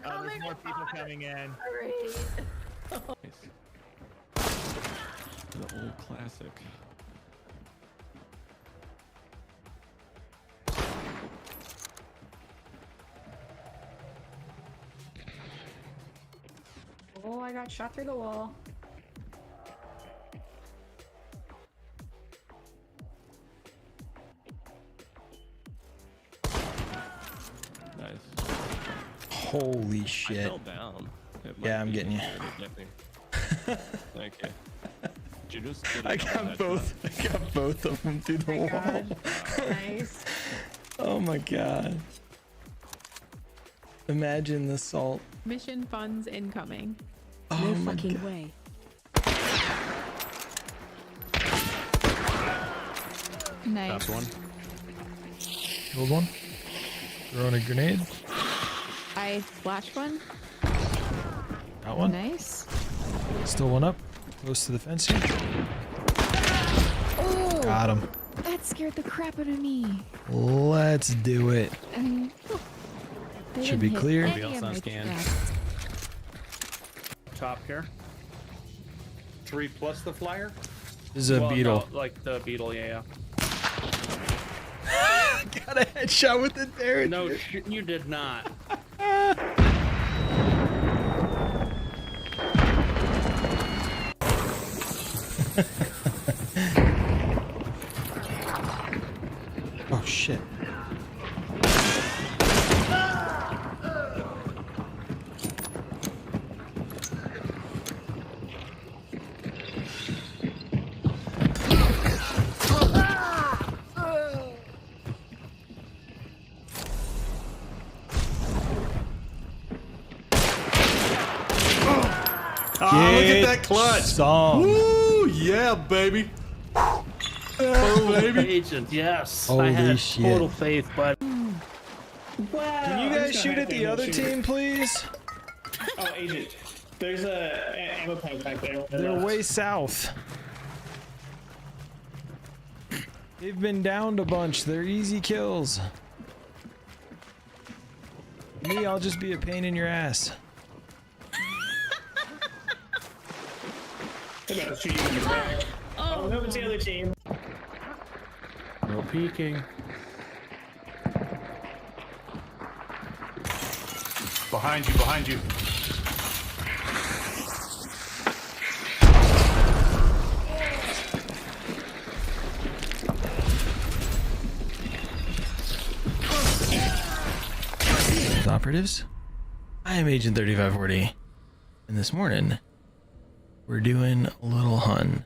coming. There's more people coming in. Nice. The old classic. Oh, I got shot through the wall. Nice. Holy I shit. fell down. Yeah, I'm getting you. Thank you. Did you just get I a got both. I got both of them through the Oh my wall. God. Nice. Oh my god. Imagine the salt. Mission funds incoming. Oh No my fucking god. way. Nice. That's one. Killed one. Throwing a grenade. I flashed one. Got one. Nice. Still one up. Close to the fence here. Oh, Got him. that scared the crap out of me. Let's do it. And they Should didn't be hit clear. any Nobody else of on my scan. traps. Top here. 3 plus the flyer? This is a Well, beetle. no, like the beetle, yeah. Got a headshot with the Derringer. No, you did not. Oh shit. Ah, look at that clutch. Some. Woo, yeah, baby. Oh, baby. Agent, yes. Holy I had shit. total faith, but Can you guys shoot at the other team, please? Oh, agent. There's a ammo pack back there. They're way south. They've been downed a bunch. They're easy kills. Me, I'll just be a pain in your ass. They're about to shoot you in the back. Oh, no, it's the other team. no peeking. Behind you, behind you. Operatives. I am Agent 3540, and this morning we're doing a little hunt.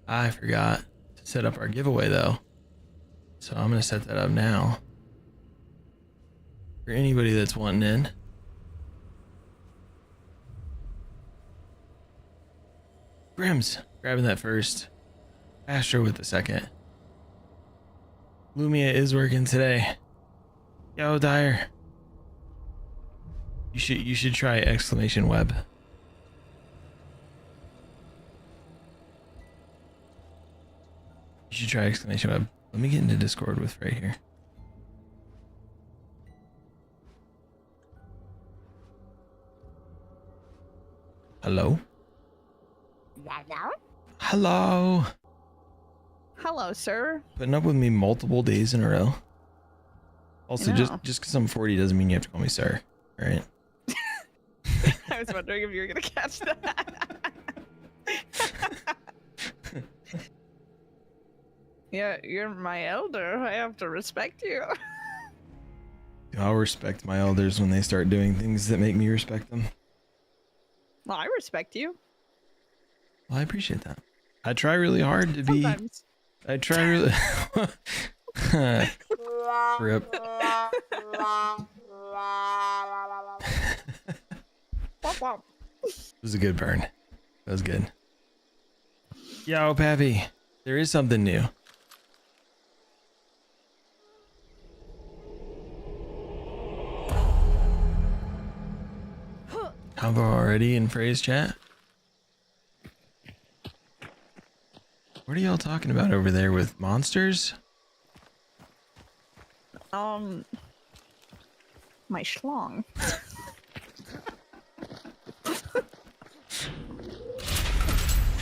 I forgot to set up our giveaway though, so I'm gonna set that up now for anybody that's wanting in. Grims grabbing that first, Astro with the second. Lumia is working today. Yo, Dyer. You should try exclamation web. You should try exclamation web. Let me get into Discord with right here. Hello? Hello? Hello, sir. Putting up with me multiple days in a row. Also, Yeah. just because I'm 40 doesn't mean you have to call me sir, right? I was wondering if you were gonna catch that. Yeah, you're my elder. I have to respect you. I'll respect my elders when they start doing things that make me respect them. Well, I respect you. Well, I appreciate that. I try really hard to be. Sometimes. I try really. Rip. Womp womp. It was a good burn. That was good. Yo, Pappy, there is something new. Combo already in phrase chat? What are y'all talking about over there with monsters? My schlong.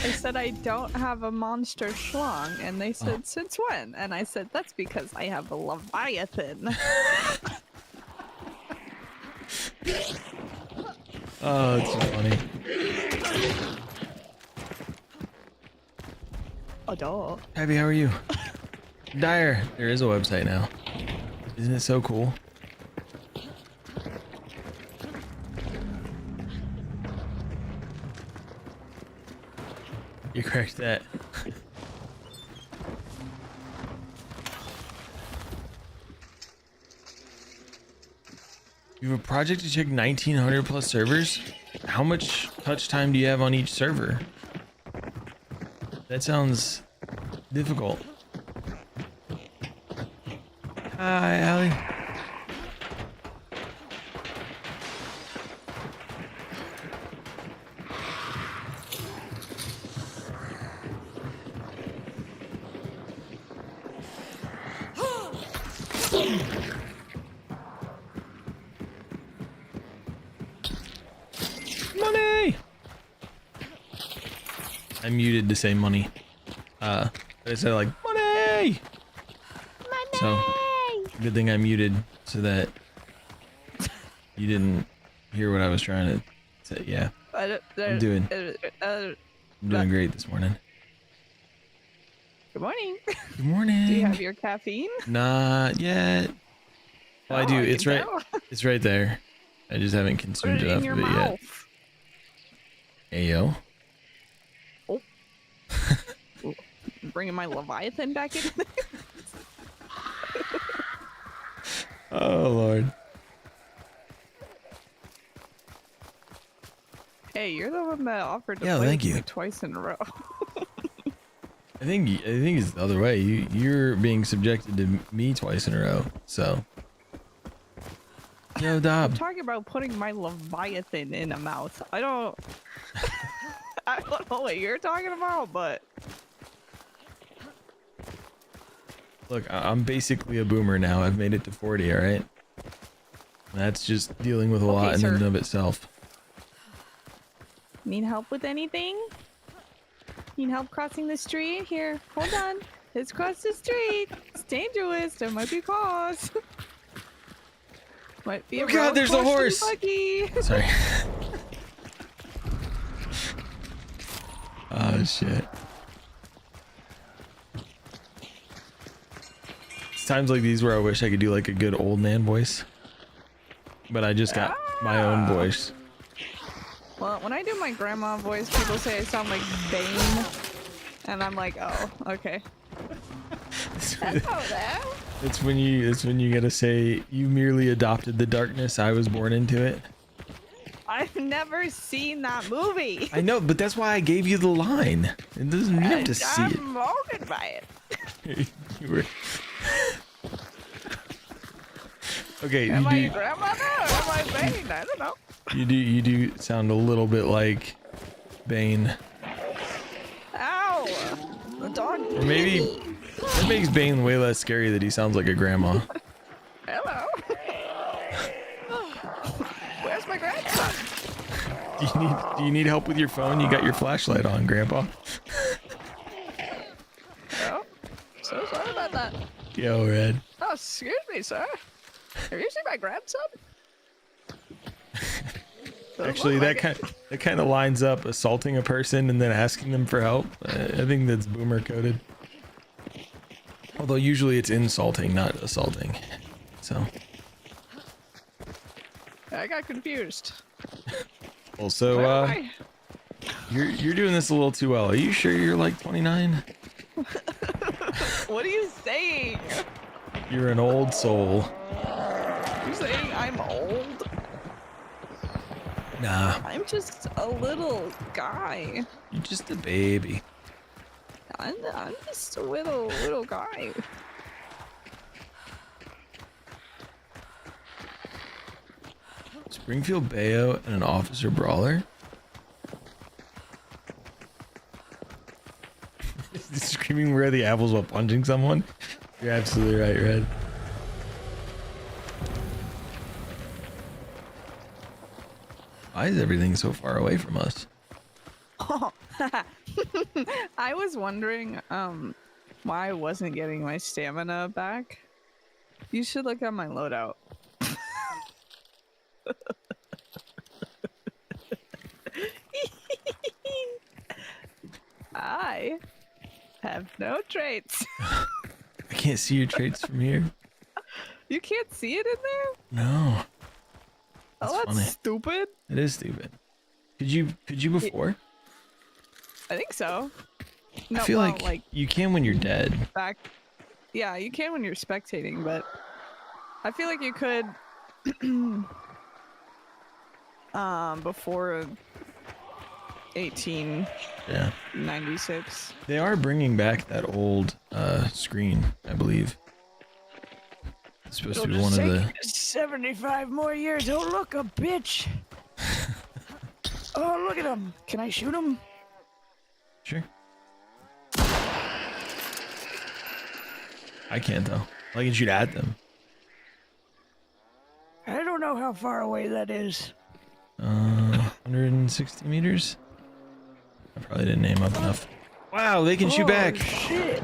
I said I don't have a monster schlong, and they said, since when? And I said, that's because I have a Leviathan. Oh, it's so funny. Oh, duh. Abby, how are you? Dyer, there is a website now. Isn't it so cool? You correct that. You have a project to check 1900 plus servers? How much touch time do you have on each server? That sounds difficult. Hi, Allie. Money! I muted to say money. But I said like money! So, good thing I muted so that you didn't hear what I was trying to say. Yeah, I'm doing great this morning. Good morning. Good morning. Do you have your caffeine? Not yet. Well, I do. Oh, It's can right. tell. It's right there. I just haven't Put consumed it enough in your of it yet. mouth. Ayo. Bringing my Leviathan back in. Oh Lord. Hey, you're the one that offered to Yeah, play thank with you. me twice in a row. I think it's the other way. You're being subjected to me twice in a row. So. Yo, I'm Dob. talking about putting my Leviathan in a mouth. I don't know what you're talking about, but Look, I'm basically a boomer now. I've made it to 40. All right. That's just dealing with a lot in sir. and of itself. need help with anything? Need help crossing the street? Here, hold on. Let's cross the street. It's dangerous. There might be cars. Might be Oh God, there's a horse. Buggy. Sorry. Oh shit. It's times like these where I wish I could do like a good old man voice. But I just got my own voice. Well, when I do my grandma voice, people say I sound like Bane. And I'm like, oh, okay. Hello there. It's when you gotta say you merely adopted the darkness. I was born into it. I've never seen that movie. I know, but that's why I gave you the line. It doesn't mean you have to see it. I'm molded by it. You were... Okay, Am you I do your grandmother or am I Bane? I don't know. you do sound a little bit like Bane. Ow! The dog. Or maybe that makes Bane way less scary that he sounds like a grandma. Hello. Where's my grandson? Do you need help with your phone? You got your flashlight on, Grandpa. Oh, so sorry about that. Yo, Red. Oh, excuse me, sir. Have you seen my grandson? Doesn't Actually, look that like kind of lines up assaulting a person and then asking them for help. I think that's boomer coded. Although usually it's insulting, not assaulting. So. I got confused. Also, Where am I? you're doing this a little too well. Are you sure you're like 29? What are you saying? You're an old soul. You saying I'm old? Nah, I'm just a little guy. you're just a baby. I'm just a little guy. Springfield Bayo and an officer brawler? Screaming where are the apples while punching someone? You're absolutely right, Red. Why is everything so far away from us? I was wondering why I wasn't getting my stamina back. You should look at my loadout. I have no traits. I can't see your traits from here. You can't see it in there? No. Oh, that's funny. stupid. It is stupid. Could you before? I think so. No, I feel well, like you can when you're dead. back. Yeah, you can when you're spectating, but I feel like you could before 1896. Yeah. They are bringing back that old screen, I believe. It's supposed to be one of the 75 more years. Oh, look, a bitch. Oh, look at him. Can I shoot him? Sure. I can't though. I can shoot at them. I don't know how far away that is. 160 meters. I probably didn't aim up enough. Wow, they can shoot back. Shit.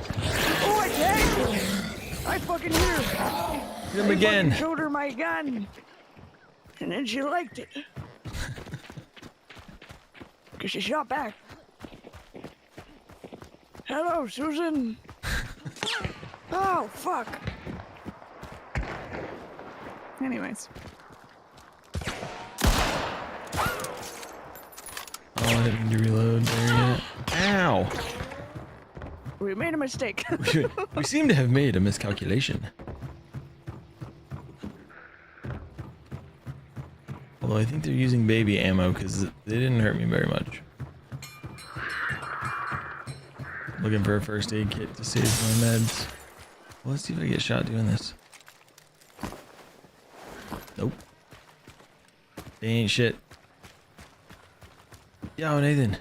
Oh, I tagged him. I fucking hit her. Hit him again. Showed her my gun. And then she liked it. Because she shot back. Hello, Susan. Oh, fuck. Anyways. Oh, I didn't mean to reload there yet. Ow. We made a mistake. We seem to have made a miscalculation. Although I think they're using baby ammo because they didn't hurt me very much. Looking for a first aid kit to save my meds. Well, let's see if I get shot doing this. Nope. They ain't shit. Yo, Nathan.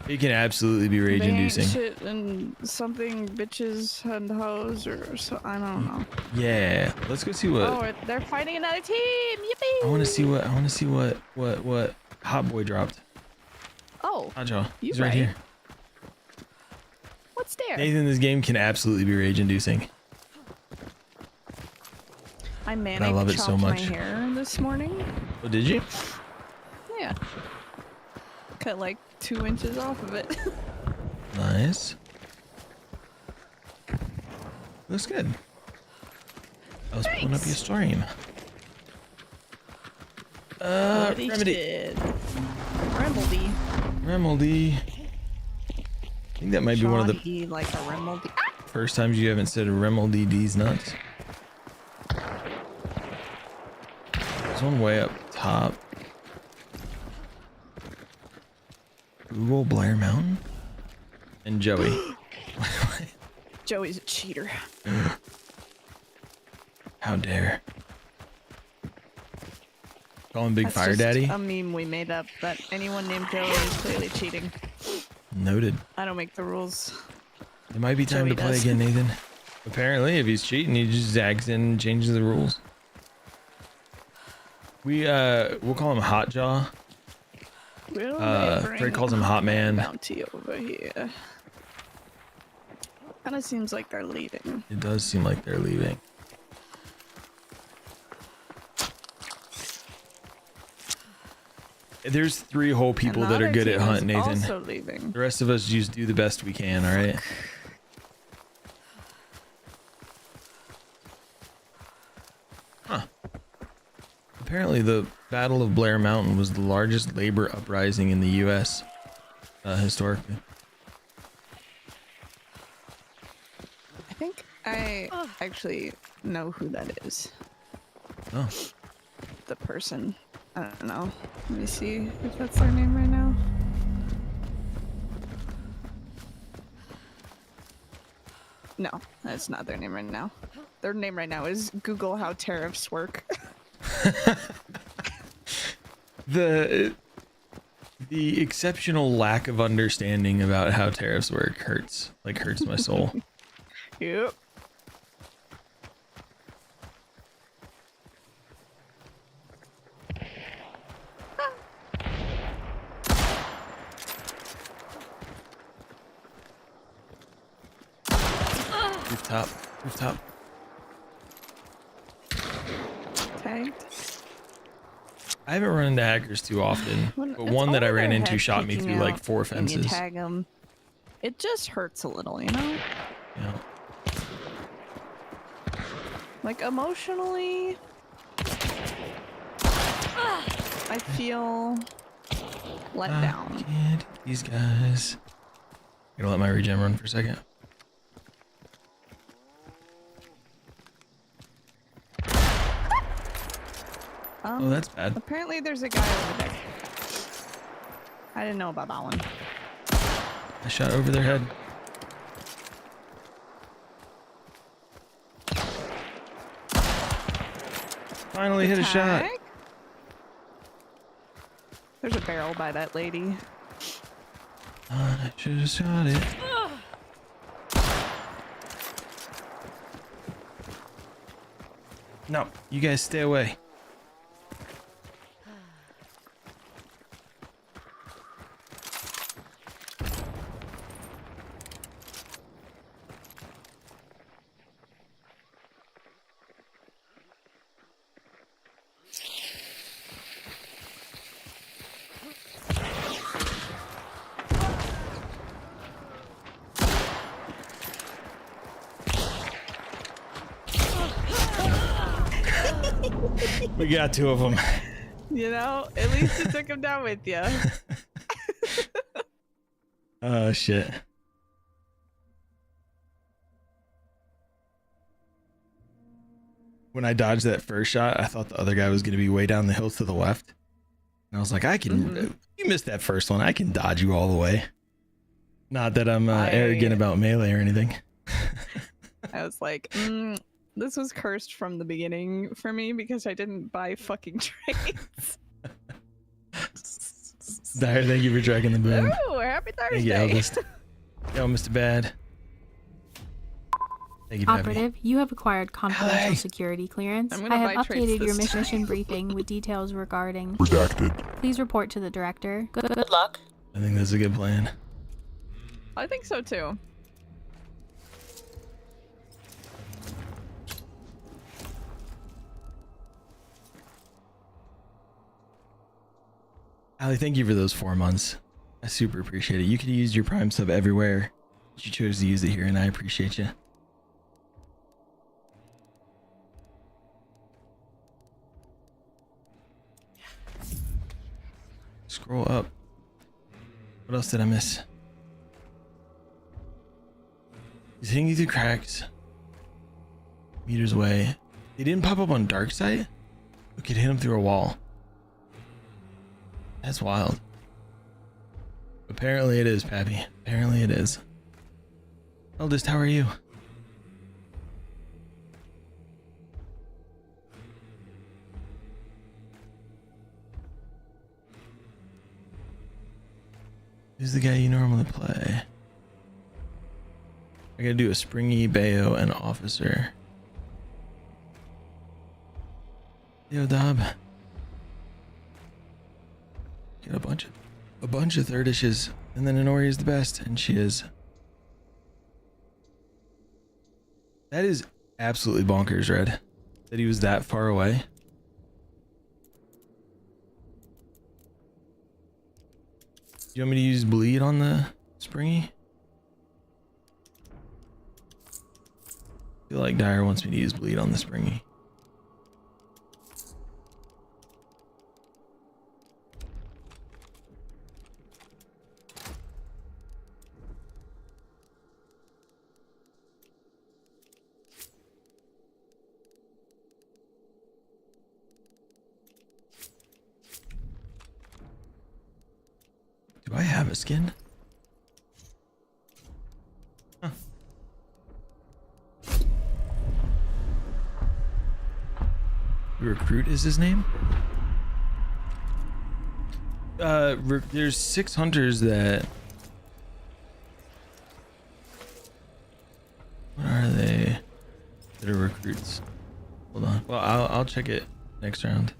It can absolutely be rage inducing. Shit and something bitches and hoes or so, I don't know. Yeah. Let's go see what. Oh, they're fighting another team. Yippee! I want to see what Hot Boy dropped. Oh, Hotjaw. you He's right right. here. what's there? Nathan, this game can absolutely be rage inducing. I I love it chopped so much. my hair this morning. Oh, did you? Yeah. Cut like 2 inches off of it. Nice. Looks good. I was pulling up your stream. Remedy. Remedy. I think that might be one of the like a remedy. first times you haven't said Remedy D's nuts. There's one way up top. Google Blair Mountain? And Joey. Joey's a cheater. How dare. Call him Big That's Fire just Daddy? a meme we made up that anyone named Joey is clearly cheating. Noted. I don't make the rules. It might be time Joey to play does. again, Nathan. Apparently, if he's cheating, he just zags in and changes the rules. We'll call him Hotjaw. Will they bring Fred calls him Hot Man. Bounty over here. Kinda seems like they're leaving. It does seem like they're leaving. There's 3 whole people And the that are other good at team hunt, is Nathan. Also leaving. The rest of us just do the best we can, alright? Huh. Apparently the Battle of Blair Mountain was the largest labor uprising in the US historically. I think I actually know who that is. Oh. The person. I don't know. Let me see if that's their name right now. No, that's not their name right now. Their name right now is Google how tariffs work. The exceptional lack of understanding about how tariffs work hurts my soul. Yep. Rooftop. Rooftop. Tagged. I haven't run into hackers too often, When but it's one that I over ran their into head shot me peeking through like out 4 and you fences. tag them. It just hurts a little, you know? Yeah. Like emotionally, I feel let down. Can't these guys. I'm gonna let my regen run for a second. Oh, that's bad. Apparently there's a guy over there. I didn't know about that one. I shot over their head. Finally hit a shot. Tag? There's a barrel by that lady. I should have shot it. No, you guys stay away. We got 2 of them. You know, at least it took him down with you. Oh shit. When I dodged that first shot, I thought the other guy was going to be way down the hill to the left. And I was like, I can, you missed that first one. I can dodge you all the way. Not that I'm arrogant about melee or anything. I was like, this was cursed from the beginning for me because I didn't buy fucking trains. Dyer, thank you for dragging the boom. Ooh, happy Thursday. Thank you, eldest. Yo, Mr. Bad. Thank you, Pappy. Operative, you have acquired confidential Hey. security clearance. I'm I gonna have buy traits updated your this mission briefing with details regarding. Redacted. Please report to the director. Good luck. I think that's a good plan. I think so too. Ali, thank you for those 4 months. I super appreciate it. You could use your Prime sub everywhere. You chose to use it here, and I appreciate you. Scroll up. What else did I miss? He's hitting you through cracks. Meters away. They didn't pop up on dark sight? We could hit him through a wall. That's wild. Apparently it is, Pappy. Apparently it is. Eldest, how are you? Who's the guy you normally play? I gotta do a Springy, Bayo, and Officer. Yo, Dob. Get a bunch of third dishes, and then Inori is the best, and she is. That is absolutely bonkers, Red. That he was that far away. Do you want me to use bleed on the Springy? I feel like Dyer wants me to use bleed on the Springy. Do I have a skin? Huh. Recruit is his name? There's 6 hunters that... What are they? That are recruits. Hold on. Well, I'll check it next round.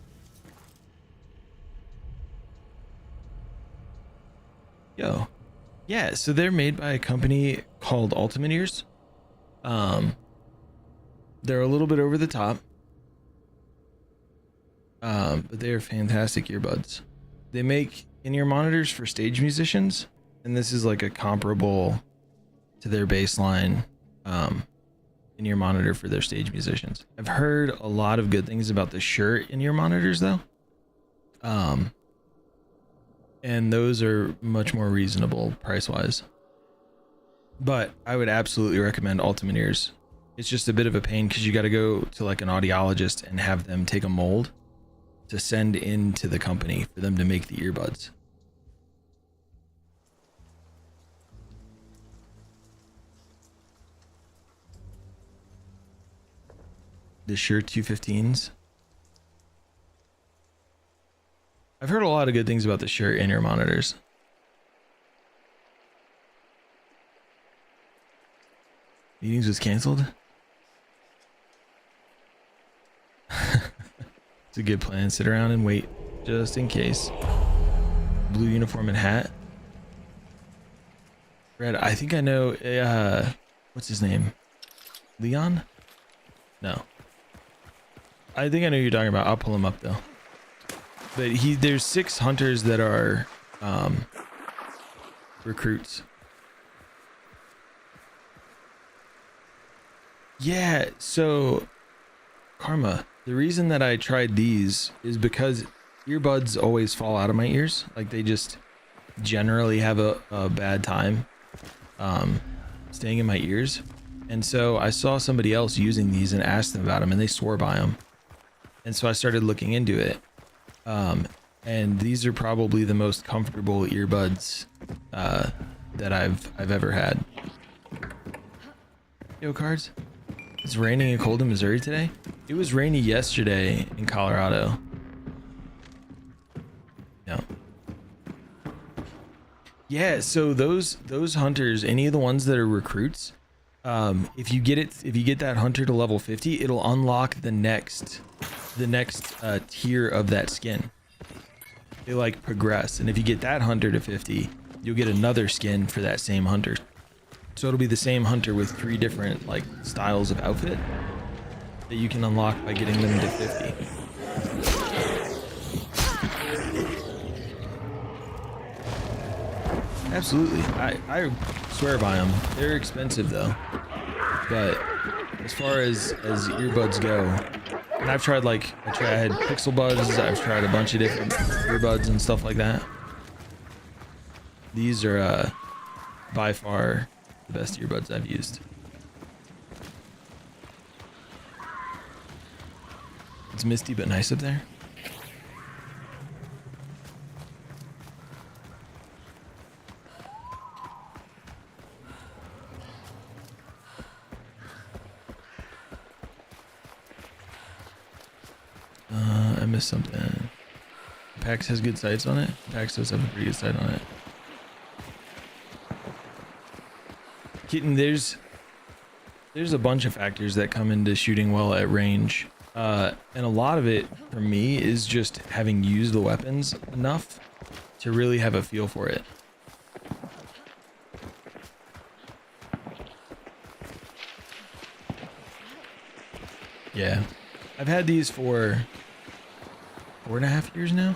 Yo. Yeah, so they're made by a company called Ultimate Ears. They're a little bit over the top. But they are fantastic earbuds. They make in-ear monitors for stage musicians, and this is like a comparable to their baseline in-ear monitor for their stage musicians. I've heard a lot of good things about the Shure in-ear monitors though. And those are much more reasonable price-wise. But I would absolutely recommend Ultimate Ears. It's just a bit of a pain because you got to go to like an audiologist and have them take a mold to send in to the company for them to make the earbuds. The Shure 215s. I've heard a lot of good things about the Shure in-ear monitors. Meetings was canceled. It's a good plan. Sit around and wait just in case. Blue uniform and hat. Red, I think I know, what's his name? Leon? No. I think I know who you're talking about. I'll pull him up though. But there's 6 hunters that are, recruits. Yeah, so Karma, the reason that I tried these is because earbuds always fall out of my ears. Like they just generally have a bad time staying in my ears. And so I saw somebody else using these and asked them about them and they swore by them. And so I started looking into it. And these are probably the most comfortable earbuds that I've ever had. Yo, Cards. It's raining and cold in Missouri today. It was rainy yesterday in Colorado. No. Yeah, so those hunters, any of the ones that are recruits, if you get that hunter to level 50, it'll unlock the next tier of that skin. They like progress, and if you get that hunter to 50, you'll get another skin for that same hunter. So it'll be the same hunter with 3 different like styles of outfit that you can unlock by getting them to 50. Absolutely. I swear by them. They're expensive though. But as far as earbuds go, and I had Pixel Buds, I've tried a bunch of different earbuds and stuff like that. These are by far the best earbuds I've used. It's misty but nice up there. I missed something. PAX has good sights on it. PAX does have a pretty good sight on it. Kitten, there's a bunch of factors that come into shooting well at range. And a lot of it for me is just having used the weapons enough to really have a feel for it. Yeah. I've had these for 4.5 years now.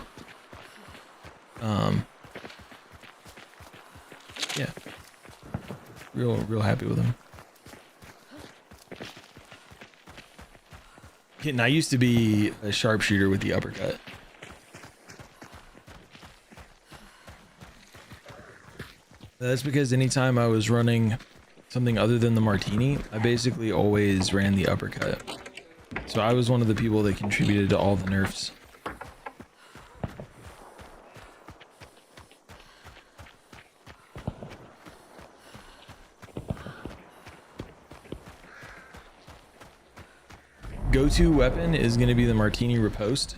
Yeah. Real happy with them. Kitten, I used to be a sharpshooter with the uppercut. That's because anytime I was running something other than the martini, I basically always ran the uppercut. So I was one of the people that contributed to all the nerfs. Go-to weapon is going to be the martini riposte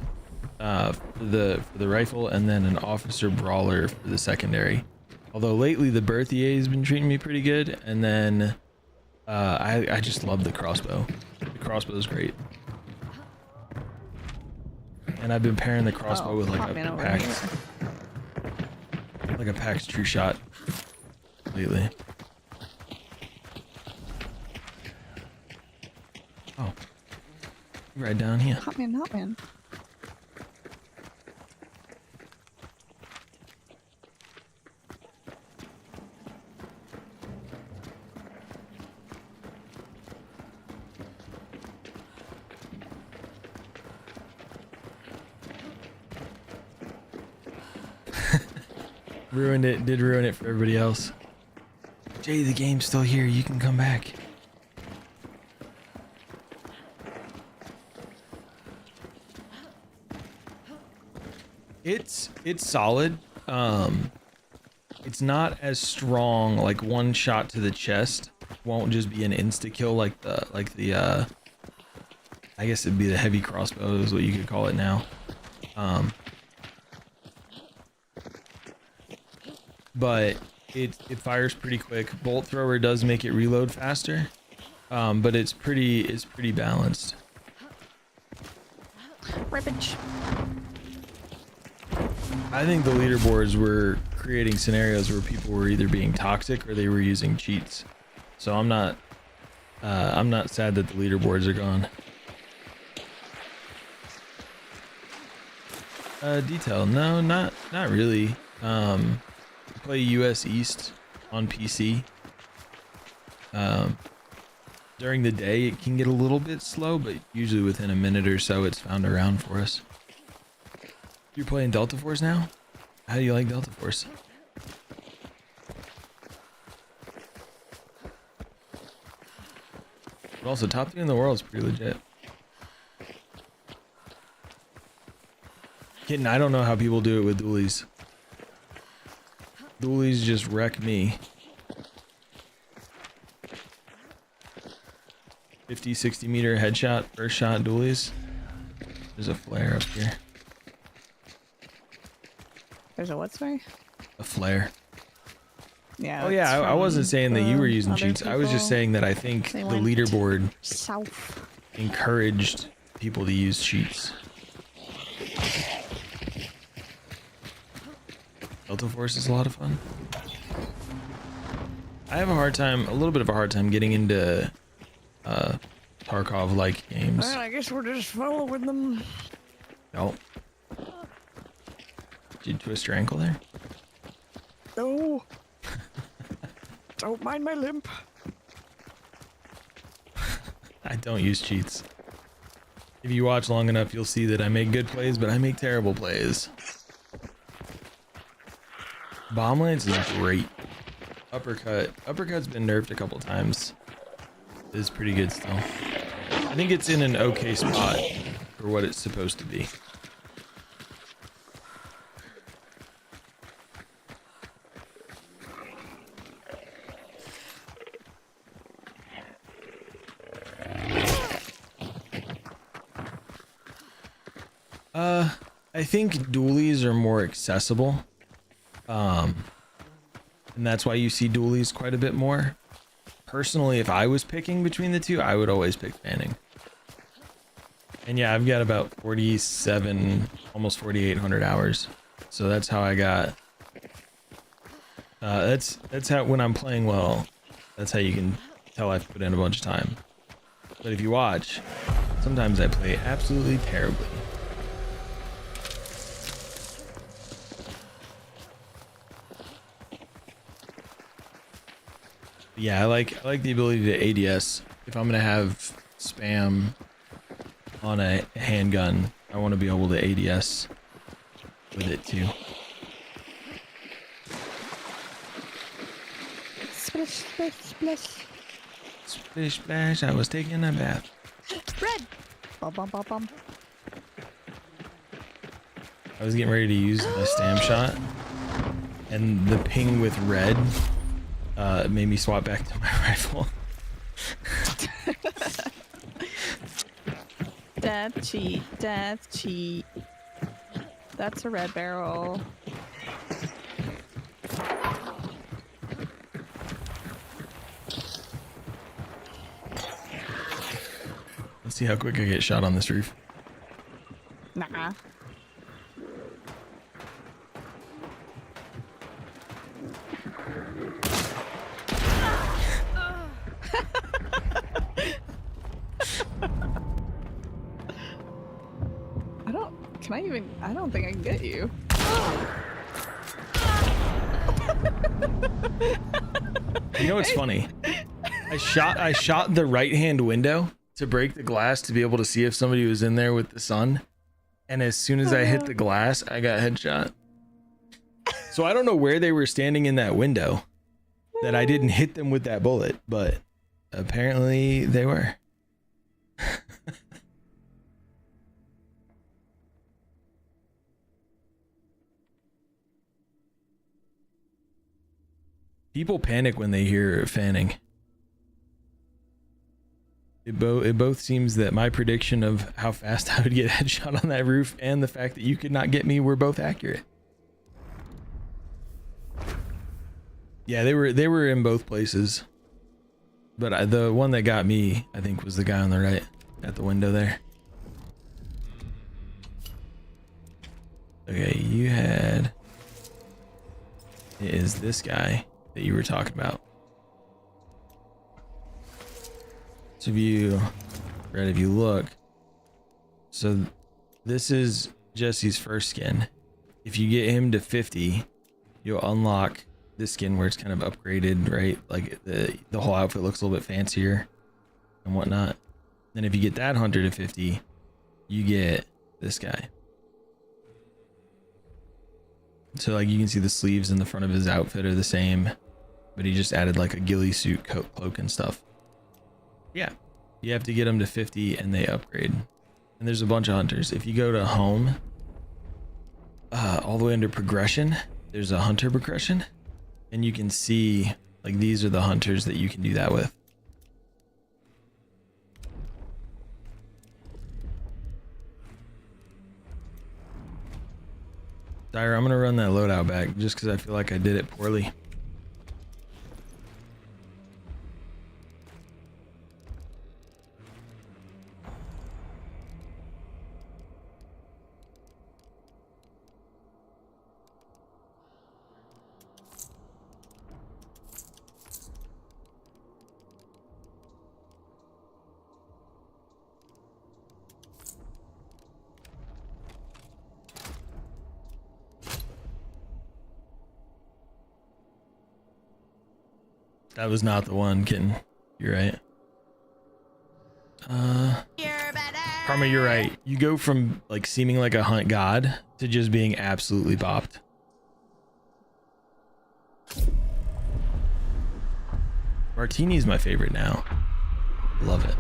for the rifle, and then an officer brawler for the secondary. Although lately the Berthier has been treating me pretty good, and then I just love the crossbow. The crossbow is great, and I've been pairing the crossbow with like a PAX true shot lately. Oh. Right down here. Hot man, hot man. Ruined it. Did ruin it for everybody else. Jay, the game's still here. You can come back. It's solid. It's not as strong. Like one shot to the chest won't just be an insta kill like the I guess it'd be the heavy crossbow is what you could call it now. But it fires pretty quick. Bolt thrower does make it reload faster, but it's pretty balanced. Rippage. I think the leaderboards were creating scenarios where people were either being toxic or they were using cheats. So I'm not sad that the leaderboards are gone. Detail? No, not really. Play US East on PC. During the day it can get a little bit slow, but usually within a minute or so it's found around for us. You're playing Delta Force now? How do you like Delta Force? But also top 3 in the world is pretty legit. Kitten, I don't know how people do it with dualies. Dualies just wreck me. 50, 60 meter headshot, first shot dualies. There's a flare up here. There's a what, sorry? A flare. Yeah. Oh yeah, I wasn't saying that you were using other cheats. I was just people. saying that I think They the went leaderboard South. encouraged people to use cheats. Delta Force is a lot of fun. I have a little bit of a hard time getting into Tarkov-like games. Well, I guess we're just following them. No. Did you twist your ankle there? No. Don't mind my limp. I don't use cheats. If you watch long enough, you'll see that I make good plays, but I make terrible plays. Bomb lance is great. Uppercut. Uppercut's been nerfed a couple times. It's pretty good still. I think it's in an okay spot for what it's supposed to be. I think dualies are more accessible. And that's why you see dualies quite a bit more. Personally, if I was picking between the two, I would always pick fanning. And yeah, I've got about 47, almost 4,800 hours. So that's how I got. That's how, when I'm playing well, that's how you can tell I've put in a bunch of time. But if you watch, sometimes I play absolutely terribly. Yeah, I like the ability to ADS. If I'm gonna have spam on a handgun, I want to be able to ADS with it too. Splish, splish, splish. Splish splash, I was taking a bath. Red. Bum, bum, bum, bum. I was getting ready to use the stam shot, and the ping with red made me swap back to my rifle. Death cheat, death cheat. That's a red barrel. Let's see how quick I get shot on this roof. Nah. I don't think I can get you. You know what's funny? I shot the right-hand window to break the glass to be able to see if somebody was in there with the sun. And as soon as I hit the glass, I got headshot. So I don't know where they were standing in that window that I didn't hit them with that bullet, but apparently they were. People panic when they hear fanning. It both seems that my prediction of how fast I would get headshot on that roof and the fact that you could not get me were both accurate. Yeah, they were in both places. But the one that got me, I think, was the guy on the right at the window there. Okay, you had... It is this guy that you were talking about. So if you look, so this is Jesse's first skin. If you get him to 50, you'll unlock this skin where it's kind of upgraded, right? Like the whole outfit looks a little bit fancier and whatnot. Then if you get that hunter to 50, you get this guy. So like you can see the sleeves in the front of his outfit are the same, but he just added like a ghillie suit, coat, cloak and stuff. Yeah, you have to get them to 50 and they upgrade. And there's a bunch of hunters. If you go to home, all the way under progression, there's a hunter progression, and you can see like these are the hunters that you can do that with. Dyer, I'm gonna run that loadout back just because I feel like I did it poorly. That was not the one, kitten. You're right. Karma, you're right. You go from like seeming like a hunt god to just being absolutely bopped. Martini's my favorite now. Love it.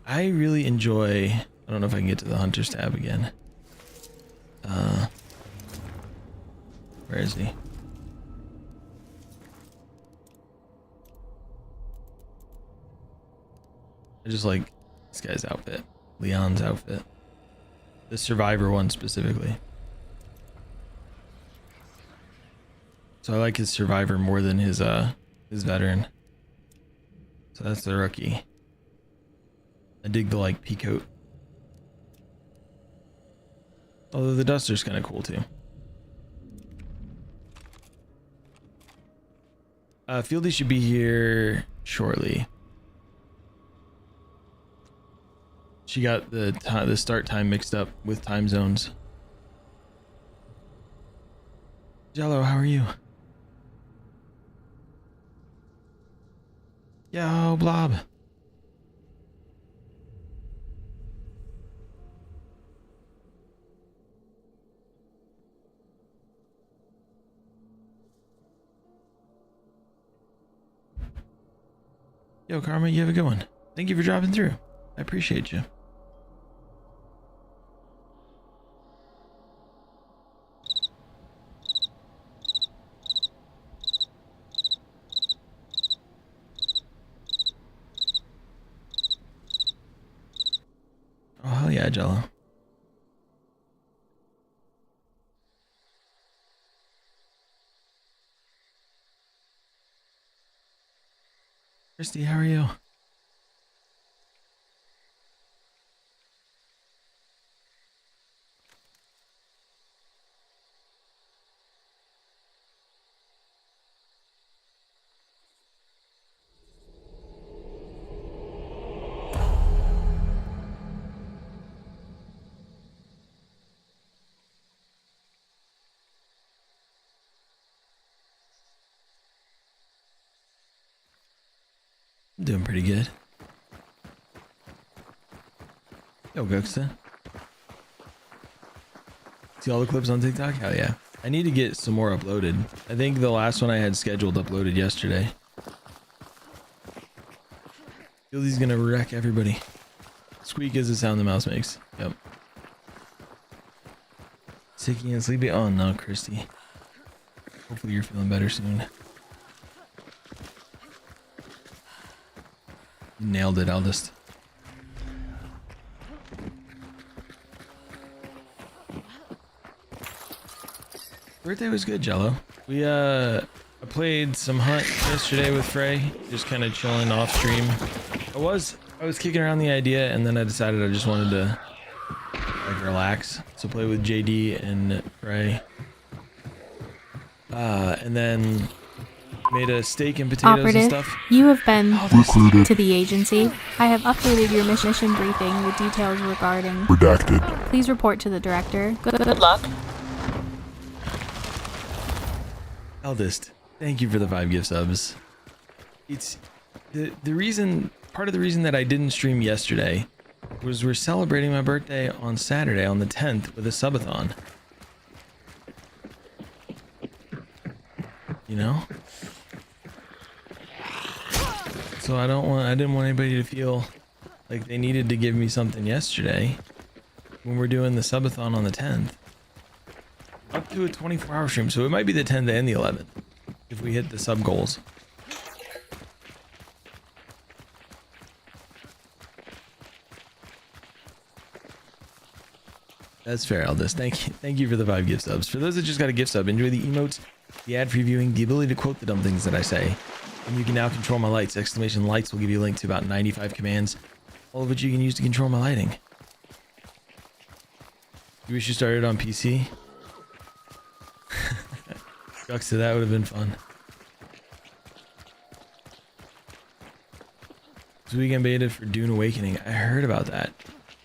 I really enjoy... I don't know if I can get to the Hunters tab again. Where is he? I just like this guy's outfit. Leon's outfit. The Survivor one specifically. So I like his Survivor more than his Veteran. So that's the rookie. I dig the like peacoat. Although the Duster's kind of cool too. Fieldy should be here shortly. She got the start time mixed up with time zones. Jello, how are you? Yo, Blob. Yo, Karma, you have a good one. Thank you for dropping through. I appreciate you. Oh, hell yeah, Jello. Christy, how are you? Doing pretty good. Yo, Guxton. See all the clips on TikTok? Hell yeah. I need to get some more uploaded. I think the last one I had scheduled uploaded yesterday. Gildy's gonna wreck everybody. Squeak is the sound the mouse makes. Yep. Sicky and sleepy. Oh no, Christy. Hopefully you're feeling better soon. You nailed it, Eldest. Birthday was good, Jello. I played some Hunt yesterday with Frey, just kind of chilling off stream. I was kicking around the idea, and then I decided I just wanted to like relax. So play with JD and Frey. And then made a steak and potatoes Operative, and stuff. you have been recruited to the agency. I have updated your mission briefing with details regarding redacted. Please report to the director. Good luck. Eldest, thank you for the 5 gift subs. It's the reason, part of the reason that I didn't stream yesterday was we're celebrating my birthday on Saturday on the 10th with a subathon. You know? So I didn't want anybody to feel like they needed to give me something yesterday when we're doing the subathon on the 10th. Up to a 24-hour stream, so it might be the 10th and the 11th if we hit the sub goals. That's fair, Eldest. Thank you for the 5 gift subs. For those that just got a gift sub, enjoy the emotes, the ad previewing, the ability to quote the dumb things that I say. And you can now control my lights. Exclamation lights will give you a link to about 95 commands, all of which you can use to control my lighting. You wish you started on PC? Sucks to that would have been fun. This weekend beta for Dune Awakening. I heard about that.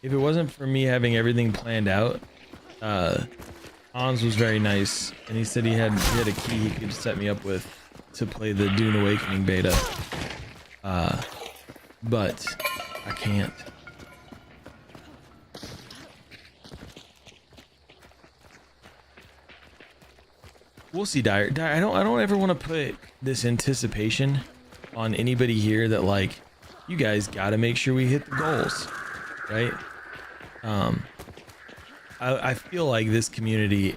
If it wasn't for me having everything planned out, Hans was very nice, and he said he had a key he could set me up with to play the Dune Awakening beta. But I can't. We'll see, Dyer. I don't ever want to put this anticipation on anybody here that like, you guys got to make sure we hit the goals, right? I feel like this community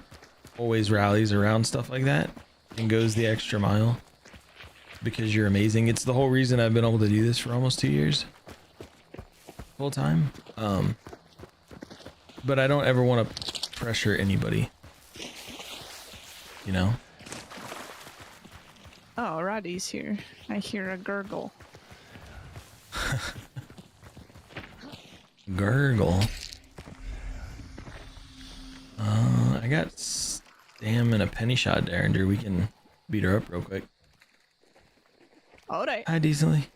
always rallies around stuff like that and goes the extra mile because you're amazing. It's the whole reason I've been able to do this for almost 2 years, full time. But I don't ever want to pressure anybody. You know? Oh, Roddy's here. I hear a gurgle. Gurgle. I got Sam and a penny shot, Derringer. We can beat her up real quick. Alright. Hi, decently.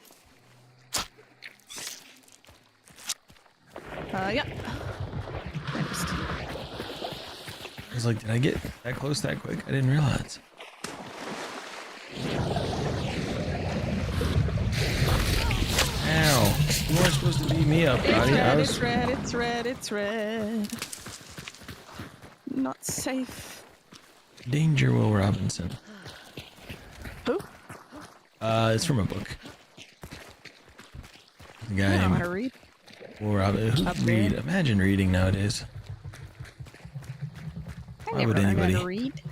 Yeah. I was like, did I get that close that quick? I didn't realize. Ow. You weren't supposed to beat me up, buddy. It's red, it's red, it's red. Not safe. Danger, Will Robinson. Who? It's from a book. The guy I don't know how named to read. Will Robinson. Up Who there. read? Imagine reading nowadays. I Why never would learned how anybody? to read.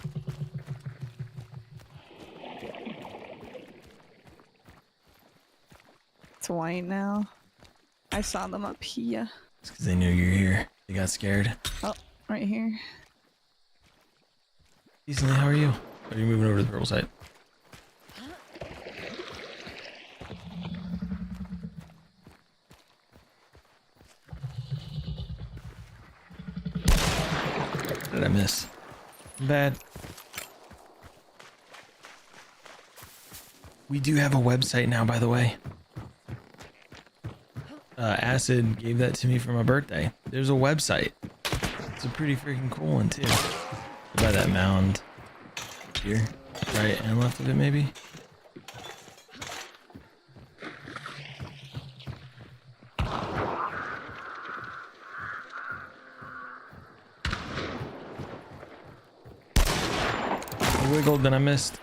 It's white now. I saw them up here. It's because they knew you're here. They got scared. Oh, right here. Decently, how are you? Are you moving over to the purple side? What did I miss? Bad. We do have a website now, by the way. Acid gave that to me for my birthday. There's a website. It's a pretty freaking cool one, too. By that mound here, right and left of it, maybe. I wiggled, then I missed.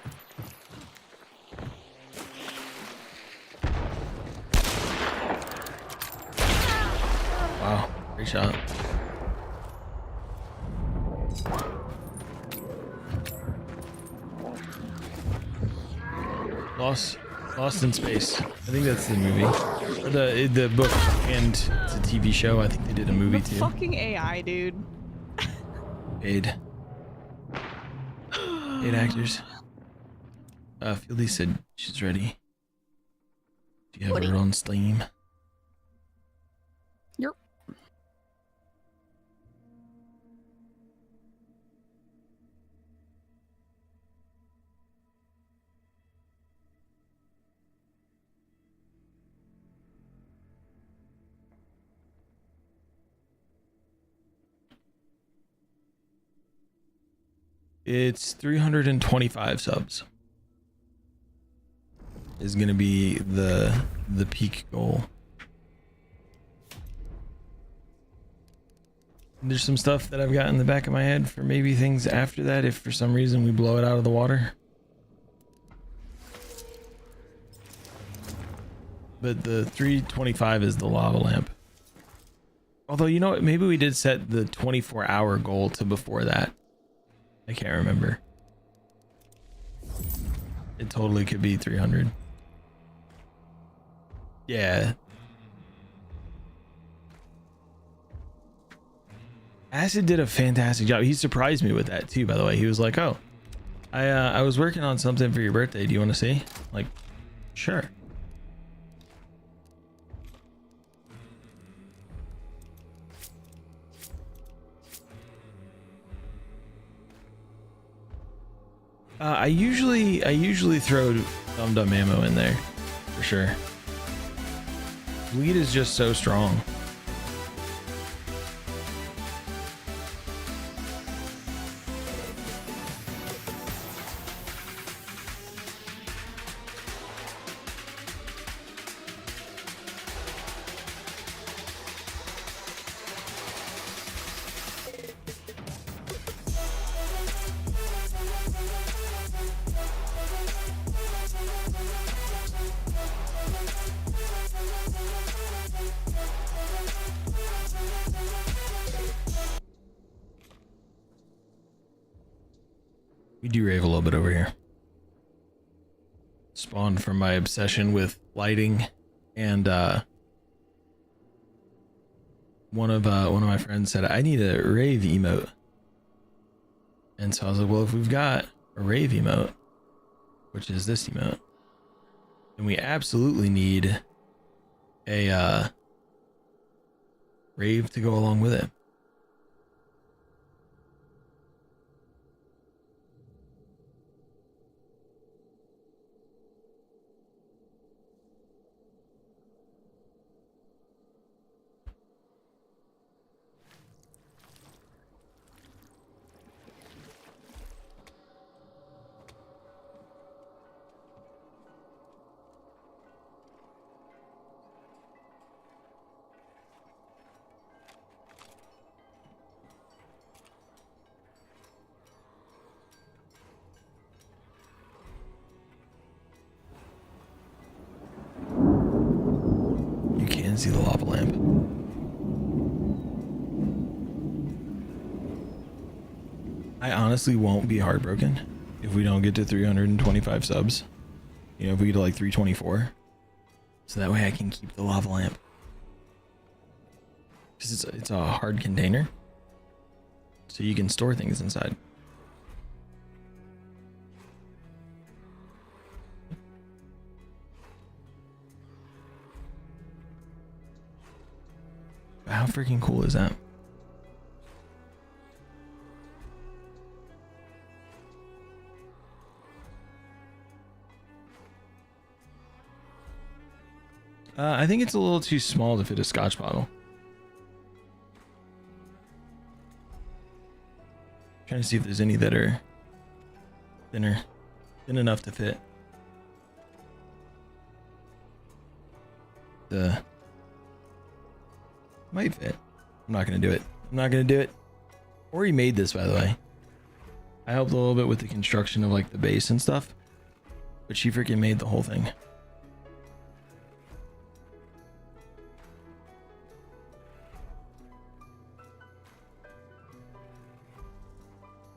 Wow, great shot. Lost in Space. I think that's the movie. Or the book, and it's a TV show. I think they did a movie The too. fucking AI, dude. Paid actors. Fieldy said she's ready. Do you have her on Steam? Yep. It's 325 subs. Is gonna be the peak goal. There's some stuff that I've got in the back of my head for maybe things after that if for some reason we blow it out of the water. But the 325 is the lava lamp. Although, you know what, maybe we did set the 24-hour goal to before that. I can't remember. It totally could be 300. Yeah. Acid did a fantastic job. He surprised me with that too, by the way. He was like, "Oh, I was working on something for your birthday. Do you want to see?" Like, sure. I usually throw dum-dum ammo in there, for sure. Bleed is just so strong. We do rave a little bit over here. Spawned from my obsession with lighting, and one of my friends said I need a rave emote, and so I was like, well, if we've got a rave emote, which is this emote, then we absolutely need a rave to go along with it. See the lava lamp. I honestly won't be heartbroken if we don't get to 325 subs. You know, if we get to like 324. So that way I can keep the lava lamp. Because it's a hard container. So you can store things inside. How freaking cool is that? I think it's a little too small to fit a Scotch bottle. Trying to see if there's any that are thin enough to fit. Might fit. I'm not gonna do it. I'm not gonna do it. Ori made this, by the way. I helped a little bit with the construction of like the base and stuff, but she freaking made the whole thing.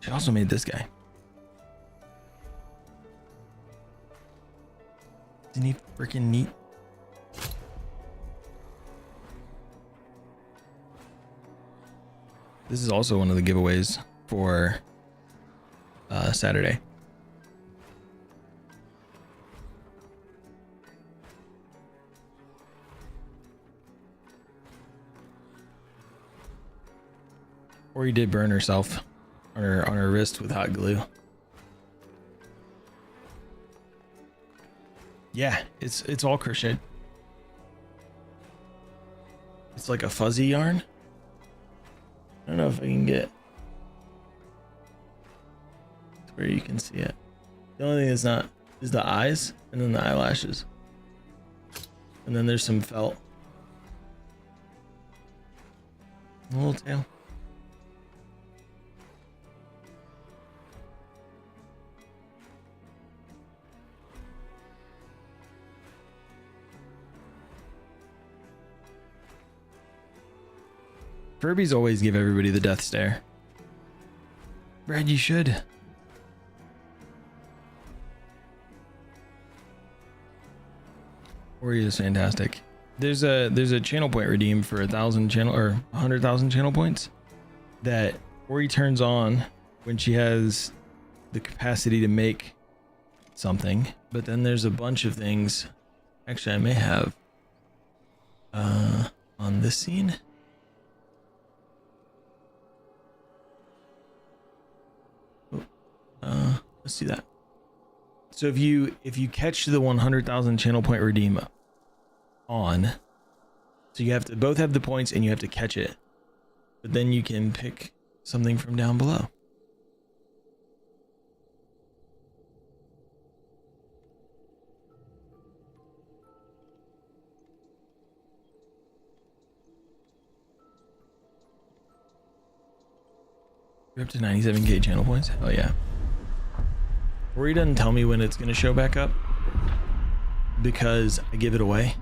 She also made this guy. Isn't he freaking neat? This is also one of the giveaways for Saturday. Or he did burn herself on her wrist with hot glue. Yeah, it's all crocheted. It's like a fuzzy yarn. I don't know if I can get to where you can see it. The only thing that's not is the eyes and then the eyelashes. And then there's some felt. A little tail. Furbies always give everybody the death stare. Brad, you should. Ori is fantastic. There's a channel point redeem for 1,000 channel or 100,000 channel points that Ori turns on when she has the capacity to make something. But then there's a bunch of things. Actually, I may have on this scene. Let's do that. So if you catch the 100,000 channel point redeem on, so you have to both have the points and you have to catch it, but then you can pick something from down below. You're up to 97k channel points. Oh yeah. Ori doesn't tell me when it's going to show back up because I give it away.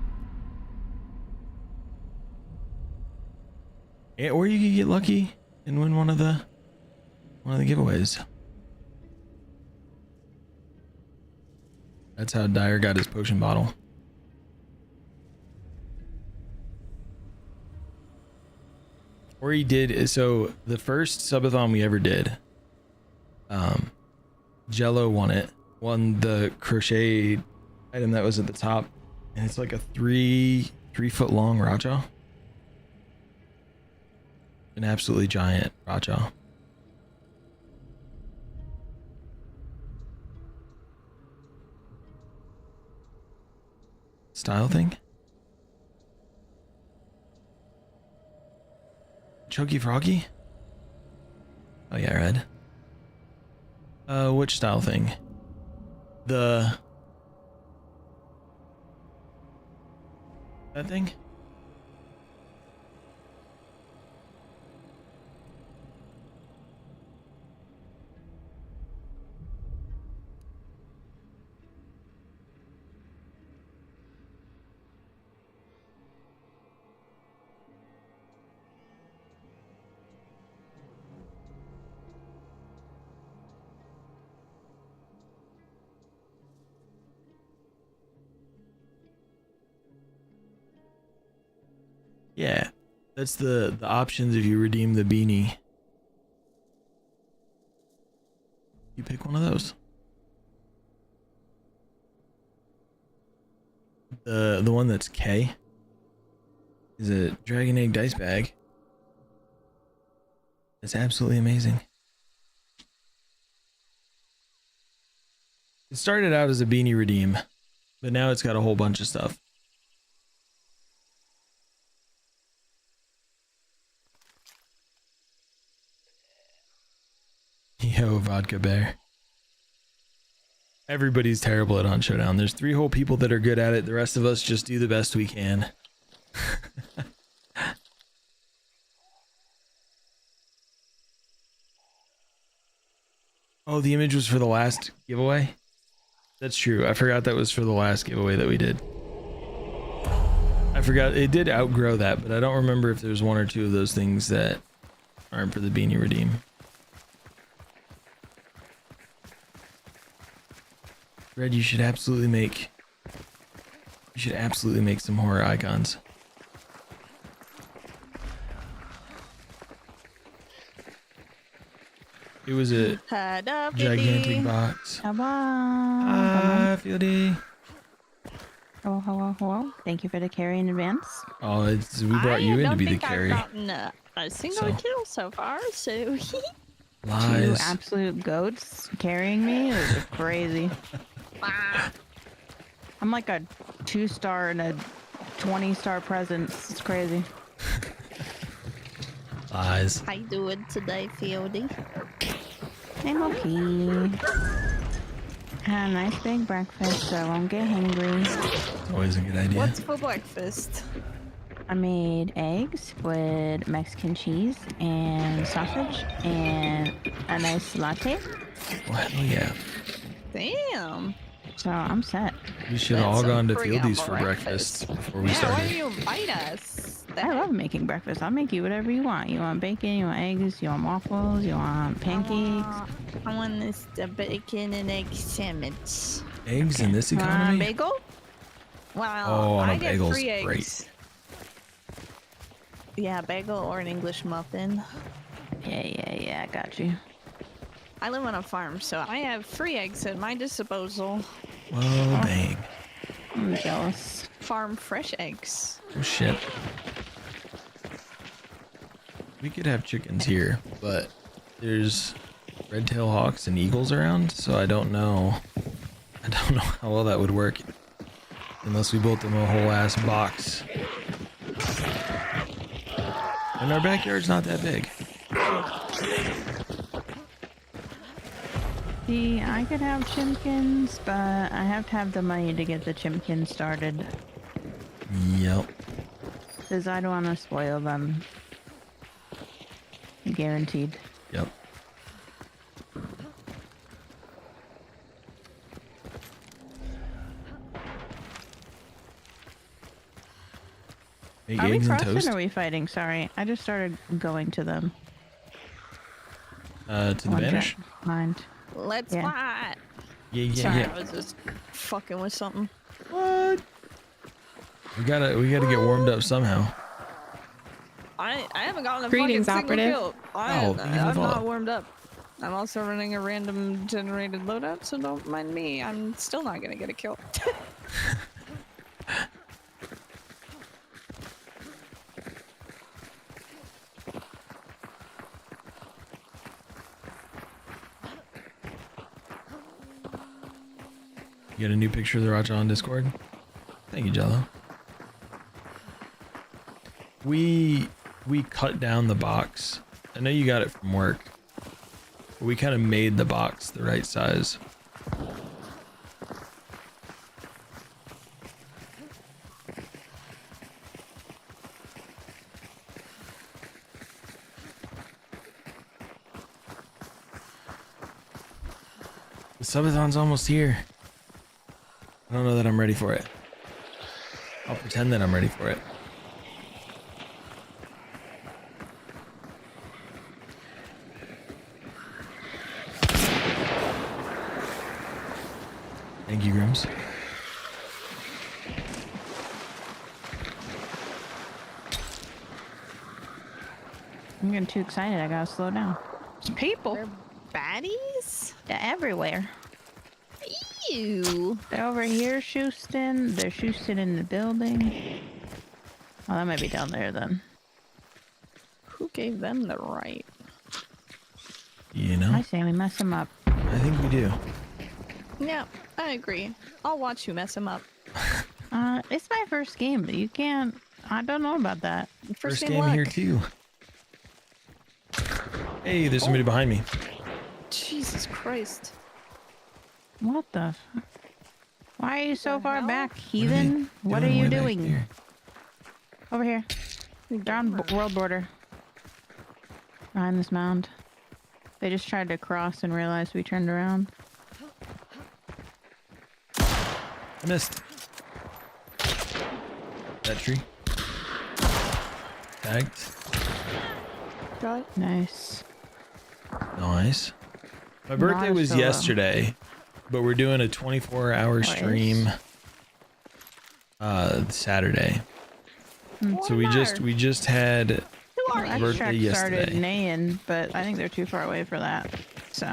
Yeah, or you could get lucky and win one of the giveaways. That's how Dyer got his potion bottle. Or he did, so the first subathon we ever did, Jello won the crochet item that was at the top, and it's like a 3 foot long Raja. An absolutely giant Raja. Style thing? Chunky Froggy? Oh yeah, red. Which style thing? That thing? Yeah, that's the options if you redeem the beanie. You pick one of those. The one that's K is a Dragon Egg dice bag. It's absolutely amazing. It started out as a beanie redeem, but now it's got a whole bunch of stuff. Yo, Vodka Bear. Everybody's terrible at Hunt Showdown. There's 3 whole people that are good at it. The rest of us just do the best we can. Oh, the image was for the last giveaway? That's true. I forgot that was for the last giveaway that we did. I forgot. It did outgrow that, but I don't remember if there's one or two of those things that aren't for the Beanie Redeem. Red, you should absolutely make some horror icons. It was a gigantic box. Hello. Hi, Fieldy. Hello, hello, hello. Thank you for the carry in advance. Oh, we brought you in to be the carry. I've gotten a single kill so far, so Lies. Two absolute goats carrying me is crazy. I'm like a 2-star and a 20-star presence. It's crazy. Lies. how you doing today, Fieldy? I'm okay. Had a nice big breakfast so I won't get hungry. It's always a good idea. What's for breakfast? I made eggs with Mexican cheese and sausage and a nice latte. Well, hell yeah. Damn. So I'm set. We should have all gone to pretty Fieldy's on for breakfast before we Yeah, why started. do you invite us? I love making breakfast. I'll make you whatever you want. You want bacon, you want eggs, you want waffles, you want pancakes. I want this the bacon and egg sandwich. Eggs in this Want a economy? bagel? Well, Oh, on a I get bagel's 3 eggs. great. Yeah, bagel or an English muffin. Yeah, I got you. I live on a farm, so I have free eggs at my disposal. Whoa, dang. I'm jealous. Farm fresh eggs. Oh, shit. We could have chickens here, but there's red-tailed hawks and eagles around, so I don't know. I don't know how well that would work unless we built them a whole ass box. And our backyard's not that big. See, I could have chimkins, but I have to have the money to get the chimkins started. Yep. Because I don't want to spoil them. Guaranteed. Yep. Make Are we eggs and crossing toast? or are we fighting? Sorry, I just started going to them. To the Vanish? Mind. Let's Yeah. fight. Yeah, Sorry, yeah. I was just fucking with something. What? We gotta get warmed up somehow. I haven't gotten a Greetings, fucking single operative. kill. Oh, I'm not warmed up. I'm also running a random generated loadout, so don't mind me. I'm still not gonna get a kill. You got a new picture of the Raja on Discord? Thank you, Jello. We cut down the box. I know you got it from work. But we kind of made the box the right size. The subathon's almost here. I don't know that I'm ready for it. I'll pretend that I'm ready for it. Thank you, Grims. I'm getting too excited. I gotta slow down. It's people. They're baddies? They're everywhere. Ew. They're over here shoosting. They're shoosting in the building. Oh, that might be down there then. Who gave them the right? You know? I say we mess them up. I think we do. Yeah, I agree. I'll watch you mess them up. It's my first game. You can't. I don't know about that. First game luck. here too. Hey, there's somebody behind me. Jesus Christ. What the? Why are you so The far hell? back, heathen? What are you way back doing? here? Over here. They're on world border. Behind this mound. They just tried to cross and realized we turned around. I missed. That tree. Tagged. Got it. Nice. Nice. My birthday Not a was solo. yesterday, but we're doing a 24-hour Nice. stream Saturday. So we just had Well, my birthday Extract started yesterday. neighing, but I think they're too far away for that. So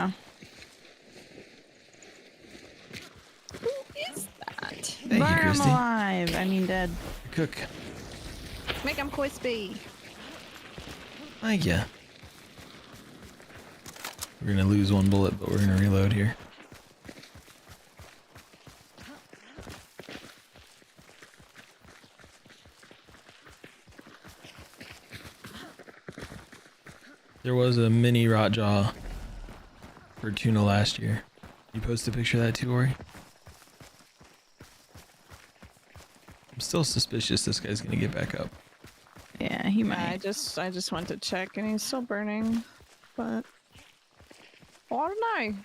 Who is that? Thank you, burn 'em Christy. alive. I mean dead. Cook. Make him crispy. Thank ya. We're gonna lose one bullet, but we're gonna reload here. There was a mini rotjaw for tuna last year. You post a picture of that too, Ori? I'm still suspicious this guy's gonna get back up. Yeah, he I might. just went to check and he's still burning, but I don't know.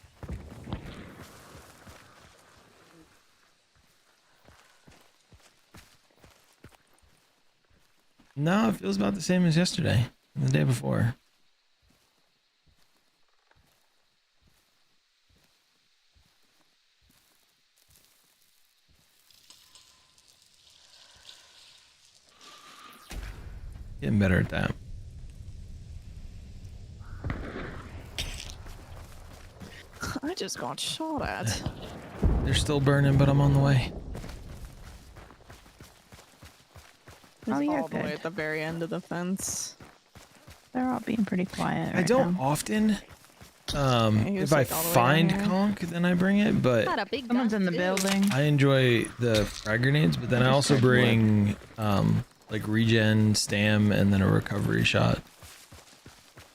No, it feels about the same as yesterday and the day before. Getting better at that. I just got shot at. They're still burning, but I'm on the way. Oh, He's you're all the way good. at the very end of the fence. They're all being pretty quiet. I right don't now. often. he was, If I like, all the way find down here. conch, then I bring it, but Not a big Someone's gun, in the too. building. I enjoy the frag grenades, but then I also bring like regen, stam, and then a recovery shot.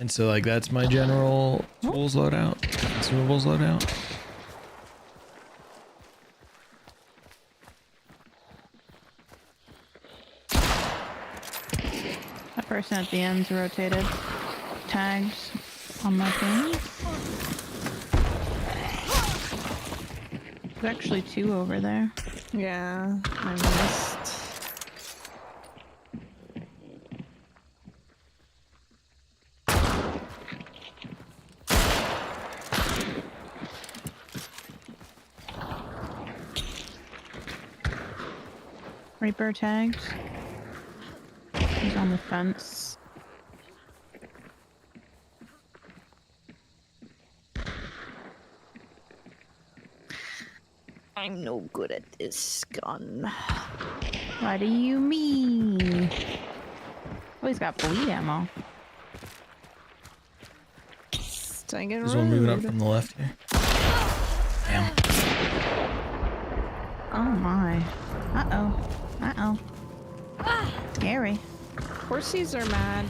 And so like that's my general tools loadout, consumables loadout. That person at the end's rotated. Tags on my thing. There's actually two over there. Yeah, I missed. Reaper tags. He's on the fence. I'm no good at this gun. What do you mean? Oh, he's got bleed ammo. Dang it, There's one moving up rude. from the left here. Damn. Oh my. Uh-oh. Uh-oh. Scary. Horsies are mad.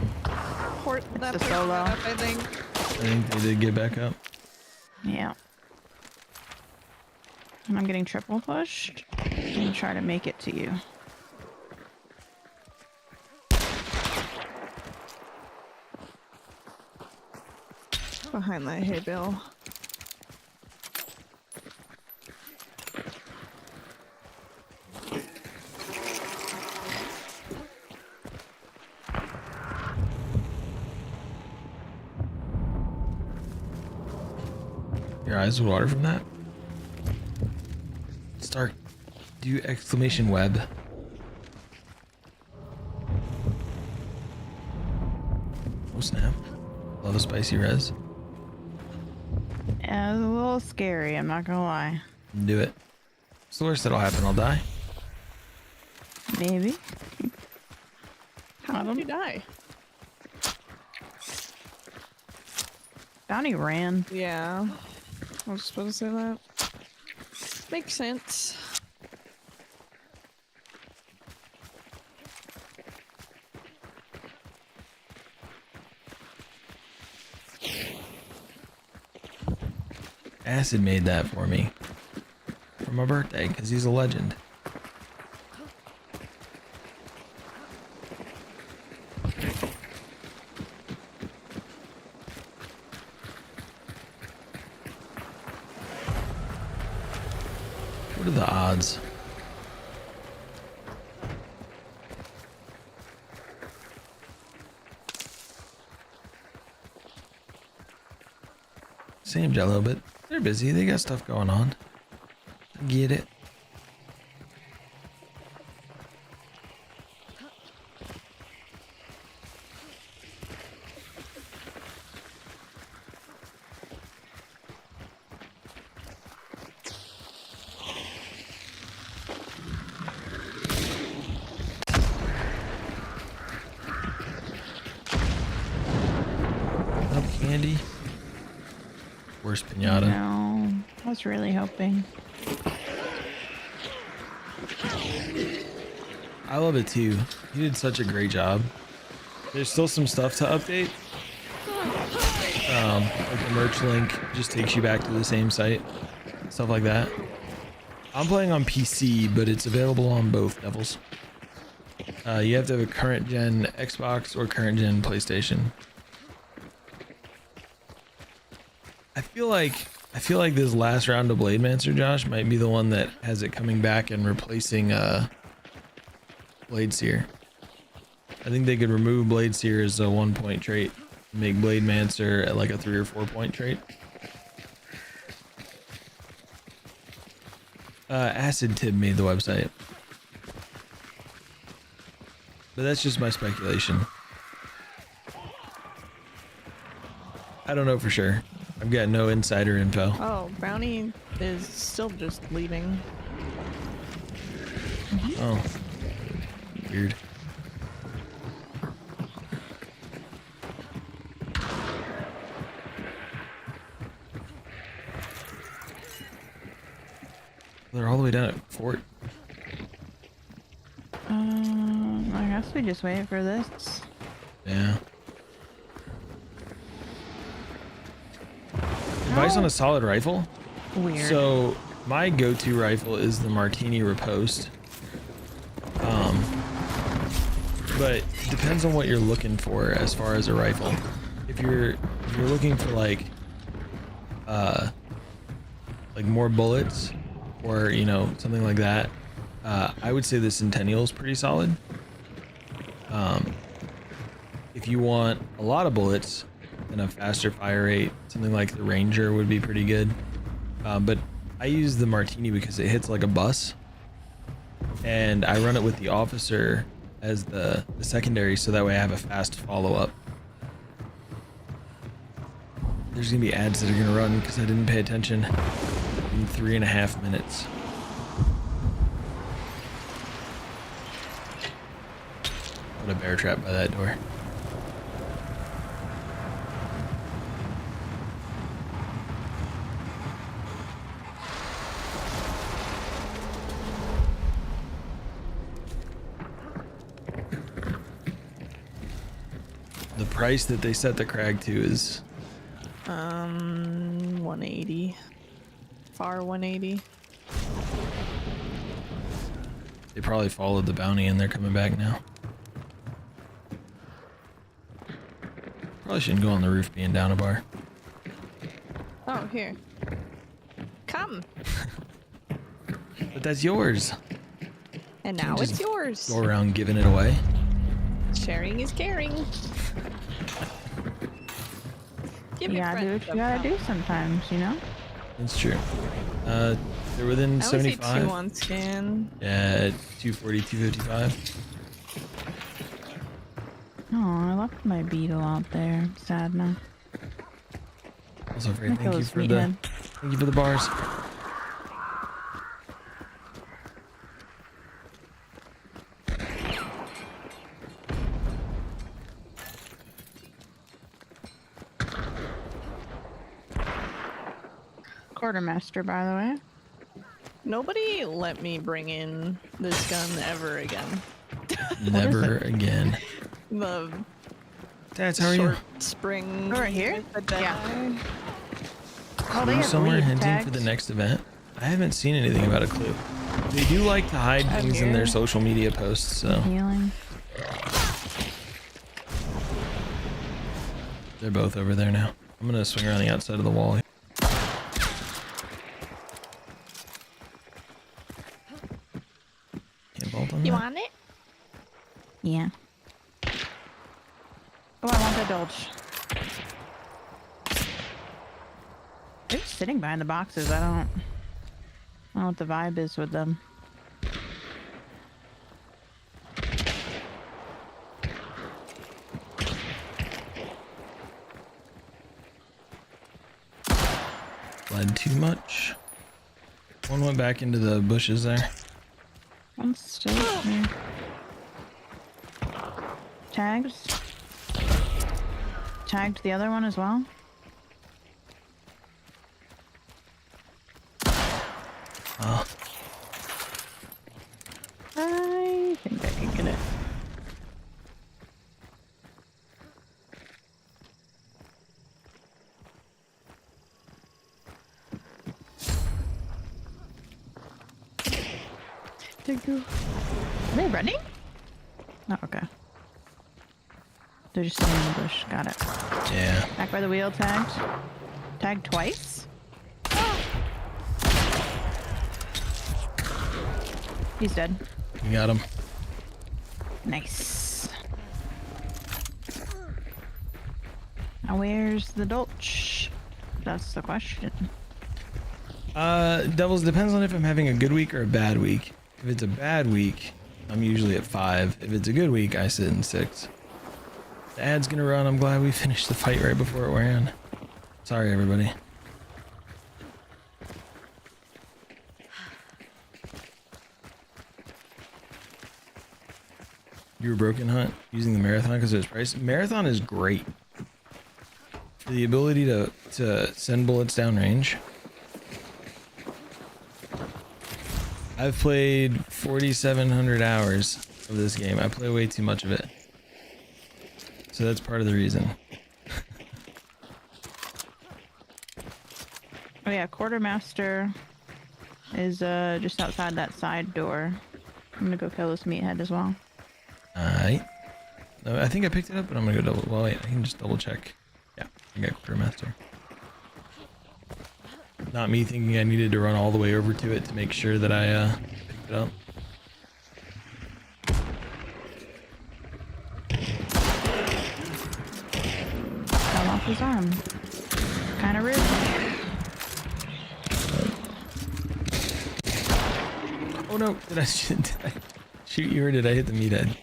That the person solo. got up, I think. I think they did get back up. Yeah. And I'm getting triple pushed. I'm gonna try to make it to you. Behind that hay bale. Your eyes would water from that. Start. Do exclamation web. Oh snap. Love a spicy res. Yeah, it was a little scary, I'm not gonna lie. Do it. What's the worst that'll happen? I'll die. Maybe. How did you die? Bounty ran. Yeah. I was supposed to say that. Makes sense. Acid made that for me. For my birthday, because he's a legend. What are the odds? Same Jello, but they're busy. They got stuff going on. I get it. Up candy. Worst pinata. No, I was really hoping. I love it too. He did such a great job. There's still some stuff to update. Like the merch link just takes you back to the same site. Stuff like that. I'm playing on PC, but it's available on both devils. You have to have a current gen Xbox or current gen PlayStation. I feel like this last round of Blademancer, Josh, might be the one that has it coming back and replacing Blade Seer. I think they could remove Blade Seer as a 1-point trait and make Blademancer at like a 3 or 4-point trait. Acid Tib made the website. But that's just my speculation. I don't know for sure. I've got no insider info. Oh, Brownie is still just leaving. Oh. Weird. They're all the way down at Fort. I guess we just wait for this. Yeah. Advice on a solid rifle? Weird. So my go-to rifle is the Martini Riposte. But it depends on what you're looking for as far as a rifle. If you're looking for like more bullets or something like that, I would say the Centennial is pretty solid. If you want a lot of bullets and a faster fire rate, something like the Ranger would be pretty good. But I use the Martini because it hits like a bus, and I run it with the Officer as the secondary, so that way I have a fast follow-up. There's gonna be ads that are gonna run because I didn't pay attention in 3.5 minutes. Put a bear trap by that door. The price that they set the Crag to is 180. Far 180. they probably followed the bounty and they're coming back now. Probably shouldn't go on the roof being down a bar. Oh, here. Come. But that's yours. And now just it's yours. Go around giving it away. Sharing is caring. Give You your gotta do friends what you gotta some do sometimes, you know? That's true. They're within I only see 75. 2 on scan. Yeah, 240, 255. Oh, I left my beetle out there. Sad now. Also, very Look at thank you those for meathead. the bars. Quartermaster, by the way. Nobody let me bring in this gun ever again. Never again. The Dads, how are you? short spring. Over here? Yeah. Oh, Clue have somewhere lead hinting tags. for the next event? I haven't seen anything about a clue. They do like to hide I'm things in here. their social media posts, so Healing. they're both over there now. I'm gonna swing around the outside of the wall. You want it? Yeah. Oh, I want the Dolch. They're just sitting behind the boxes. I don't know what the vibe is with them. Bled too much. One went back into the bushes there. One's still here. Tags. Tagged the other one as well. Oh, I think I can get it. Thank you. Are they running? Oh, okay. They're just sitting in the bush. Got it. yeah. Back by the wheel, tagged. Tagged twice? He's dead. You got him. Nice. Now where's the Dolch? That's the question. Devils, depends on if I'm having a good week or a bad week. If it's a bad week, I'm usually at 5. If it's a good week, I sit in 6. The ad's gonna run. I'm glad we finished the fight right before it ran. Sorry, everybody. You were broken, Hunt, using the marathon because of its price. Marathon is great. The ability to send bullets downrange. I've played 4,700 hours of this game. I play way too much of it. So that's part of the reason. Oh yeah, Quartermaster is just outside that side door. I'm gonna go kill this meathead as well. Alright. No, I think I picked it up, but I'm gonna go double. Well, wait, I can just double check. Yeah, I got Quartermaster. Not me thinking I needed to run all the way over to it to make sure that I picked it up. Fell off his arm. Kind of rude. Oh no! Did I shoot you or did I hit the meathead?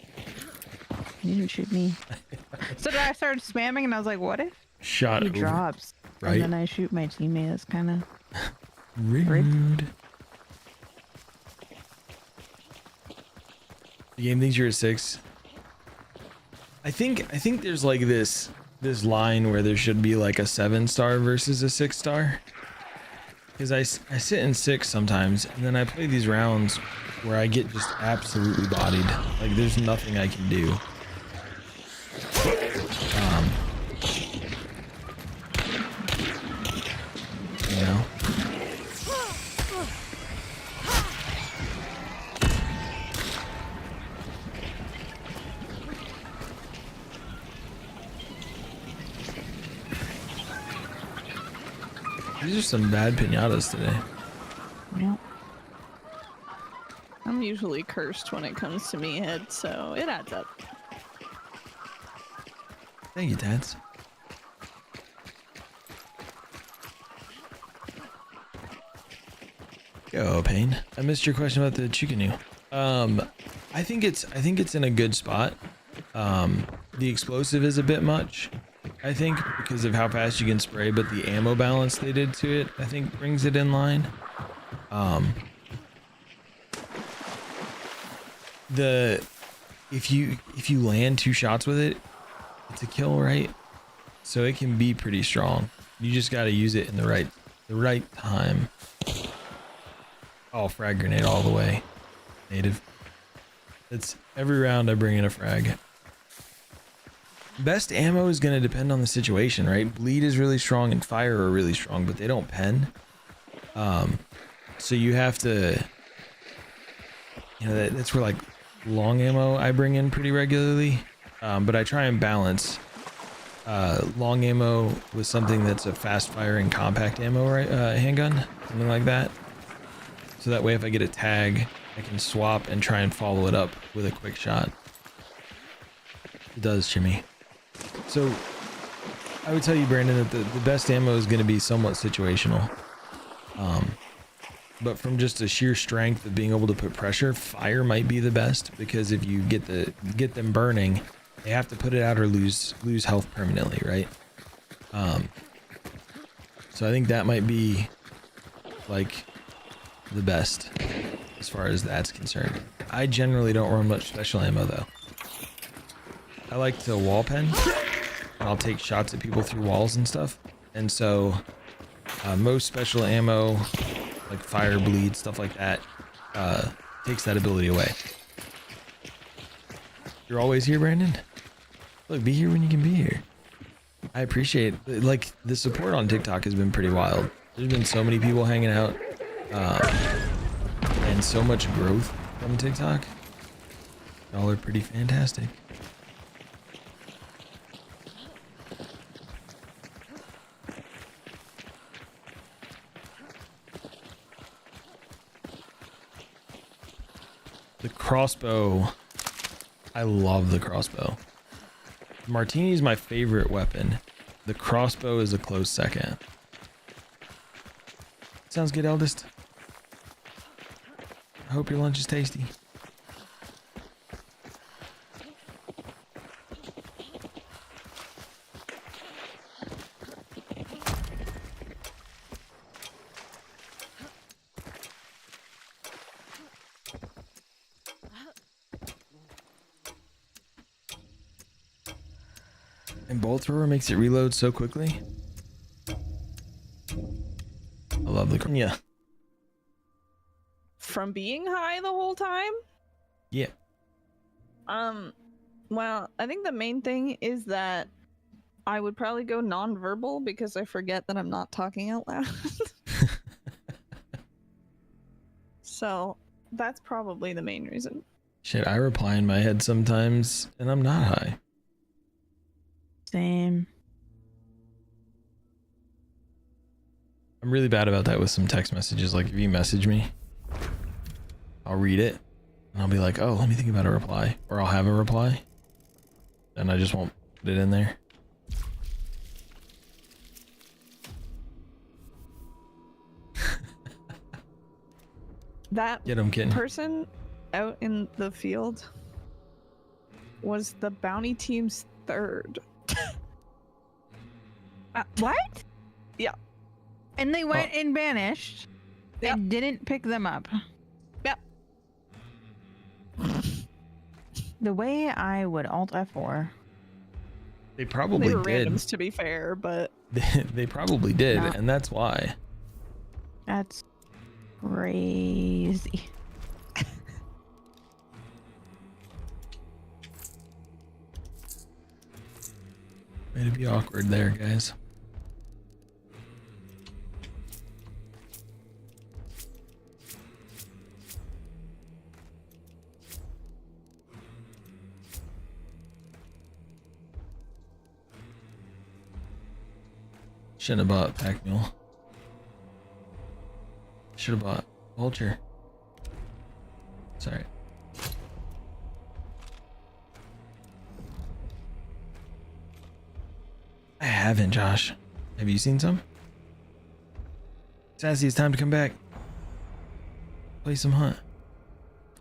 You didn't shoot me. So I started spamming and I was like, what if Shot he over. drops? Right. And then I shoot my teammate. That's kind of... Rude. The game thinks you're a 6. I think there's like this line where there should be like a 7-star versus a 6-star. Because I sit in 6 sometimes, and then I play these rounds where I get just absolutely bodied. Like there's nothing I can do. You know? These are some bad pinatas today. Yeah. I'm usually cursed when it comes to meathead, so it adds up. Thank you, Tats. Go, Payne. I missed your question about the Chukanu. I think it's in a good spot. The explosive is a bit much, I think, because of how fast you can spray, but the ammo balance they did to it, I think, brings it in line. If you land 2 shots with it, it's a kill, right? So it can be pretty strong. You just got to use it in the right time. Oh, frag grenade all the way. Native. It's every round I bring in a frag. Best ammo is going to depend on the situation, right? Bleed is really strong and fire are really strong, but they don't pen. So you have to, you know, that's where like long ammo I bring in pretty regularly. But I try and balance long ammo with something that's a fast firing compact ammo, right? Handgun, something like that. So that way if I get a tag I can swap and try and follow it up with a quick shot. It does, Jimmy. So I would tell you, Brandon, that the best ammo is going to be somewhat situational. But from just a sheer strength of being able to put pressure, fire might be the best, because if you get them burning, they have to put it out or lose health permanently, right? So I think that might be like the best as far as that's concerned. I generally don't run much special ammo though. I like to wall pen, and I'll take shots at people through walls and stuff. And so most special ammo, like fire, bleed, stuff like that, takes that ability away. You're always here, Brandon? Look, be here when you can be here. I appreciate, like, the support on TikTok has been pretty wild. There's been so many people hanging out, and so much growth from TikTok. Y'all are pretty fantastic. The crossbow. I love the crossbow. Martini is my favorite weapon. The crossbow is a close second. Sounds good, eldest. I hope your lunch is tasty. And bolt thrower makes it reload so quickly. I love the yeah. From being high the whole time? Yeah. Well, I think the main thing is that I would probably go non-verbal because I forget that I'm not talking out loud. So that's probably the main reason. Shit, I reply in my head sometimes and I'm not high. Same. I'm really bad about that with some text messages. Like if you message me, I'll read it and I'll be like, oh, let me think about a reply, or I'll have a reply and I just won't put it in there. That Get 'em, kitten. person out in the field was the bounty team's third. What? Yeah. And they went and vanished and didn't pick them up. Yep. The way I would Alt F4. They probably They were did. randoms, to be fair, but They probably did, No. and that's why. That's crazy. Way to be awkward there, guys. Shouldn't have bought Pack Mule. Should have bought Vulture. Sorry. I haven't, Josh. Have you seen some? Sassy, it's time to come back. Play some Hunt.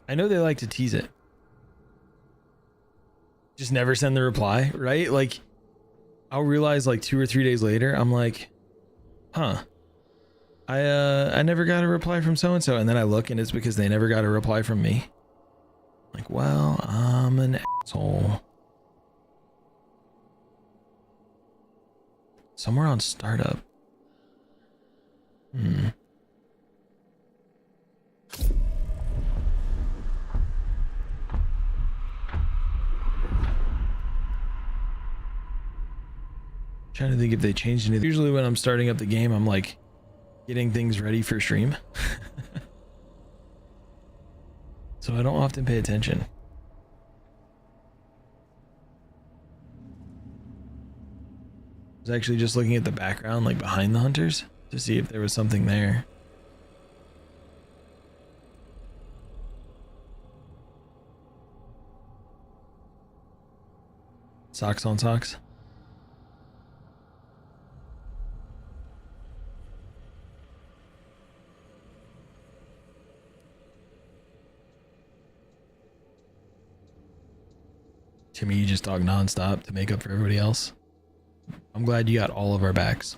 I know they like to tease it. Just never send the reply, right? Like, I'll realize like 2 or 3 days later, I'm like, huh. I never got a reply from so-and-so. And then I look and it's because they never got a reply from me. Like, well, I'm an asshole. Somewhere on startup. Trying to think if they changed anything. Usually when I'm starting up the game, I'm like getting things ready for stream. So I don't often pay attention. I was actually just looking at the background, like behind the hunters, to see if there was something there. Socks on socks. Timmy, you just talk nonstop to make up for everybody else. I'm glad you got all of our backs.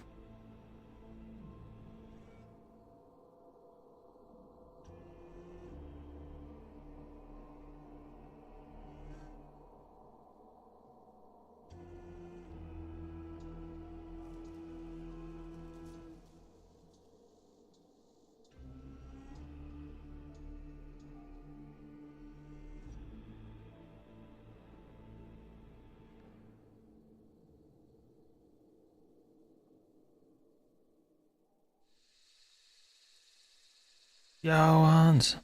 Yo, Hans.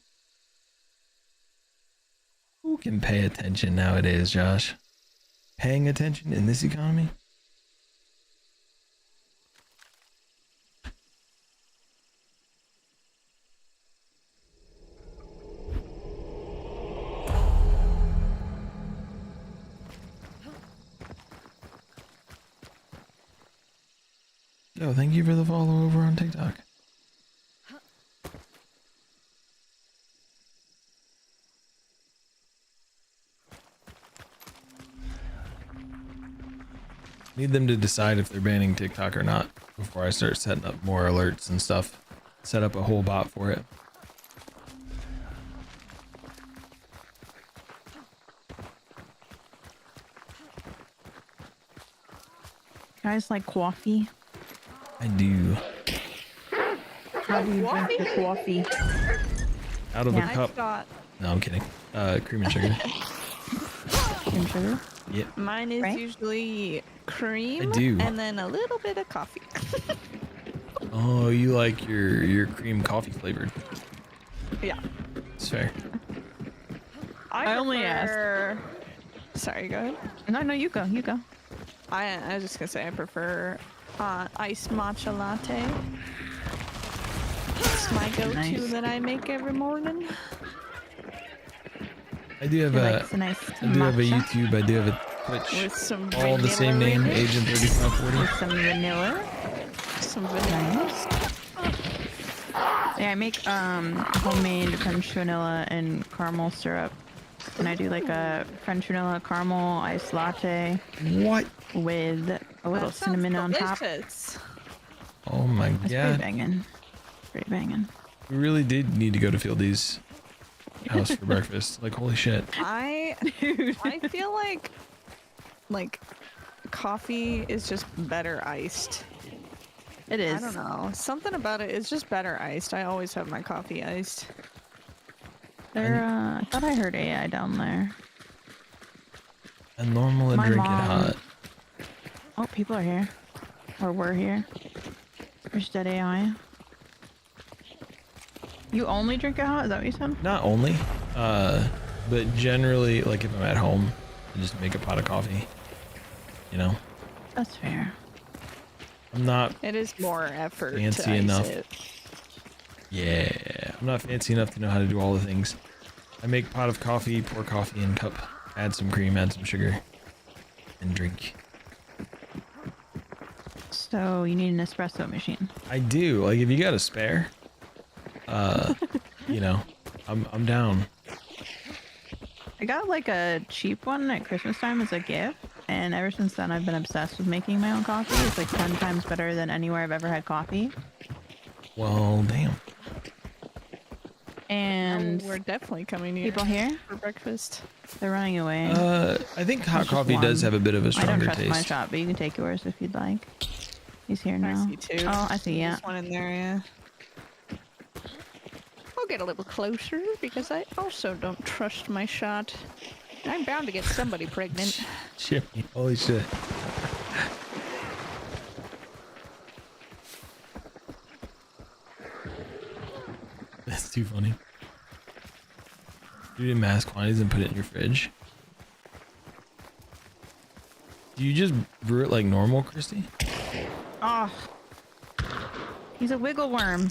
Who can pay attention nowadays, Josh? Paying attention in this economy? Yo, thank you for the follow over on TikTok. Need them to decide if they're banning TikTok or not before I start setting up more alerts and stuff. Set up a whole bot for it. Guys like coffee? I do. How do you drink your coffee? Out of Yeah. a cup. I've got No, I'm kidding. Cream and sugar. Cream sugar? Yep. mine is Right? usually cream I do. and then a little bit of coffee. Oh, you like your cream coffee flavored. Yeah. It's fair. I only prefer... Sorry, go ahead. No, you go. You go. I was just gonna say I prefer iced matcha latte. It's my go-to Nice. that I make every morning. I do have You a like a nice I do have a matcha YouTube. I do have a Twitch. With some All the same vanilla name, in it. Agent 3540. with some vanilla. Some vanilla. Nice. Yeah, I make homemade French vanilla and caramel syrup. And I do like a French vanilla caramel iced latte What? with a little That sounds cinnamon on top. delicious. Oh my It's pretty god. banging. Pretty banging. We really did need to go to Fieldy's house for breakfast. Like, holy shit. I feel like coffee is just better iced. It is. I don't know. Something about it is just better iced. I always have my coffee iced. I thought I heard AI down there. And normal and My drink it mom- hot. Oh, people are here. Or were here. There's dead AI. You only drink it hot? Is that what you said? Not only, but generally, like if I'm at home, I just make a pot of coffee. You know, That's fair. I'm not It is more effort to Fancy ice enough. it. Yeah, I'm not fancy enough to know how to do all the things. I make pot of coffee, pour coffee in cup, add some cream, add some sugar, and drink. So you need an espresso machine. I do. Like if you got a spare, you know, I'm down. I got like a cheap one at Christmas time as a gift, and ever since then I've been obsessed with making my own coffee. It's like 10 times better than anywhere I've ever had coffee. Well, damn. And We're definitely coming people here here, for breakfast. they're running away. I think hot There's just coffee does one. have a bit of a I don't stronger trust my taste. shop, but you can take yours if you'd like. He's here now. I see two. Oh, I see, yeah. There's one in there, yeah. I'll get a little closer because I also don't trust my shot. I'm bound to get somebody pregnant. Shit. Holy shit. That's too funny. Do it in mass quantities and put it in your fridge. Do you just brew it like normal, Christy? Oh, he's a wiggle worm,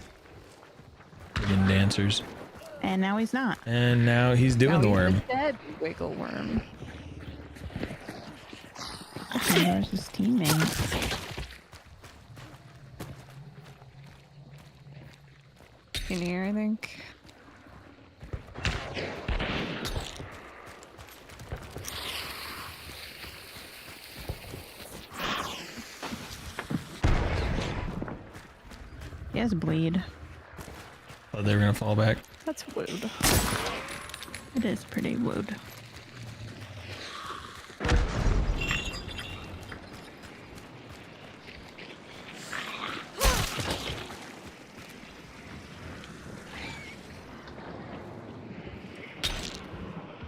Friggin' dancers. and now he's not. And now he's doing Now the he's worm. a dead wiggle worm. Where's his teammate? In here, I think. He has bleed. Oh, they were gonna fall back. That's wooed. It is pretty wood.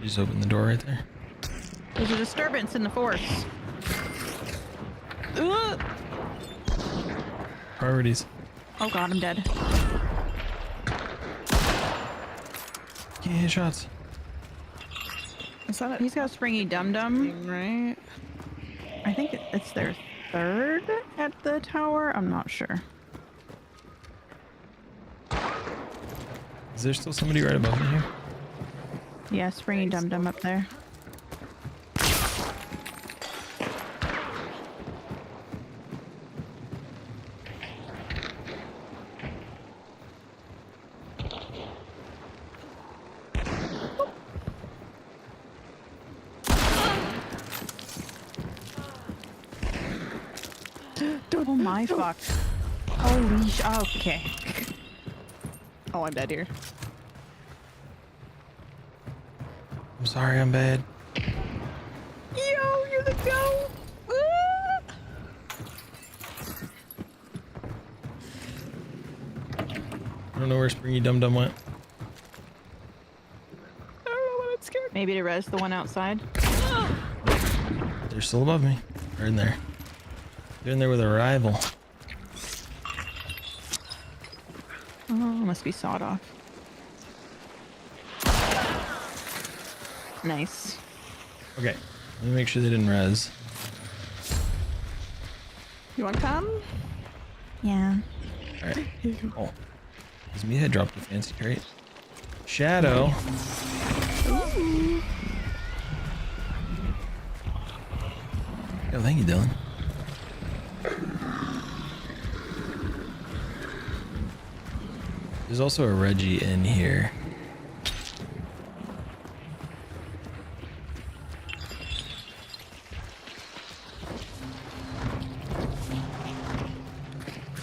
You just open the door right there. There's a disturbance in the force. Ugh. Priorities. Oh god, I'm dead. Can't hit shots. Is that He's got a springy dum-dum. right? I think it's their third at the tower. I'm not sure. Is there still somebody right above me here? Yeah, springy dum-dum up there. Oh my fuck. Holy okay. Oh, I'm dead here. I'm sorry, I'm bad. Yo, you're the go. I don't know where Springy Dum Dum went. I don't know what I'm scared. Maybe to res the one outside. They're still above me. They're in there. They're in there with a rival. Oh, must be sawed off. Nice. Okay, let me make sure they didn't res. You want to come? Yeah. Alright. Oh. His meat had dropped a fancy crate. Shadow. Oh, thank you, Dylan. There's also a Reggie in here.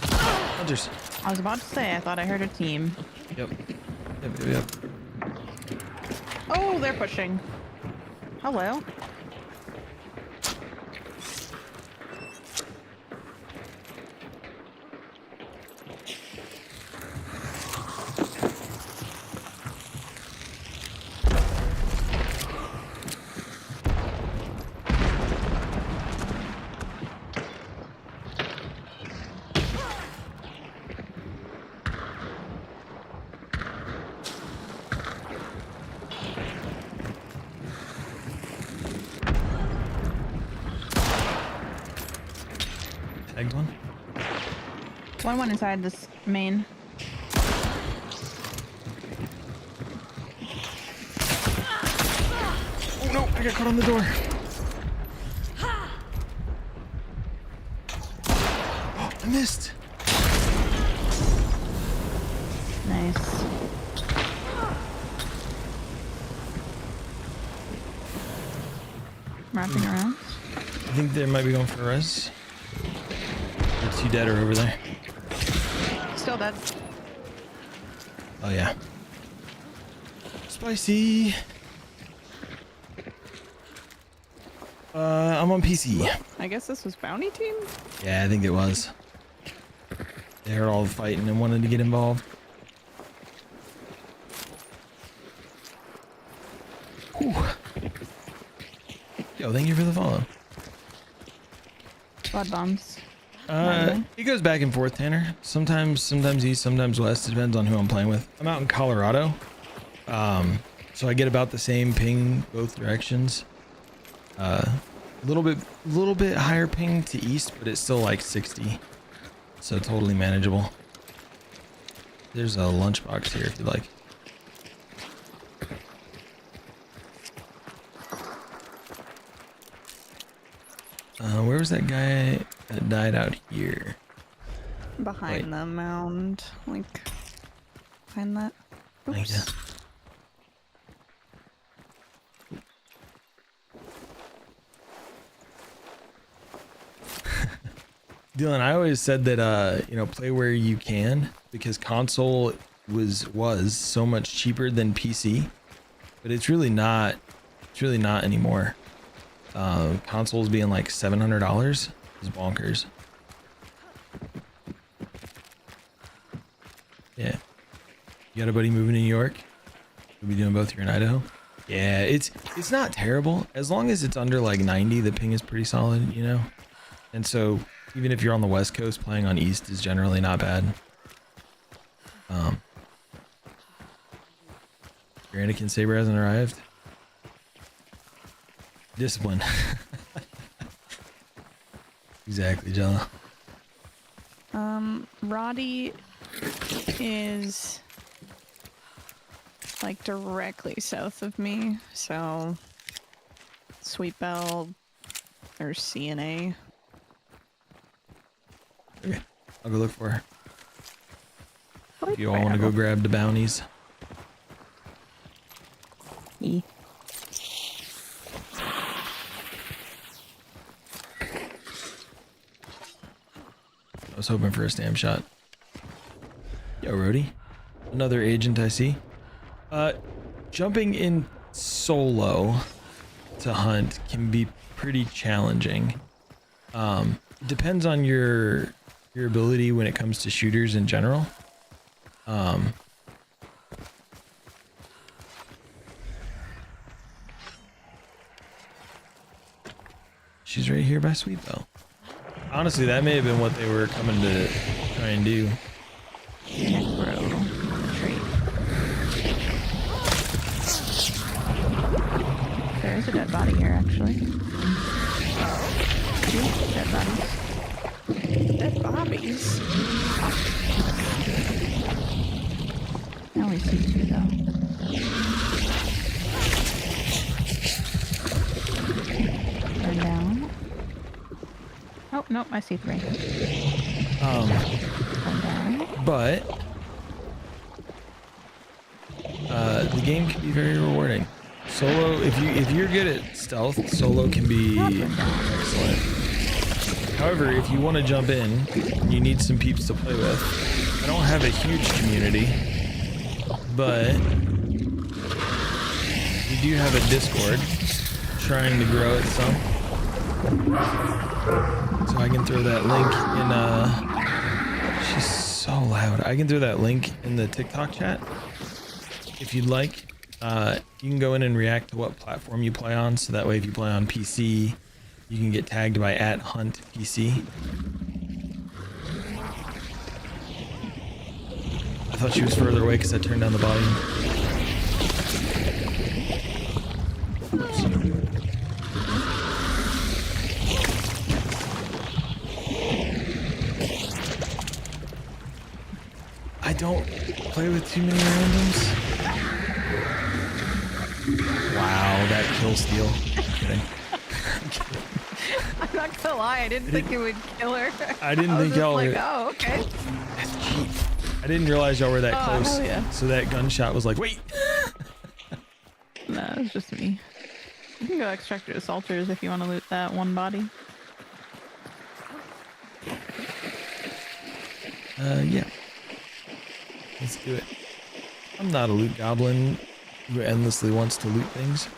Hunters. I was about to say, I thought I heard a team. Yep. Yep. Oh, they're pushing. Hello. Tagged one. One inside this main. Oh no, I got caught on the door. Oh, I missed. Nice. Wrapping around. I think they might be going for a res. It's you dead or over there. Still dead. Oh yeah. Spicy. I'm on PC. I guess this was bounty team? Yeah, I think it was. They heard all the fighting and wanted to get involved. Whew. Yo, thank you for the follow. Blood bombs. It goes back and forth, Tanner. Sometimes east, sometimes west. It depends on who I'm playing with. I'm out in Colorado, so I get about the same ping both directions. Little bit higher ping to east, but it's still like 60, so totally manageable. There's a lunchbox here if you like. where was that guy that died out here? Behind Wait. the mound, like behind that. Like Oops. that. Dylan, I always said that play where you can, because console was so much cheaper than PC, but it's really not. It's really not anymore. Consoles being like $700 is bonkers. Yeah. You got a buddy moving to New York? You'll be doing both here in Idaho? Yeah, it's not terrible. As long as it's under like 90, the ping is pretty solid, you know? And so even if you're on the West Coast, playing on East is generally not bad. Your Anakin Saber hasn't arrived. Discipline. Exactly, Jella. Roddy is like directly south of me, so Sweet Bell or CNA. Okay, I'll go look for her. Like If you all want to go grab the bounties. E. I was hoping for a stam shot. Yo, Rody. Another agent I see. Jumping in solo to hunt can be pretty challenging. Depends on your ability when it comes to shooters in general. She's right here by Sweet Bell. Honestly, that may have been what they were coming to try and do. There is a dead body here, actually. Two dead bodies. Dead bodies. I only see two, though. Turn down. Oh, nope, I see three. Turn down. But the game can be very rewarding. Solo, if you're good at stealth, solo can be excellent. However, if you want to jump in, you need some peeps to play with. I don't have a huge community, but we do have a Discord trying to grow it some. So I can throw that link in she's so loud. I can throw that link in the TikTok chat if you'd like. You can go in and react to what platform you play on, so that way if you play on PC, you can get tagged by @HuntPC. I thought she was further away because I turned down the volume. I don't play with too many randoms. Wow, that kill steal. Kidding. I'm not gonna lie, I didn't think it would kill her. I didn't was think just y'all like, were- oh, okay. That's cheap. I didn't realize y'all were that Oh, close. hell yeah. So that gunshot was like, wait. No, it's just me. You can go extract your assaulters if you want to loot that one body. Yeah. Let's do it. I'm not a loot goblin who endlessly wants to loot things.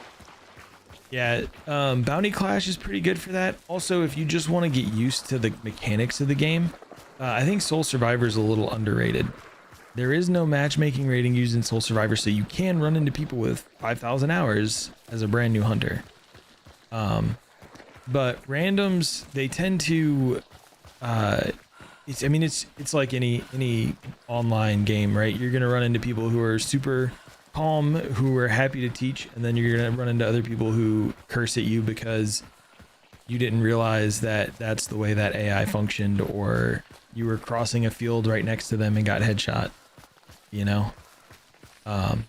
Yeah, Bounty Clash is pretty good for that. Also, if you just want to get used to the mechanics of the game, I think Soul Survivor is a little underrated. There is no matchmaking rating used in Soul Survivor, so you can run into people with 5,000 hours as a brand new hunter. But randoms, they tend to, it's like any online game, right? You're gonna run into people who are super calm, who are happy to teach, and then you're gonna run into other people who curse at you because you didn't realize that that's the way that AI functioned, or you were crossing a field right next to them and got headshot, you know? But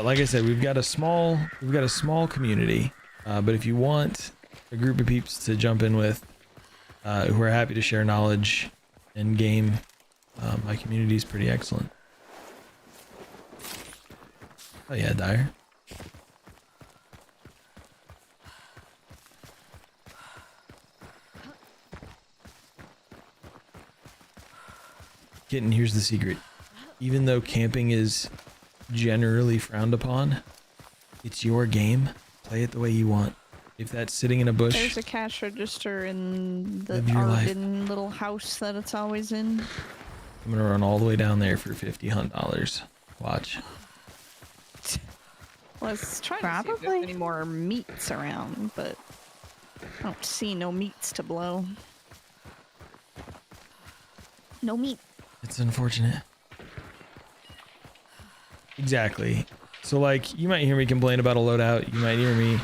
like I said, we've got a small community, but if you want a group of peeps to jump in with who are happy to share knowledge in game. My community is pretty excellent. Oh yeah, Dyer. Kitten, here's the secret. Even though camping is generally frowned upon, it's your game. Play it the way you want. If that's sitting in a bush, There's a cash register in the Live your life. Arden little house that it's always in. I'm gonna run all the way down there for $50 Hunt. Watch. Well, I was trying to see if Probably. there's any more meats around, but I don't see no meats to blow. No meat. It's unfortunate. Exactly. So like, you might hear me complain about a loadout. You might hear me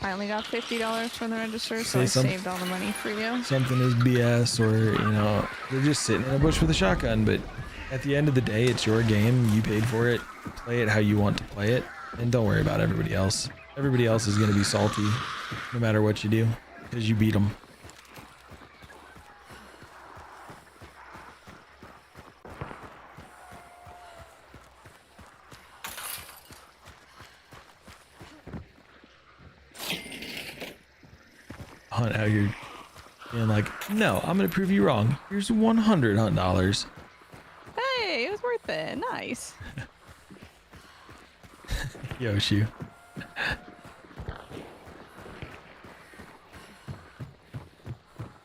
I only got $50 from the register, so Say I some- saved all the money for you. something is BS, or you know, they're just sitting in a bush with a shotgun. But at the end of the day, it's your game. You paid for it. Play it how you want to play it, and don't worry about everybody else. Everybody else is gonna be salty, no matter what you do, because you beat them. Hunt out here being like, no, I'm gonna prove you wrong. Here's 100 Hunt dollars. Hey, it was worth it. Nice. Yoshi.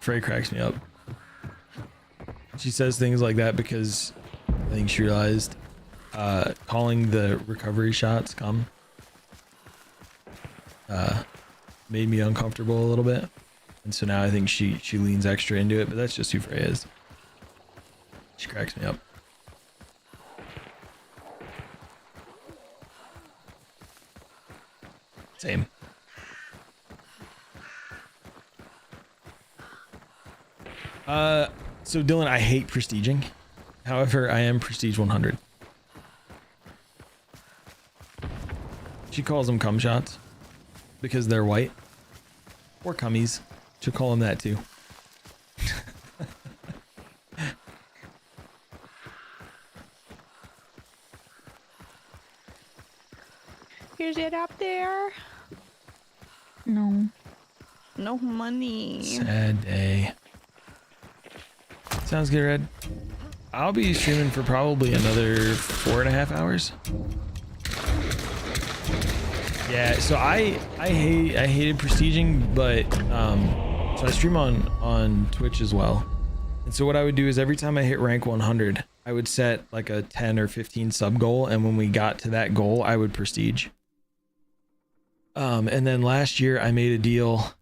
Frey cracks me up. She says things like that because I think she realized calling the recovery shots come made me uncomfortable a little bit. And so now I think she leans extra into it, but that's just who Frey is. She cracks me up. Same. So Dylan, I hate prestiging. However, I am prestige 100. She calls them cum shots because they're white. Or cummies. She'll call them that too. Here's it up there. No. No money. Sad day. Sounds good, Red. I'll be streaming for probably another 4.5 hours. Yeah, so I hated prestiging, but so I stream on Twitch as well. And so what I would do is every time I hit rank 100, I would set like a 10 or 15 sub goal, and when we got to that goal, I would prestige. And then last year I made a deal.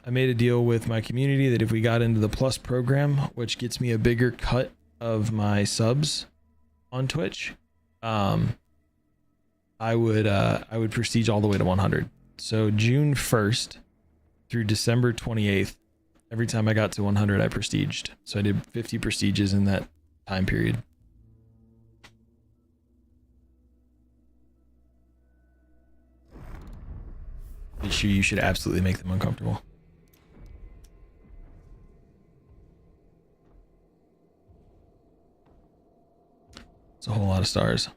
I made a deal with my community that if we got into the Plus program, which gets me a bigger cut of my subs on Twitch, I would prestige all the way to 100. So June 1st through December 28th, every time I got to 100, I prestiged. So I did 50 prestiges in that time period. You should absolutely make them uncomfortable. It's a whole lot of stars.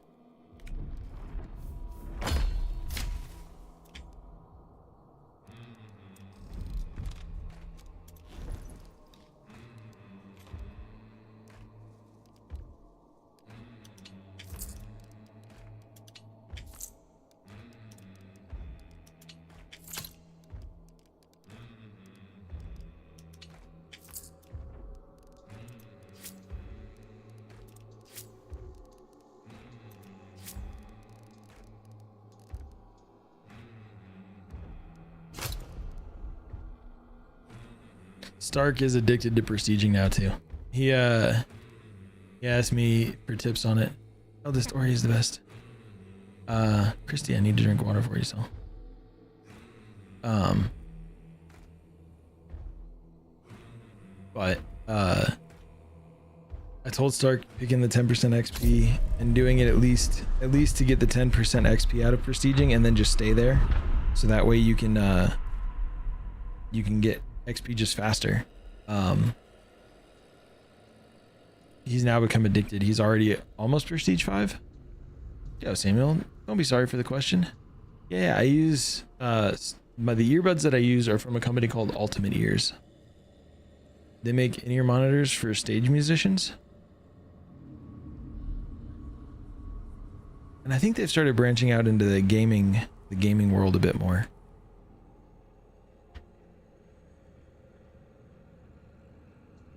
Stark is addicted to prestiging now too. He asked me for tips on it. Oh, this story is the best. Christy, I need to drink water for you, so. But I told Stark picking the 10% XP and doing it at least to get the 10% XP out of prestiging and then just stay there. so that way you can get XP just faster. He's now become addicted. He's already almost prestige 5. Yo, Samuel, don't be sorry for the question. Yeah, I use the earbuds that I use are from a company called Ultimate Ears. They make in-ear monitors for stage musicians. And I think they've started branching out into the gaming world a bit more.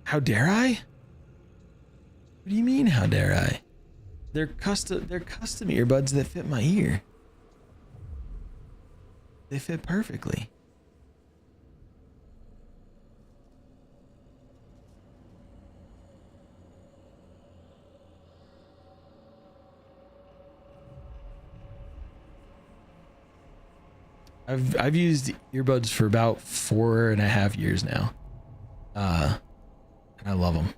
How dare I? What do you mean, how dare I? They're custom earbuds that fit my ear. They fit perfectly. I've used earbuds for about 4.5 years now. And I love them.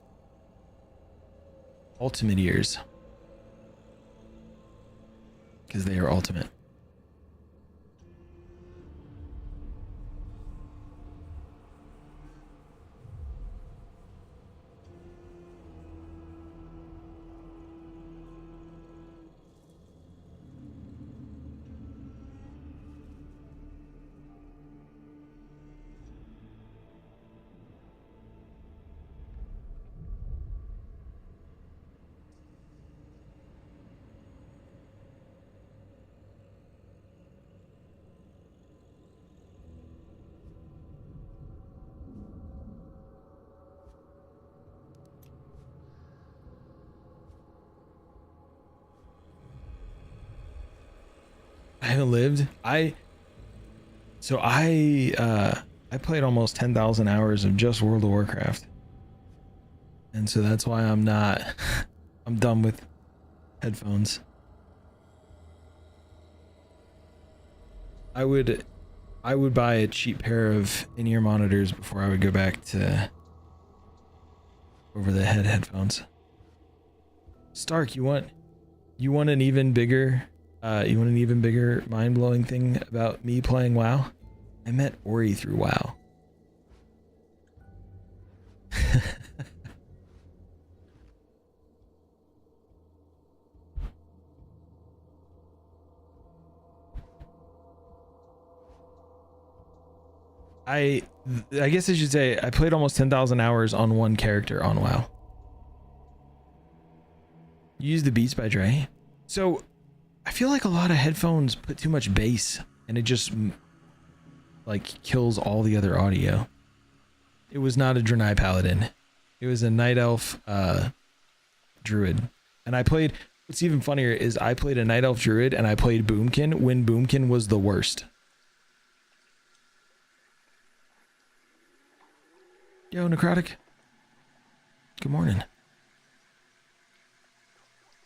Ultimate Ears. Because they are ultimate. I haven't lived. I played almost 10,000 hours of just World of Warcraft. And so that's why I'm done with headphones. I would buy a cheap pair of in-ear monitors before I would go back to over-the-head headphones. Stark, you want an even bigger mind-blowing thing about me playing WoW? I met Ori through WoW. I guess I should say I played almost 10,000 hours on one character on WoW. You use the Beats by Dre? So I feel like a lot of headphones put too much bass and it just like kills all the other audio. It was not a Draenei Paladin. It was a Night Elf Druid. And I played, what's even funnier is I played a Night Elf Druid and I played Boomkin when Boomkin was the worst. Yo, Necrotic. Good morning.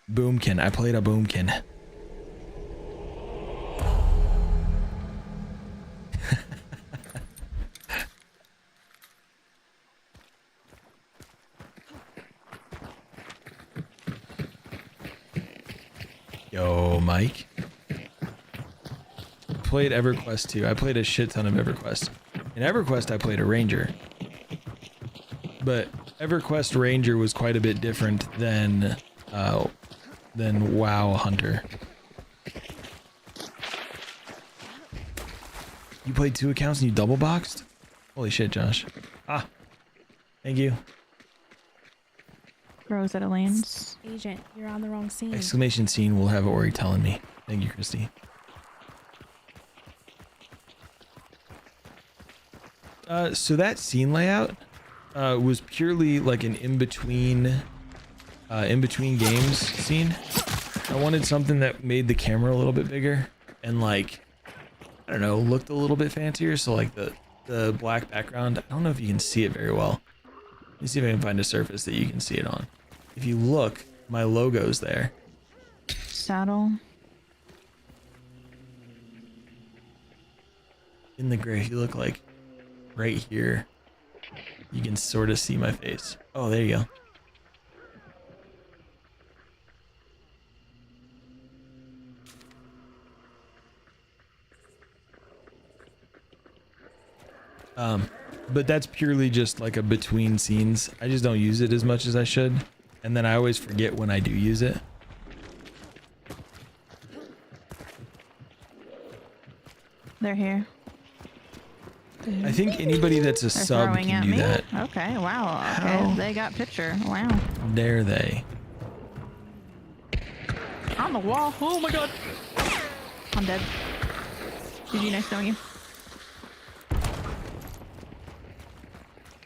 Boomkin. I played a Boomkin. Yo, Mike. Played EverQuest too. I played a shit ton of EverQuest. In EverQuest, I played a Ranger. But EverQuest Ranger was quite a bit different than WoW Hunter. You played 2 accounts and you double boxed? Holy shit, Josh. Ah, thank you. Rosetta Lanes. Agent, you're on the wrong scene. Exclamation scene will have Ori telling me. Thank you, Christy. So that scene layout was purely like an in-between games scene. I wanted something that made the camera a little bit bigger and like, I don't know, looked a little bit fancier. So like the black background, I don't know if you can see it very well. Let me see if I can find a surface that you can see it on. If you look, my logo's there. Saddle. In the gray, if you look like right here, you can sort of see my face. Oh, there you go. But that's purely just like a between scenes. I just don't use it as much as I should. And then I always forget when I do use it. They're here. I think anybody that's a They're sub throwing can at do me. that. Okay, wow. Okay, How? they got picture. Wow. Dare they? On the wall. Oh my god. I'm dead. GG, nice knowing you.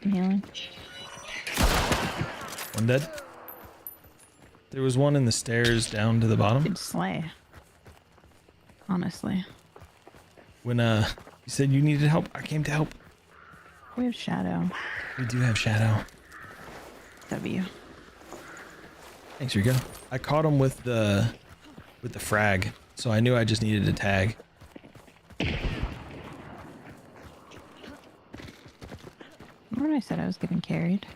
I'm healing. One dead. There was one in the stairs down to the bottom. Good slay. Honestly. When you said you needed help, I came to help. We have Shadow. We do have Shadow. W. Thanks, Rico. I caught him with the frag, so I knew I just needed a tag. Remember when I said I was getting carried?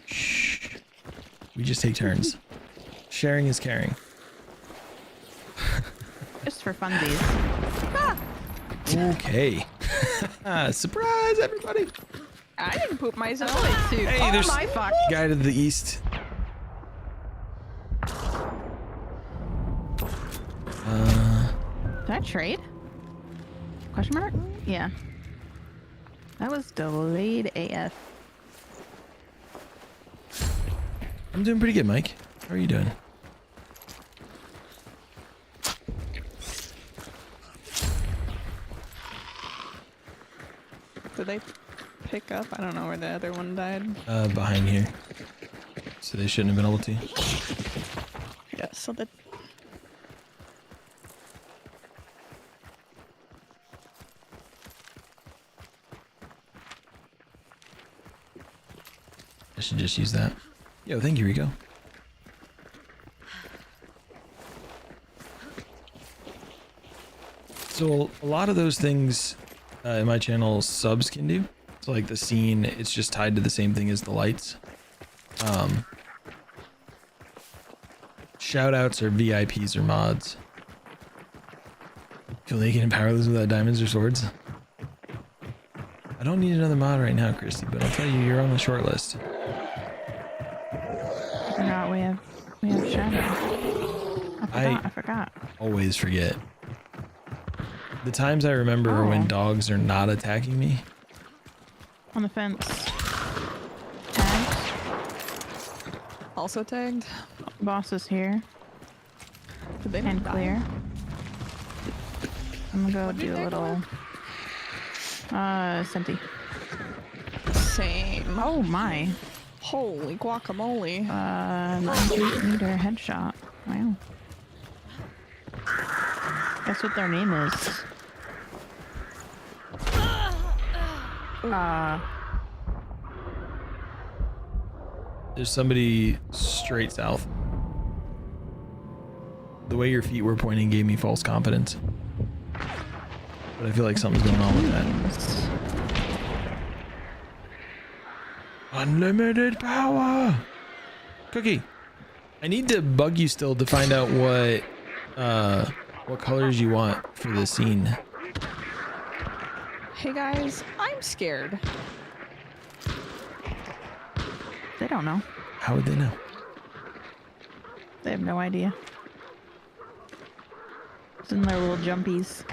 Shh. We just take turns. Sharing is caring. Just for funsies. Okay. Surprise, everybody. I didn't poop myself. Hey, Oh there's my fuck. guy to the east. Did I trade? Question mark? Yeah. That was delayed AF. I'm doing pretty good, Mike. How are you doing? Did they pick up? I don't know where the other one died. Behind here. So they shouldn't have been able to. Yeah, so the I should just use that. Yo, thank you, Rico. So a lot of those things in my channel subs can do. So like the scene, it's just tied to the same thing as the lights. Shout outs or VIPs or mods. Feel naked and powerless without diamonds or swords. I don't need another mod right now, Christy, but I'll tell you, you're on the short list. I forgot we have Shadow. I forgot. Always forget. The times I remember are when dogs are not attacking me. On the fence. Tagged. also tagged. Boss is here. Did they And not clear. I'm gonna go What'd you do a take little Senti. Same. Oh my. Holy guacamole. 98-meter headshot. Wow. Guess what their name is. There's somebody straight south. The way your feet were pointing gave me false confidence. But I feel like something's going on with that. Unlimited power! Cookie! I need to bug you still to find out what colors you want for the scene. Hey guys, I'm scared. They don't know. How would they know? They have no idea. It's in their little jumpies.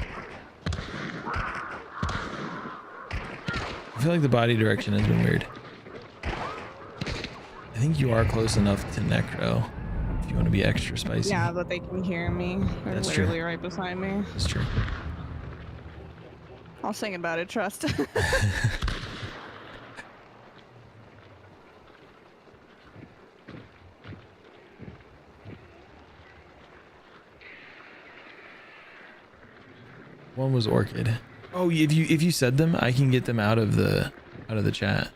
I feel like the body direction has been weird. I think you are close enough to Necro if you want to be extra spicy. Yeah, but they can hear me. They're That's true. literally right beside me. That's true. I'll sing about it, trust. One was Orchid. Oh, if you said them, I can get them out of the chat.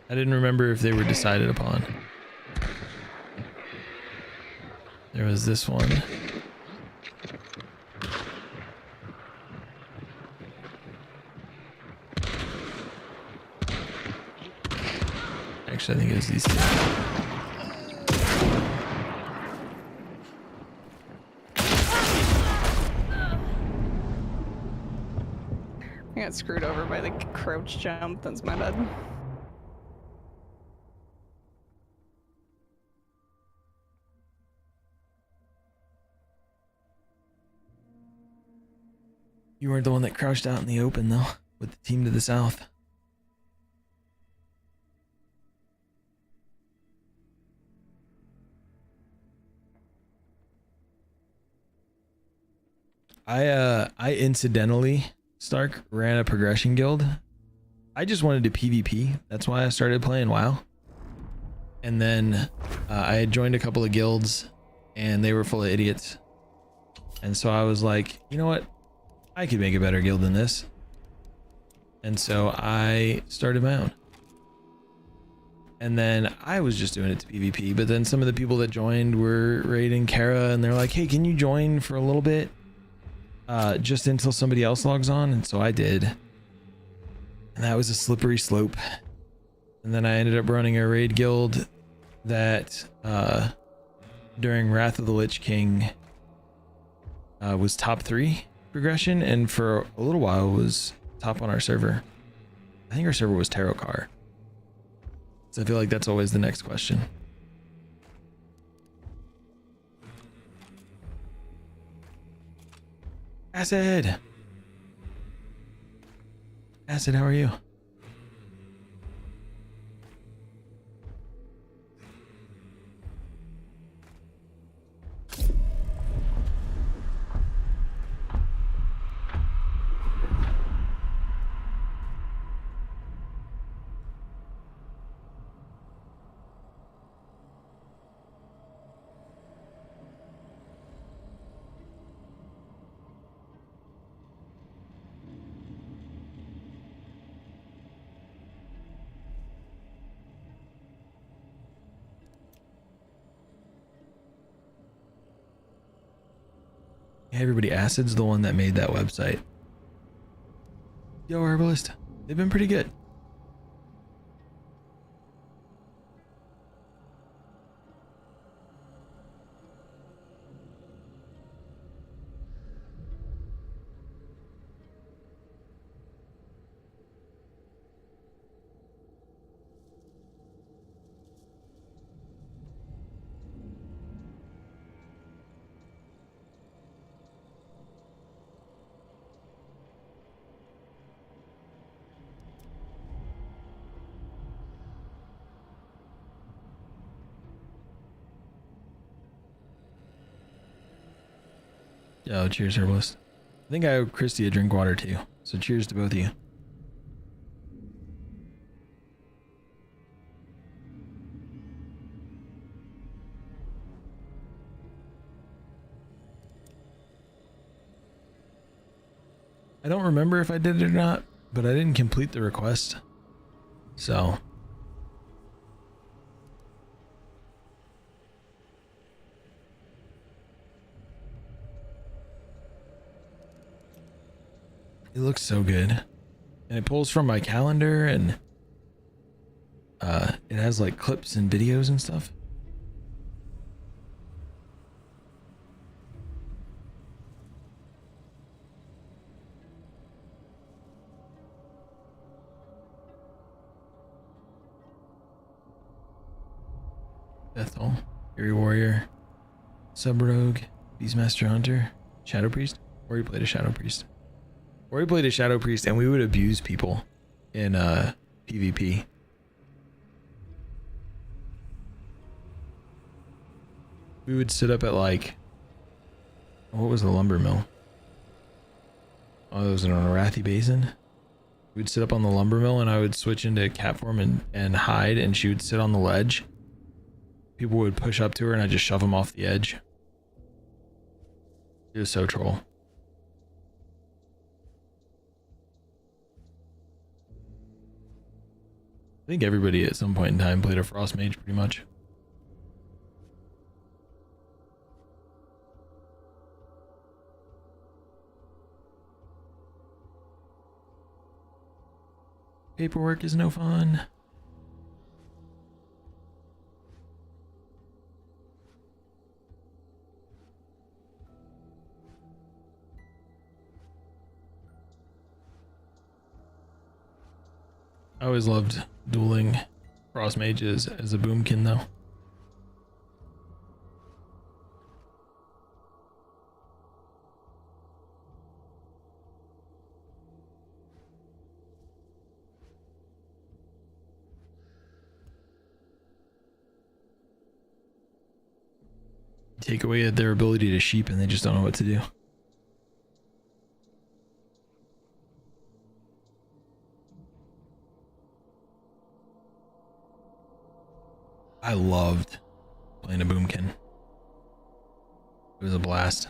I didn't remember if they were decided upon. There was this one. Actually, I think it was these two. I got got screwed over by the crouch jump. That's my bad. You weren't the one that crouched out in the open, though, with the team to the south. I incidentally, Stark, ran a progression guild. I just wanted to PvP. That's why I started playing WoW. And then I had joined a couple of guilds and they were full of idiots. And so I was like, you know what? I could make a better guild than this. And so I started my own. And then I was just doing it to PvP, but then some of the people that joined were raiding Kara and they're like, hey, can you join for a little bit? Just until somebody else logs on. And so I did. And that was a slippery slope. And then I ended up running a raid guild that during Wrath of the Lich King was top 3 progression, and for a little while was top on our server. I think our server was Tarot Car. So I feel like that's always the next question. Acid! Acid, how are you? Hey everybody, Acid's the one that made that website. Yo, Herbalist, they've been pretty good. Yo, cheers, Herbalist. I think I owe Christy a drink water too. So cheers to both of you. I don't remember if I did it or not, but I didn't complete the request. So it looks so good. And it pulls from my calendar, and it has like clips and videos and stuff. Bethel, Fury Warrior, Sub Rogue, Beastmaster Hunter, Shadow Priest, or he played a Shadow Priest. Or he played a Shadow Priest and we would abuse people in PvP. We would sit up at like, what was the lumber mill? Oh, it was in Arathi Basin. We'd sit up on the lumber mill and I would switch into cat form and hide, and she would sit on the ledge. People would push up to her and I'd just shove them off the edge. It was so troll. I think everybody at some point in time played a Frost Mage pretty much. Paperwork is no fun. I always loved dueling cross mages as a boomkin though. Take away their ability to sheep and they just don't know what to do. I loved playing a boomkin. It was a blast.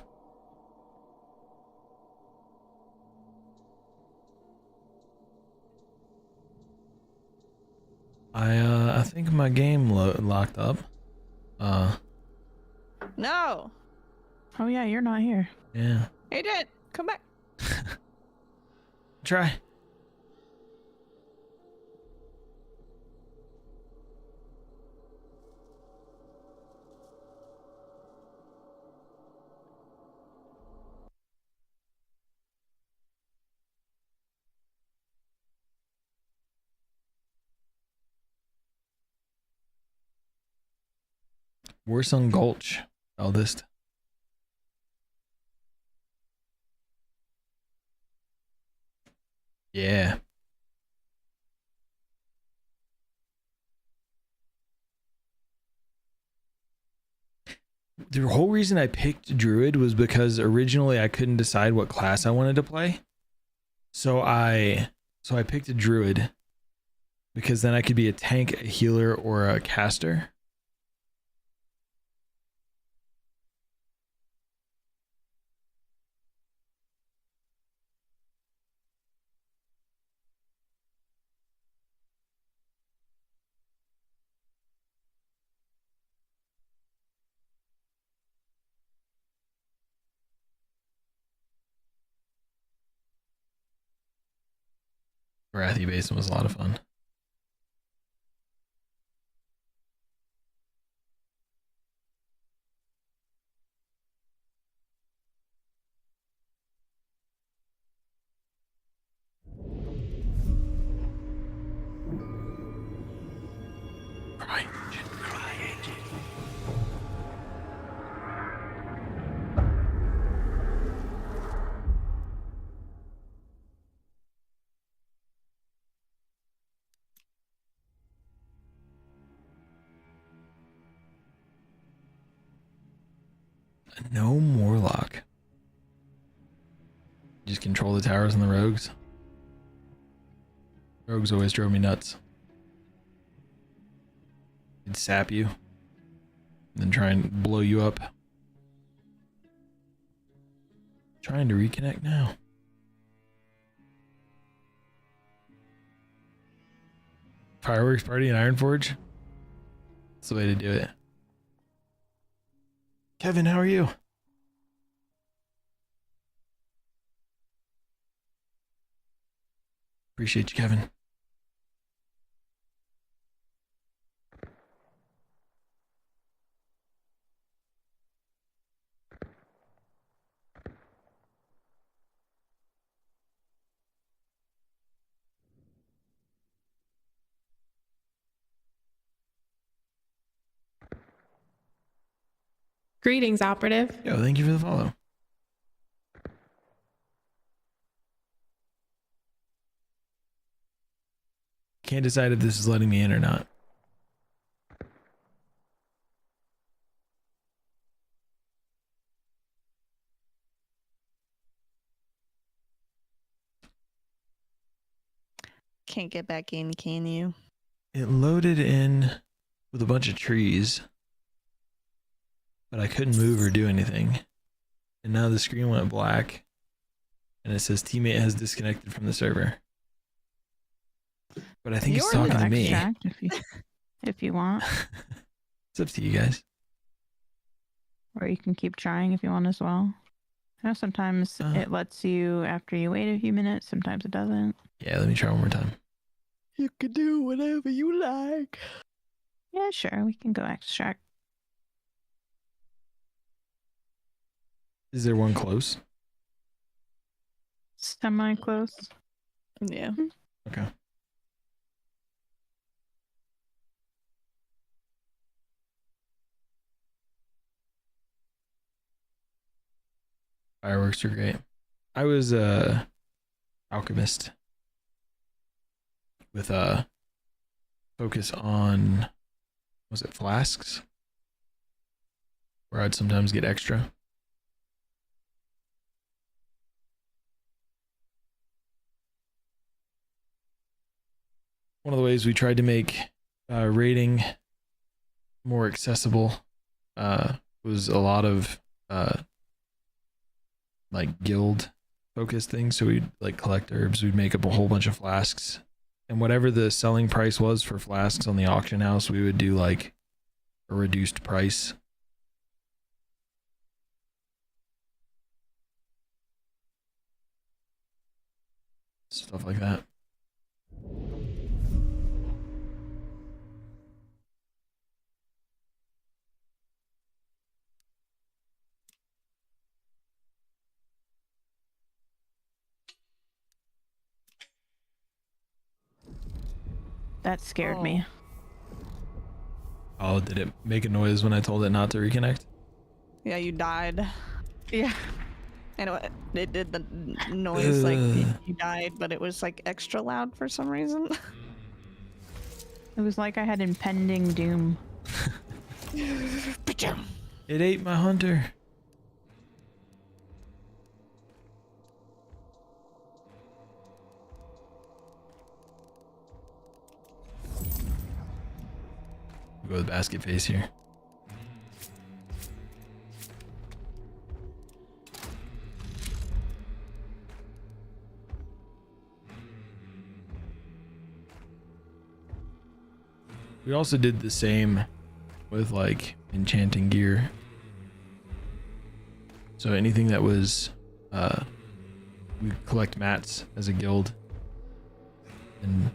I think my game locked up. No. Oh yeah, you're not here. Yeah. Agent, come back. Try. Warsong Gulch, eldest. Yeah. The whole reason I picked Druid was because originally I couldn't decide what class I wanted to play. So I picked a Druid because then I could be a tank, a healer, or a caster. Wrathy Basin was a lot of fun. Right. No Morlock. Just control the towers and the rogues. Rogues always drove me nuts. They'd sap you, then try and blow you up. Trying to reconnect now. Fireworks party in Ironforge? That's the way to do it. Kevin, how are you? Appreciate you, Kevin. Greetings, operative. Yo, thank you for the follow. Can't decide if this is letting me in or not. Can't get back in, can you? It loaded in with a bunch of trees, but I couldn't move or do anything. And now the screen went black and it says teammate has disconnected from the server. But I think it's talking to me. If you want. It's up to you guys. Or you can keep trying if you want as well. I know sometimes it lets you after you wait a few minutes, sometimes it doesn't. Yeah, let me try one more time. You can do whatever you like. Yeah, sure. We can go extract. Is there one close? Semi-close. Yeah. Okay. Fireworks are great. I was alchemist with a focus on, was it flasks? Where I'd sometimes get extra. One of the ways we tried to make raiding more accessible was a lot of like guild focused things. So we'd like collect herbs, we'd make up a whole bunch of flasks, and whatever the selling price was for flasks on the auction house, we would do like a reduced price. Stuff like that. That scared me. Oh, did it make a noise when I told it not to reconnect? Yeah, you died. Yeah. I know it did the noise like you died, but it was like extra loud for some reason. It was like I had impending doom. It ate my hunter. Go with basket face here. We also did the same with like enchanting gear. So anything that was we collect mats as a guild, and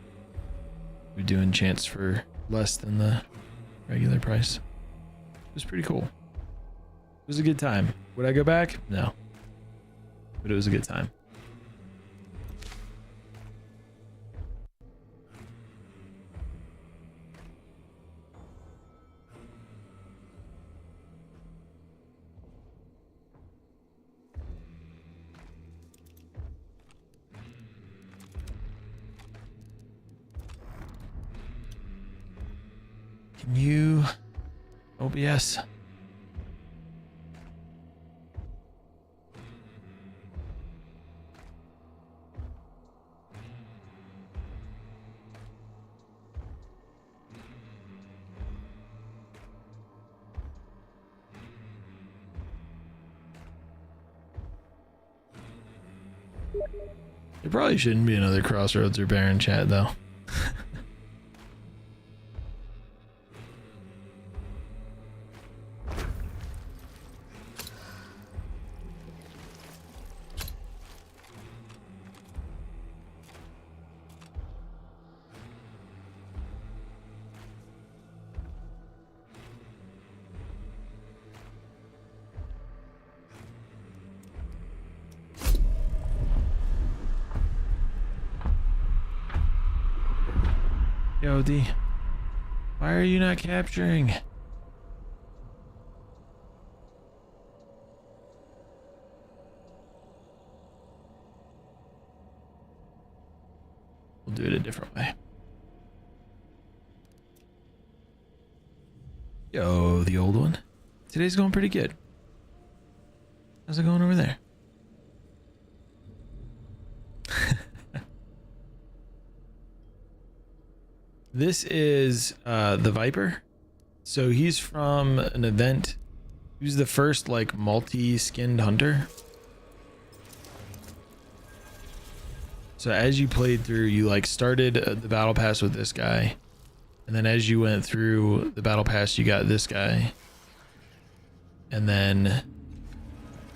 we do enchants for less than the regular price. It was pretty cool. It was a good time. Would I go back? No. But it was a good time. Can you OBS? There probably shouldn't be another Crossroads or Baron chat though. Yo, D, why are you not capturing? We'll do it a different way. Yo, the old one. Today's going pretty good. How's it going over there? This is the Viper. So he's from an event. He was the first like multi-skinned hunter. So as you played through, you like started the battle pass with this guy, and then as you went through the battle pass, you got this guy, and then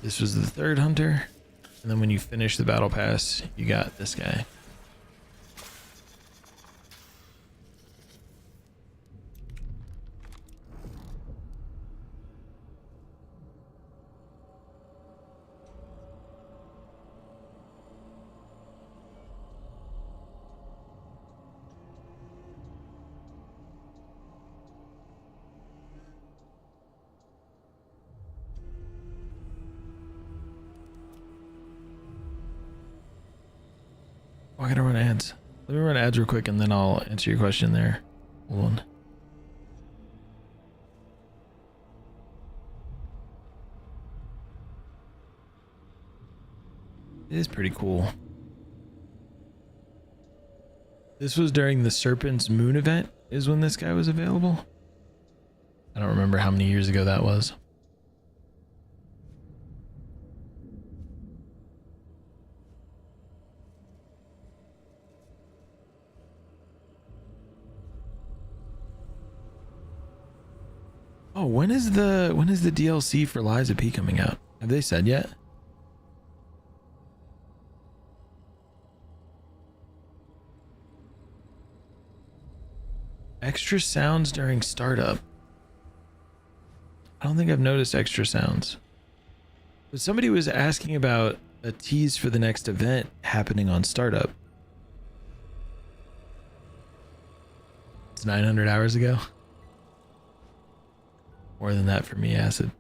this was the third hunter, and then when you finish the battle pass, you got this guy. Oh, I gotta run ads. Let me run ads real quick and then I'll answer your question there. Hold on. It is pretty cool. This was during the Serpent's Moon event is when this guy was available. I don't remember how many years ago that was. Oh, when is the DLC for Liza P coming out? Have they said yet? Extra sounds during startup. I don't think I've noticed extra sounds. But somebody was asking about a tease for the next event happening on startup. It's 900 hours ago. More than that for me, Acid.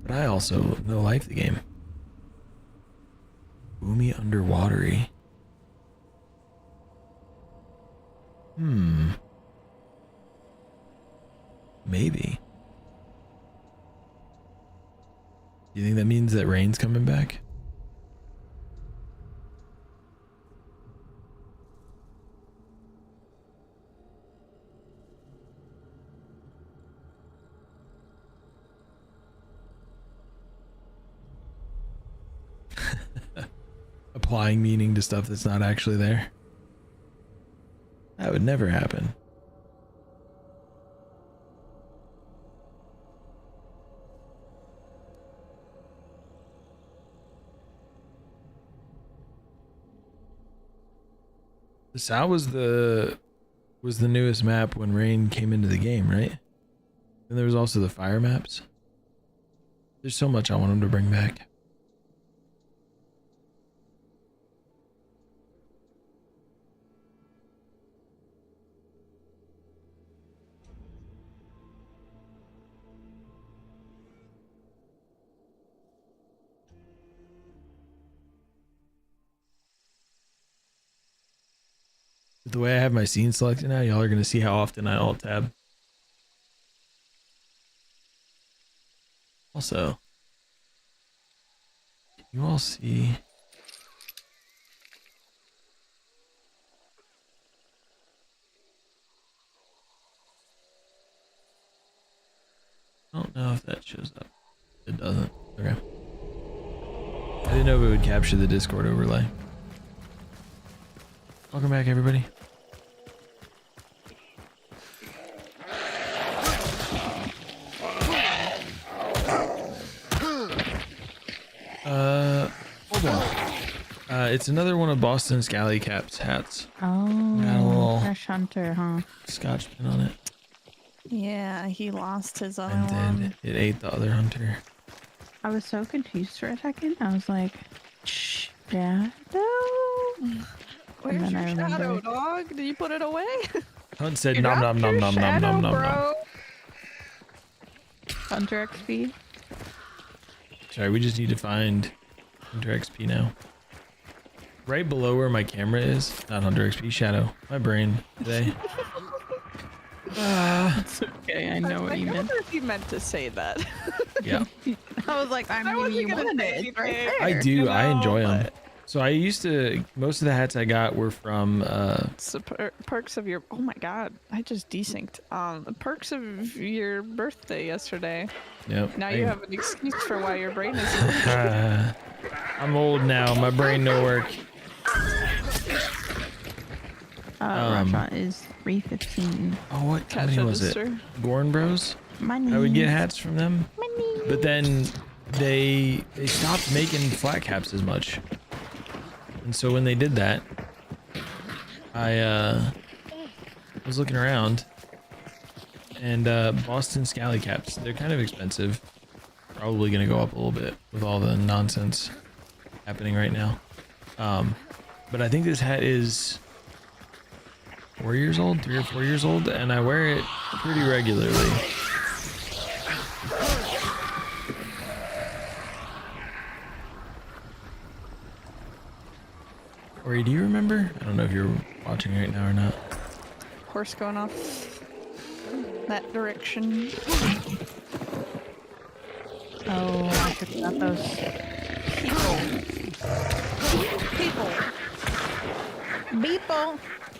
But I also no like the game. Boomy underwatery. Maybe. Do you think that means that rain's coming back? Applying meaning to stuff that's not actually there. That would never happen. The Sao was the newest map when rain came into the game, right? And there was also the fire maps. There's so much I want them to bring back. The way I have my scene selected now, y'all are going to see how often I alt tab. Also, can you all see? I don't know if that shows up. It doesn't. Okay. I didn't know if it would capture the Discord overlay. Welcome back, everybody. Hold on. It's another one of Boston Scally Cap's hats. Oh, Got a little Fresh Hunter, huh? Scotch pin on it. Yeah, he lost his other And one. then it ate the other hunter. I was so confused for a second. I was like, Shadow? Where's then your I shadow, remembered. dog? Did you put it away? Hunt said You nom dropped nom your nom nom nom shadow, nom nom nom. bro. Hunter XP? Sorry, we just need to find Hunter XP now. Right below where my camera is, not Hunter XP, Shadow. My brain today. It's okay, I know what you meant. wonder if he meant to say that. Yeah, I was like, I mean, wasn't you gonna wanted say it. It's right anything. there. I do. You I know, enjoy them. but- So I used to, most of the hats I got were from, It's the perks of your. Oh my god, I just desynced. The perks of your birthday yesterday. yep. Now you have an excuse for why your brain is. I'm old now. My brain no work. Restaurant is 3:15. Oh, what Cash company was it? register. Gorn Bros? Money. I would get hats from them, Money. but then they stopped making flat caps as much. And so when they did that, I was looking around, and Boston Scally Caps, they're kind of expensive. Probably gonna go up a little bit with all the nonsense happening right now. But I think this hat is 4 years old, 3 or 4 years old, and I wear it pretty regularly. Ori, do you remember? I don't know if you're watching right now or not. Horse going off that direction. Oh, I forgot those.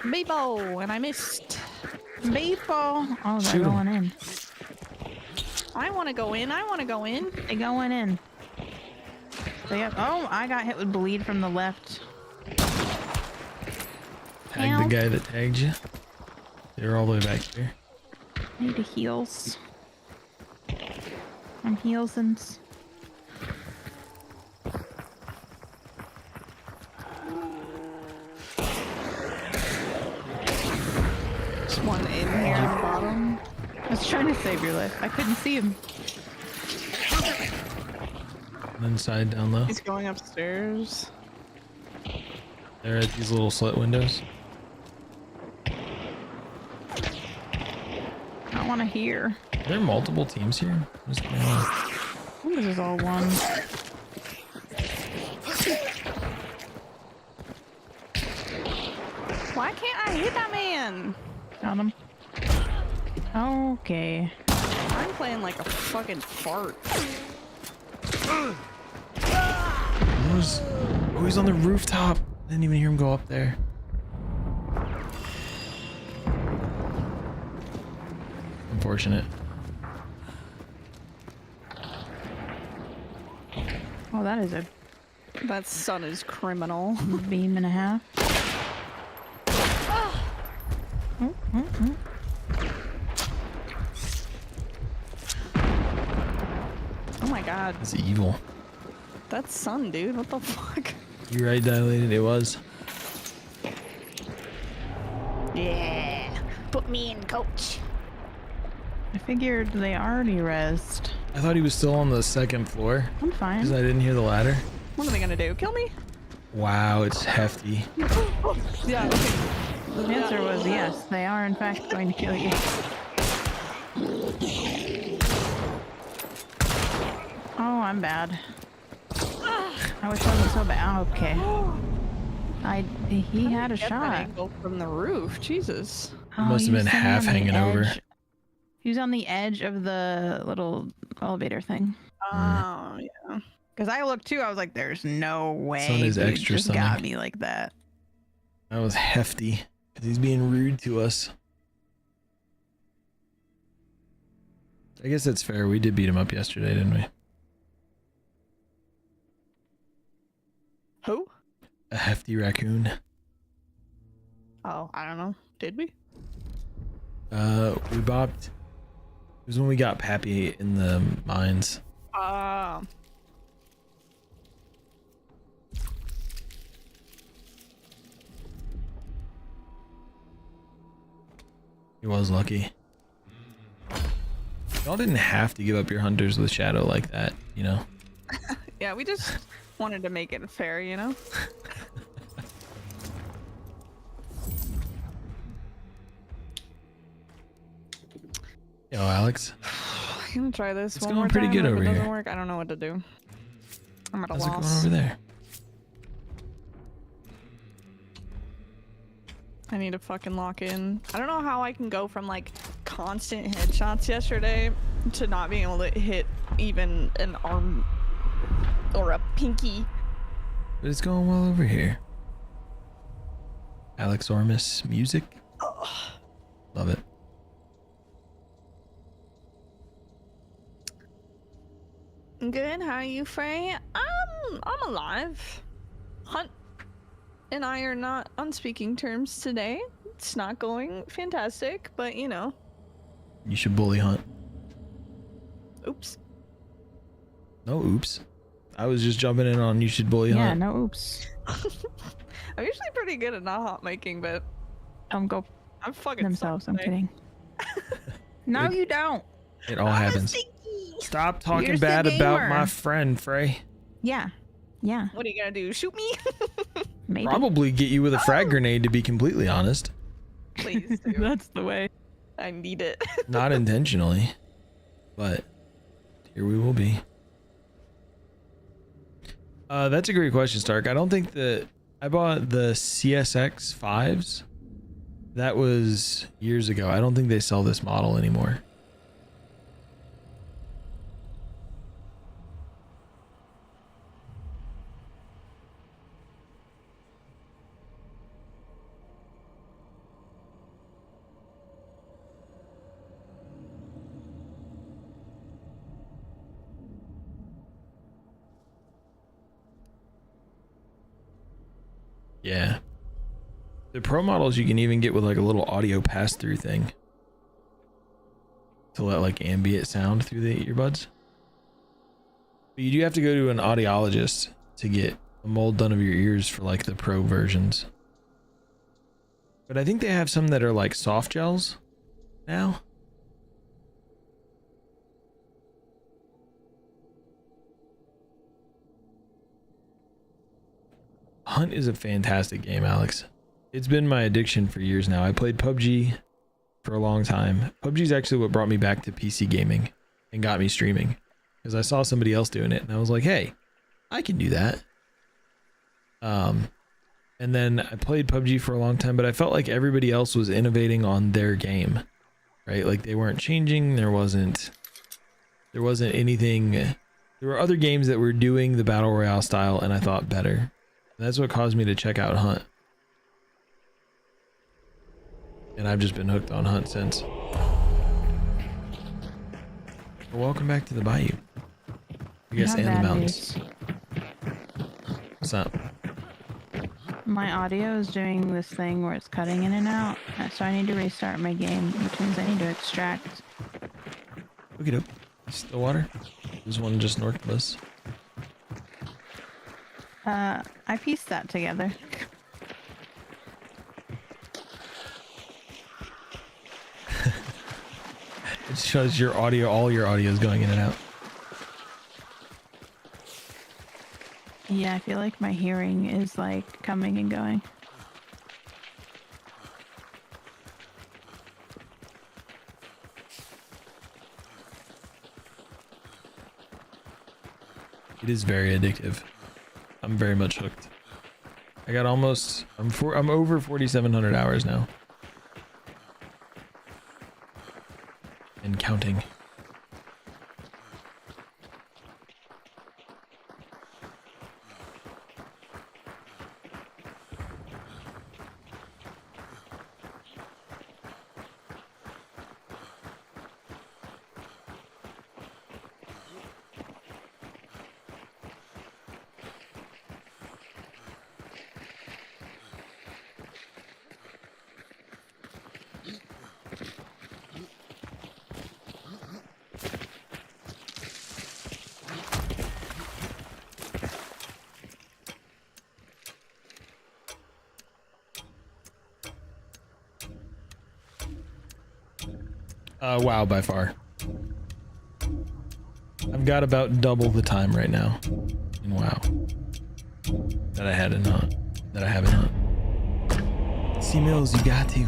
Beepo, and I missed. Beeple. Oh, they're Shoot 'em. going in. I want to go in. They going in. They have, oh, I got hit with bleed from the left. Tag the guy that tagged you. They're all the way back here. I need the heals. I'm healsins. There's one in here at the bottom. I was trying to save your life. I couldn't see him. And then side down low. He's going upstairs. They're at these little slit windows. I want to hear. Are there multiple teams here? What's going on? This is all one. Why can't I hit that man? Got him. Okay. I'm playing like a fucking fart. Oh, he's on the rooftop. Didn't even hear him go up there. Unfortunate. Oh, that is a That sun is criminal. beam and a half. Oh my god. It's evil. That's sun, dude. What the fuck? You're right, dilated. It was. Yeah. Put me in, coach. I figured they already rezzed. I thought he was still on the second floor I'm because fine. I didn't hear the ladder. What are they gonna do? Kill me? Wow, it's hefty. Yeah, okay. The answer was yes, they are in fact going to kill you. Oh, I'm bad. I wish I wasn't so bad. Okay. He had a Get that shot. angle from the roof. Jesus. Oh, Must have he was been standing half on the hanging over. edge. He was on the edge of the little elevator thing. Oh, yeah. Because I looked too, I was like, there's no way. Sun is dude extra just sunny. got me like that. That was hefty because he's being rude to us. I guess that's fair. We did beat him up yesterday, didn't we? Who? A hefty raccoon. Oh, I don't know. Did we? We bopped. It was when we got Pappy in the mines. He was lucky. Y'all didn't have to give up your hunters with Shadow like that, you know? Yeah, we just wanted to make it fair, you know? Yo, Alex. I'm gonna try this It's one going more pretty time. good If over it doesn't here. work, I don't know what to do. I'm at a How's it going loss. over there? I need to fucking lock in. I don't know how I can go from like constant headshots yesterday to not being able to hit even an arm or a pinky. But it's going well over here. Alex Ormus music. Love it. Good, how are you, Frey? I'm alive. Hunt and I are not on speaking terms today. It's not going fantastic, but you know. You should bully Hunt. Oops. No oops. I was just jumping in on you should bully Yeah, Hunt. no oops. I'm usually pretty good at not hot making, but Go I'm fucking themselves. I'm suck kidding. No, It- you don't. It all happens. Stop talking You're the bad about gamer. my friend, Frey. Yeah. Yeah. What are you gonna do? Shoot me? Maybe. Probably get you with a frag grenade, to be completely honest. Please do. That's the way. I need it. Not intentionally, but here we will be. That's a great question, Stark. I don't think that I bought the CSX 5s. That was years ago. I don't think they sell this model anymore. Yeah. The pro models you can even get with like a little audio pass-through thing to let like ambient sound through the earbuds. But you do have to go to an audiologist to get a mold done of your ears for like the pro versions. But I think they have some that are like soft gels now. Hunt is a fantastic game, Alex. It's been my addiction for years now. I played PUBG for a long time. PUBG is actually what brought me back to PC gaming and got me streaming, because I saw somebody else doing it and I was like, hey, I can do that. And then I played PUBG for a long time, but I felt like everybody else was innovating on their game, right? Like they weren't changing. There wasn't anything. There were other games that were doing the battle royale style and I thought better. And that's what caused me to check out Hunt. And I've just been hooked on Hunt since. Well, welcome back to the Bayou. I guess, and the mountains. What's up? My audio is doing this thing where it's cutting in and out, so I need to restart my game, which means I need to extract. Look it up. Still water? There's one just north of us. I pieced that together. It shows your audio, all your audio is going in and out. Yeah, I feel like my hearing is like coming and going. It is very addictive. I'm very much hooked. I got almost, I'm over 4,700 hours now. And counting. WoW by far. I've got about double the time right now in WoW that I had in Hunt. That I have in Hunt. C-Mills, you got to.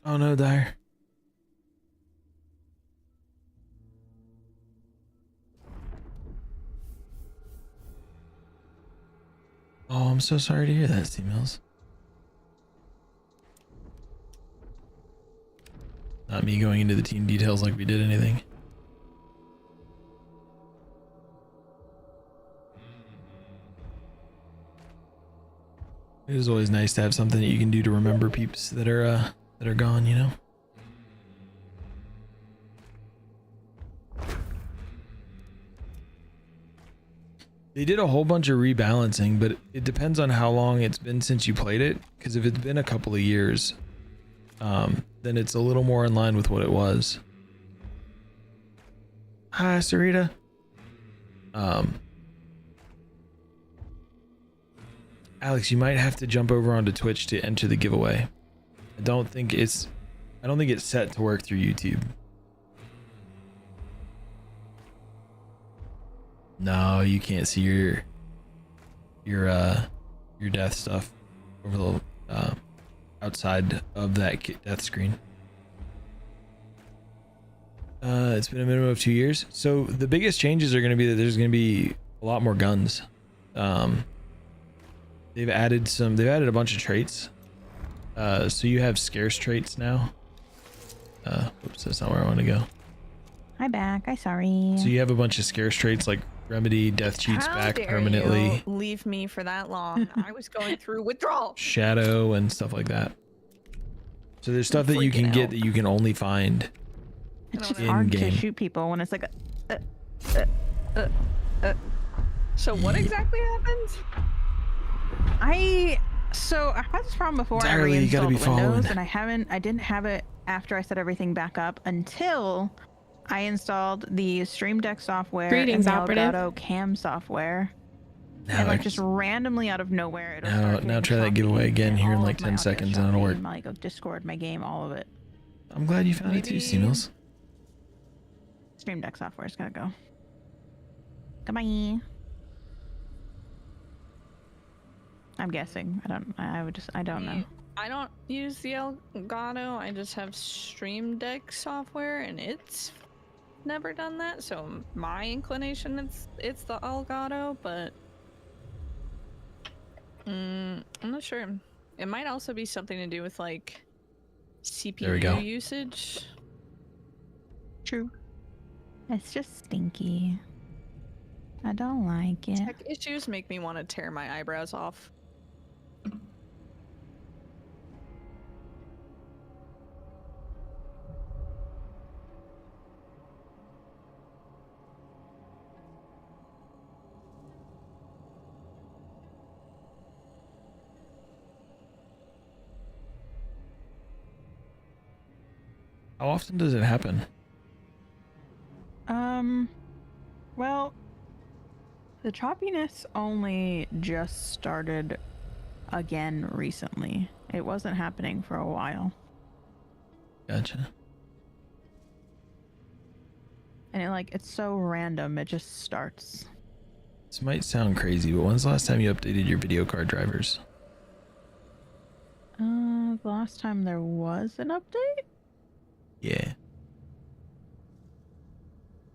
Oh no, Dyer. Oh, I'm so sorry to hear that, C-Mills. Not me going into the team details like we did anything. It is always nice to have something that you can do to remember peeps that are gone, you know? They did a whole bunch of rebalancing, but it depends on how long it's been since you played it. Because if it's been a couple of years, then it's a little more in line with what it was. Hi, Sarita. Alex, you might have to jump over onto Twitch to enter the giveaway. I don't think it's set to work through YouTube. No, you can't see your death stuff over the outside of that death screen. It's been a minimum of 2 years. So the biggest changes are going to be that there's going to be a lot more guns. They've added a bunch of traits. So you have scarce traits now. Oops, that's not where I want to go. Hi back. I sorry. So you have a bunch of scarce traits like remedy, death cheats How back dare permanently, you leave me for that long. I was going through withdrawal. shadow, and stuff like that. So there's stuff that you freaking can get out. that you can only find It's just in hard to game. shoot people when it's like So what exactly happens? I had this problem before. Entirely, I you gotta reinstalled be Windows, followed. and I didn't have it after I set everything back up until I installed the Stream Deck software Greetings, and the operative. Elgato Cam software. Now, And like I- just randomly out of nowhere, it'll Now- start now doing try that Shopee giveaway again and here in all like of my 10 audio seconds and it'll work. Shopee, my, like Discord, my game, all of it. I'm glad you found it too, Maybe- Seamills. Stream Deck software's gotta go. Goodbye. I'm guessing. I don't know. I don't use the Elgato. I just have Stream Deck software, and it's never done that. So my inclination, it's the Elgato, but I'm not sure. It might also be something to do with like There we go. CPU usage. True. It's just stinky. I don't like it. Tech issues make me want to tear my eyebrows off. How often does it happen? Well, the choppiness only just started again recently. It wasn't happening for a while. Gotcha. And it's so random, it just starts. This might sound crazy, but when's the last time you updated your video card drivers? The last time there was an update? Yeah.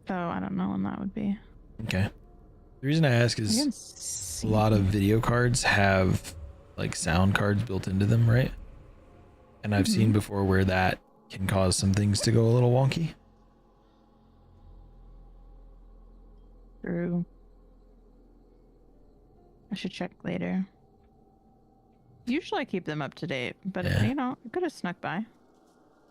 So I don't know when that would be. Okay. The reason I ask I is can a see. lot of video cards have like sound cards built into them, right? And I've seen before where that can cause some things to go a little wonky. True. I should check later. Usually I keep them up to date, but Yeah. it could have snuck by.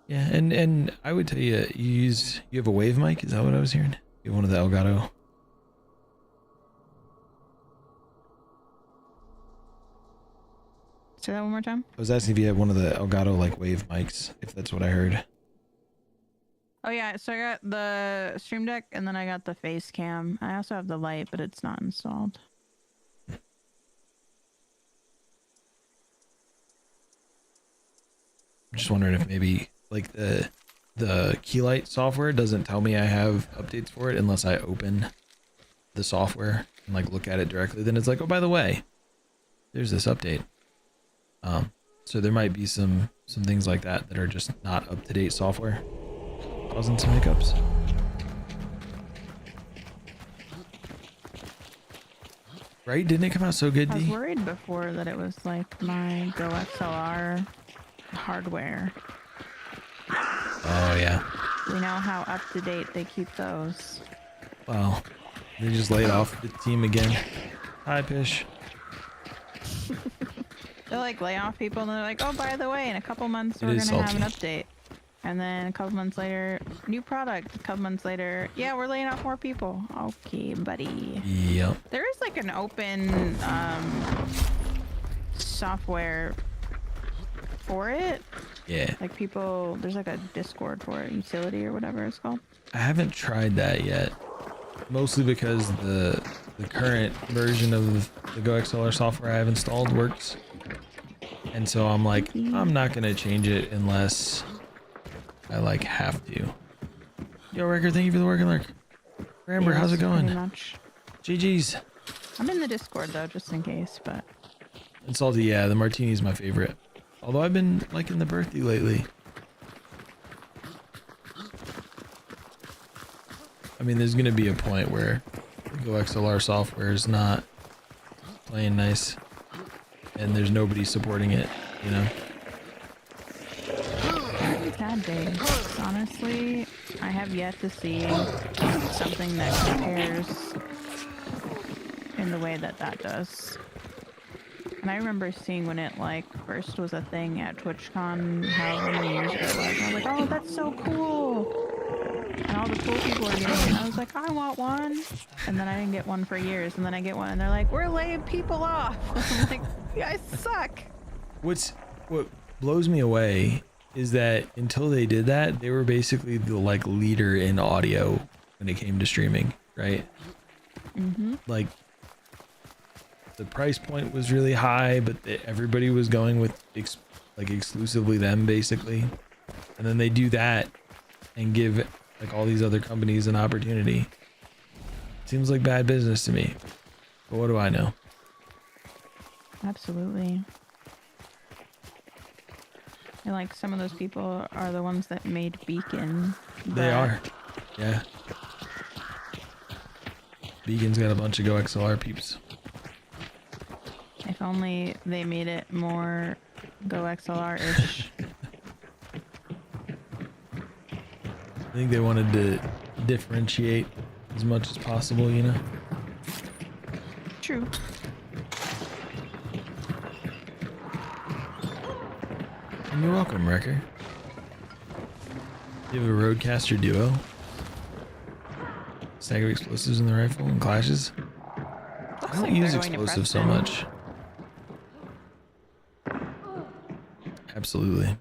Yeah, and I would tell you, you have a wave mic? Is that what I was hearing? You have one of the Elgato? Say that one more time. I was asking if you had one of the Elgato like wave mics, if that's what I heard. Oh yeah, so I got the Stream Deck and then I got the face cam. I also have the light, but it's not installed. I'm just wondering if maybe like the Keylight software doesn't tell me I have updates for it unless I open the software and like look at it directly. Then it's like, oh, by the way, there's this update. So there might be some things like that that are just not up to date software causing some hiccups. Right? Didn't it come out so good, I was D? worried before that it was like my Go XLR hardware. Oh yeah. We know how up to date they keep those. Wow. They just laid off the team again. Hi, Pish. They lay off people and they're like, oh, by the way, in a couple months It we're is gonna have an salty. update. And then a couple months later, new product. A couple months later, yeah, we're laying off more people. Okay, buddy. Yep. There is like an open software for it. Yeah. Like people, there's like a Discord for it, utility or whatever it's called. I haven't tried that yet. Mostly because the current version of the GoXLR software I have installed works. And so I'm like, I'm not gonna change it unless I like have to. Yo, Wrecker, thank you for the work and lurk. Ramber, how's it going? Pretty much. GG's. I'm in the Discord though, just in case, but. And salty, yeah, the martini's my favorite. Although I've been liking the birthday lately. I mean, there's gonna be a point where the GoXLR software is not playing nice. And there's nobody supporting it, you know? Sad days. Honestly, I have yet to see something that compares in the way that that does. And I remember seeing when it like first was a thing at TwitchCon, however many years ago it was. And I was like, oh, that's so cool. And all the cool people were getting it. And I was like, I want one. And then I didn't get one for years. And then I get one and they're like, we're laying people off. I'm like, you guys suck. What blows me away is that until they did that, they were basically the like leader in audio when it came to streaming, right? Mm-hmm. Like the price point was really high, but everybody was going with like exclusively them basically. And then they do that and give like all these other companies an opportunity. Seems like bad business to me, but what do I know? Absolutely. And like some of those people are the ones that made Beacon. They are. Yeah. Beacon's got a bunch of GoXLR peeps. If only they made it more GoXLR-ish. I think they wanted to differentiate as much as possible, you know? True. And you're welcome, Wrecker. You have a Roadcaster Duo? Stack of explosives in the rifle and clashes? I don't like use they're going to explosives so Preston. much. Absolutely.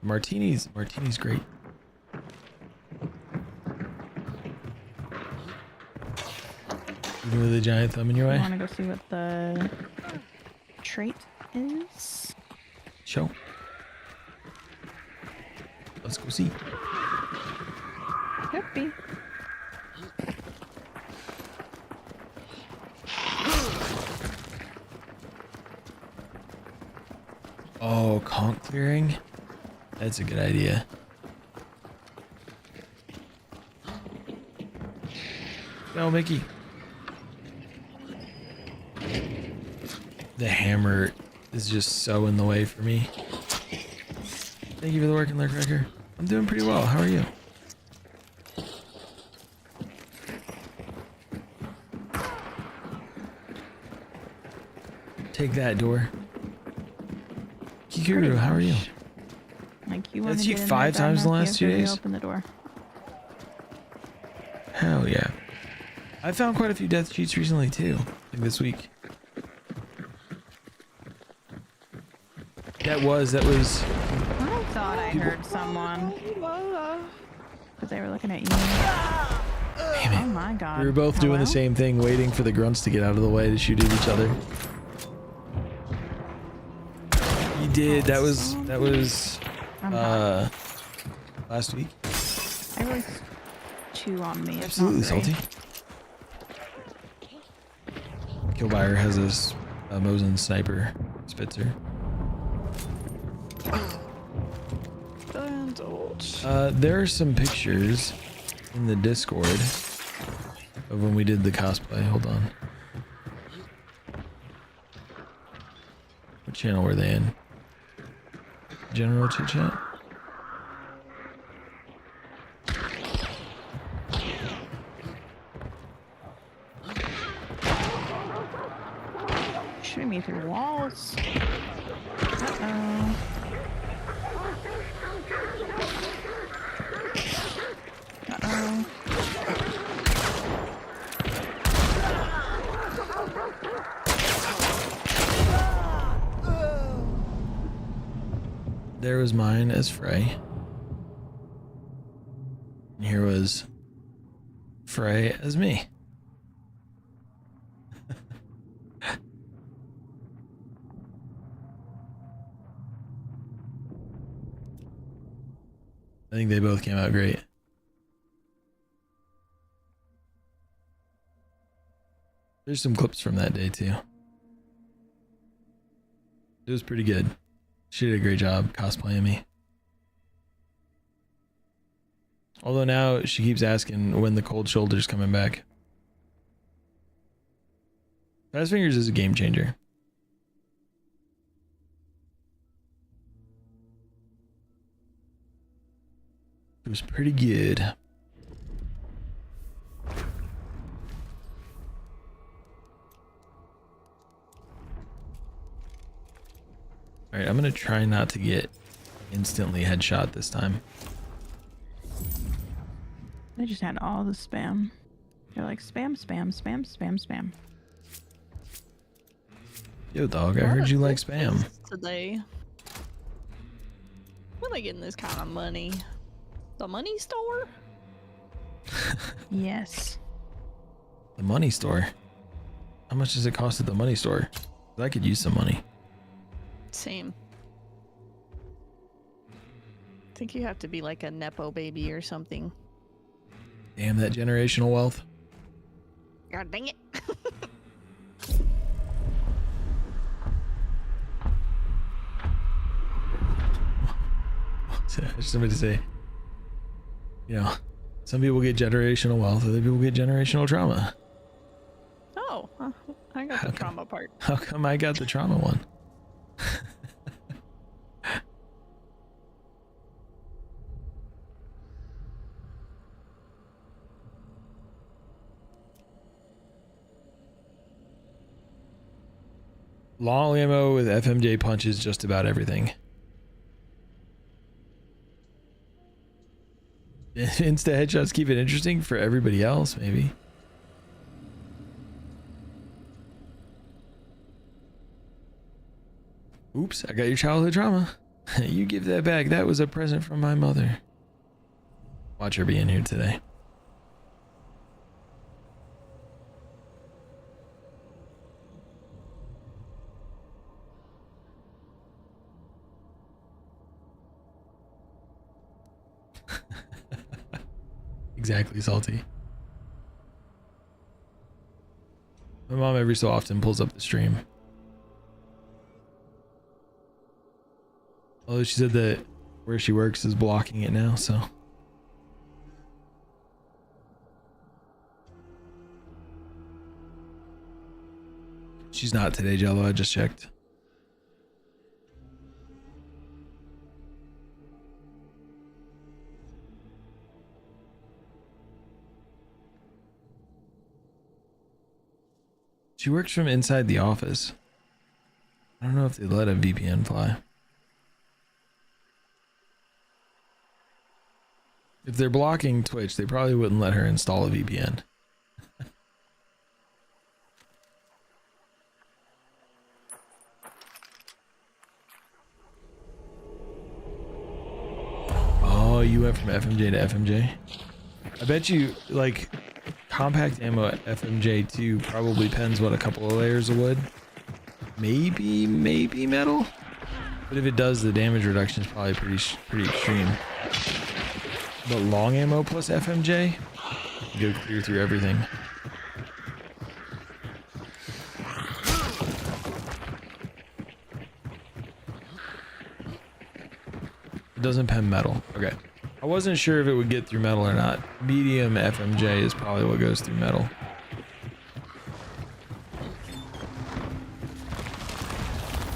Martini's great. Even with a giant thumb in your I way? want to go see what the trait is. Show. Let's go see. Could be. Oh, conch clearing? That's a good idea. No, Mickey. The hammer is just so in the way for me. Thank you for the work and lurk, Wrecker. I'm doing pretty well. How are you? Take that door. Kikuru, how are you? Like you That's want to you get in 5 there bad times in the enough, last you 2 have to days? Open the door. Hell yeah. I found quite a few death cheats recently too, like this week. That was. I thought I heard someone. Because they were looking at you. Damn it. Oh my god. We were both doing the same thing, waiting for the grunts to get out of the way to shoot at each other. You did. That was last week. I was 2 on me. It's Absolutely not salty. Killbuyer has this Mosin sniper Spitzer. There are some pictures in the Discord of when we did the cosplay. Hold on. What channel were they in? General chit chat? Shooting me through walls. Uh-oh. there was mine as Frey. And here was Frey as me. I think they both came out great. There's some clips from that day too. It was pretty good. She did a great job cosplaying me. Although now she keeps asking when the cold shoulder's coming back. Fast Fingers is a game changer. It was pretty good. Alright, I'm gonna try not to get instantly headshot this time. They just had all the spam. They're like spam, spam, spam, spam, spam. Yo, dog, I heard you like spam. Today. Where they getting this kind of money? The money store? Yes. The money store? How much does it cost at the money store? I could use some money. Same. I think you have to be like a Nepo baby or something. Damn, that generational wealth. God dang it. Somebody say, you know, some people get generational wealth, other people get generational trauma. Oh, I got the trauma part. How come I got the trauma one? Long ammo with FMJ punches just about everything. Insta headshots keep it interesting for everybody else, maybe. Oops, I got your childhood trauma. You give that back. That was a present from my mother. Watch her be in here today. Exactly, Salty. My mom every so often pulls up the stream. Although she said that where she works is blocking it now, so. She's not today, Jello. I just checked. She works from inside the office. I don't know if they let a VPN fly. If they're blocking Twitch, they probably wouldn't let her install a VPN. Oh, you went from FMJ to FMJ? I bet you, like, compact ammo at FMJ2 probably pens what, a couple of layers of wood? Maybe metal? But if it does, the damage reduction is probably pretty extreme. But long ammo plus FMJ, you go clear through everything. It doesn't pen metal. Okay. I wasn't sure if it would get through metal or not. Medium FMJ is probably what goes through metal.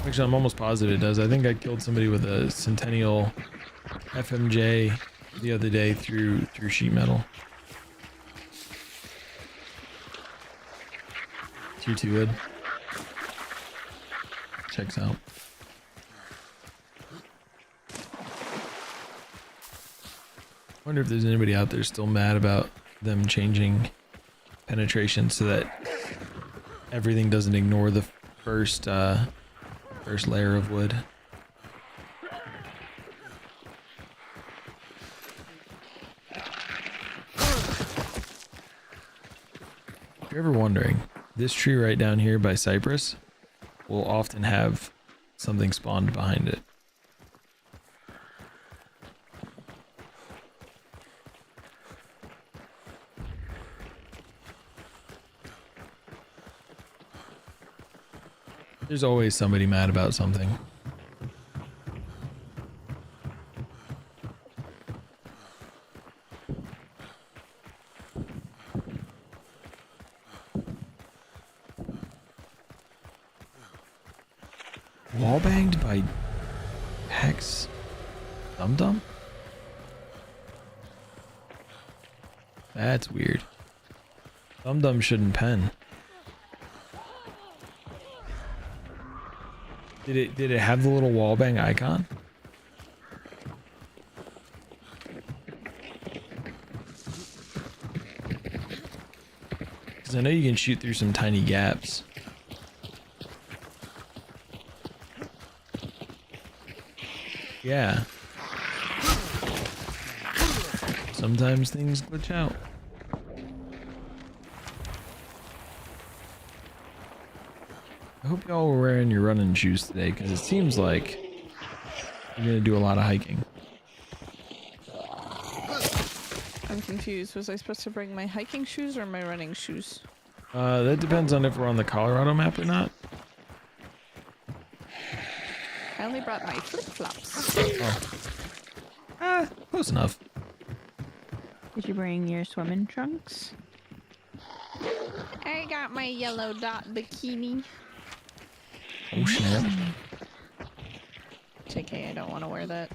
Actually, I'm almost positive it does. I think I killed somebody with a Centennial FMJ the other day through sheet metal. Tier 2 wood. Checks out. Wonder if there's anybody out there still mad about them changing penetration so that everything doesn't ignore the first layer of wood. If you're ever wondering, this tree right down here by Cypress will often have something spawned behind it. There's always somebody mad about something. Wall banged by Hex Dum Dum? That's weird. Dum Dum shouldn't pen. Did it have the little wall bang icon? Because I know you can shoot through some tiny gaps. Yeah. Sometimes things glitch out. I hope y'all were wearing your running shoes today, because it seems like you're gonna do a lot of hiking. I'm confused. Was I supposed to bring my hiking shoes or my running shoes? That depends on if we're on the Colorado map or not. I only brought my flip-flops. Oh. Close enough. Did you bring your swimming trunks? I got my yellow dot bikini. Oh snap. JK, I don't want to wear that.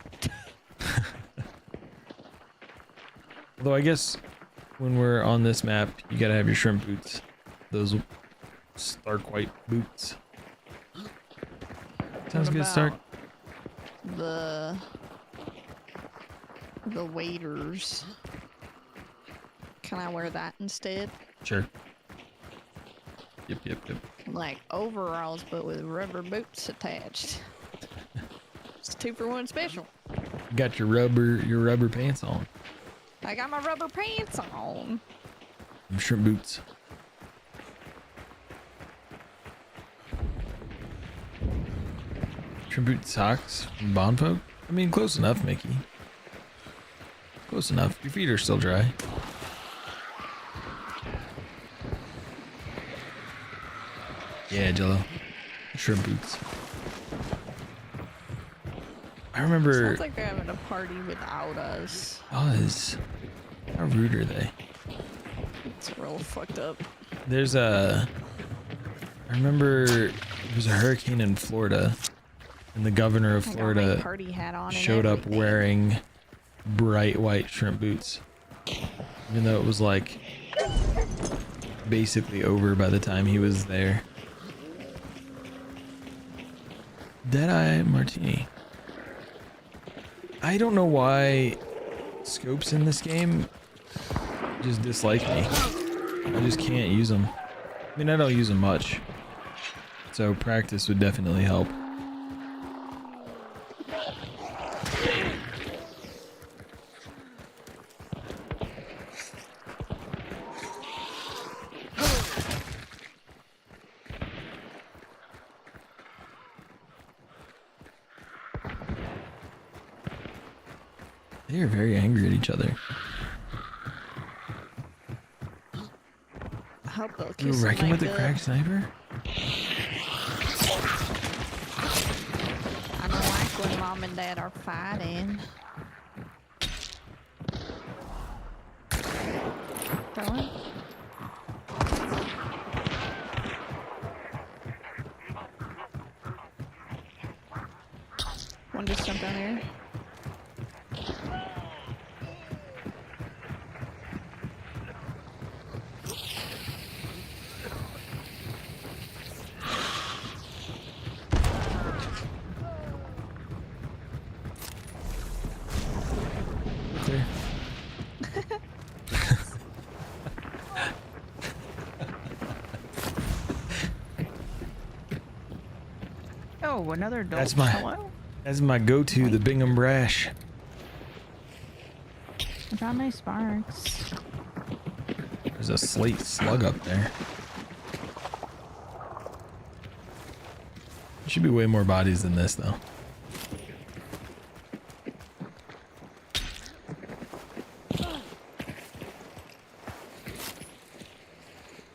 Although I guess when we're on this map, you gotta have your shrimp boots. Those Stark white boots. Sounds good, Stark. The waders. Can I wear that instead? Sure. Yep. Like overalls, but with rubber boots attached. It's 2-for-1 special. You got your rubber pants on. I got my rubber pants on. Them shrimp boots. Shrimp boot socks from Bonfolk? I mean, close enough, Mickey. Close enough. Your feet are still dry. Yeah, Jello. Shrimp boots. I remember. Sounds like they're having a party without us. Us. How rude are they? It's real fucked up. There's a. I remember there was a hurricane in Florida, and the governor of I got my Florida party hat on and showed up everything. wearing bright white shrimp boots, even though it was like basically over by the time he was there. Deadeye Martini. I don't know why scopes in this game just dislike me. I just can't use them. I mean, I don't use them much, so practice would definitely help. They are very angry at each other. I hope they'll You kiss wrecking my with the gut. crack sniper? I don't like when mom and dad are fighting. Going? One just jumped down here. Clear. Oh, another adult. That's my- Hello? That's my go-to, the Bingham Brash. I found my sparks. There's a slate slug up there. There should be way more bodies than this, though.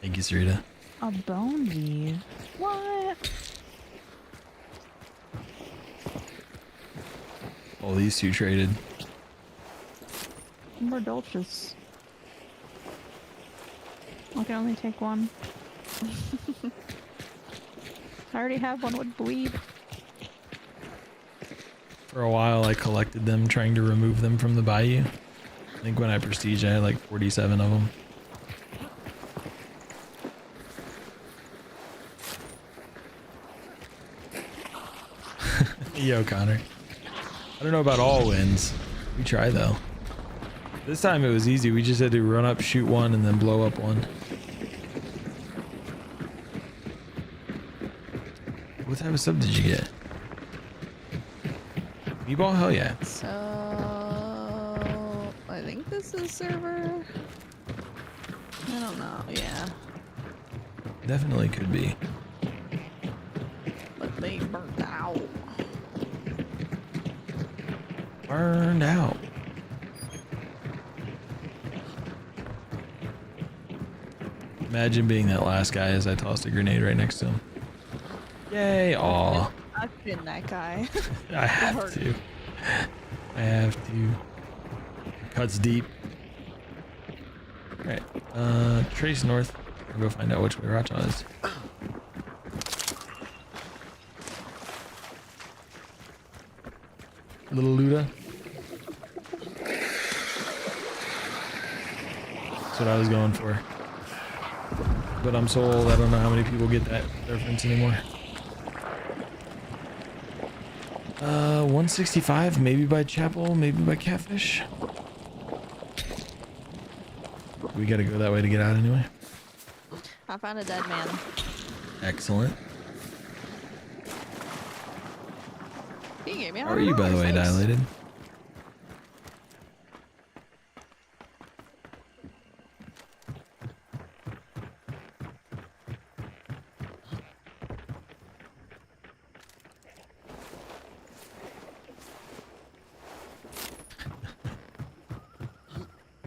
Thank you, Sarita. A bone weave. What? Oh, these two traded. More dolches. I can only take one. I already have one with bleed. For a while, I collected them, trying to remove them from the bayou. I think when I prestige, I had like 47 of them. Yo, Connor. I don't know about all wins. We try though. This time it was easy. We just had to run up, shoot one, and then blow up one. What type of sub did you get? Meatball? Hell yeah. So I think this is server. I don't know. Yeah, Definitely could be. but they burnt out. Burned out. Imagine being that last guy as I tossed a grenade right next to him. Yay! Aw. I've been that guy. I have to. I have to. Cuts deep. Alright. Trace north. I'll go find out which way Racha is. Little Luda. That's what I was going for. But I'm so old, I don't know how many people get that reference anymore. 165, maybe by Chapel, maybe by Catfish. We gotta go that way to get out anyway. I found a dead man. Excellent. He gave me a How are you, by the way, nice. Dilated?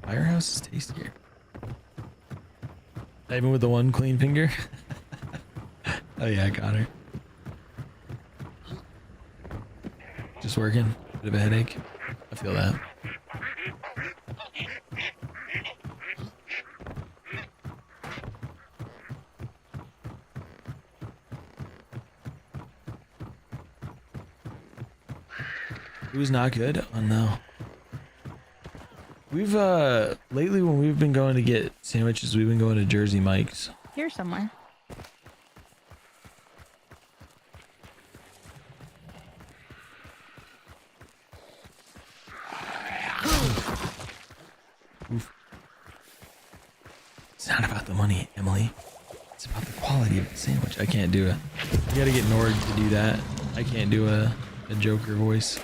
Firehouse is tastier. Even with the one clean finger? Oh yeah, got her. Just working. Bit of a headache. I feel that. It was not good? Oh no. We've lately when we've been going to get sandwiches, we've been going to Jersey Mike's. Here somewhere. Oof. It's not about the money, Emily. It's about the quality of the sandwich. I can't do it. You gotta get Nord to do that. I can't do a Joker voice.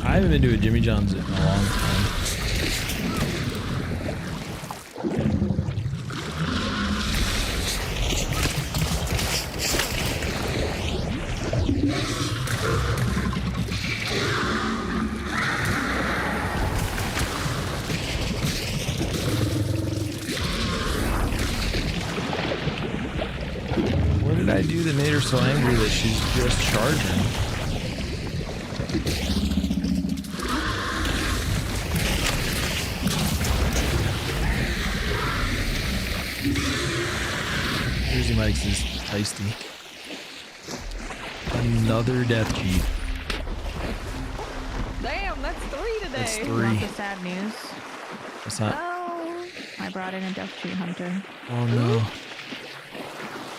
I haven't been to a Jimmy John's in a long time. What did I do that made her so angry that she's just charging? Jersey Mike's is tasty. Another death cheat. Damn, that's 3 today. That's Want 3. the sad news? That's not. Oh, I brought in a death tree hunter. Oh no.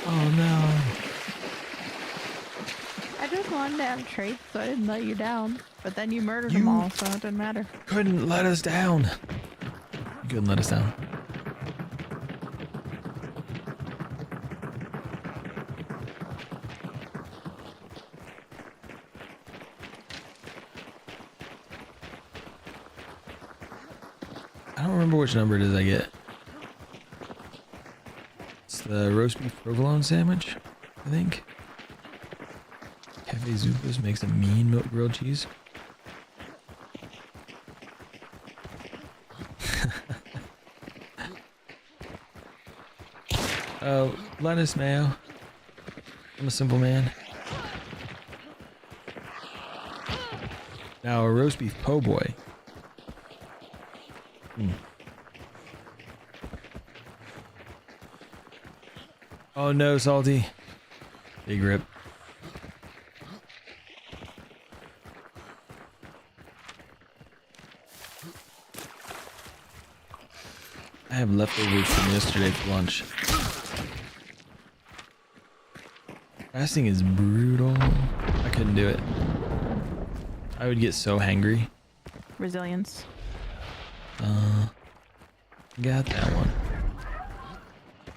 Oh no. I just wanted to have traits, so I didn't let you down. But then you murdered them all, so it didn't matter. Couldn't let us down. You couldn't let us down. don't remember which number it is I get. It's the roast beef provolone sandwich, I think. Cafe Zupas makes a mean milk grilled cheese. Oh, lettuce mayo. I'm a simple man. Now a roast beef po' boy. Oh no, Salty. Big rip. I have leftovers from yesterday for lunch. Fasting is brutal. I couldn't do it. I would get so hangry. Resilience. Got that one.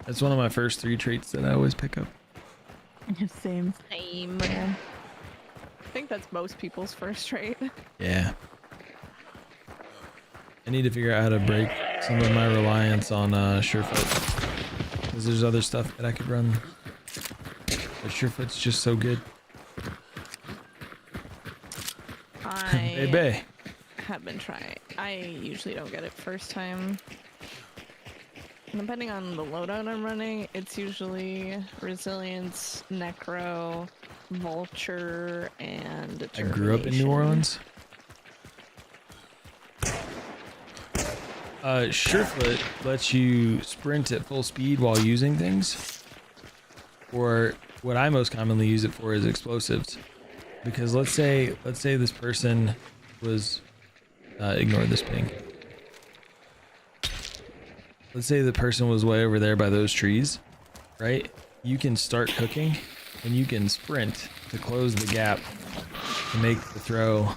That's one of my first 3 traits that I always pick up. Same. Same. I think that's most people's first trait. Yeah. I need to figure out how to break some of my reliance on Surefoot. Because there's other stuff that I could run. But Surefoot's just so good. Baby. Have been trying. I usually don't get it first time. Depending on the loadout I'm running, it's usually resilience, necro, vulture, and I grew up in New Orleans. Surefoot lets you sprint at full speed while using things. Or what I most commonly use it for is explosives. Because let's say this person was ignore this ping. Let's say the person was way over there by those trees, right? You can start cooking and you can sprint to close the gap to make the throw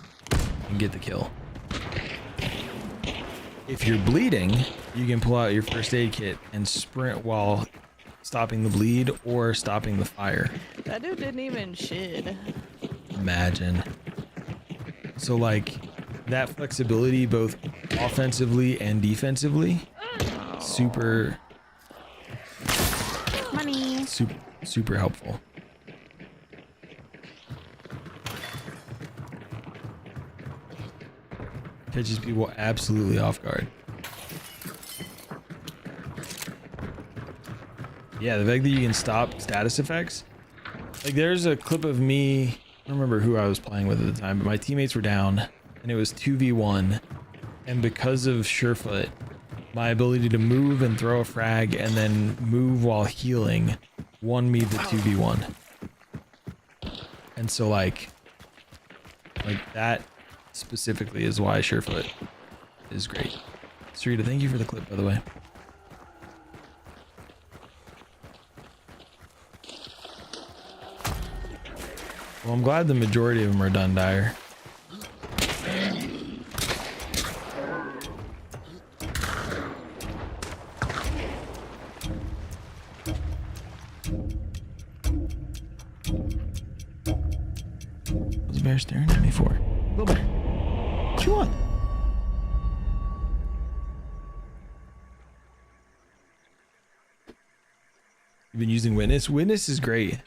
and get the kill. If you're bleeding, you can pull out your first aid kit and sprint while stopping the bleed or stopping the fire. That dude didn't even shit. Imagine. So like that flexibility both offensively and defensively, super Money. super helpful. Catches people absolutely off guard. Yeah, the fact that you can stop status effects. Like there's a clip of me, I don't remember who I was playing with at the time, but my teammates were down and it was 2v1. And because of Surefoot, my ability to move and throw a frag and then move while healing won me the 2v1. And so like that specifically is why Surefoot is great. Sarita, thank you for the clip, by the way. Well, I'm glad the majority of them are done, Dyer. What's the bear staring at me for? Little bear. What you want? You've been using Witness? Witness is great.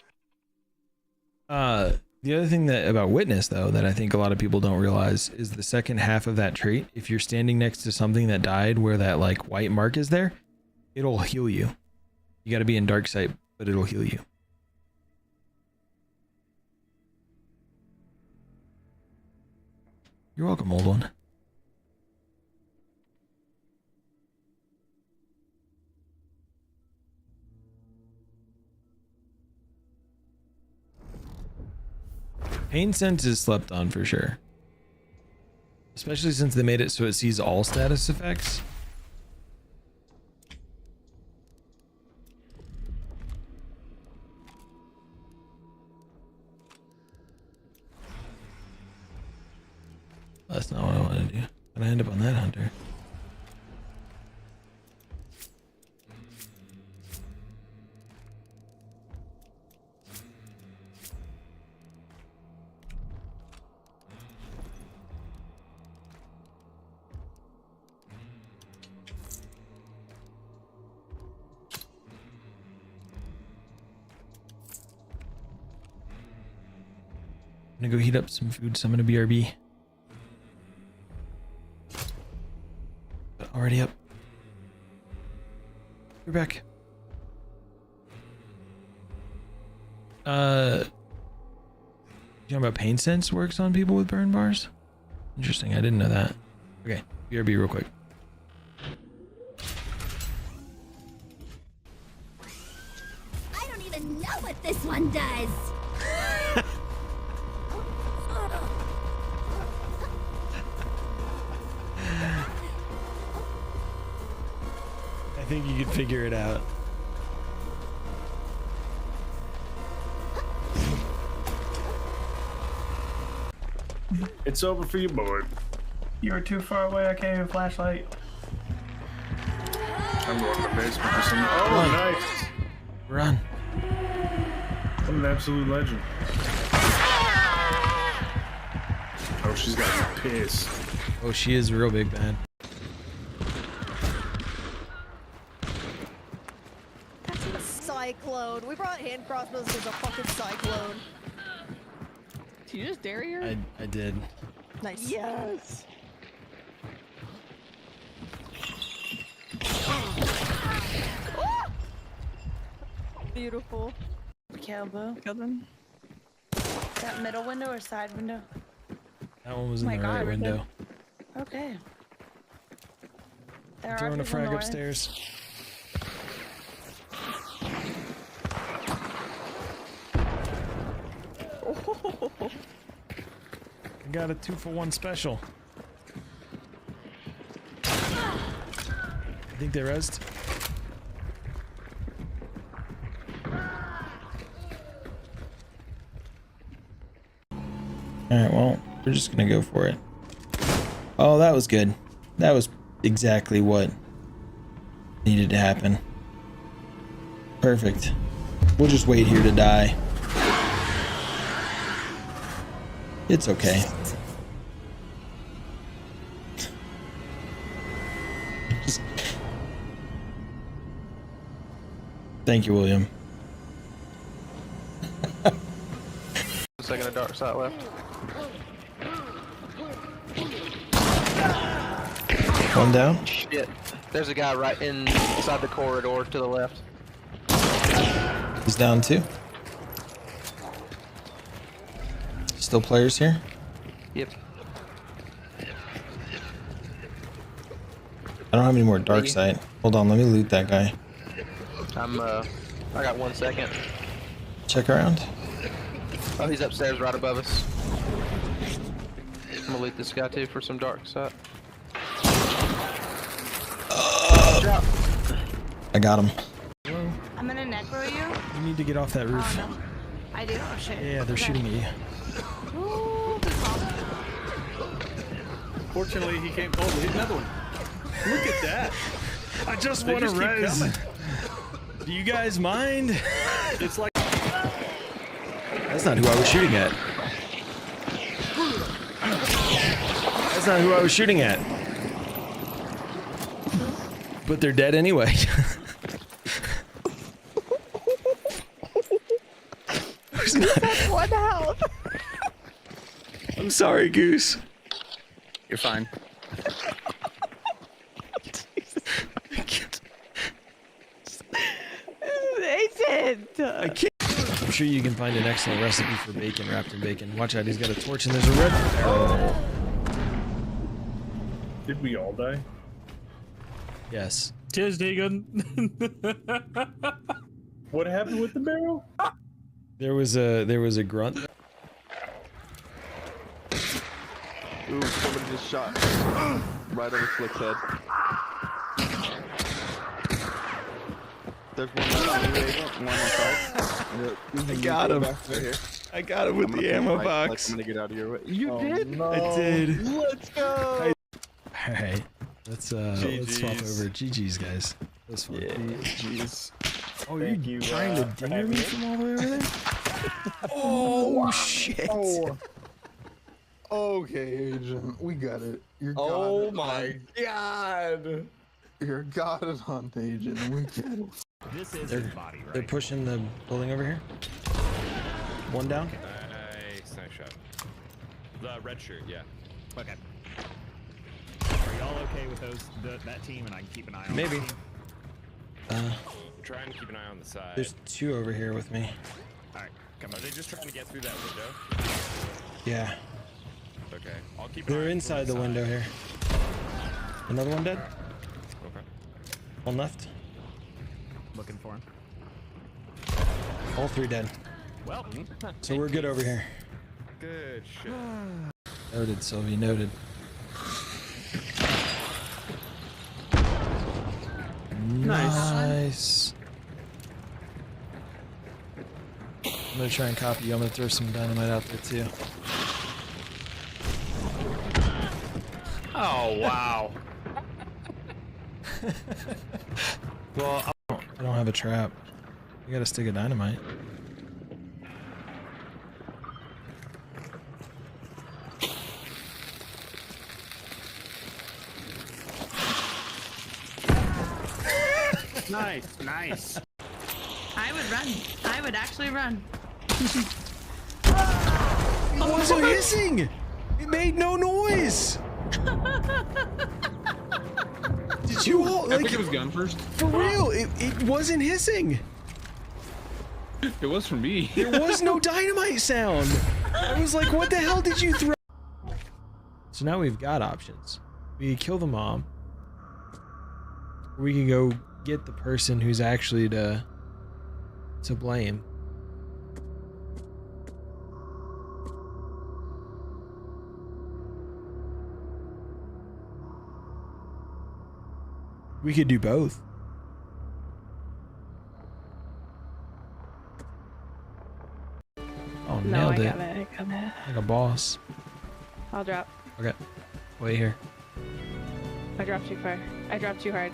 The other thing that about Witness though that I think a lot of people don't realize is the second half of that trait. If you're standing next to something that died where that like white mark is there, it'll heal you. You got to be in dark sight, but it'll heal you. You're welcome, old one. Pain Sense is slept on for sure. Especially since they made it so it sees all status effects. That's not what I want to do. But I end up on that hunter. gonna go heat up some food, so I'm gonna BRB. Already up. You're back. You know about pain sense works on people with burn bars? Interesting, I didn't know that. Okay, BRB real quick. I don't even know what this one does. I think you could figure it out. It's over for you, boy. You were too far away. I can't even flashlight. I'm going to the basement for some. Oh, nice. Run. What an absolute legend. Oh, she's got some piss. Oh, she is real big bad. Cyclone. We brought hand crossbows as a fucking cyclone. Did you just dare her? I did. Nice. Yes. Beautiful. Calbo. Kill them. That middle window or side window? That one was in My the God, right we're window. Okay. There Throwing a people frag north. upstairs. I got a 2-for-1 special. I think they rezzed. Alright, well, we're just gonna go for it. Oh, that was good. That was exactly what needed to happen. Perfect. We'll just wait here to die. It's okay. Thank you, William. Second of dark side left. One down. Shit. There's a guy right inside the corridor to the left. He's down too. Still players here? Yep. I don't have any more dark sight. Hold on, let me loot that guy. I got 1 second. Check around. Oh, he's upstairs right above us. I'm gonna loot this guy too for some dark side. I got him. I'm gonna necro you. You need to get off that roof. Oh no. I do? Oh shit. Yeah, they're shooting at you. Ooh, good call. Fortunately, he came. Oh, hit another one. Look at that. I just They want to just keep res. coming. Do you guys mind? It's like. That's not who I was shooting at. That's not who I was shooting at. But they're dead anyway. Who's not? That's one health. I'm sorry, Goose. You're fine. Agent. I can't. I'm sure you can find an excellent recipe for bacon wrapped in bacon. Watch out, he's got a torch and there's a red barrel. Did we all die? Yes. Cheers, Deegan. What happened with the barrel? There was a grunt. Ooh, somebody just shot right over Flick's head. There's one on the agent, one on side. I got him. Right here. I got him with the ammo box. I'm gonna get out of your way. You did? No. I did. Let's go! Alright. Let's swap over. GG's, guys. That was fun. Yeah, jeez. Oh, Thank you you, trying to for dinner having me me. from all the way over there? Oh, shit. Oh. Okay, Agent, we got it. You're Oh God my god! You're a god at Hunt, Agent. We get it. This is his body, right? They're pushing the building over here. One down. Nice shot. The red shirt, yeah. Okay. Are y'all okay with that team, and I can keep an eye on Maybe. that team? I'm trying to keep an eye on the side. There's 2 over here with me. All right, come on. Are they just trying to get through that window? Yeah. Okay, I'll keep an eye They're on inside the side. window here. Another one dead? Okay. One left. Looking for him. All 3 dead. Well, So we're good over here. Good shit. Noted, Sylvie, noted. Nice. I'm gonna try and copy you. I'm gonna throw some dynamite out there too. Oh, wow. Well, I don't have a trap. You gotta stick a dynamite. Nice, nice. I would run. I would actually run. It wasn't hissing! It made no noise! Did you all, I like, think it was gun first. for real, it wasn't hissing! It was for me. There was no dynamite sound! I was like, what the hell did you throw? So now we've got options. We can kill the mom. Or we can go get the person who's actually to blame. We could do both. Oh, No, I nailed it. got it. I got it. Like a boss. I'll drop. Okay. Wait here. I dropped too far. I dropped too hard.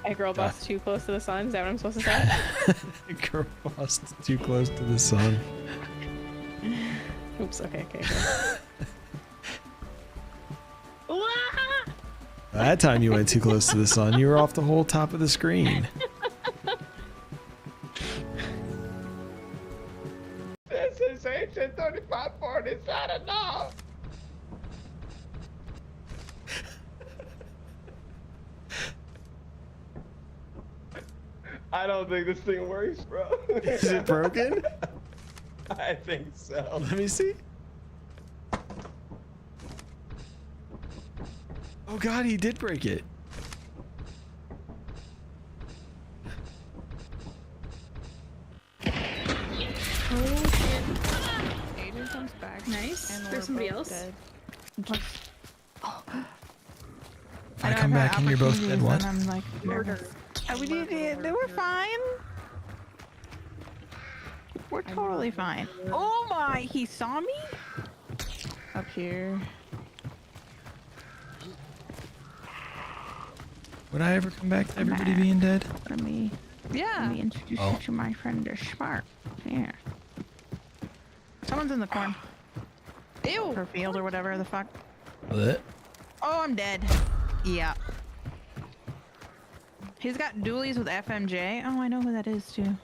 I girl Got bossed too close to the sun. Is that what I'm supposed to say? Girl bossed too close to the sun. Oops. Okay. That time you went too close to the sun. You were off the whole top of the screen. This is Agent 3540. Is that enough? I don't think this thing works, bro. Is it broken? I think so. Let me see. Oh god, he did break it. Agent comes back. Nice. And For we're somebody both else. dead. I come back and you're both dead. What? And I'm like, Murder. we did it. They were fine. We're totally fine. Oh my! He saw me up here. Would I ever come back to everybody being dead? Let me Yeah. introduce Oh. you to my friend Smart. Here. Someone's in the corn. Ew. Or field or whatever the fuck. What? Oh, I'm dead. Yeah. He's got dualies with FMJ. Oh, I know who that is too.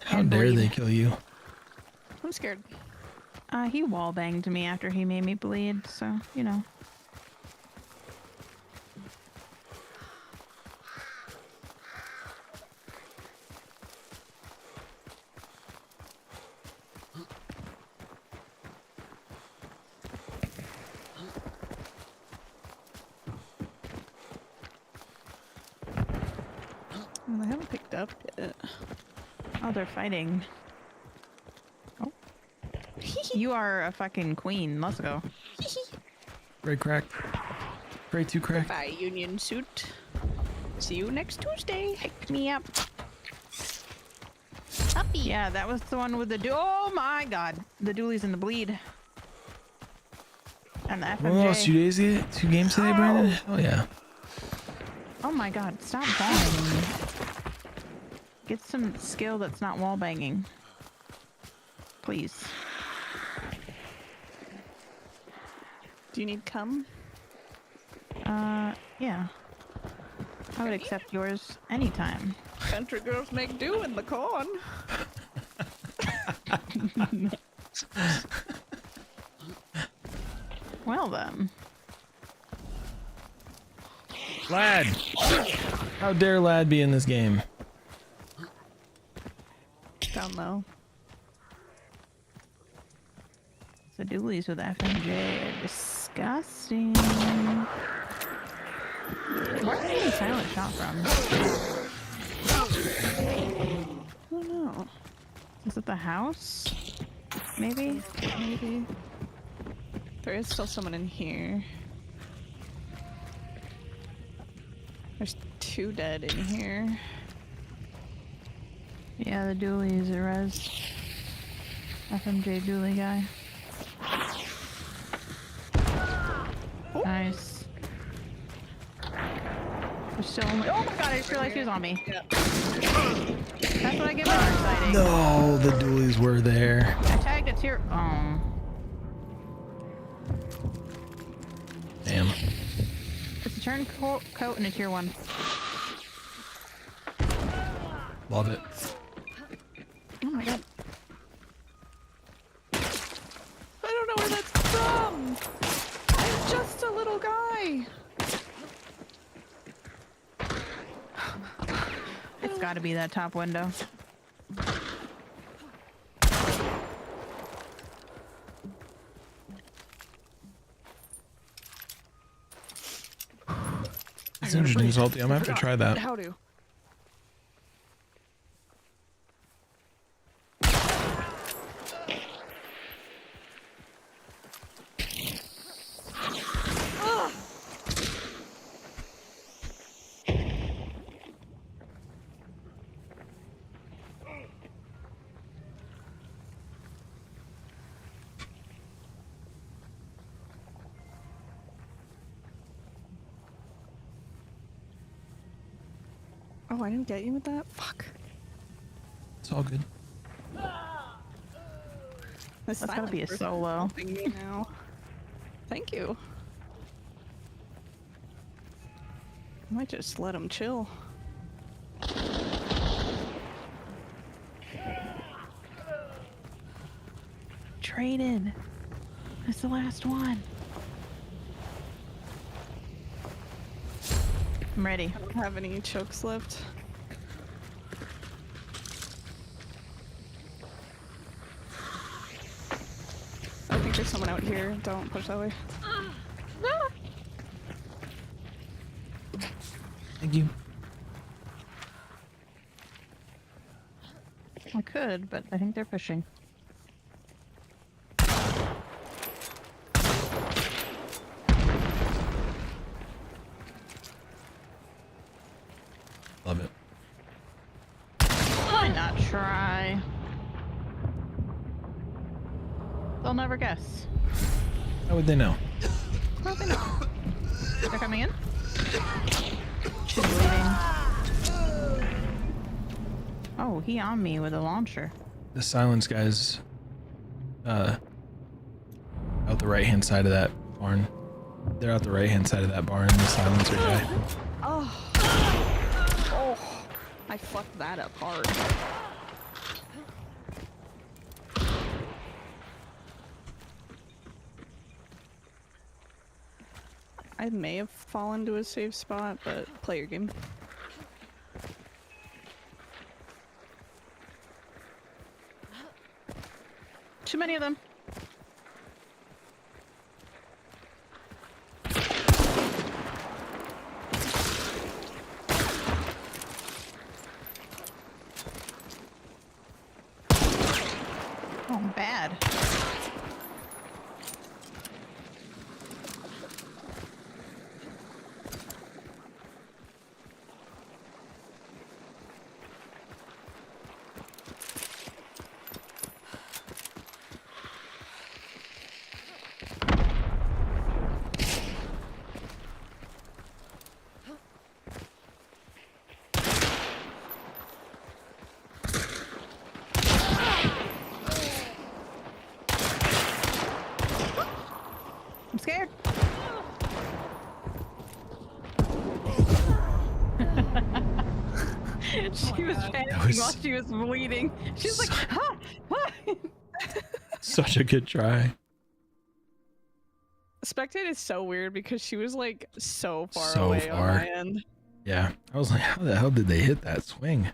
How And dare bleed. they kill you? I'm scared. He wall banged me after he made me bleed, so you know. Well, I haven't picked up yet. Oh, they're fighting. Oh. You are a fucking queen. Let's go. Red crack. Pray to crack. Bye, Union suit. See you next Tuesday. Pick me up. Puppy. Yeah, that was the one with the oh my god. The dualies and the bleed. And the FMJ. Oh, 2 games today, Brandon? Oh yeah. Oh my god, stop banging me. Get some skill that's not wall banging. Please. Do you need cum? Yeah. I would accept yours anytime. Country girls make do in the corn. Well then. Lad! How dare Lad be in this game? Down low. The dualies with FMJ are disgusting. Where are they getting silent shot from? I don't know. Is it the house? Maybe? Maybe. There is still someone in here. There's 2 dead in here. Yeah, the dualies are res. FMJ dually guy. Oh. Nice. There's still only. Oh my god, I just realized he was on me. Yep. That's what I get for arc sighting. No, the dualies were there. I tagged a tier. Oh. Damn. It's a turncoat and a tier 1. Love it. Oh my god. I don't know where that's from! I'm just a little guy! It's gotta be that top window. It's interesting, Salty. I'm gonna have to try that. How to? Oh, I didn't get you with that? Fuck. It's all good. This That's gotta be a silent solo. helping me now. Thank you. I might just let him chill. Traded. That's the last one. I'm ready. I don't have any chokes left. I think there's someone out here. Don't push that way. Thank you. I could, but I think they're pushing. Love it. Why not try? They'll never guess. How would they know? Probably not. They're coming in? She's bleeding. Oh, he on me with a launcher. The silence guy's out the right hand side of that barn. They're out the right hand side of that barn, the silencer guy. Oh. Oh. I fucked that up hard. I may have fallen to a safe spot, but play your game. Too many of them. Oh, bad. I'm scared. She was panicking while she was bleeding. She was like, "Huh? What?" Such a good try. Spectate is so weird because she was like so far So away far. on my end. Yeah, I was like, how the hell did they hit that swing?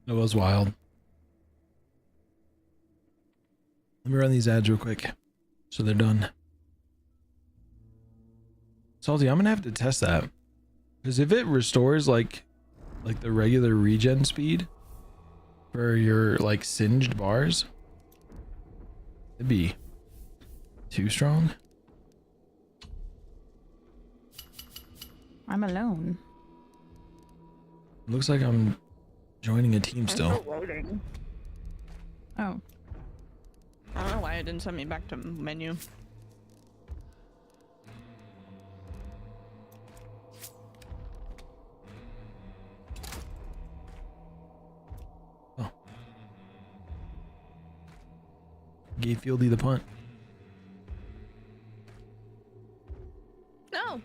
It was wild. Let me run these ads real quick, so they're done. Salty, I'm gonna have to test that, because if it restores like the regular regen speed for your like singed bars, it'd be too strong. I'm alone. Looks like I'm joining a team still. Loading. Oh. I don't know why it didn't send me back to menu. Oh. Gave Fieldy the punt. No.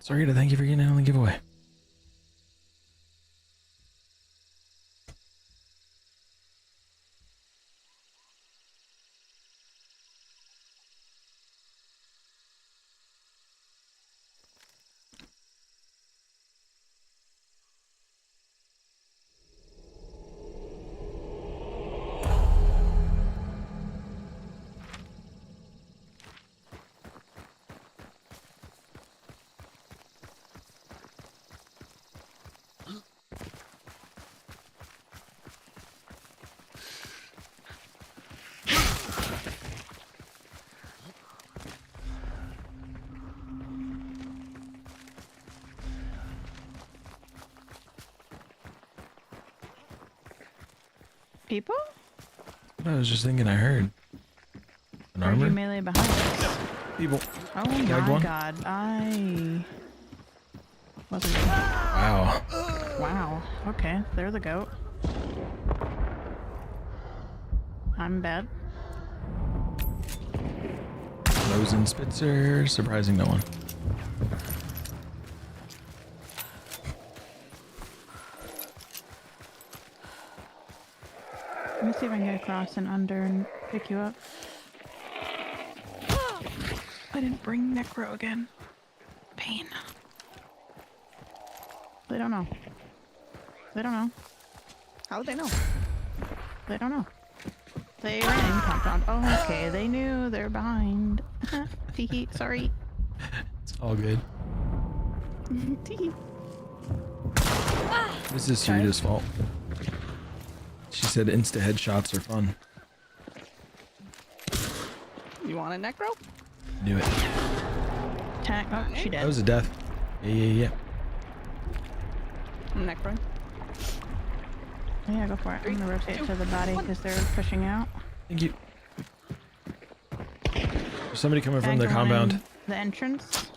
Sarita, thank you for getting in on the giveaway. People? I was just thinking I heard an Or are you armor. melee behind us? People. Oh Tagged my one. god, I wasn't. Wow. Wow. Okay, there's a goat. I'm bad. Rose and Spitzer, surprising no one. Let me see if I can get across and under and pick you up. I didn't bring Necro again. Pain. They don't know. They don't know. How would they know? They don't know. They ran, compound. Oh, okay. They knew they're behind. Teehee, sorry. It's all good. Teehee. This is Sarita's fault. She said insta headshots are fun. You want a necro? Do it. Tank. Oh, she That dead. was a death. Yeah. Necro. Yeah, go for it. I'm gonna rotate to the body because they're pushing out. Thank you. There's somebody coming from Tank the and one in compound. The entrance.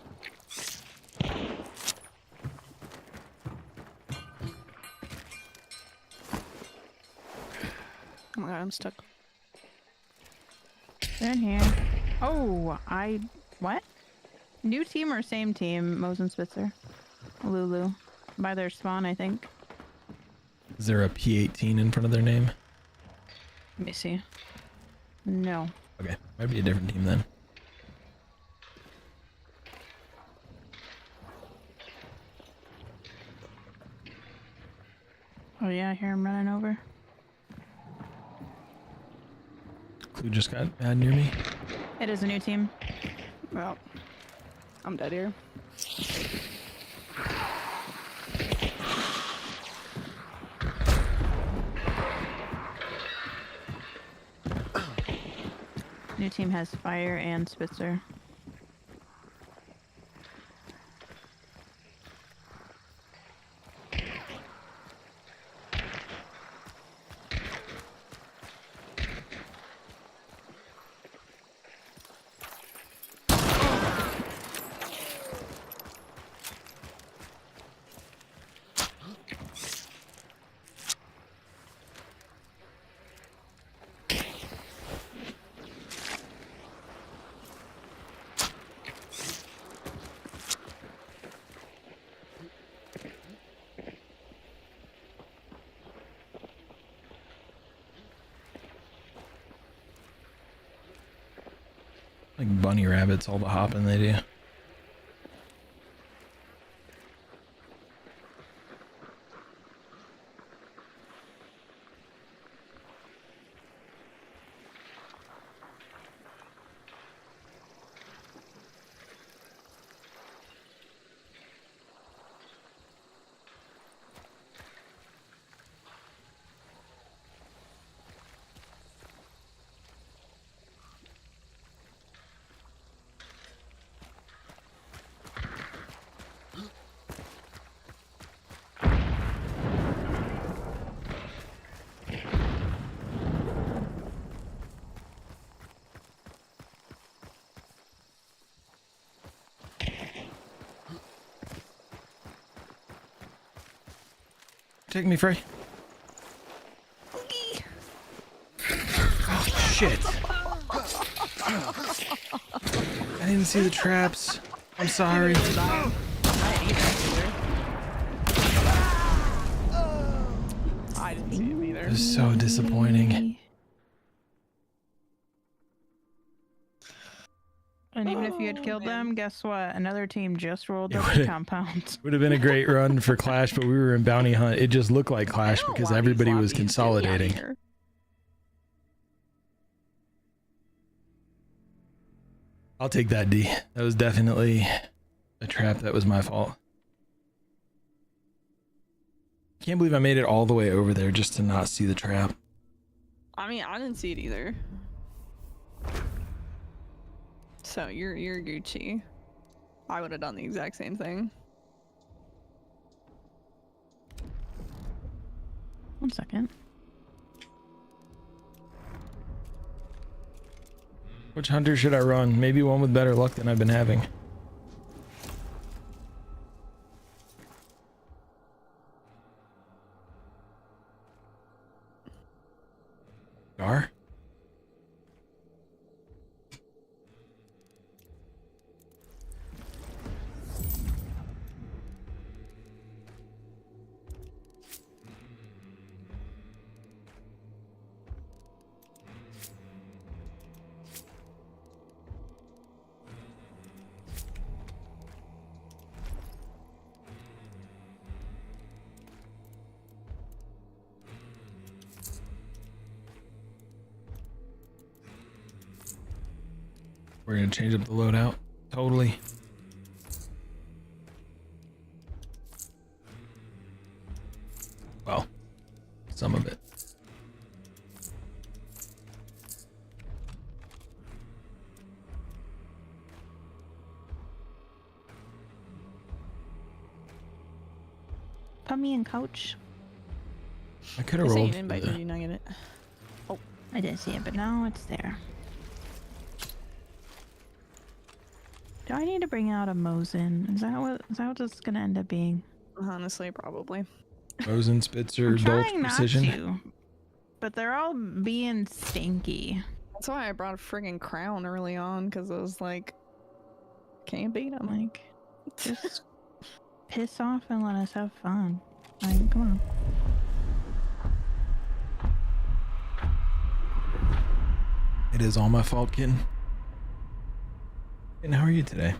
Oh my god, I'm stuck. They're in here. Oh, what? New team or same team? Mose and Spitzer. Lulu. By their spawn, I think. Is there a P18 in front of their name? Let me see. No. Okay, might be a different team then. Oh yeah, I hear him running over. Clue just got mad near me. It is a new team. Well, I'm dead here. New team has Fire and Spitzer. Like bunny rabbits, all the hopping they do. Take me, Frey. Oh, shit. I didn't see the traps. I'm sorry. I didn't see him either. It was so disappointing. And even if you had killed them, guess what? Another team just rolled up the would've- compound. Would have been a great run for Clash, but we were in Bounty Hunt. It just looked like Clash because everybody was consolidating. I'll take that, D. That was definitely a trap. That was my fault. Can't believe I made it all the way over there just to not see the trap. I mean, I didn't see it either. So you're Gucci. I would have done the exact same thing. 1 second. Which hunter should I run? Maybe one with better luck than I've been having. Gar? We're gonna change up the loadout. Totally. some of it. Put me in, coach. I could have I sent rolled. you an invite. Did you not get it? Oh, I didn't see it, but now it's there. Do I need to bring out a Mosin? Is that what this is gonna end up being? Honestly, probably. Mosin, Spitzer, I'm Dolch, trying not Precision. to, but they're all being stinky. That's why I brought a friggin' crown early on, because I was like, can't beat them. Like, just piss off and let us have fun. Like, come on. It is all my fault, kitten. And how are you today?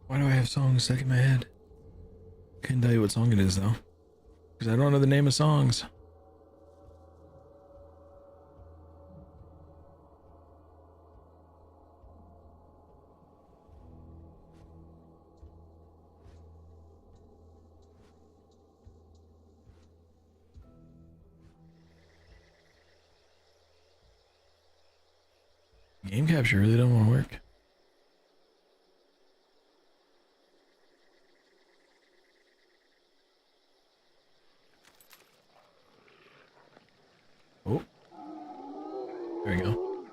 Why do I have songs stuck in my head? Couldn't tell you what song it is though, because I don't know the name of songs. Game capture really don't want to work. Oh, there we go.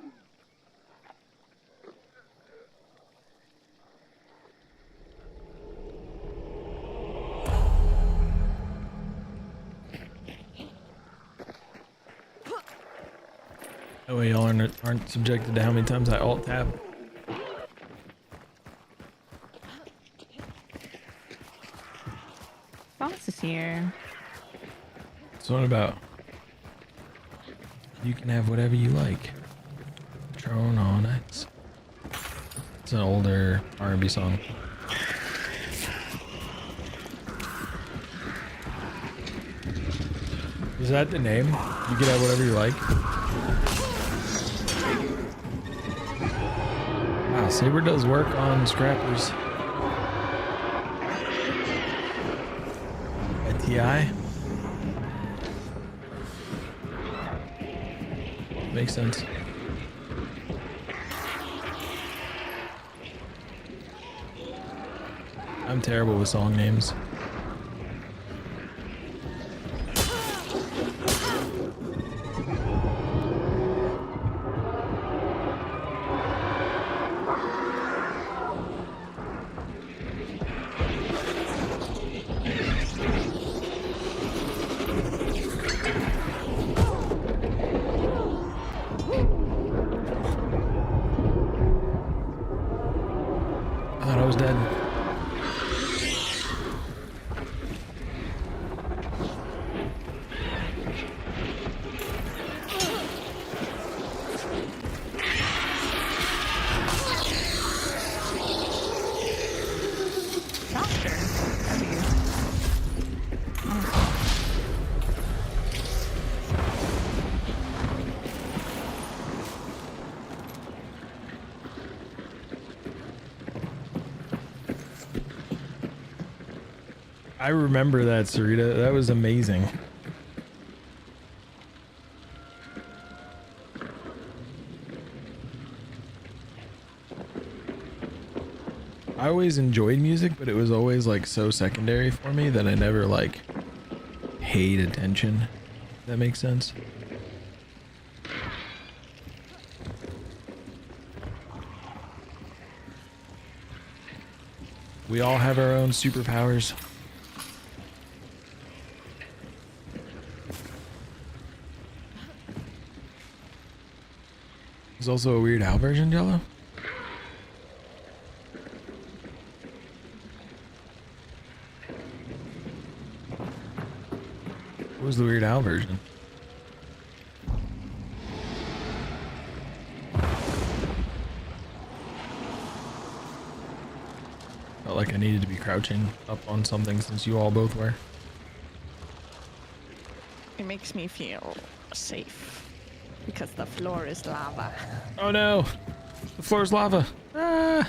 That way y'all aren't subjected to how many times I alt tab. Boss is here. It's not about. You can have whatever you like. Patron on it. It's an older R&B song. Is that the name? You can have whatever you like. Wow, Saber does work on scrappers. At TI. Makes sense. I'm terrible with song names. I remember that, Sarita. That was amazing. I always enjoyed music, but it was always like so secondary for me that I never like paid attention. If that makes sense. We all have our own superpowers. There's also a Weird Al version, Jello? What was the Weird Al version? Felt like I needed to be crouching up on something since you all both were. It makes me feel safe because the floor is lava. Oh no! The floor's lava! Ah!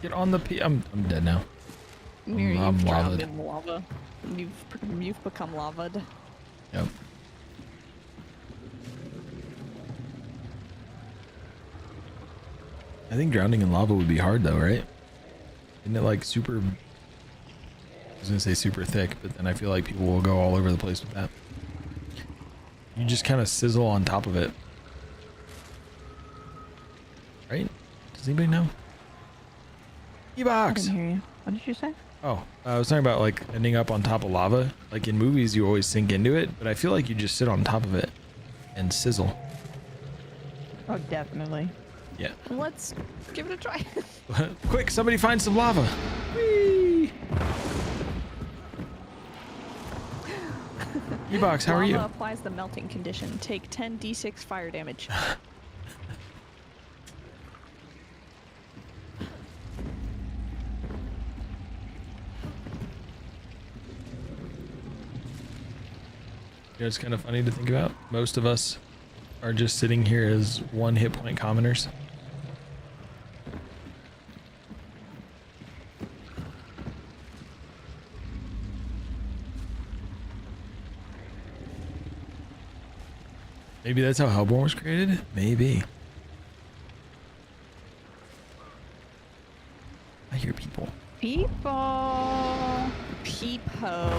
Get on the I'm dead now. You've I'm drowned lavaed. in lava. You've become lavaed. Yep. I think drowning in lava would be hard though, right? Isn't it like super... I was gonna say super thick, but then I feel like people will go all over the place with that. You just kind of sizzle on top of it. Right? Does anybody know? I E-box! didn't hear you. What did you say? Oh, I was talking about like ending up on top of lava. Like in movies, you always sink into it, but I feel like you just sit on top of it and sizzle. Oh, definitely. Yeah. Let's give it a try. Quick, somebody find some lava. Whee! E-box, how are you? Lava applies the melting condition. Take 10 d6 fire damage. You know, it's kind of funny to think about. Most of us are just sitting here as 1 hit point commoners. Maybe that's how Hellborn was created? Maybe. I hear people. People. Peep-ho.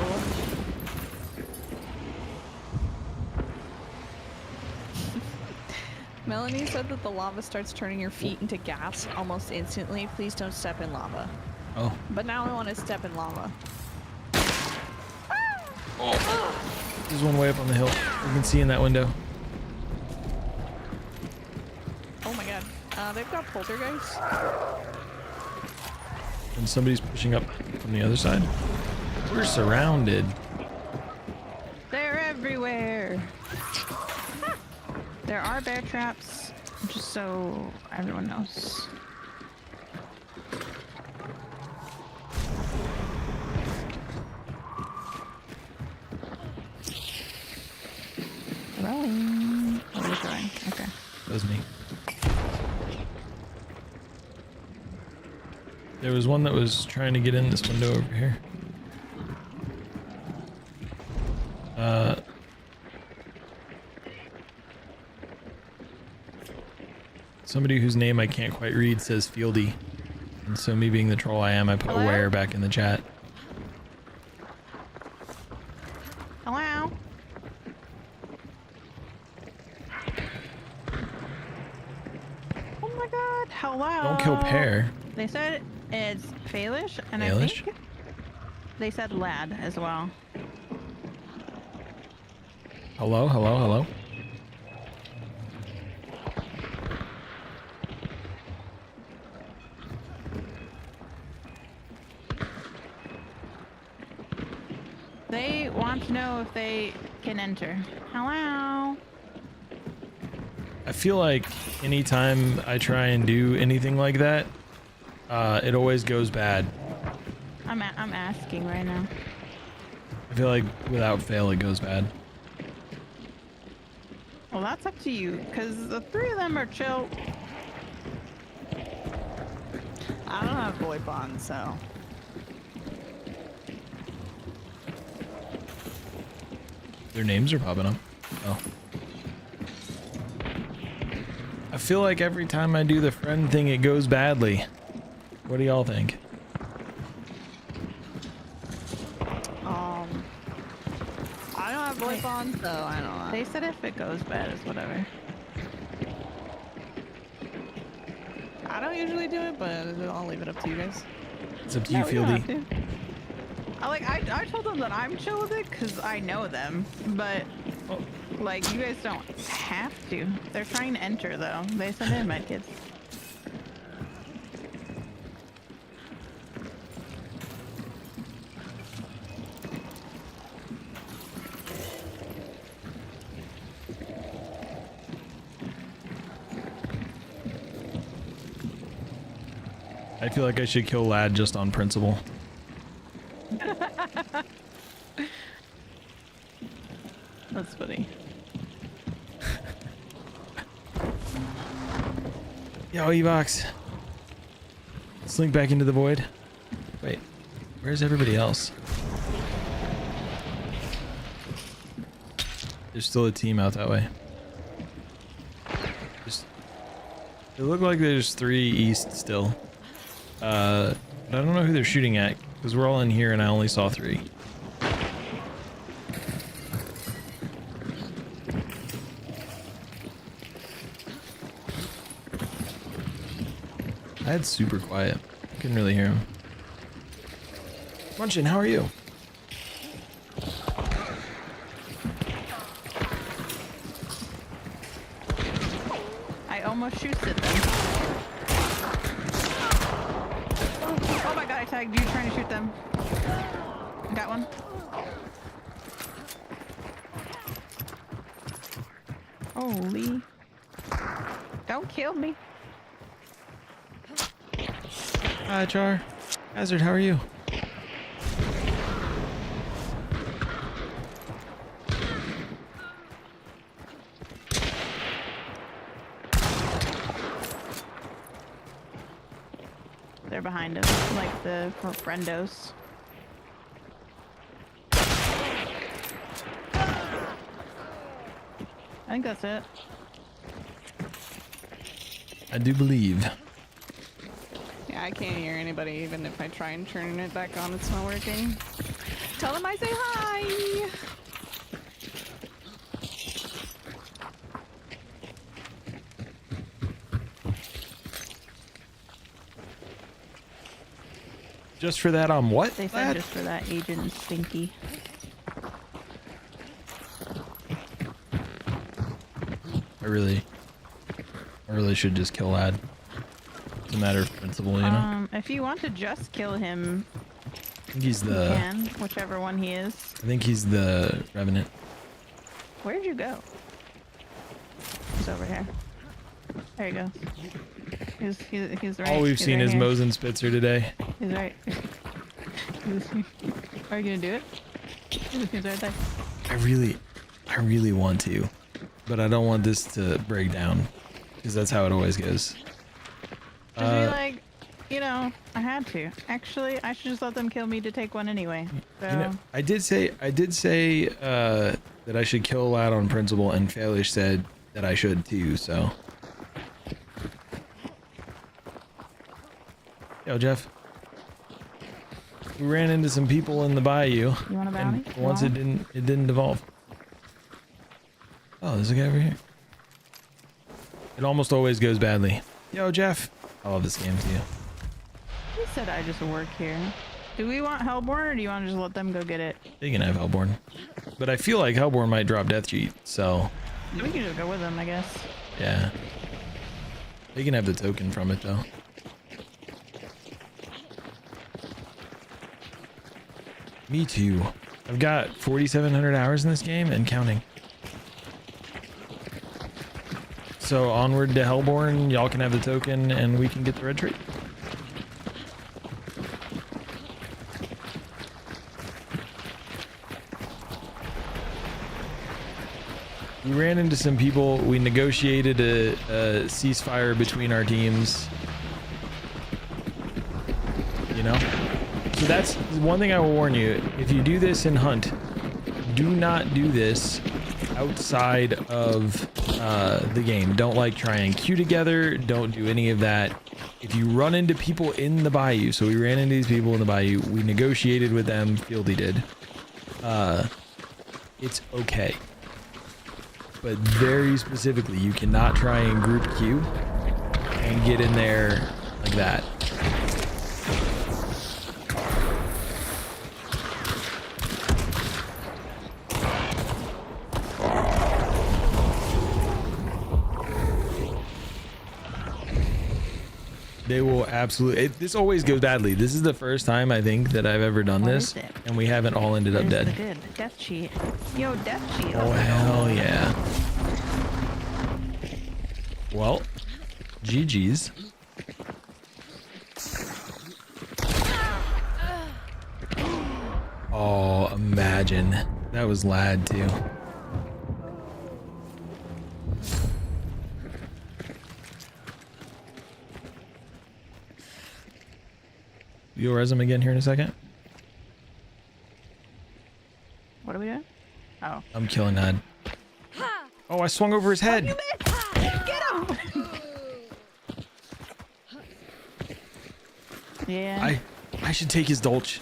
Melanie said that the lava starts turning your feet into gas almost instantly. Please don't step in lava. Oh. But now I want to step in lava. There's one way up on the hill. You can see in that window. Oh my god. They've got poltergeists. And somebody's pushing up from the other side. We're surrounded. They're everywhere. There are bear traps, just so everyone knows. Throwing. Oh, you're throwing. Okay. That was me. There was one that was trying to get in this window over here. Somebody whose name I can't quite read says Fieldy. And so me being the troll I am, I put aware back in the chat. Hello? Oh my god, hello? Don't kill Pear. They said it's Faelish, and Faelish? I think they said lad as well. Hello, hello, hello. They want to know if they can enter. Hello? I feel like anytime I try and do anything like that, it always goes bad. I'm asking right now. I feel like without fail it goes bad. Well, that's up to you, because the 3 of them are chill. I don't have void bond, so. Their names are popping up. Oh. I feel like every time I do the friend thing, it goes badly. What do y'all think? I don't have VoIP on, so I don't know. They said if it goes bad, it's whatever. I don't usually do it, but I'll leave it up to you guys. It's up to you, No, you don't Fieldy. have to. I told them that I'm chill with it because I know them, but like you guys don't have to. They're trying to enter though. They send in med kids. I feel like I should kill Lad just on principle. That's funny. Yo, Evox. Slink back into the void. Wait, where's everybody else? There's still a team out that way. It looked like there's 3 east still. But I don't know who they're shooting at because we're all in here and I only saw 3. I had super quiet. Couldn't really hear him. Munchin, how are you? I almost shoots at them. Oh my god, I tagged you trying to shoot them. Got one. Holy. Don't kill me. Hi, Char. Hazard, how are you? They're behind us, like the friendos. I think that's it. I do believe. Yeah, I can't hear anybody even if I try and turn it back on. It's not working. Tell them I say hi. Just for that on what? They said just for that Agent Stinky. I really should just kill Lad. It's a matter of principle, you know? If you want to just kill him, I think he's you the... can, whichever one he is. I think he's the Revenant. Where'd you go? He's over here. There you go. He's right. All we've he's seen right is here. Mosin Spitzer today. He's right. Are you gonna do it? He's right there. I really want to, but I don't want this to break down because that's how it always goes. Just be like, you know, I had to. Actually, I should just let them kill me to take one anyway. So. You know, I did say that I should kill Lad on principle, and Failish said that I should too. So, yo, Jeff, we ran into some people in the bayou, You want a and bounty? once it didn't devolve. Oh, there's a guy over here. It almost always goes badly. Yo, Jeff, I love this game too. He said I just work here. Do we want Hellborn, or do you want to just let them go get it? They can have Hellborn, but I feel like Hellborn might drop Death Cheat, so We can just go with them, I guess. yeah. They can have the token from it though. Me too. I've got 4,700 hours in this game and counting. So onward to Hellborn, y'all can have the token and we can get the red trait. We ran into some people. We negotiated a ceasefire between our teams. You know? So that's one thing I will warn you. If you do this in Hunt, do not do this outside of the game. Don't like try and queue together. Don't do any of that. If you run into people in the bayou, so we ran into these people in the bayou, we negotiated with them, Fieldy did. It's okay. But very specifically, you cannot try and group queue and get in there like that. They will absolutely. This always goes badly. This is the first time I think that I've ever done this, and we haven't all ended up dead. Good death cheat. Yo, death cheat. Oh hell yeah! Well, GG's. Oh, imagine that was lad too. You'll res him again here in a second. What are we doing? Oh. I'm killing Nad. Oh, I swung over his head. Get him! Yeah. I should take his dolch.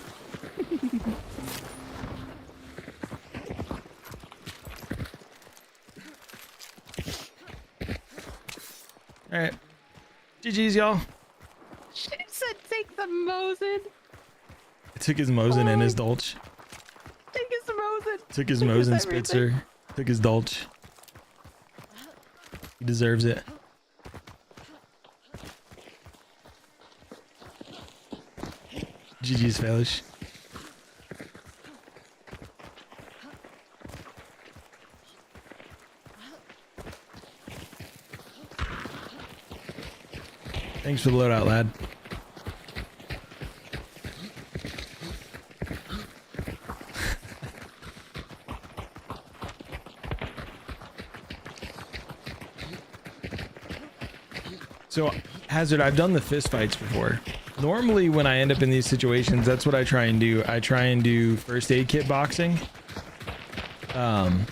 All right. GG's, y'all. She said take the Mosin. I took his Mosin and his dolch. Take his Mosin. Took his Mosin Spitzer. Took his dolch. He deserves it. GG's, fellas. Thanks for the loadout, lad. So, Hazard, I've done the fist fights before. Normally, when I end up in these situations, that's what I try and do. I try and do first aid kit boxing. Yeah.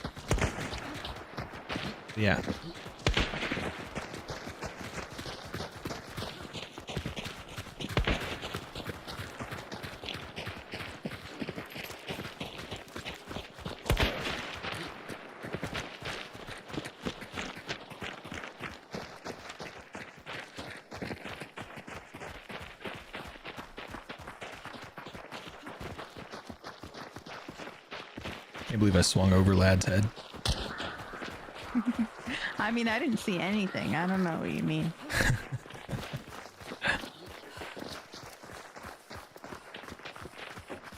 Can't believe I swung over lad's head. I mean, I didn't see anything. I don't know what you mean.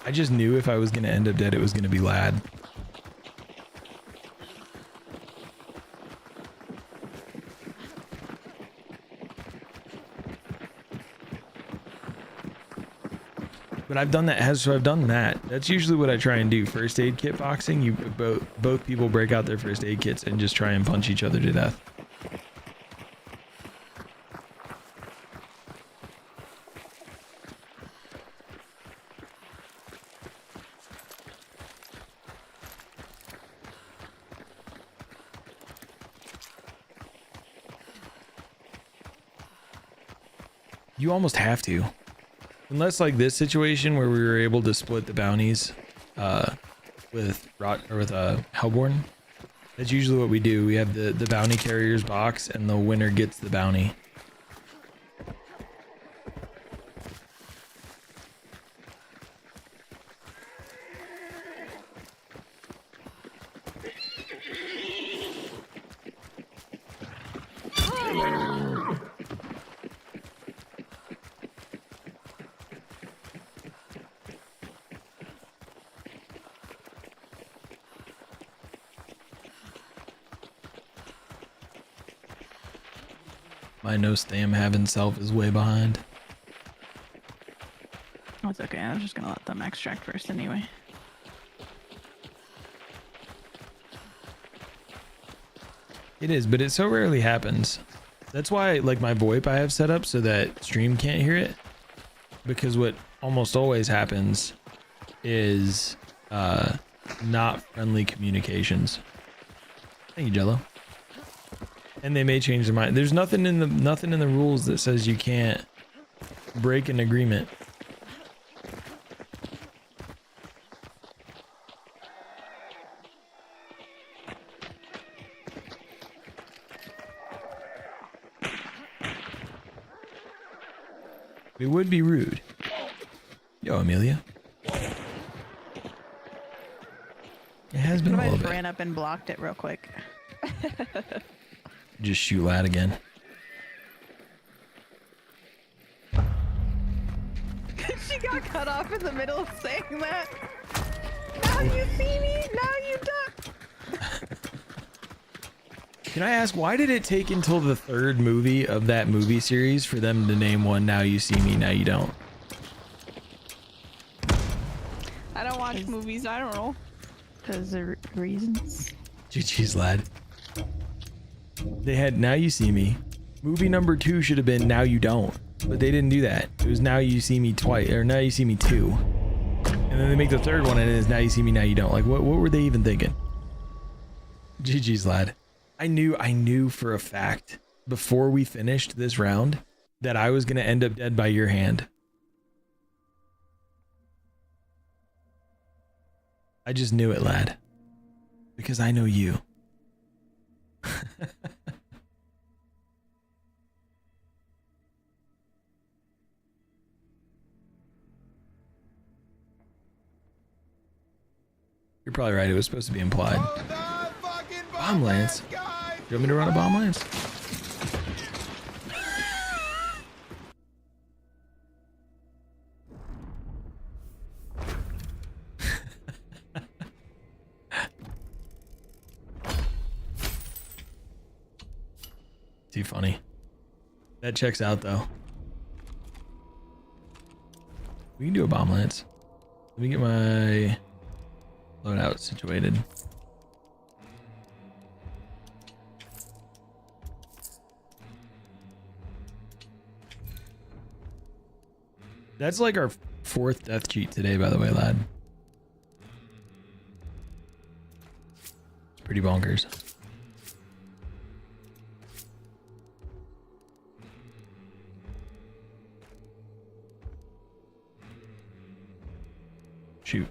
I just knew if I was going to end up dead, it was going to be lad. But I've done that. So I've done that. That's usually what I try and do. First aid kit boxing. You both people break out their first aid kits and just try and punch each other to death. You almost have to. Unless like this situation where we were able to split the bounties with Hellborn. That's usually what we do. We have the bounty carrier's box and the winner gets the bounty. My no stam having self is way behind. That's okay. I was just gonna let them extract first anyway. It is, but it so rarely happens. That's why like my VoIP I have set up so that stream can't hear it. Because what almost always happens is not friendly communications. Thank you, Jello. And they may change their mind. There's nothing in the rules that says you can't break an agreement. It would be rude. Yo, Amelia. It has been a I little just bit. ran up and blocked it real quick. Just shoot lad again. She got cut off in the middle of saying that. Now you see me, now you duck. Can I ask, why did it take until the third movie of that movie series for them to name one Now You See Me, Now You Don't? I don't watch movies. I don't know. Because of reasons. GG's lad. They had Now You See Me. Movie number 2 should have been Now You Don't, but they didn't do that. It was Now You See Me twice, or Now You See Me 2. And then they make the third one and it is Now You See Me, Now You Don't. Like, what were they even thinking? GG's lad. I knew for a fact before we finished this round that I was going to end up dead by your hand. I just knew it, lad. Because I know you. You're probably right. It was supposed to be implied. Bomb Lance. You want me to run a Bomb Lance? Too funny. That checks out though. We can do a Bomb Lance. Let me get my loadout situated. That's like our 4th death cheat today, by the way, lad. It's pretty bonkers. Shoot.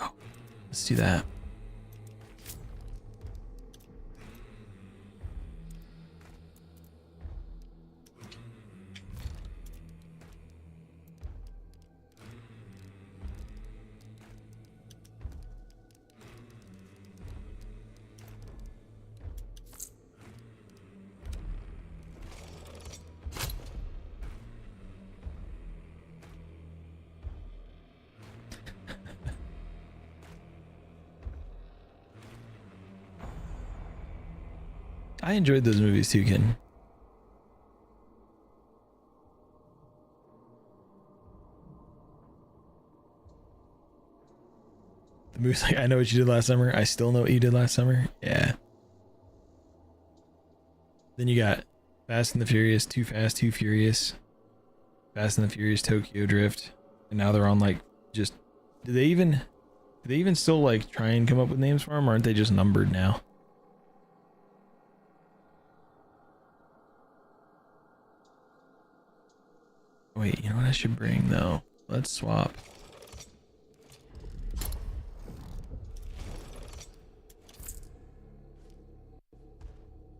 Oh, let's do that. I enjoyed those movies too, kid. The movie's like, I know what you did last summer. I still know what you did last summer. Yeah. Then you got Fast and the Furious, Too Fast, Too Furious, Fast and the Furious Tokyo Drift, and now they're on like just. Do they even still like try and come up with names for them, or aren't they just numbered now? Wait, you know what I should bring though? Let's swap.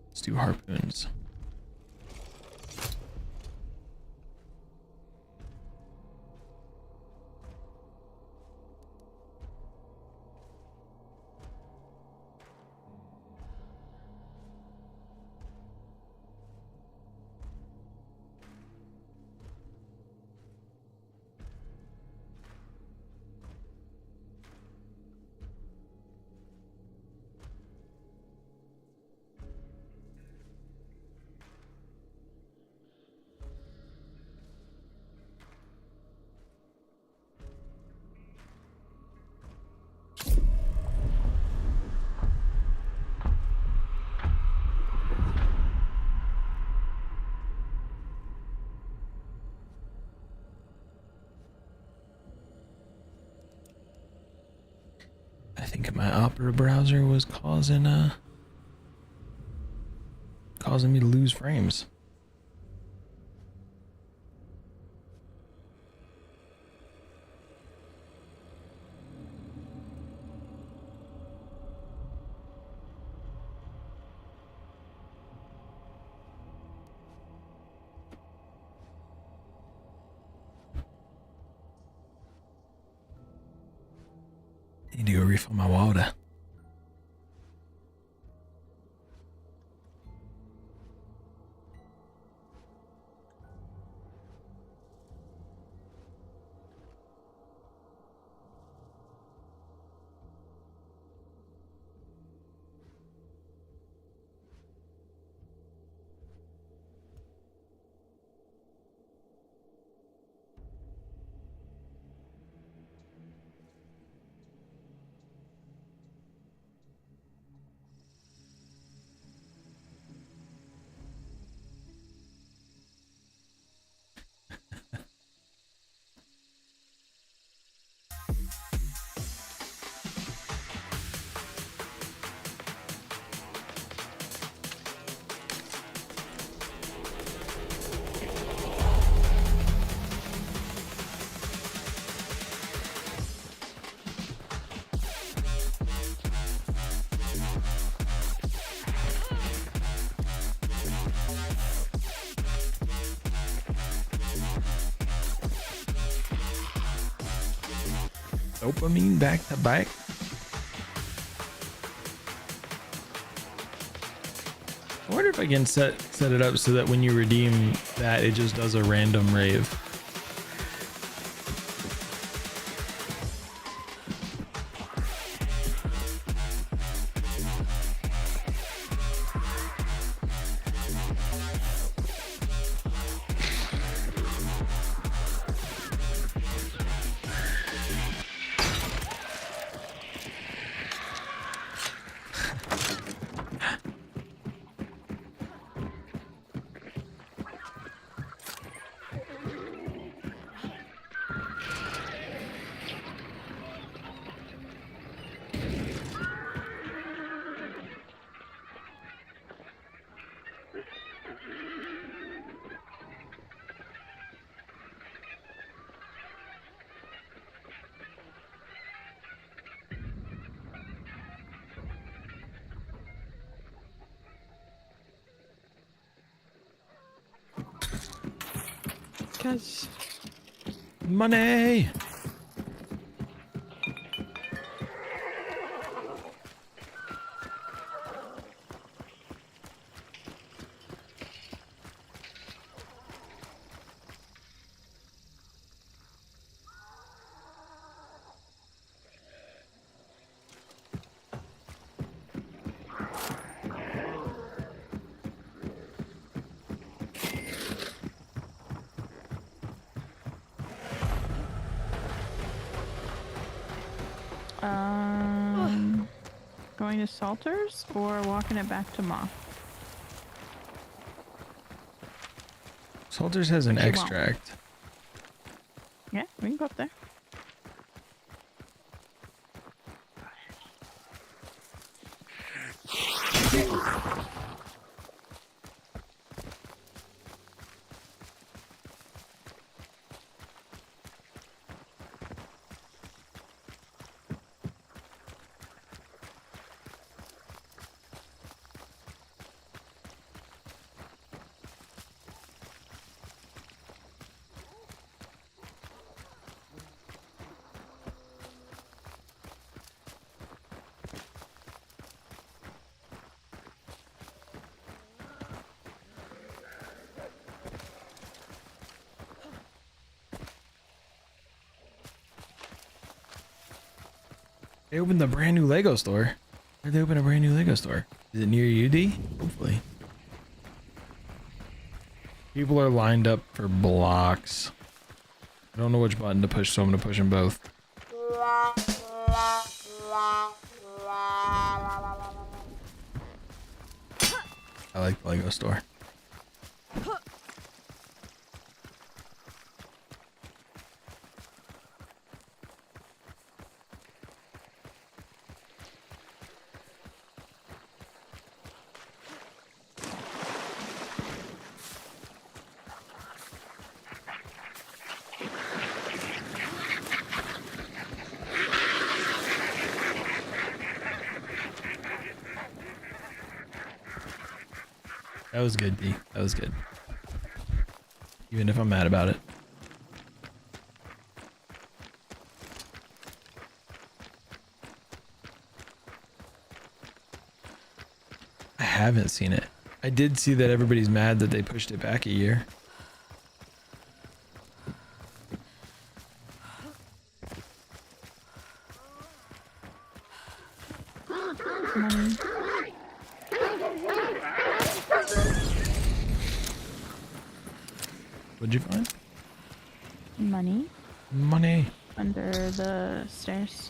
Let's do harpoons. I think my Opera browser was causing me to lose frames. Need to go refill my water. Dopamine back to back. I wonder if I can set it up so that when you redeem that, it just does a random rave. Cause money. Going to Salters or walking it back to Moth? Salters has an Which you won't. extract. Yeah, we can go up there. They opened a brand new Lego store. Where'd they open a brand new Lego store? Is it near you, D? Hopefully. People are lined up for blocks. I don't know which button to push, so I'm gonna push them both. I like the Lego store. That was good, D. That was good. Even if I'm mad about it. I haven't seen it. I did see that everybody's mad that they pushed it back a year. Money. What'd you find? Money. Money. Under the stairs.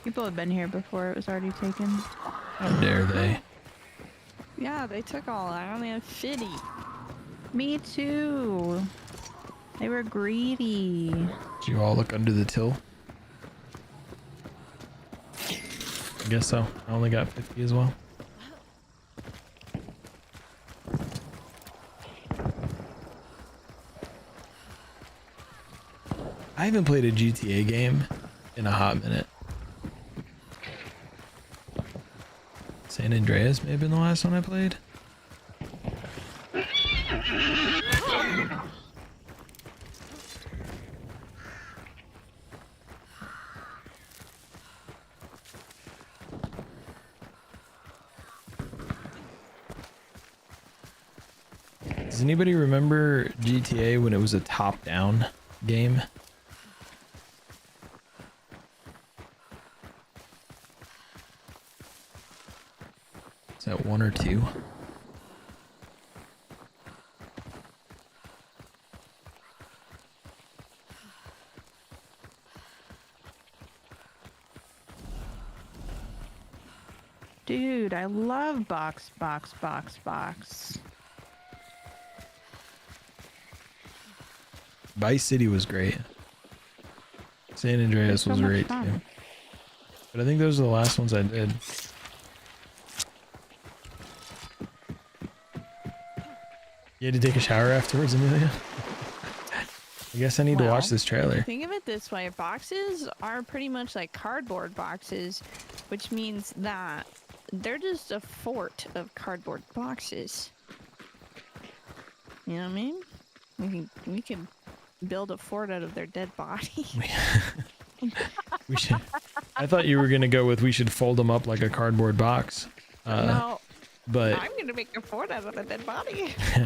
People have been here before. It was already taken. How dare they? Yeah, they took all. I only have 50. Me too. They were greedy. Did you all look under the till? I guess so. I only got 50 as well. I haven't played a GTA game in a hot minute. San Andreas may have been the last one I played. Does anybody remember GTA when it was a top-down game? Is that 1 or 2? Dude, I love box. Vice City was great. San Andreas So was much great fun. too. But I think those are the last ones I did. You had to take a shower afterwards, Amelia? I guess I need to watch this trailer. Think of it this way. Boxes are pretty much like cardboard boxes, which means that they're just a fort of cardboard boxes. You know what I mean? We can build a fort out of their dead body. We should. I thought you were gonna go with we should fold them up like a cardboard box. No, But I'm gonna make a fort out of a dead body. a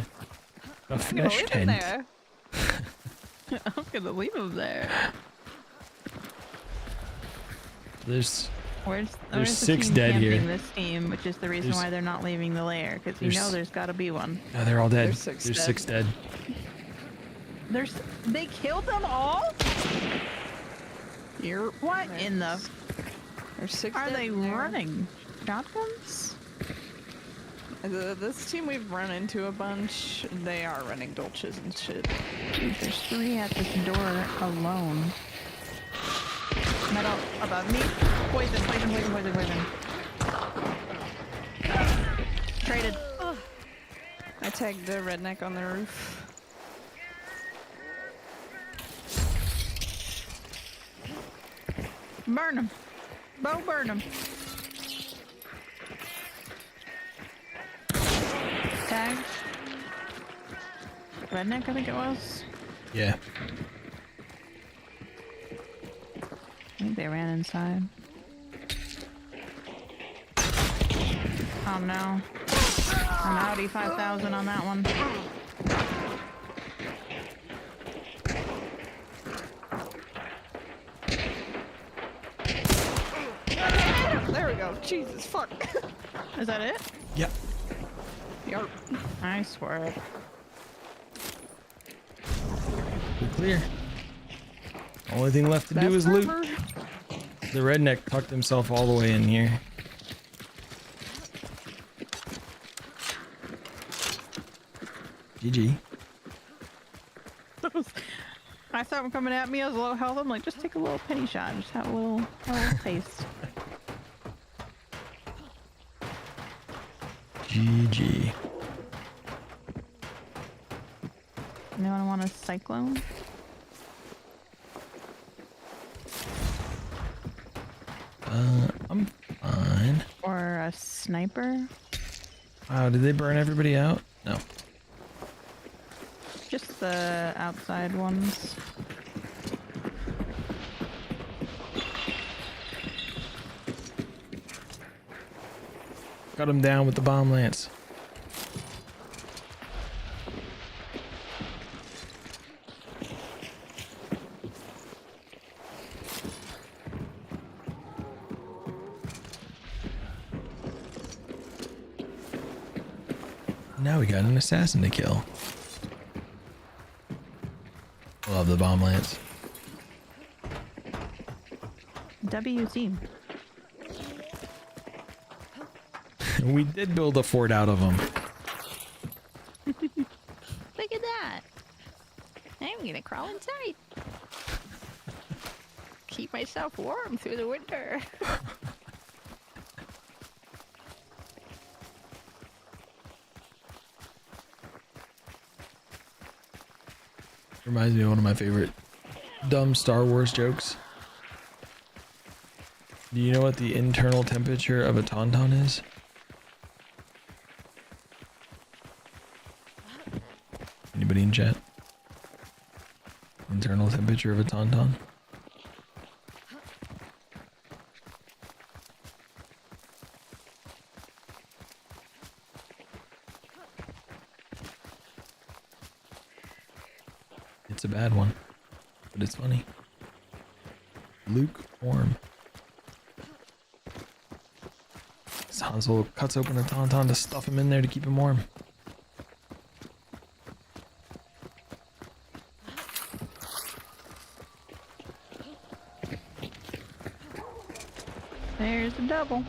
I'm gonna flesh leave him tent. there. I'm gonna leave him there. There's Where's There's the 6 team dead camping here. This team, which is the reason There's- why they're not leaving the lair, because you know there's got to be one. No, they're all dead. There's 6 There's dead. 6 dead. They killed them all? What in the? There's 6 Are dead they in there. running shotguns? This team we've run into a bunch. They are running dolces and shit. Dude, there's 3 at this door alone. Metal above me. Poison. Traded. I tagged the redneck on the roof. Burn him. Bo, burn him. Tagged. Redneck, I think it was. Yeah. I think they ran inside. Oh no. I'm Audi 5000 on that one. There we go. Jesus fuck. Is that it? Yep. Yarp. I swear. We're clear. Only thing left to do That's is loot. rubber. The redneck tucked himself all the way in here. GG. I saw him coming at me. I was low health. I'm like, just take a little penny shot. Just have a little taste. GG. Anyone want a cyclone? I'm fine. Or a sniper? Wow, did they burn everybody out? No. Just the outside ones. Cut him down with the bomb lance. Now we got an assassin to kill. Love the bomb lance. WC. We did build a fort out of them. Look at that. I'm gonna crawl inside. Keep myself warm through the winter. Reminds me of one of my favorite dumb Star Wars jokes. Do you know what the internal temperature of a tauntaun is? Anybody in chat? Internal temperature of a tauntaun? It's a bad one, but it's funny. Lukewarm. Han Solo cuts open a tauntaun to stuff him in there to keep him warm. There's the double.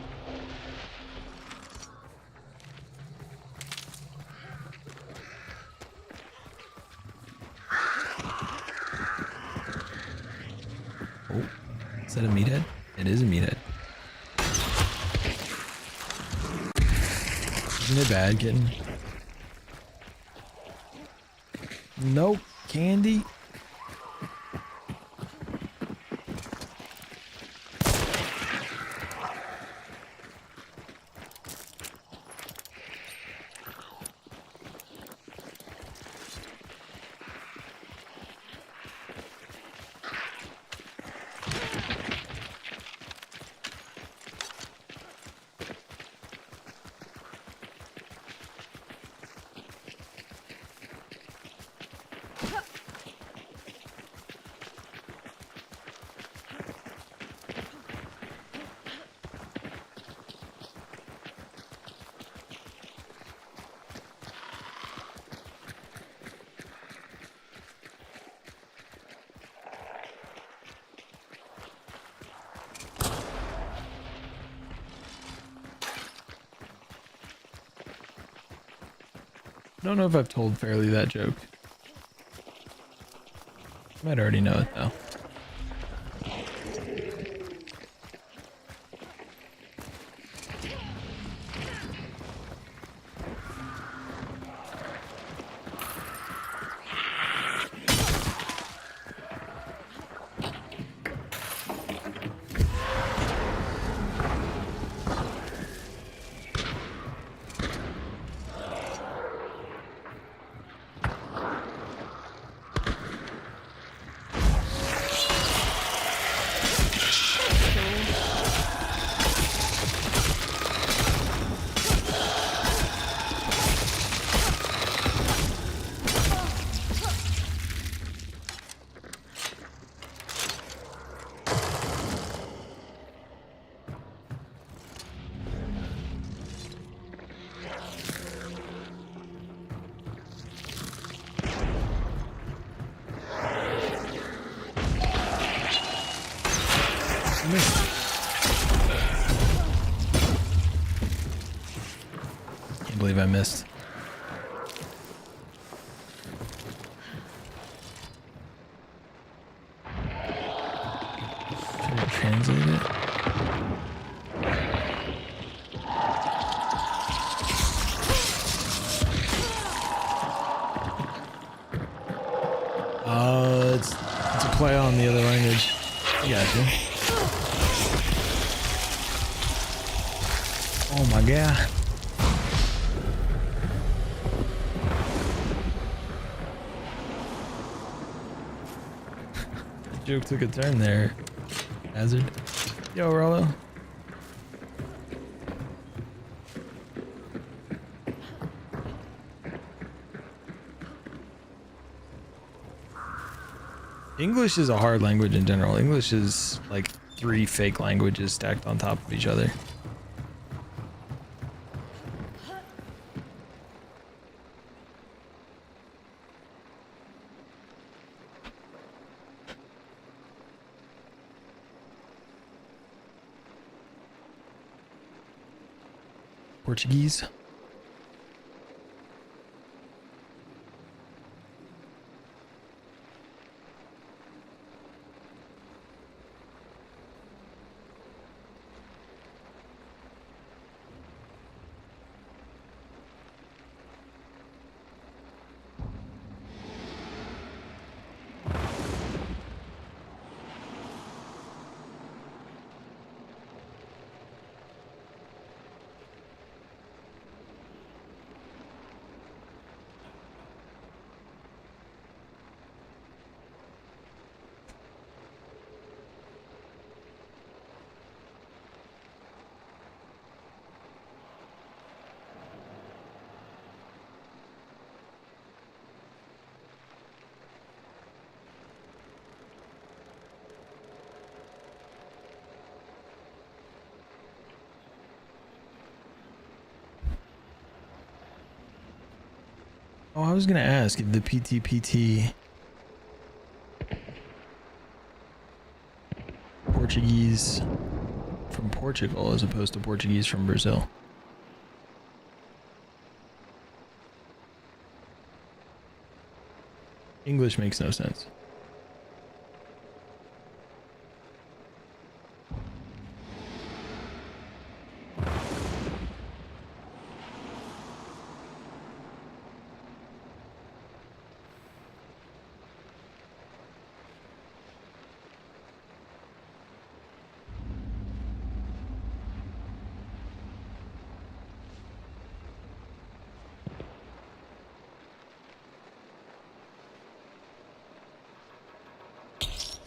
Oh, is that a meathead? It is a meathead. Isn't it bad, kitten? Nope, candy. I don't know if I've told Fairly that joke. You might already know it though. Can't believe I missed. Should I translate it? It's a play on the other language. I got you. Oh my god. Joke took a turn there. Hazard. Yo, Rollo. English is a hard language in general. English is like 3 fake languages stacked on top of each other. Portuguese. Oh, I was gonna ask if the PTPT Portuguese from Portugal as opposed to Portuguese from Brazil. English makes no sense.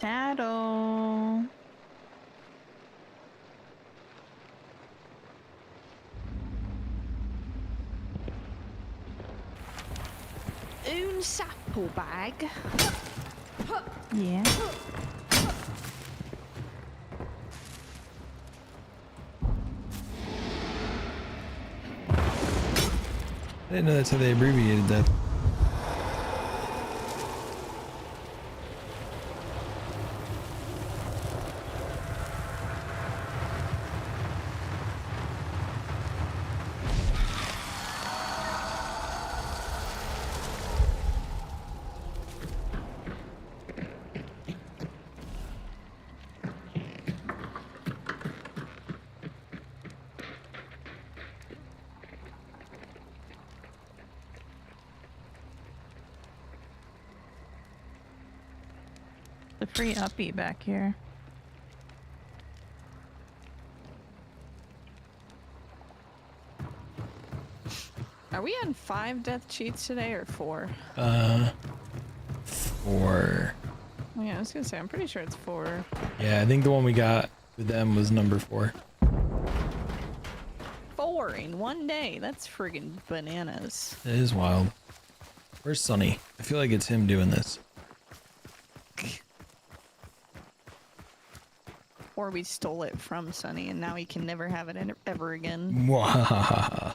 Saddle. Un saddlebag. Yeah. I didn't know that's how they abbreviated that. The free uppy back here. Are we on 5 death cheats today or 4? 4. Oh, yeah, I was gonna say, I'm pretty sure it's 4. Yeah, I think the one we got with them was number 4. 4 in one day. That's friggin' bananas. It is wild. Where's Sonny? I feel like it's him doing this. Or we stole it from Sunny and now he can never have it ever again. Mwahaha.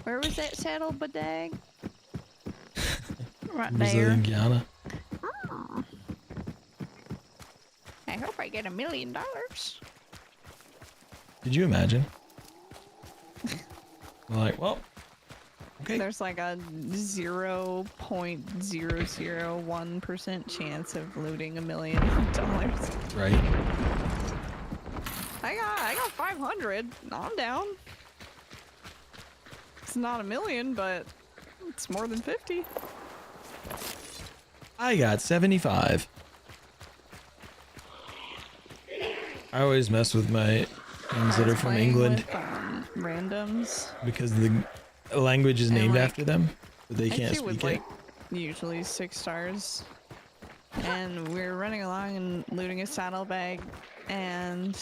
Where was that saddle, Badag? Right there. Brazilian Guyana. Oh. I hope I get $1 million. Did you imagine? We're like, well, okay. There's like a 0.001% chance of looting $1 million. Right. I got 500. I'm down. It's not $1 million, but it's more than 50. I got 75. I always mess with my things that are from England With, randoms. because the language is named like, after them, but they I can't actually speak would it. usually 6 stars. And we were running along and looting a saddlebag, and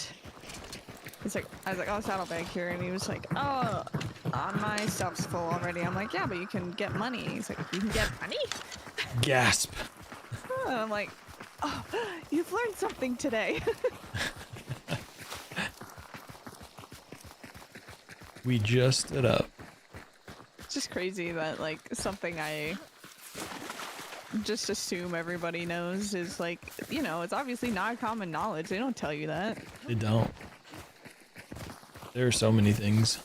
he's like, I was like, oh, saddlebag here, and he was like, oh, my stuff's full already. I'm like, yeah, but you can get money. He's like, you can get money? Gasp. And I'm like, oh, you've learned something today. We just stood up. It's just crazy that, like, something I just assume everybody knows is, like, you know, it's obviously not common knowledge. They don't tell you that. They don't. There are so many things.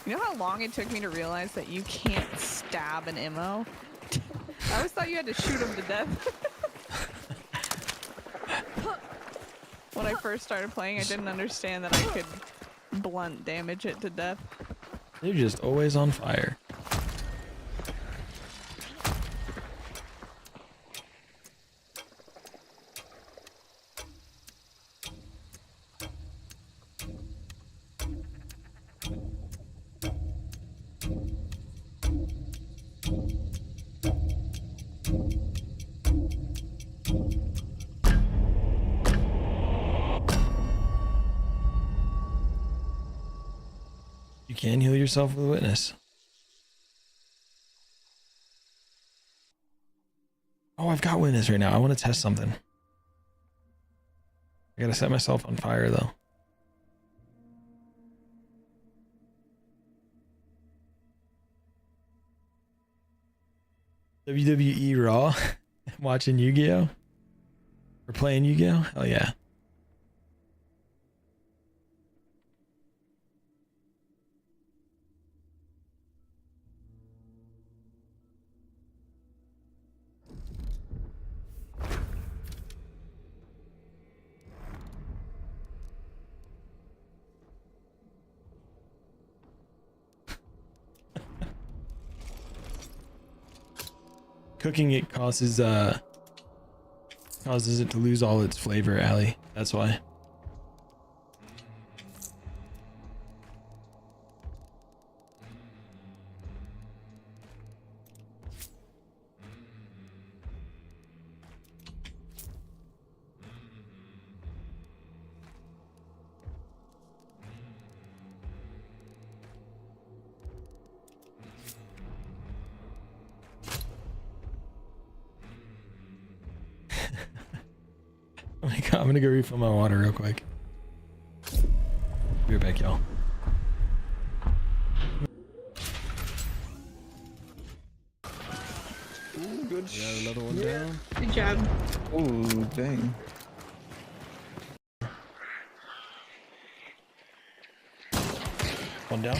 You know how long it took me to realize that you can't stab an ammo? I always thought you had to shoot them to death. When I first started playing, I didn't understand that I could blunt damage it to death. They're just always on fire. You can heal yourself with a witness. Oh, I've got witness right now. I want to test something. I gotta set myself on fire though. WWE Raw? Watching Yu-Gi-Oh? Or playing Yu-Gi-Oh? Hell yeah. Cooking it causes it to lose all its flavor, Allie. That's why. Oh my god, I'm gonna go refill my water real quick. Be right back, y'all. Ooh, good. Yeah, another one down. Good job. Ooh, dang. One down.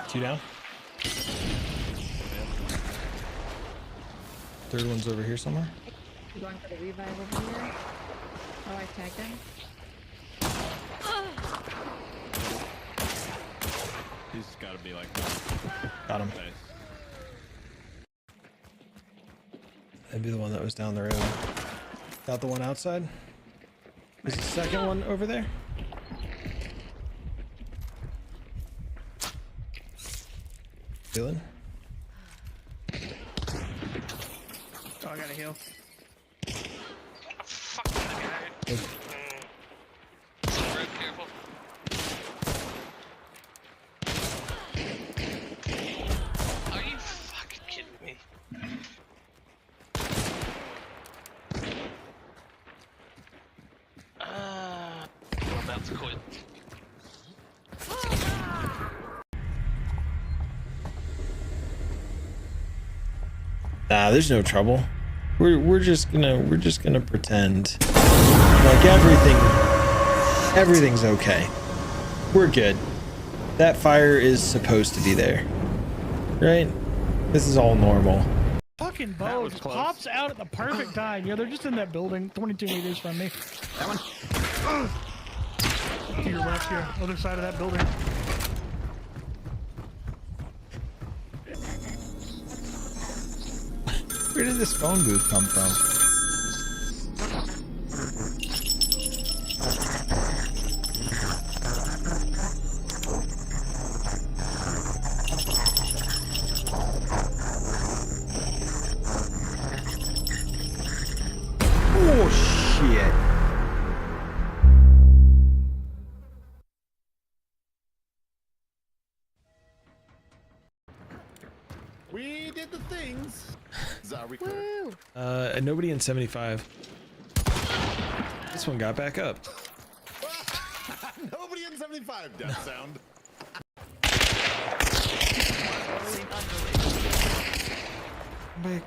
Two down. Third one's over here somewhere. You going for the revive over here? Oh, I tagged him. He's gotta be like. Got him. Nice. That'd be the one that was down the road. Got the one outside. Is the second one over there? Feeling? Oh, I gotta heal. Are you fucking kidding me? I'm about to quit. Nah, there's no trouble. We're just gonna pretend like everything's okay. We're good. That fire is supposed to be there, right? This is all normal. Fucking bow just pops out at the perfect time. Yeah, they're just in that building, 22 meters from me. That one. To your left here, other side of that building. Where did this phone booth come from? Shit. We did the things. Are we clear? Nobody in 75. This one got back up. Nobody in 75. Death sound. Back.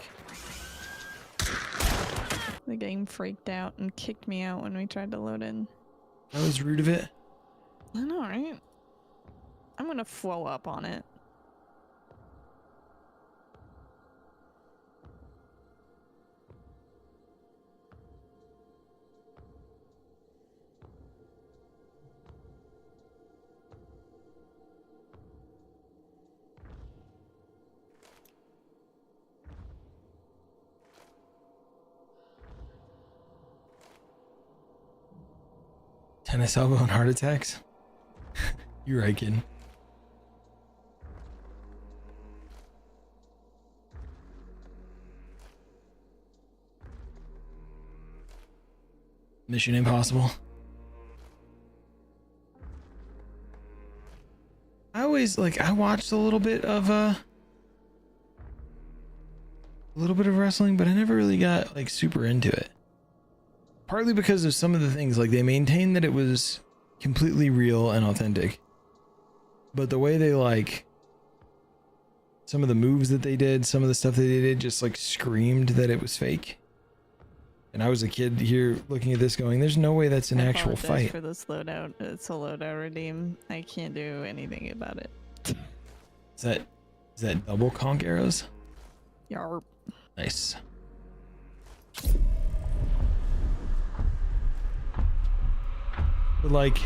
The game freaked out and kicked me out when we tried to load in. That was rude of it. I know, right? I'm gonna flow up on it. Tennis elbow and heart attacks. You're right, kid. Mission Impossible. I always I watched a little bit of wrestling, but I never really got super into it. Partly because of some of the things, they maintained that it was completely real and authentic. But the way they some of the moves that they did, some of the stuff that they did just screamed that it was fake. And I was a kid here looking at this going, there's no way that's an actual fight. For this loadout. It's a loadout redeem. I can't do anything about it. Is that double conch arrows? Yarp. Nice. But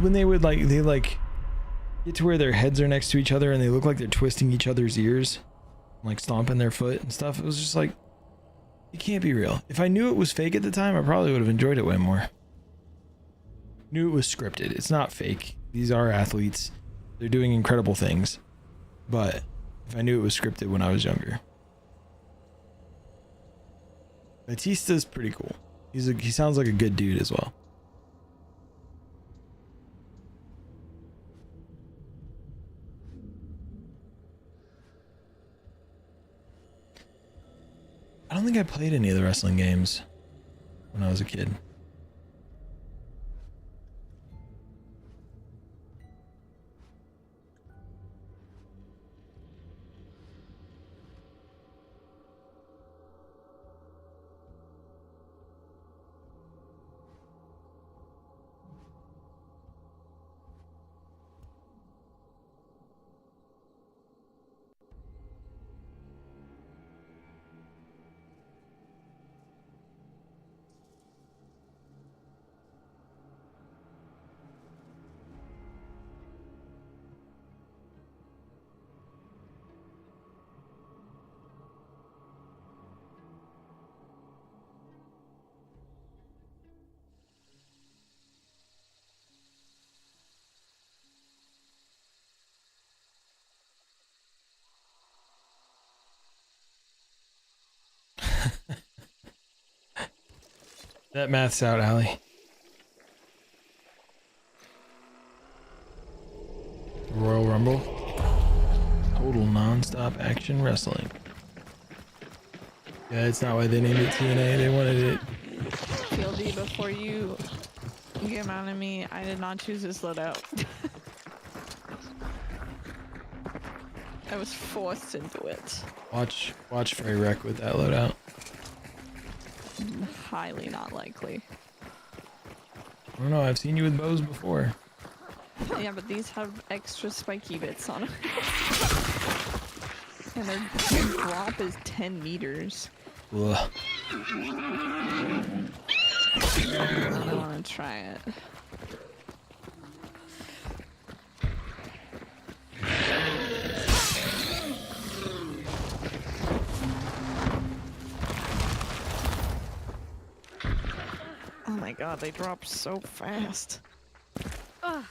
when they would get to where their heads are next to each other and they look like they're twisting each other's ears, stomping their foot and stuff, it was just it can't be real. If I knew it was fake at the time, I probably would have enjoyed it way more. Knew it was scripted. It's not fake. These are athletes. They're doing incredible things. But if I knew it was scripted when I was younger. Batista's pretty cool. He sounds like a good dude as well. I don't think I played any of the wrestling games when I was a kid. That math's out, Allie. Royal Rumble. Total non-stop action wrestling. Yeah, it's not why they named it TNA. They wanted it. PLD, before you get mad at me, I did not choose this loadout. I was forced into it. Watch Frey wreck with that loadout. Highly not likely. I don't know, I've seen you with bows before. Yeah, but these have extra spiky bits on them. And their drop is 10 meters. Ugh. I don't want to try it. Oh my god, they drop so fast. Ugh.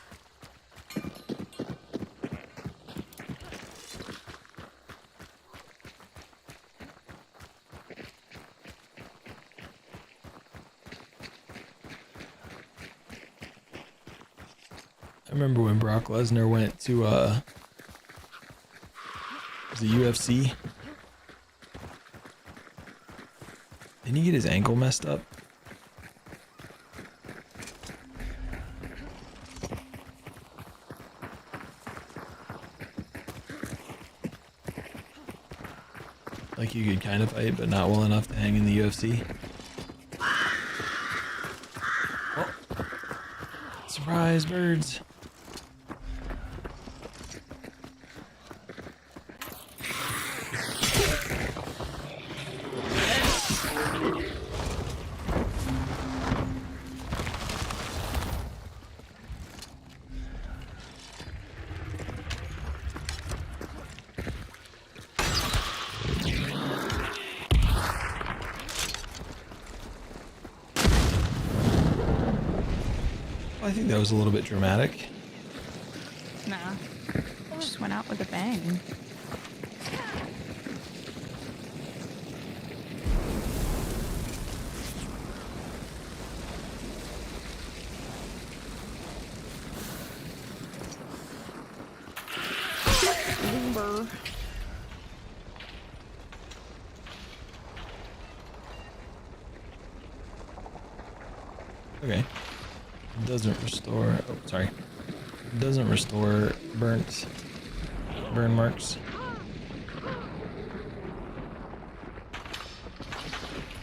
remember when Brock Lesnar went to was it UFC? Didn't he get his ankle messed up? Like you could kind of fight, but not well enough to hang in the UFC. Oh. Surprise, birds. I think that was a little bit dramatic. Nah. Just went out with a bang. Lumber. Okay. It doesn't restore. Oh, sorry. It doesn't restore burn marks.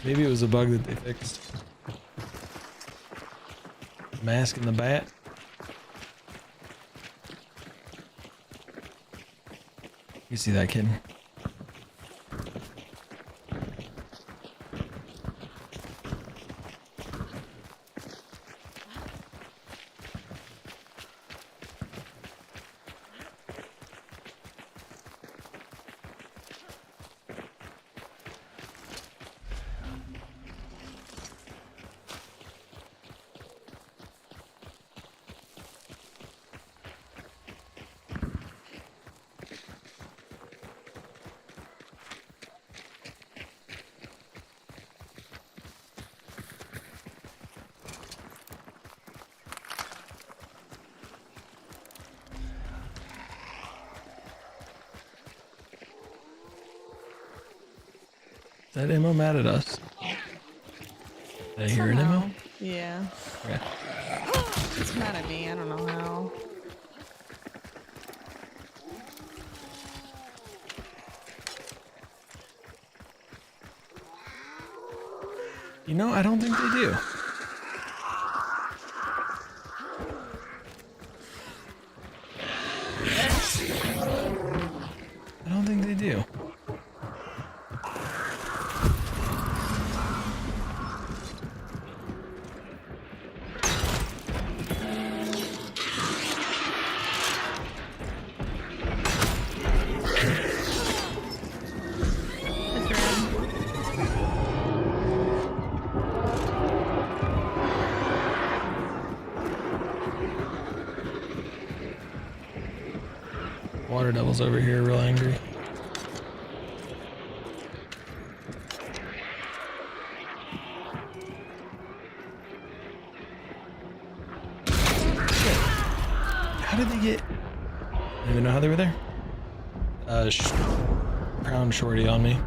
Maybe it was a bug that they fixed. Mask in the bat. You see that, kid? Is that ammo mad at us? Did I hear an ammo? Yeah. Okay. It's mad at me. I don't know how. You know, I don't think they do. I don't think they do. Water Devil's over here real angry. How did they get... I don't even know how they were there. Crown shorty on me.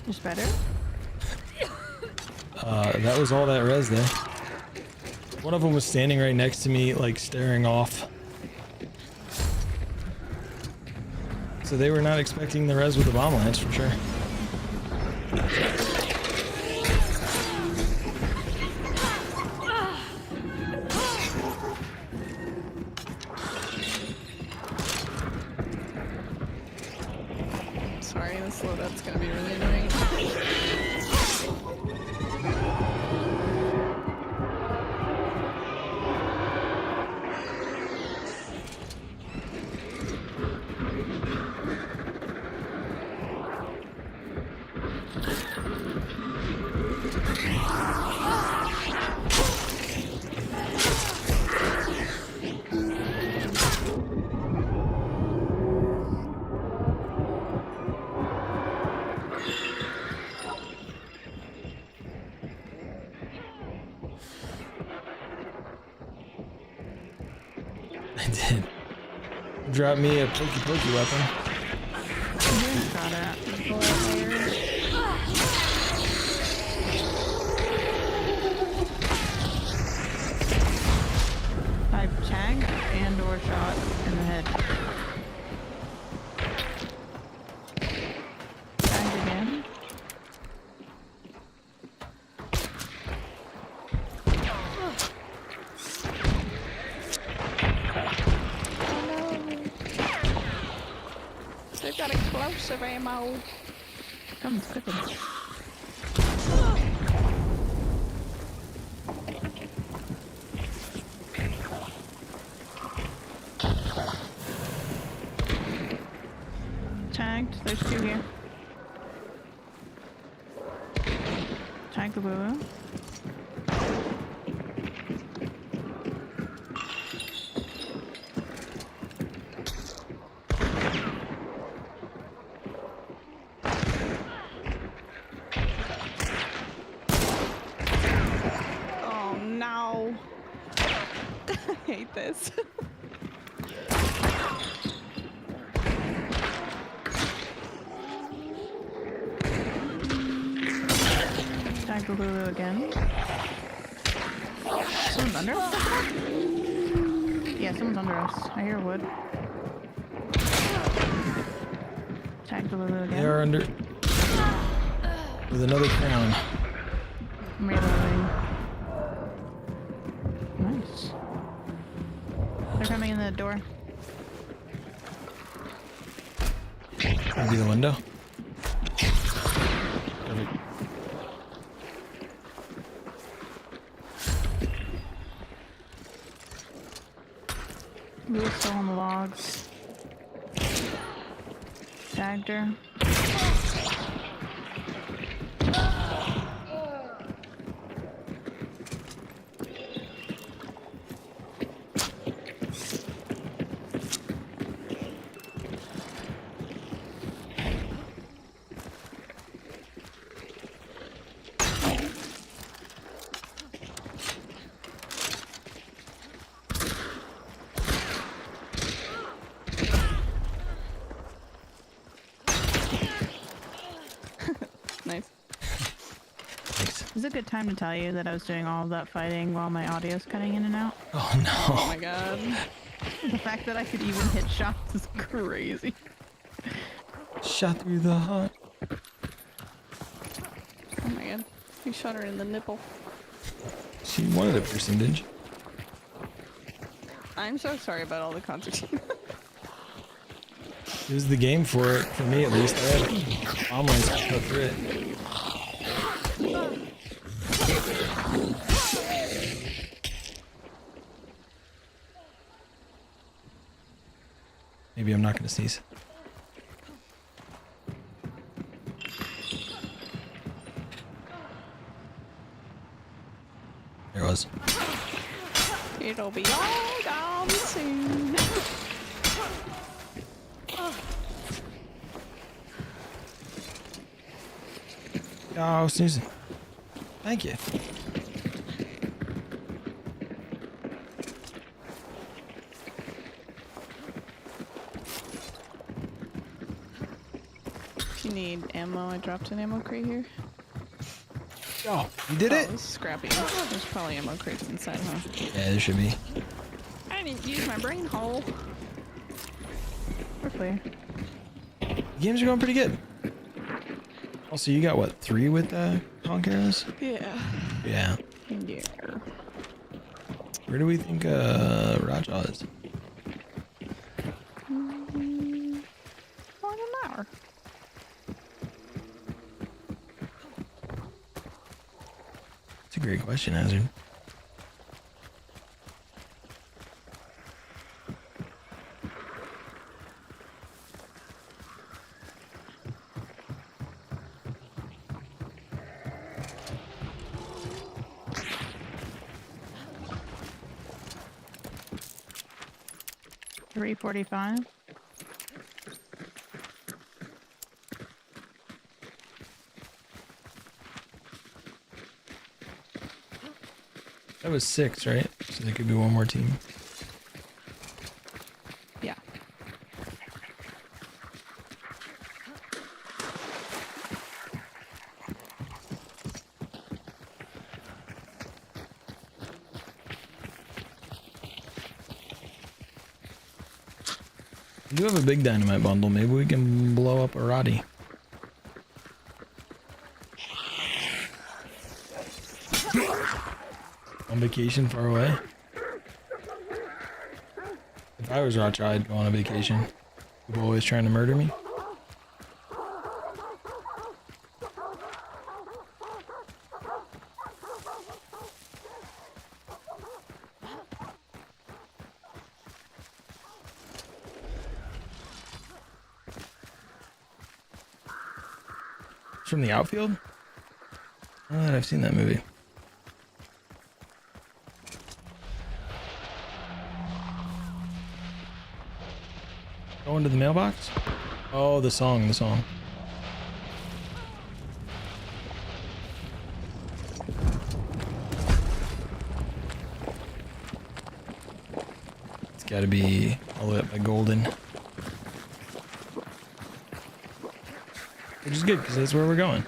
Just better? That was all that res there. One of them was standing right next to me, like staring off. So they were not expecting the res with the bomb lance for sure. Sorry, this loadout's gonna be really annoying. I did. Drop me a pokey weapon. Got it. I've tagged and or shot in the head. Tagged again. They've got explosive ammo. Come quickly. Tagged. There's two here. Tag the blue. Oh no. I hate this. Tag the blue again. Someone's under us? Yeah, someone's under us. I hear wood. Tag the blue again. They are under. With another crown. I'm reloading. Nice. They're coming in the door. Maybe the window. Perfect. Blue's still on the logs. Tagged her. Nice. Thanks. Is it a good time to tell you that I was doing all of that fighting while my audio's cutting in and out? Oh Oh no. my god. The fact that I could even hit shots is crazy. Shot through the heart. Oh my god. You shot her in the nipple. She wanted a piercing, didn't she? I'm so sorry about all the concertina. It was the game for it, for me at least. I had bomb lines to cut through it. Maybe I'm not gonna sneeze. There it was. It'll be all gone soon. Oh, sneezing. Thank you. If you need ammo, I dropped an ammo crate here. Oh, you did it? It was scrappy. There's probably ammo crates inside, huh? Yeah, there should be. I didn't use my brain hole. We're clear. The games are going pretty good. Also, you got what, 3 with conch arrows? Yeah. Yeah. Yeah. Where do we think Raja is? About an hour. It's a great question, Hazard. $3.45. That was 6, right? So there could be one more team. Yeah. We do have a big dynamite bundle. Maybe we can blow up a Roddy. On vacation far away? If I was Racha, I'd go on a vacation. People always trying to murder me. From the outfield? I don't know that I've seen that movie. Going to the mailbox? Oh, the song, the song. It's gotta be all the way up by Golden. Which is good, because that's where we're going.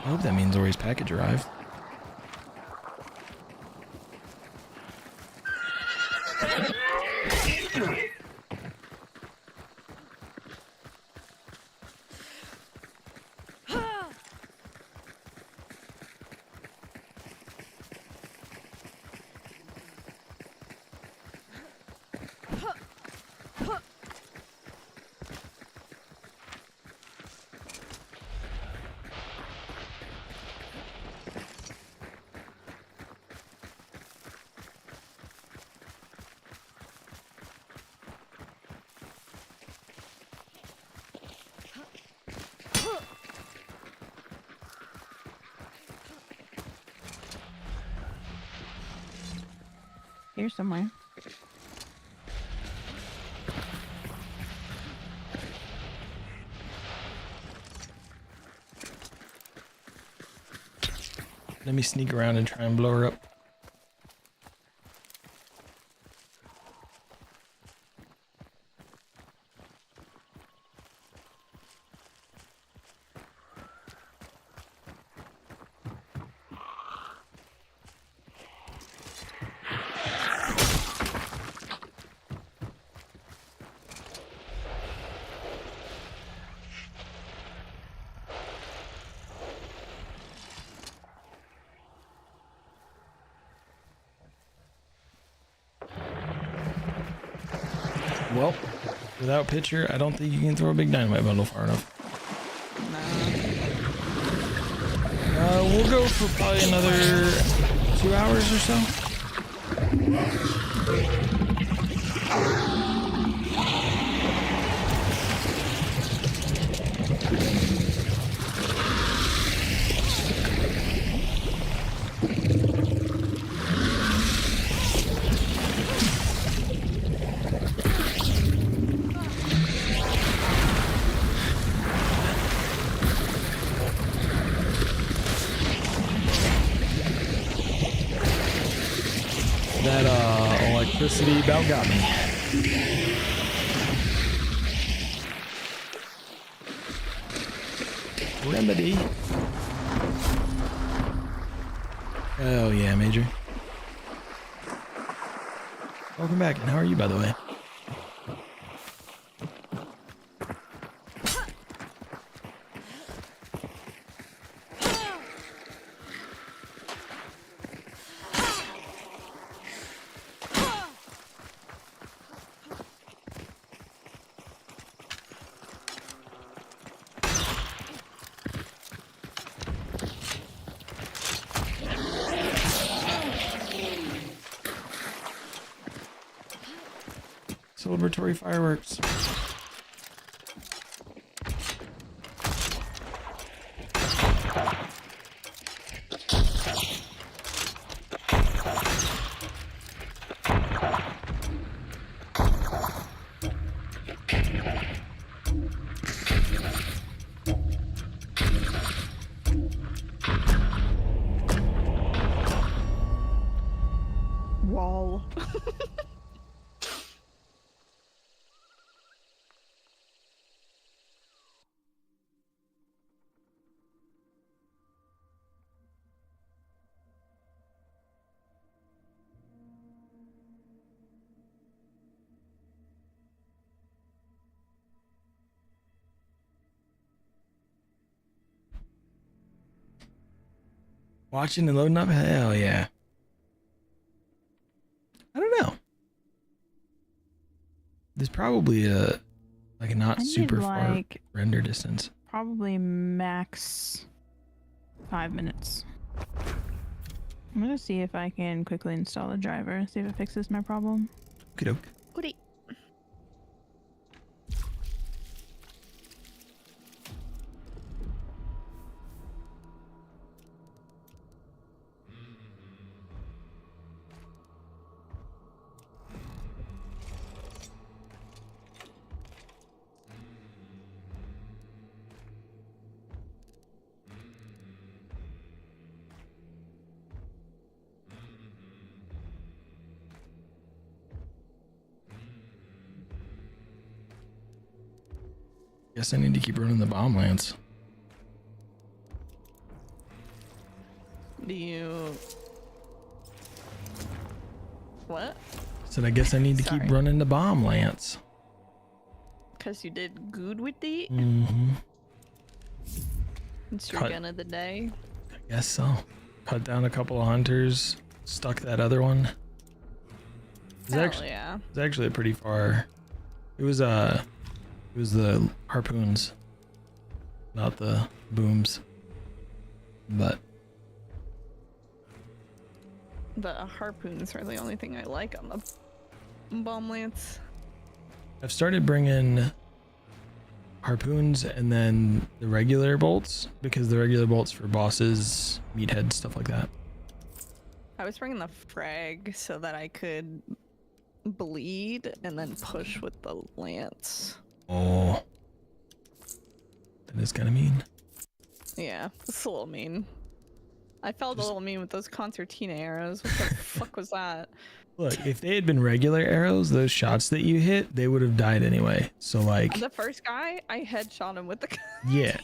I hope that means Ori's package arrived. Here somewhere. Let me sneak around and try and blow her up. Well, without pitcher, I don't think you can throw a big dynamite bundle far enough. We'll go for probably another 2 hours or so. That electricity about got me. Remedy. Oh yeah, Major. Welcome back, and how are you, by the way? Celebratory fireworks. Wall. Watching and loading up? Hell yeah. I don't know. There's probably a not I need, super far like, render distance. Probably max 5 minutes. I'm gonna see if I can quickly install a driver, see if it fixes my problem. Okie doke. Goody. Guess I need to keep running the bomb lance. Do you... What? Said I guess I need to keep Sorry. running the bomb lance. Because you did good with the... Mm-hmm. It's your Cut. gun of the day. I guess so. Cut down a couple of hunters. Stuck that other one. Hell yeah. It's actually a pretty far. It was the harpoons, not the booms. But The harpoons are the only thing I like on the bomb lance. I've started bringing harpoons and then the regular bolts, because the regular bolts for bosses, meatheads, stuff like that. I was bringing the frag so that I could bleed and then push with the lance. Oh, that is kind of mean. Yeah, it's a little mean. I felt a little mean with those concertina arrows. What the fuck was that? Look, if they had been regular arrows, those shots that you hit, they would have died anyway. So like, The first guy, I headshot him with the yeah.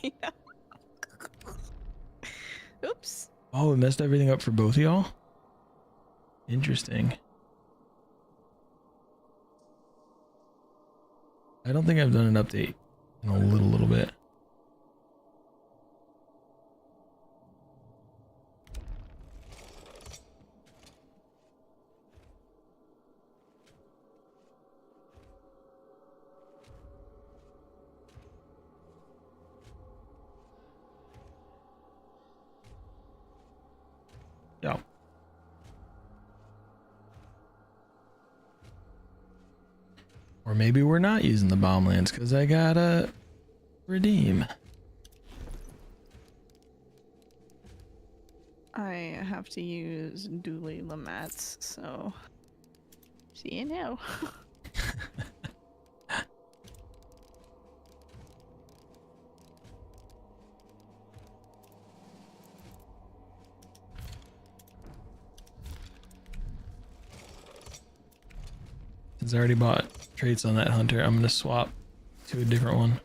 Oops. Oh, it messed everything up for both of y'all? Interesting. I don't think I've done an update in a little bit. Yeah. Or maybe we're not using the bomb lands because I gotta redeem. I have to use Dooley Lamats, so see you now. Since I already bought traits on that hunter, I'm gonna swap to a different one.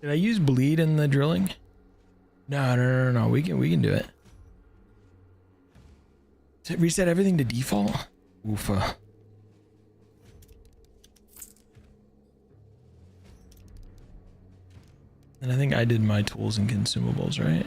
Did I use bleed in the drilling? No. We can do it. Reset everything to default? Oofa. And I think I did my tools and consumables, right?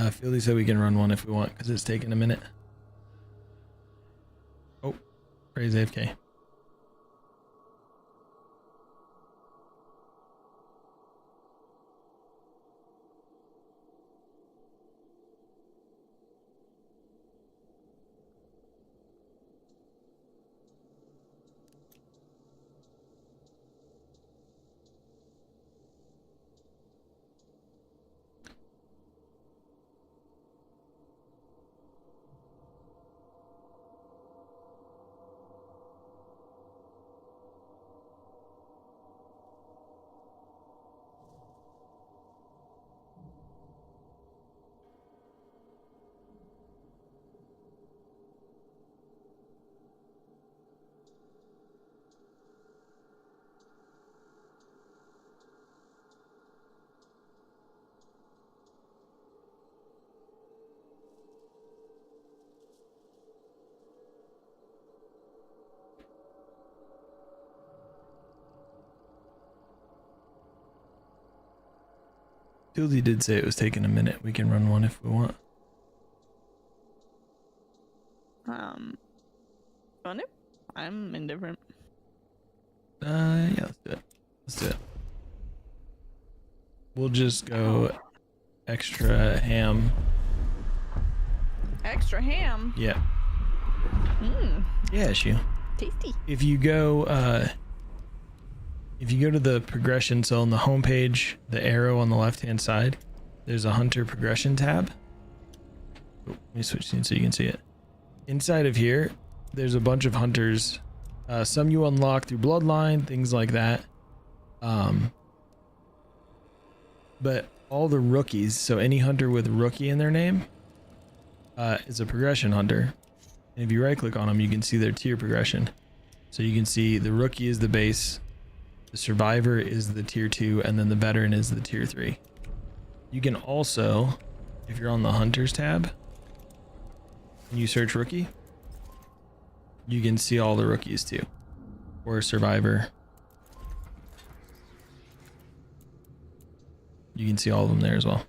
Fieldy said we can run one if we want because it's taking a minute. Oh, praise AFK. Fieldy did say it was taking a minute. We can run one if we want. Want it? I'm indifferent. Yeah, let's do it. We'll just go extra ham. Extra ham? Yeah. Mmm. Yeah, Shu. Tasty. If you go to the progression, so on the home page, the arrow on the left hand side, there's a hunter progression tab. Oh, let me switch scenes so you can see it. Inside of here, there's a bunch of hunters. Some you unlock through bloodline, things like that. But all the rookies, so any hunter with rookie in their name, is a progression hunter. And if you right click on them, you can see their tier progression. So you can see the rookie is the base, the survivor is the tier 2, and then the veteran is the tier 3. You can also, if you're on the hunters tab and you search rookie, you can see all the rookies too, or survivor. You can see all of them there as well.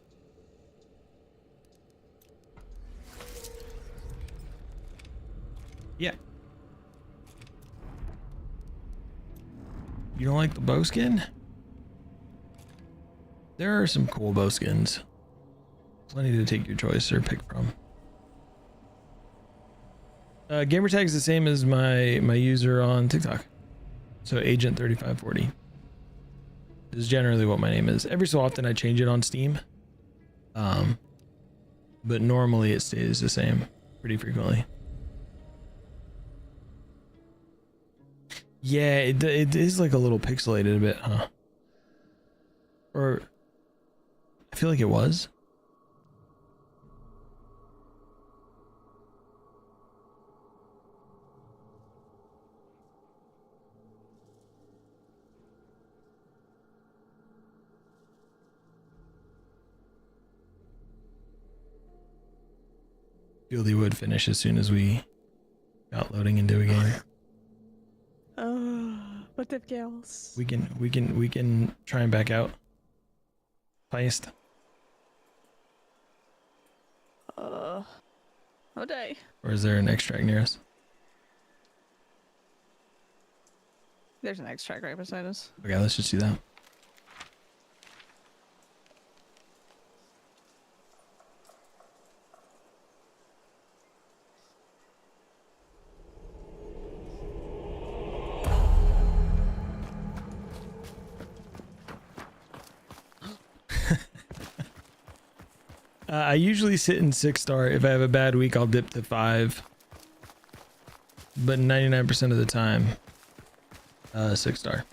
Yeah. You don't like the bow skin? There are some cool bow skins. Plenty to take your choice or pick from. Gamer tag is the same as my user on TikTok. So Agent 3540 is generally what my name is. Every so often I change it on Steam. But normally it stays the same pretty frequently. Yeah, it is like a little pixelated a bit, huh? Or I feel like it was. Fieldy would finish as soon as we got loading into a game. What the girls? We can try and back out. Placed. Okay. Or is there an extract near us? There's an extract right beside us. Okay, let's just do that. I usually sit in 6-star. If I have a bad week, I'll dip to 5. But 99% of the time, 6-star.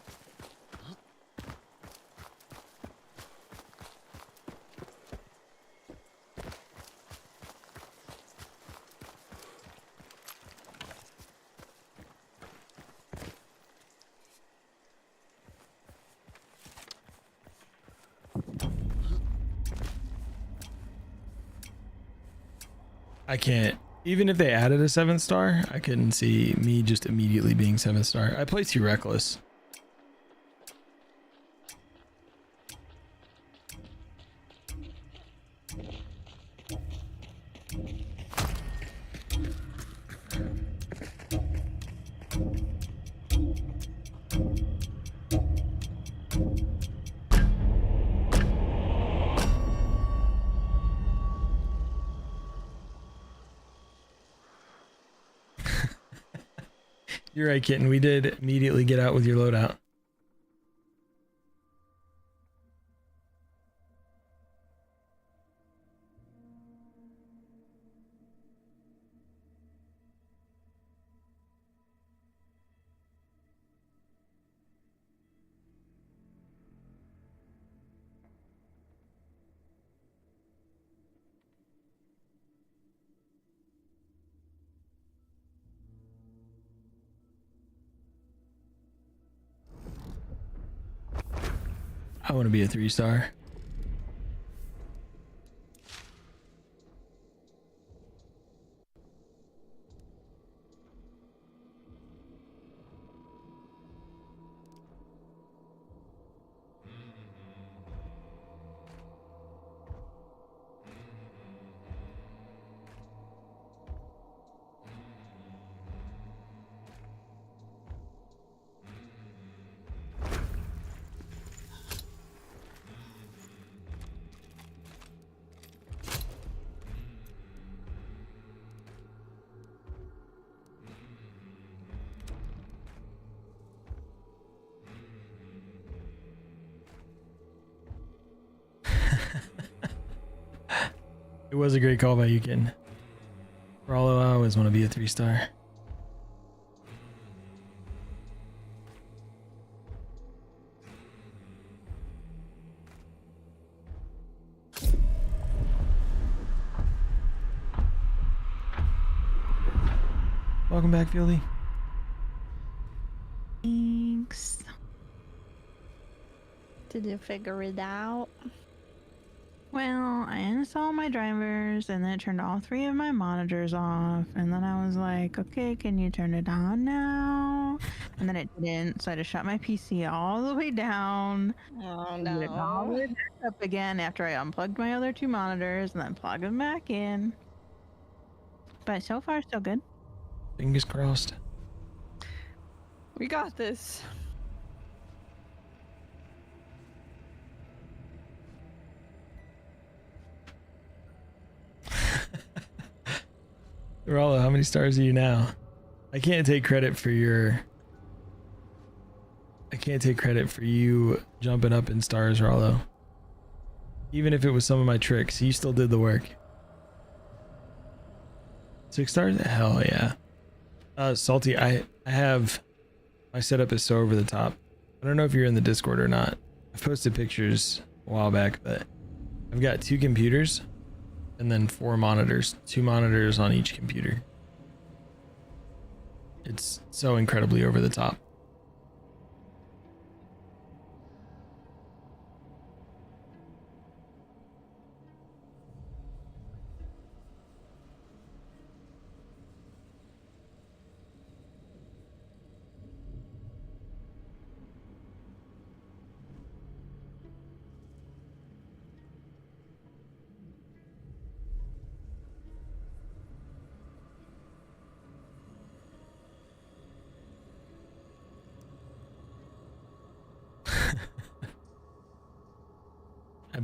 I can't. Even if they added a 7-star, I couldn't see me just immediately being 7-star. I play too reckless. You're right, Kitten. We did immediately get out with your loadout. I want to be a 3-star. It was a great call by you, Kitten. For all I always want to be a 3-star. Welcome back, Fieldy. Thanks. Did you figure it out? Well, I installed my drivers and then it turned all 3 of my monitors off. And then I was like, okay, can you turn it on now? And then it didn't. So I just shut my PC all the way down. Oh, Get it all the way back up again after I unplugged my other 2 monitors and then plugged them back in. But so far, so good. Fingers crossed. We got this. Rollo, how many stars are you now? I can't take credit for your... I can't take credit for you jumping up in stars, Rollo. Even if it was some of my tricks, you still did the work. 6 stars? Hell yeah. Salty, I have... My setup is so over the top. I don't know if you're in the Discord or not. I've posted pictures a while back, but I've got 2 computers and then 4 monitors. 2 monitors on each computer. It's so incredibly over the top.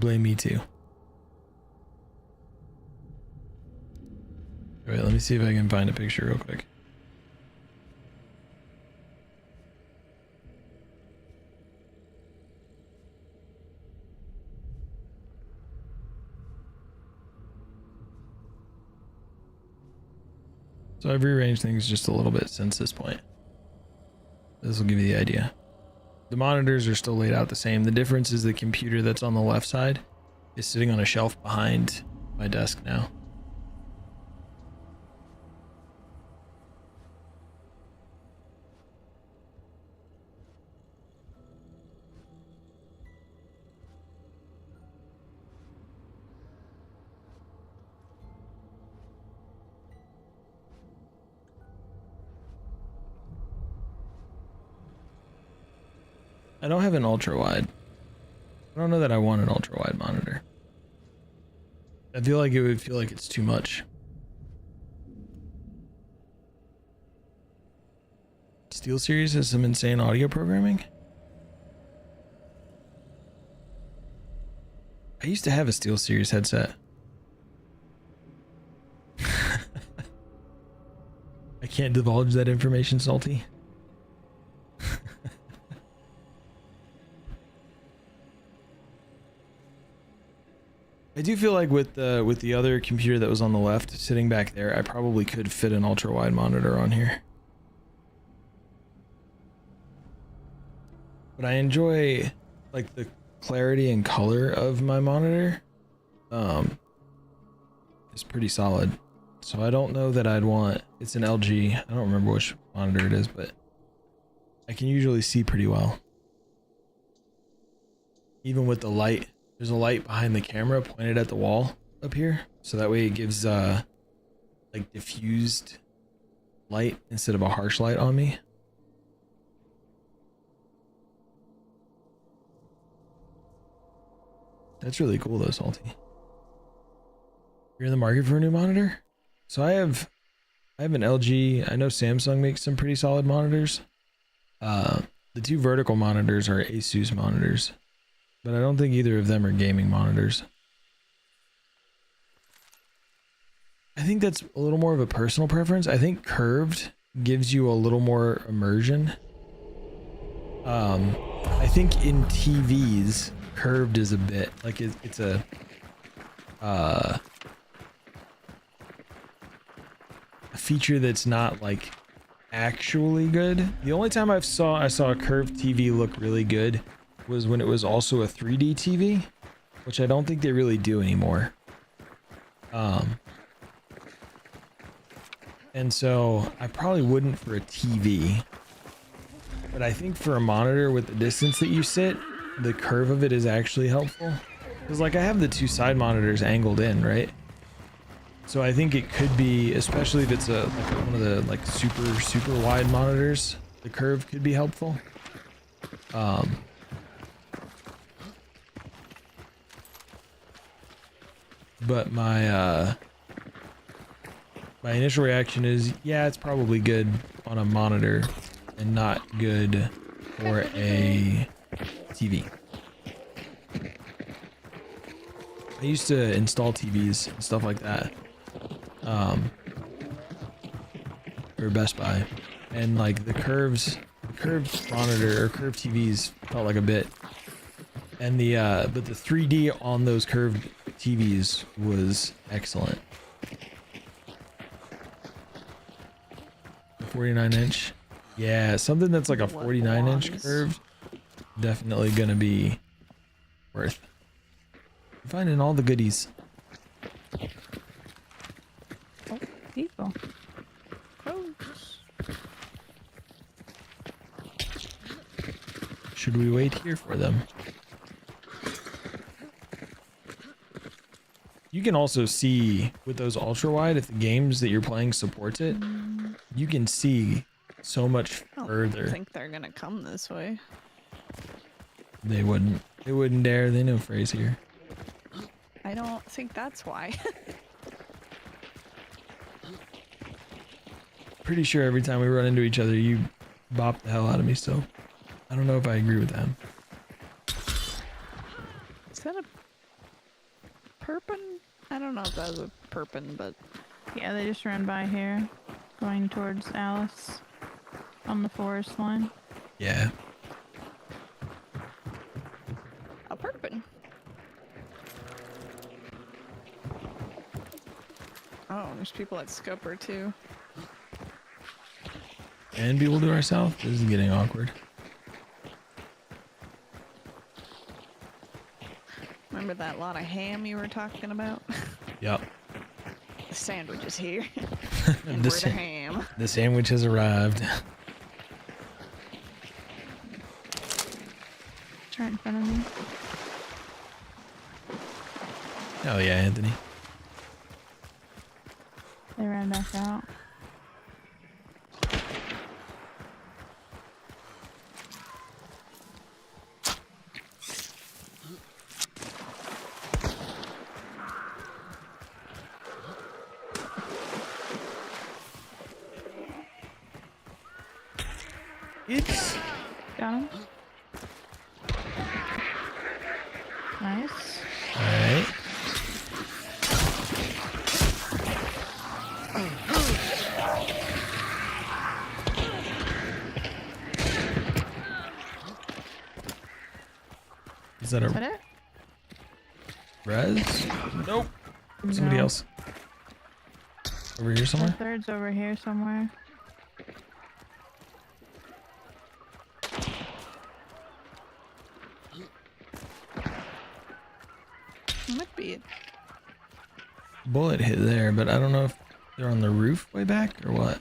blame me too. Wait, let me see if I can find a picture real quick. So I've rearranged things just a little bit since this point. This will give you the idea. The monitors are still laid out the same. The difference is the computer that's on the left side is sitting on a shelf behind my desk now. I don't have an ultra wide. I don't know that I want an ultra wide monitor. I feel like it would feel like it's too much. SteelSeries has some insane audio programming. I used to have a SteelSeries headset. I can't divulge that information, Salty. I do feel like with the other computer that was on the left sitting back there, I probably could fit an ultra wide monitor on here. But I enjoy like the clarity and color of my monitor. It's pretty solid. So I don't know that I'd want, it's an LG. I don't remember which monitor it is, but I can usually see pretty well. Even with the light. There's a light behind the camera pointed at the wall up here. So that way it gives like diffused light instead of a harsh light on me. That's really cool though, Salty. You're in the market for a new monitor? So I have an LG. I know Samsung makes some pretty solid monitors. The two vertical monitors are Asus monitors. But I don't think either of them are gaming monitors. I think that's a little more of a personal preference. I think curved gives you a little more immersion. I think in TVs, curved is a bit like it's a feature that's not like actually good. The only time I saw a curved TV look really good was when it was also a 3D TV, which I don't think they really do anymore. And so I probably wouldn't for a TV, but I think for a monitor with the distance that you sit, the curve of it is actually helpful. Because like I have the two side monitors angled in, right? So I think it could be, especially if it's like one of the like super wide monitors, the curve could be helpful. But my initial reaction is, yeah, it's probably good on a monitor and not good for a TV. I used to install TVs and stuff like that for Best Buy, and like the curved monitor or curved TVs felt like a bit, and but the 3D on those curved TVs was excellent. 49-inch, yeah, something that's like a 49-inch curved, definitely gonna be worth. I'm finding all the goodies. Oh, people. Should we wait here for them? You can also see with those ultra wide, if the games that you're playing supports it, you can see so much further. I think they're gonna come this way. They wouldn't. They wouldn't dare. They know Frey's here. I don't think that's why. Pretty sure every time we run into each other, you bop the hell out of me still. I don't know if I agree with that. Is that a perpin? I don't know if that was a perpin, but Yeah, they just ran by here, going towards Alice on the forest line. Yeah. a perpin. Oh, there's people at Scupper too. And be able to ourselves? This is getting awkward. Remember that lot of ham you were talking about? Yep. The sandwich is here. And we're the ham. The sandwich has arrived. It's right in front of me. Oh yeah, Anthony. They ran back out. It's Got him. Nice. alright. Is that Is a that it? res? Nope. Somebody No. else. Over here The somewhere? third's over here somewhere. Might be it. Bullet hit there, but I don't know if they're on the roof way back or what.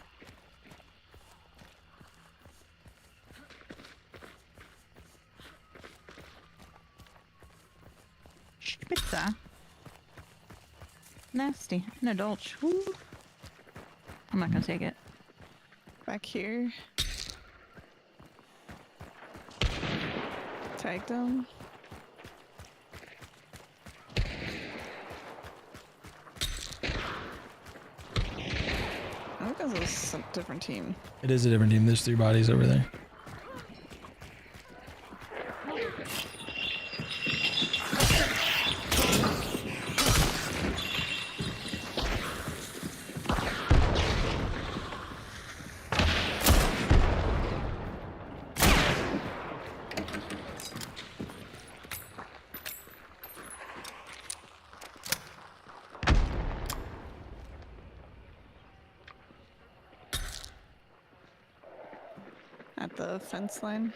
Pizza. Nasty. An adult. Woo. I'm not gonna take it. Back here. Tag them. I think this is a different team. It is a different team. There's 3 bodies over there. At the fence line.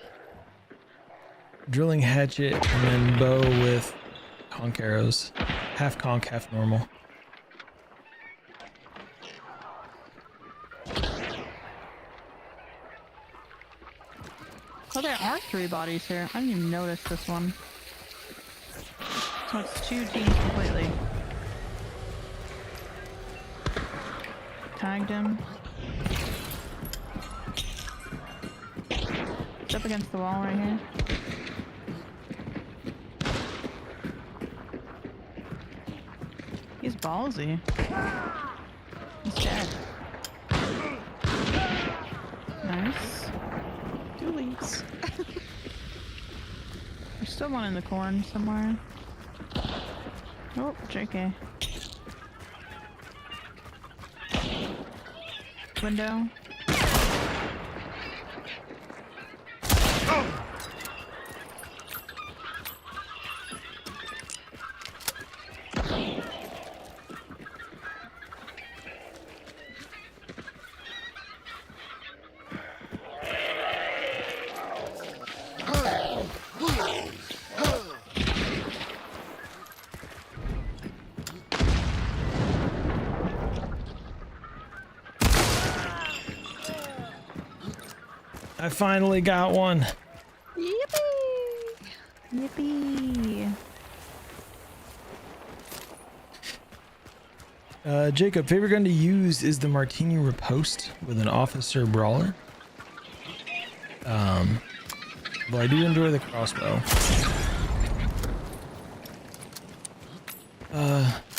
Drilling hatchet and then bow with conch arrows. Half conch, half normal. Oh, there are 3 bodies here. I didn't even notice this one. So it's 2 teams completely. Tagged him. It's up against the wall right here. He's ballsy. He's dead. Nice. Doolies. There's still one in the corn somewhere. Oh, JK. Window. I finally got one. Yippee! Yippee! Jacob, favorite gun to use is the Martini Riposte with an officer brawler. But I do enjoy the crossbow.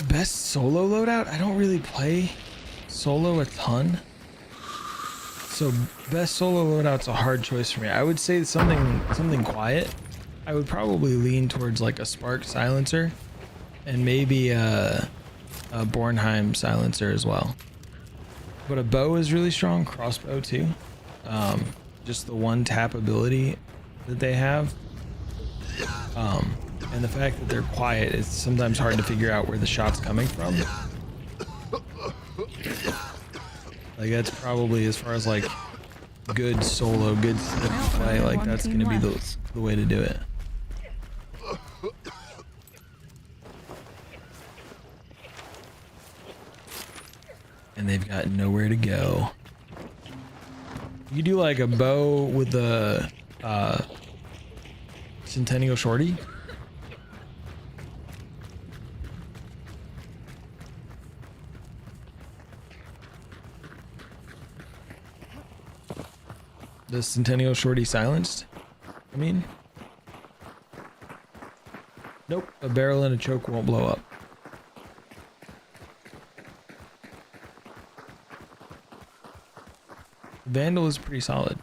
Best solo loadout? I don't really play solo a ton. So best solo loadout's a hard choice for me. I would say something quiet. I would probably lean towards like a Spark silencer and maybe a Bornheim silencer as well. But a bow is really strong, crossbow too. Just the one tap ability that they have. And the fact that they're quiet, it's sometimes hard to figure out where the shot's coming from. Like that's probably as far as like good solo, good play, like that's gonna be the way to do it. And they've got nowhere to go. You do like a bow with the Centennial Shorty. The Centennial Shorty silenced? I mean? Nope, a barrel and a choke won't blow up. Vandal is pretty solid.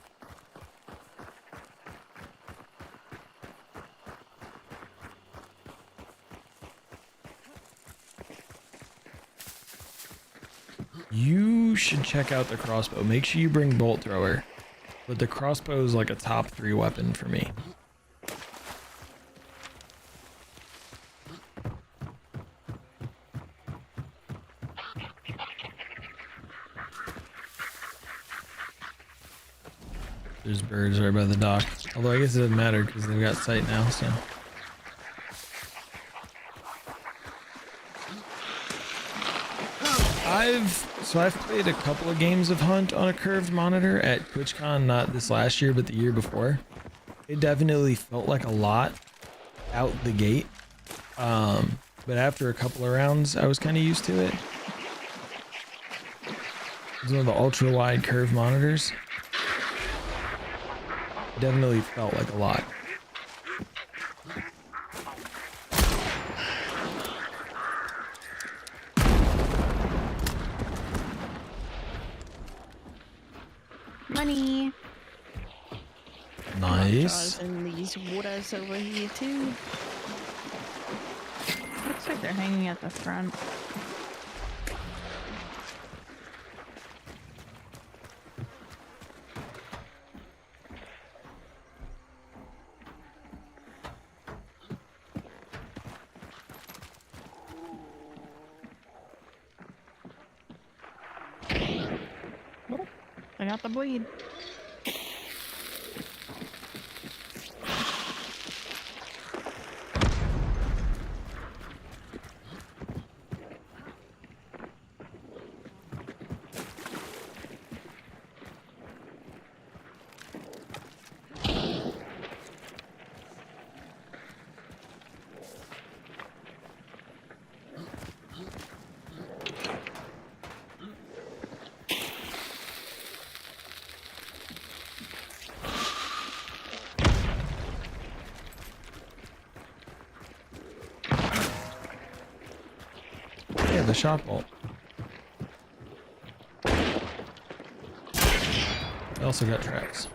You should check out the crossbow. Make sure you bring bolt thrower. But the crossbow is like a top 3 weapon for me. There's birds right by the dock. Although I guess it doesn't matter because they've got sight now, so. I've played a couple of games of Hunt on a curved monitor at TwitchCon, not this last year, but the year before. It definitely felt like a lot out the gate. But after a couple of rounds, I was kind of used to it. It was one of the ultra wide curved monitors. Definitely felt like a lot. Money. Nice. In these waters over here too. Looks like they're hanging at the front. I got the bleed. Yeah, the shot bolt. I also got tracks.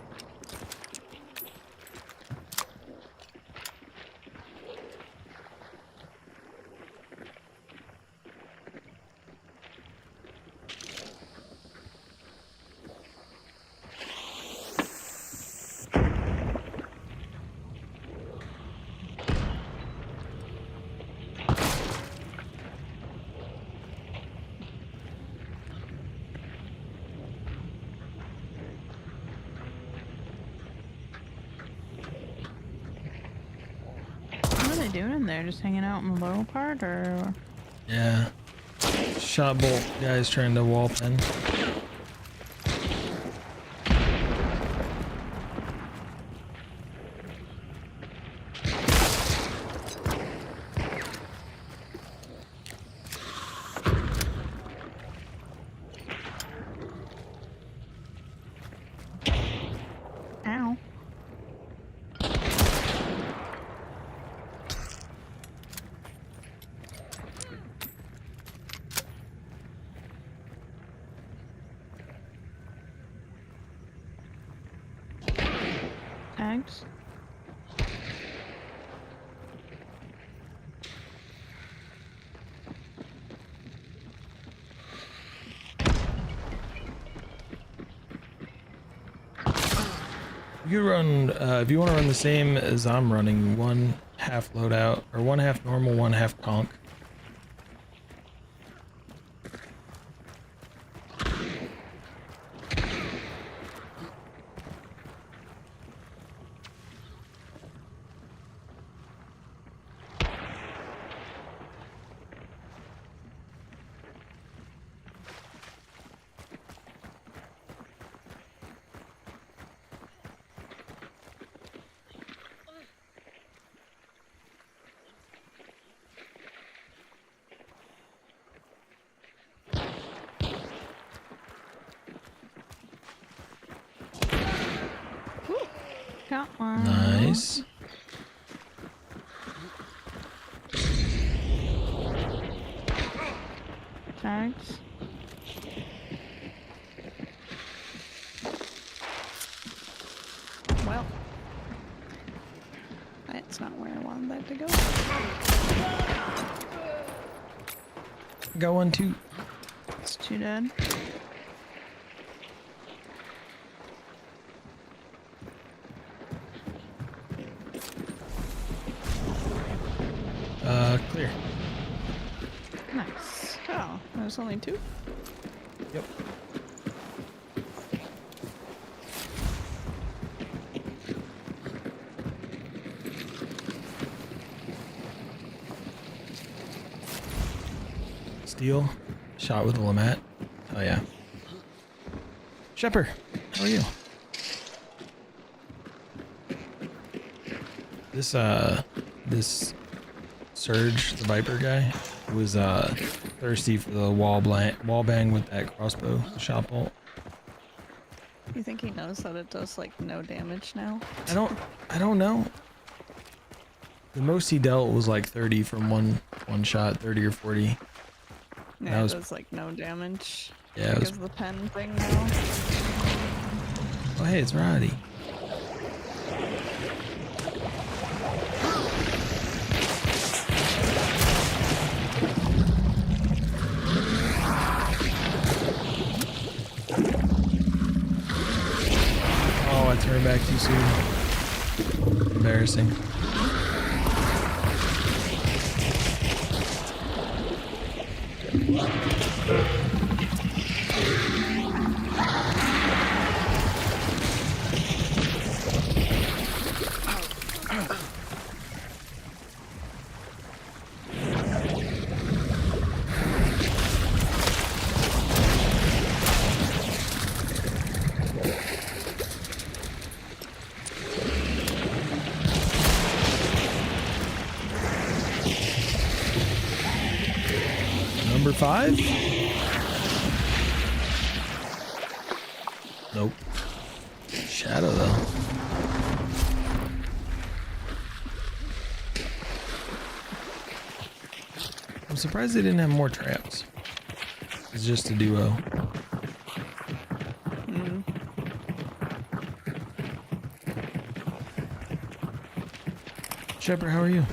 Doing in there? Just hanging out in the low part, or? Yeah. Shot bolt guys trying to wall pen. Ow. Tags. You run, if you want to run the same as I'm running, 1/2 loadout, or 1/2 normal, 1/2 conk. Got one. Nice. Tags. Well, that's not where I wanted that to go. Got one too. It's 2 dead. Clear. Nice. Oh, there's only 2? Yep. Steel. Shot with a Lamat. Oh yeah. Shepard, how are you? This Surge, the Viper guy, was thirsty for the wall bang with that crossbow, the shot bolt. You think he knows that it does like no damage now? I don't know. The most he dealt was like 30 from one shot, 30 or 40. Yeah, it does like no damage. Yeah, because of the pen thing now. Oh hey, it's Roddy. Oh, I turned back too soon. Embarrassing. Number 5? Nope. Shadow though. I'm surprised they didn't have more traps. It's just a duo. Shepard, how are you?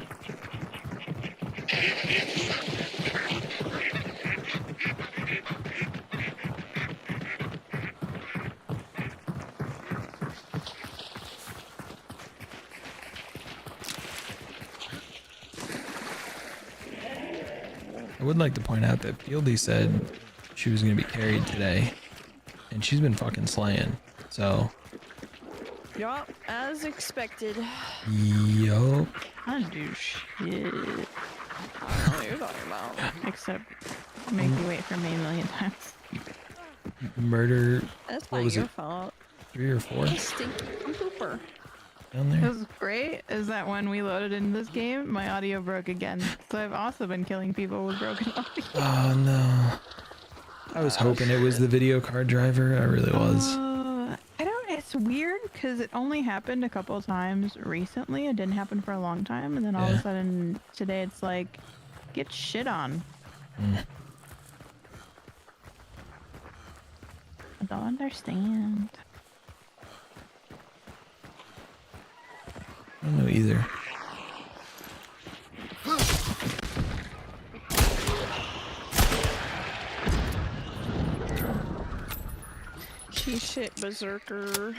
I would like to point out that Fieldy said she was going to be carried today, and she's been fucking slaying, so... Yup, as expected. Yup. I don't do shit. I don't know what you're talking about. Except make you wait for me a million times. Murder... That's what not was your it? fault. 3 or 4? Stinky pooper. Down there? What was great is that when we loaded into this game, my audio broke again. So I've also been killing people with broken audio. Oh no. I was hoping it was the video card driver. I really was. I don't. It's weird because it only happened a couple of times recently. It didn't happen for a long time, and then all of a sudden today it's like, get shit on. I don't understand. I don't know either. She shit berserker.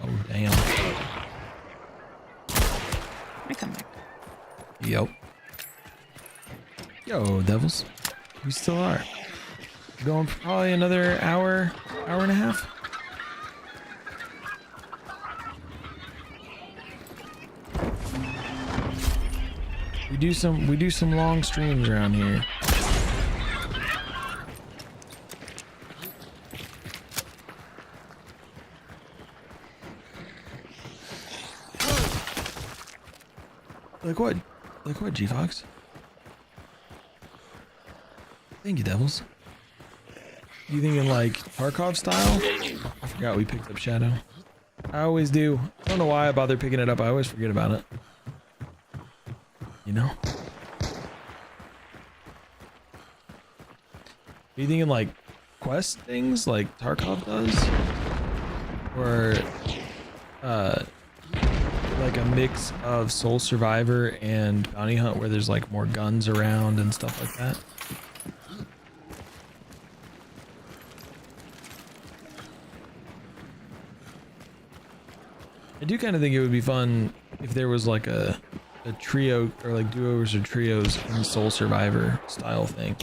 Oh, damn. I come back. Yep. Yo, devils. We still are. Going for probably another hour, hour and a half. We do some long streams around here. Like what, G-Fox? Thank you, devils. You thinking like Tarkov style? I forgot we picked up Shadow. I always do. I don't know why I bother picking it up. I always forget about it. You know? Are you thinking like quest things like Tarkov does? Or like a mix of Soul Survivor and Bounty Hunt where there's like more guns around and stuff like that? I do kind of think it would be fun if there was like a trio or like duos or trios in Soul Survivor style thing.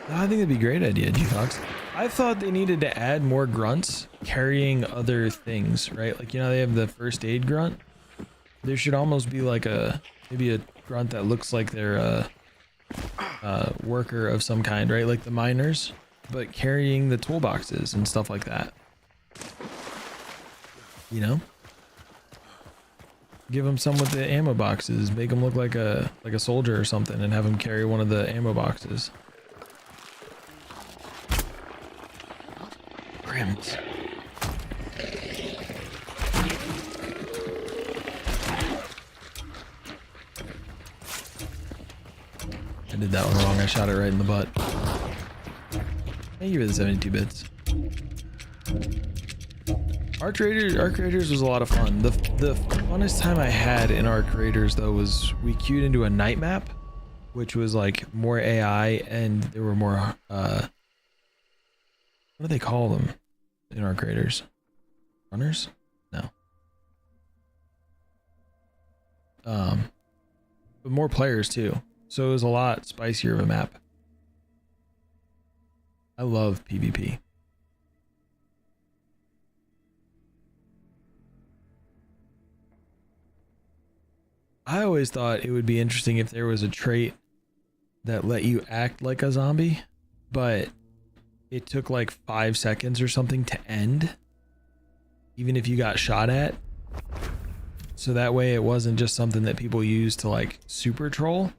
I think it'd be a great idea, G-Fox. I thought they needed to add more grunts carrying other things, right? Like, you know, they have the first aid grunt. There should almost be like maybe a grunt that looks like they're a worker of some kind, right? Like the miners, but carrying the toolboxes and stuff like that. You know? Give them some with the ammo boxes. Make them look like a soldier or something and have them carry one of the ammo boxes. Grims. I did that one wrong. I shot it right in the butt. Thank you for the 72 bits. Arc Raiders was a lot of fun. The funnest time I had in Arc Raiders though was we queued into a night map, which was like more AI and there were more what do they call them in Arc Raiders? Runners? No. But more players too. So it was a lot spicier of a map. I love PvP. I always thought it would be interesting if there was a trait that let you act like a zombie, but it took like 5 seconds or something to end, even if you got shot at. So that way it wasn't just something that people use to like super troll,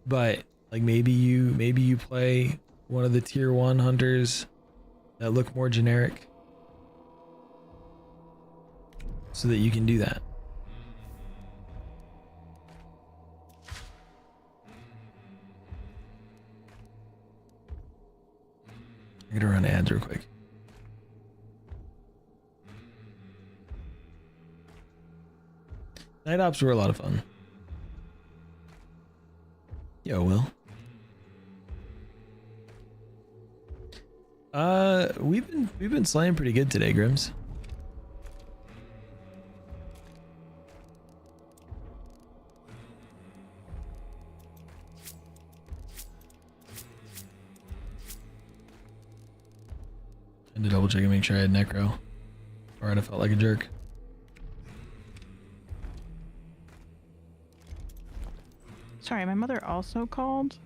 but like maybe you play one of the tier 1 hunters that look more generic so that you can do that. I'm gonna run ads real quick. Night ops were a lot of fun. Yo, Will. We've been slaying pretty good today, Grims. I had to double check and make sure I had necro, or I'd have felt like a jerk. Sorry, my mother also called.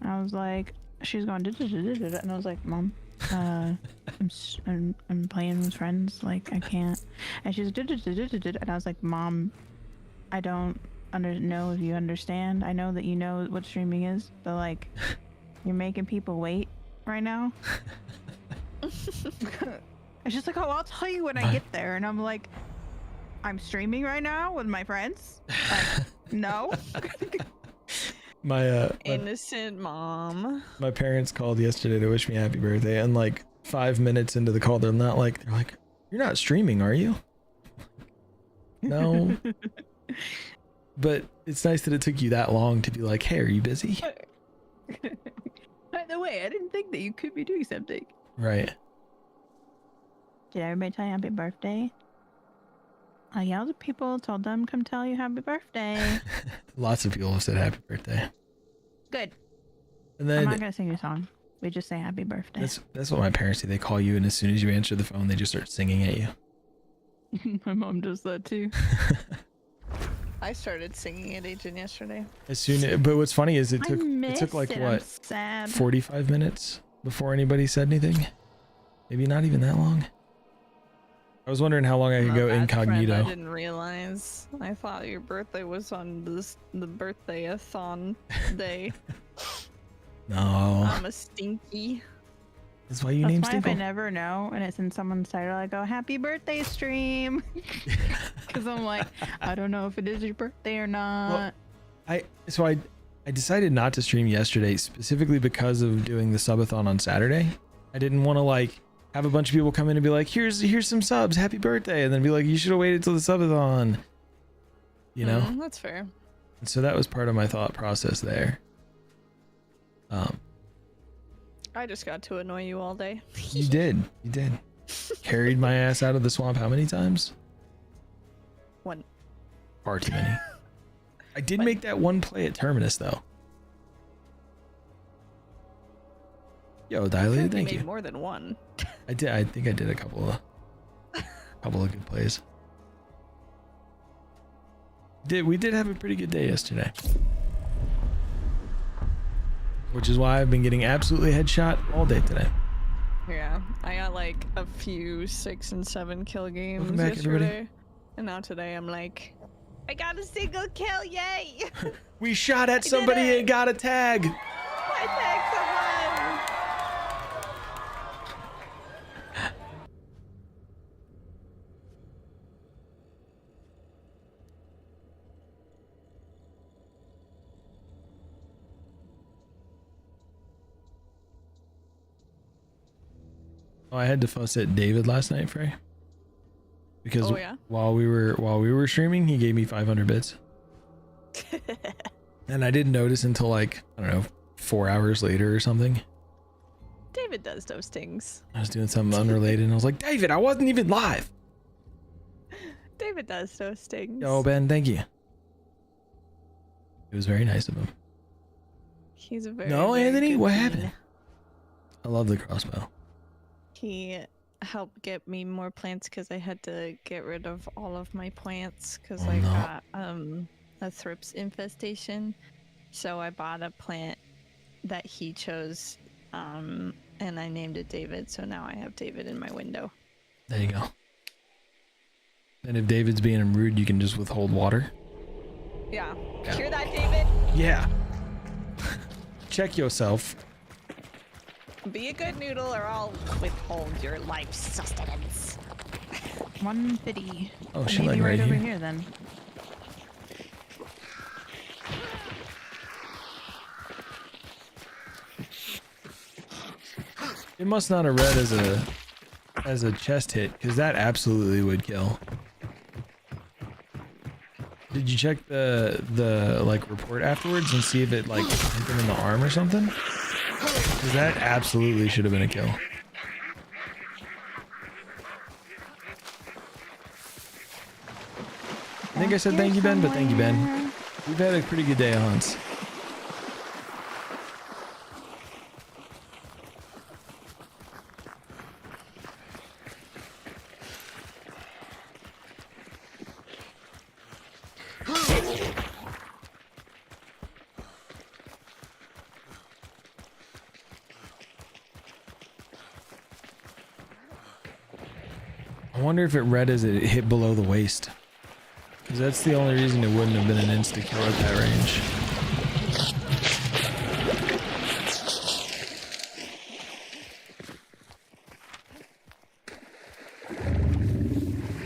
I was like, she's going, and I was like, Mom, I'm playing with friends, like I can't. And she's and I was like, Mom, I don't know if you understand. I know that you know what streaming is, but like, you're making people wait right now. And she's like, oh, I'll tell you when I get there. And I'm like, I'm streaming right now with my friends. Like, no. My innocent mom. My parents called yesterday to wish me happy birthday, and like 5 minutes into the call, they're like, you're not streaming, are you? No. But it's nice that it took you that long to be like, hey, are you busy? By the way, I didn't think that you could be doing something. Right. Did everybody tell you happy birthday? I yelled at people, told them come tell you happy birthday. Lots of people have said happy birthday. Good. And then I'm not gonna sing you a song. We just say happy birthday. that's what my parents do. They call you, and as soon as you answer the phone, they just start singing at you. My mom does that too. I started singing at Agent yesterday. But what's funny is it took like it. what, sad. 45 minutes before anybody said anything. Maybe not even that long. I was wondering how long I could go incognito. I didn't realize. I thought your birthday was on the birthday-a-thon day. No. I'm a stinky. That's why you named Stinkle. If I Stinkle. never know and it's in someone's title, I go, happy birthday stream. Because I'm like, I don't know if it is your birthday or not. Well, I decided not to stream yesterday specifically because of doing the subathon on Saturday. I didn't want to like have a bunch of people come in and be like, here's some subs, happy birthday, and then be like, you should have waited till the subathon. You know? That's fair. And so that was part of my thought process there. I just got to annoy you all day. You did. Carried my ass out of the swamp how many times? One. Far too many. I did make that one play at Terminus though. Yo, Dilated, thank you. Made more than one. I did. I think I did a couple of good plays. We did have a pretty good day yesterday. Which is why I've been getting absolutely headshot all day today. Yeah, I got like a few 6 and 7 kill games Welcome back, yesterday. everybody. And now today I'm like, I got a single kill, yay! We shot at somebody and got a tag. I tagged someone! Oh, I had to fuss at David last night, Frey. Because while we were streaming, he gave me 500 bits. And I didn't notice until like, I don't know, 4 hours later or something. David does those things. I was doing something unrelated and I was like, David, I wasn't even live. David does those things. Yo, Ben, thank you. It was very nice of him. He's a very Anthony, good what man. happened? I love the crossbow. He helped get me more plants because I had to get rid of all of my plants because I got a thrips infestation. So I bought a plant that he chose, and I named it David. So now I have David in my window. There you go. And if David's being rude, you can just withhold water. Yeah. Hear that, David? Yeah. Check yourself. Be a good noodle or I'll withhold your life sustenance. 150. Oh, she maybe like right right over here. here then. It must not have read as a chest hit, because that absolutely would kill. Did you check the like report afterwards and see if it like hit them in the arm or something? Because that absolutely should have been a kill. I think I said thank you, Ben, but thank you, Ben. We've had a pretty good day of hunts. I wonder if it read as it hit below the waist. Because that's the only reason it wouldn't have been an insta-kill at that range.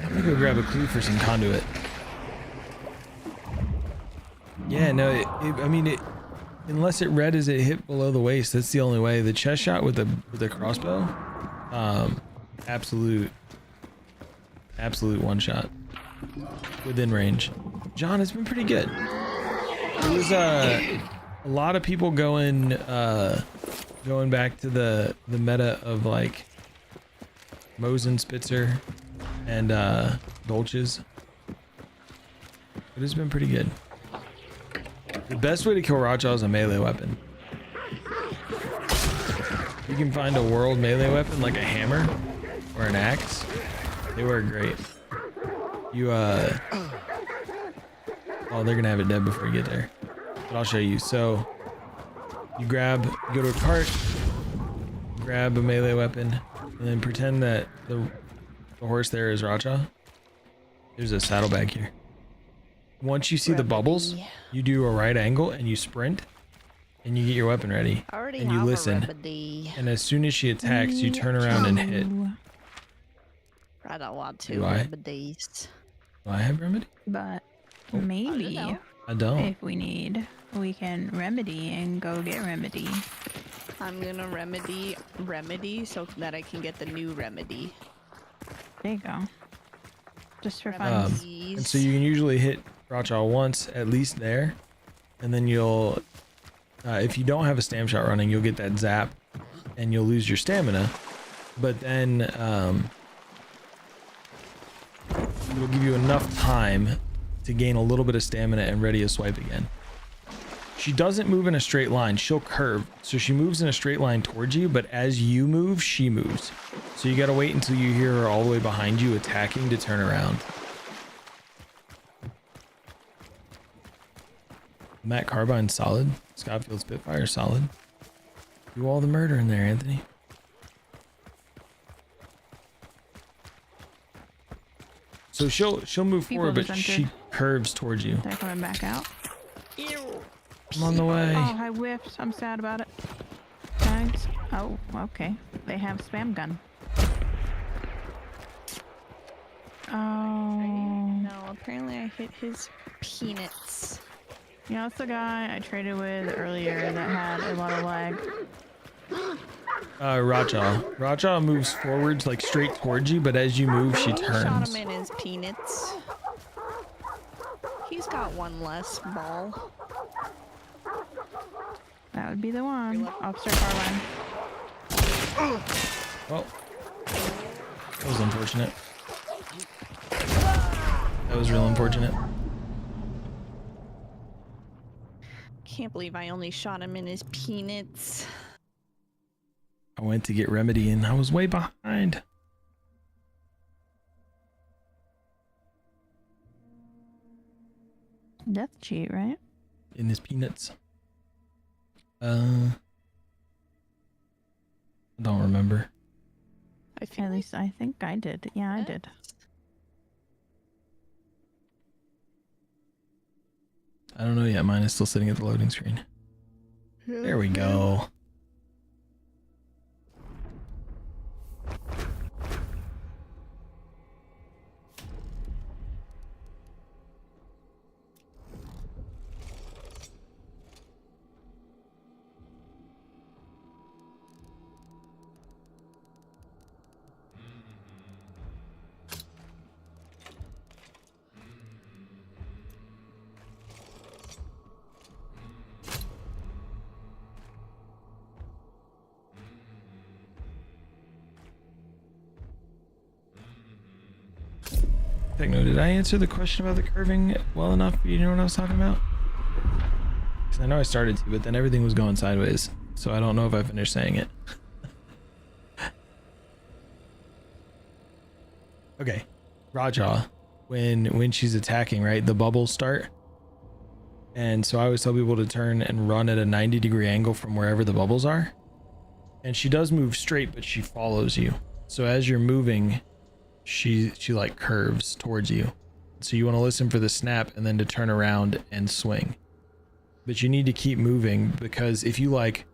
I'm gonna go grab a clue for some conduit. Yeah, no, I mean, unless it read as it hit below the waist, that's the only way. The chest shot with the crossbow, absolute one shot within range. John, it's been pretty good. There was a lot of people going going back to the meta of like Mosin, Spitzer, and Dolches. It has been pretty good. The best way to kill Racha is a melee weapon. You can find a world melee weapon like a hammer or an axe. They work great. You oh, they're gonna have it dead before you get there. But I'll show you. So you go to a cart, grab a melee weapon, and then pretend that the horse there is Racha. There's a saddlebag here. Once you see the bubbles, you do a right angle and you sprint, and you get your weapon ready. And you listen. And as soon as she attacks, you turn around and hit. I don't want to. Do I? Remedies. Do I have remedy? But maybe I don't. if we need, we can remedy and go get remedy. I'm gonna remedy so that I can get the new remedy. There you go. Just for fun. And so you can usually hit Racha once, at least there, and then you'll, if you don't have a stam shot running, you'll get that zap, and you'll lose your stamina. But then it'll give you enough time to gain a little bit of stamina and ready a swipe again. She doesn't move in a straight line, she'll curve. So she moves in a straight line towards you, but as you move, she moves. So you gotta wait until you hear her all the way behind you attacking to turn around. Matt Carbine solid. Scottfield Spitfire solid. Do all the murder in there, Anthony. So she'll move forward, but she curves towards you. They're coming back out. I'm on the way. Oh, I whiffed. I'm sad about it. Guys. Oh, okay. They have spam gun. Oh. No, apparently I hit his peanuts. Yeah, that's the guy I traded with earlier that had a lot of lag. Racha. Racha moves forwards like straight towards you, but as you move, she turns. Shot him in his peanuts. He's got one less ball. That would be the one. Officer Carline. Well, that was unfortunate. That was real unfortunate. Can't believe I only shot him in his peanuts. I went to get remedy and I was way behind. Death cheat, right? In his peanuts. I don't remember. At least I think I did. Yeah, I did. I don't know yet. Mine is still sitting at the loading screen. There we go. Techno, did I answer the question about the curving well enough? You know what I was talking about? Because I know I started to, but then everything was going sideways. So I don't know if I finished saying it. Okay. Raja, when she's attacking, right? The bubbles start. And so I always tell people to turn and run at a 90-degree angle from wherever the bubbles are. And she does move straight, but she follows you. So as you're moving, she like curves towards you. So you want to listen for the snap and then to turn around and swing. But you need to keep moving, because if you like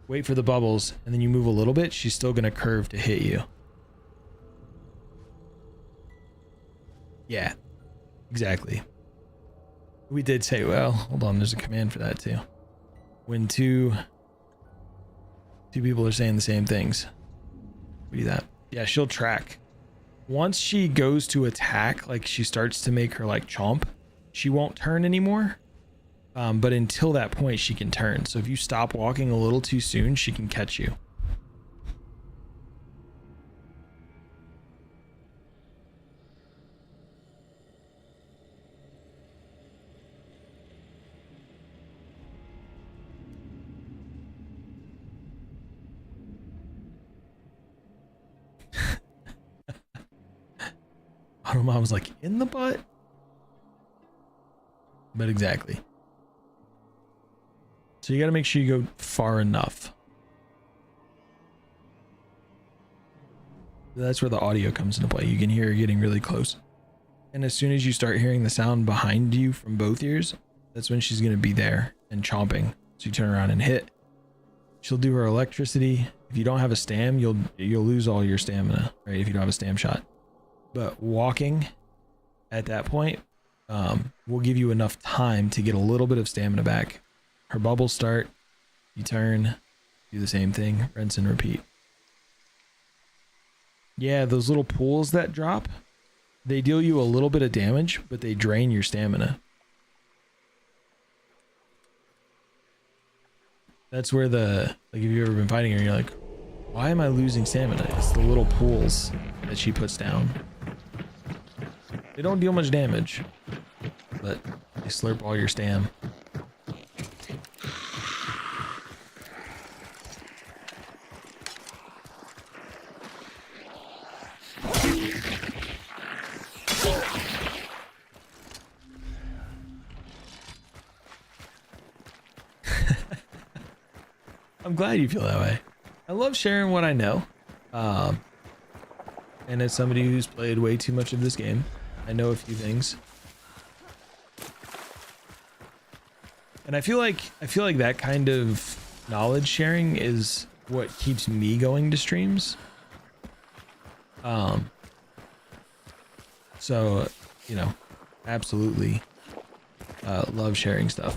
wait for the bubbles and then you move a little bit, she's still going to curve to hit you. Yeah, exactly. We did say, well, hold on, there's a command for that too. When two people are saying the same things, we do that. Yeah, she'll track. Once she goes to attack, like she starts to make her like chomp, she won't turn anymore. But until that point, she can turn. So if you stop walking a little too soon, she can catch you. Automom was like, in the butt? But exactly. So you got to make sure you go far enough. That's where the audio comes into play. You can hear her getting really close. And as soon as you start hearing the sound behind you from both ears, that's when she's going to be there and chomping. So you turn around and hit. She'll do her electricity. If you don't have a stam, you'll lose all your stamina, right? If you don't have a stam shot. But walking at that point will give you enough time to get a little bit of stamina back. Her bubbles start, you turn, do the same thing, rinse and repeat. Yeah, those little pools that drop, they deal you a little bit of damage, but they drain your stamina. That's where like if you've ever been fighting her, you're like, why am I losing stamina? It's the little pools that she puts down. They don't deal much damage, but they slurp all your stam. I'm glad you feel that way. I love sharing what I know. And as somebody who's played way too much of this game, I know a few things. And I feel like that kind of knowledge sharing is what keeps me going to streams. So, you know, absolutely love sharing stuff.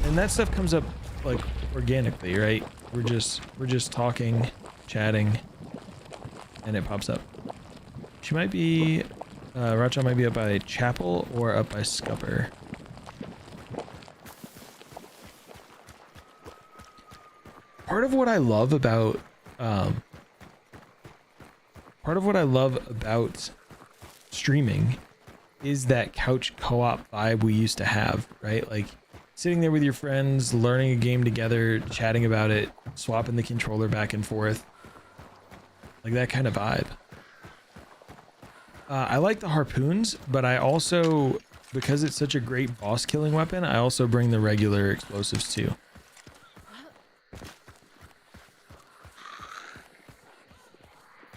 And that stuff comes up like organically, right? We're just talking, chatting, and it pops up. She might be Racha might be up by Chapel or up by Scupper. Part of what I love about streaming is that couch co-op vibe we used to have, right? Like sitting there with your friends, learning a game together, chatting about it, swapping the controller back and forth. Like that kind of vibe. I like the harpoons, but I also, because it's such a great boss killing weapon, I also bring the regular explosives too.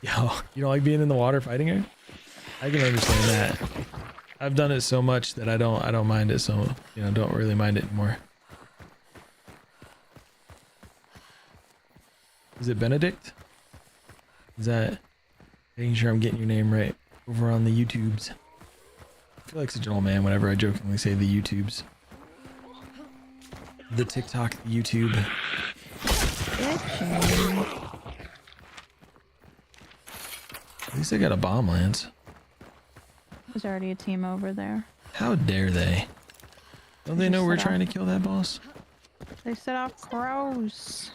Yo, you don't like being in the water fighting her? I can understand that. I've done it so much that I don't mind it, so you know, don't really mind it anymore. Is it Benedict? Is that making sure I'm getting your name right over on the YouTubes? I feel like such an old man whenever I jokingly say the YouTubes. The TikTok, the YouTube. At least I got a bomb, Lance. There's already a team over there. How dare they? Don't they know we're trying to kill that boss? They set off crows.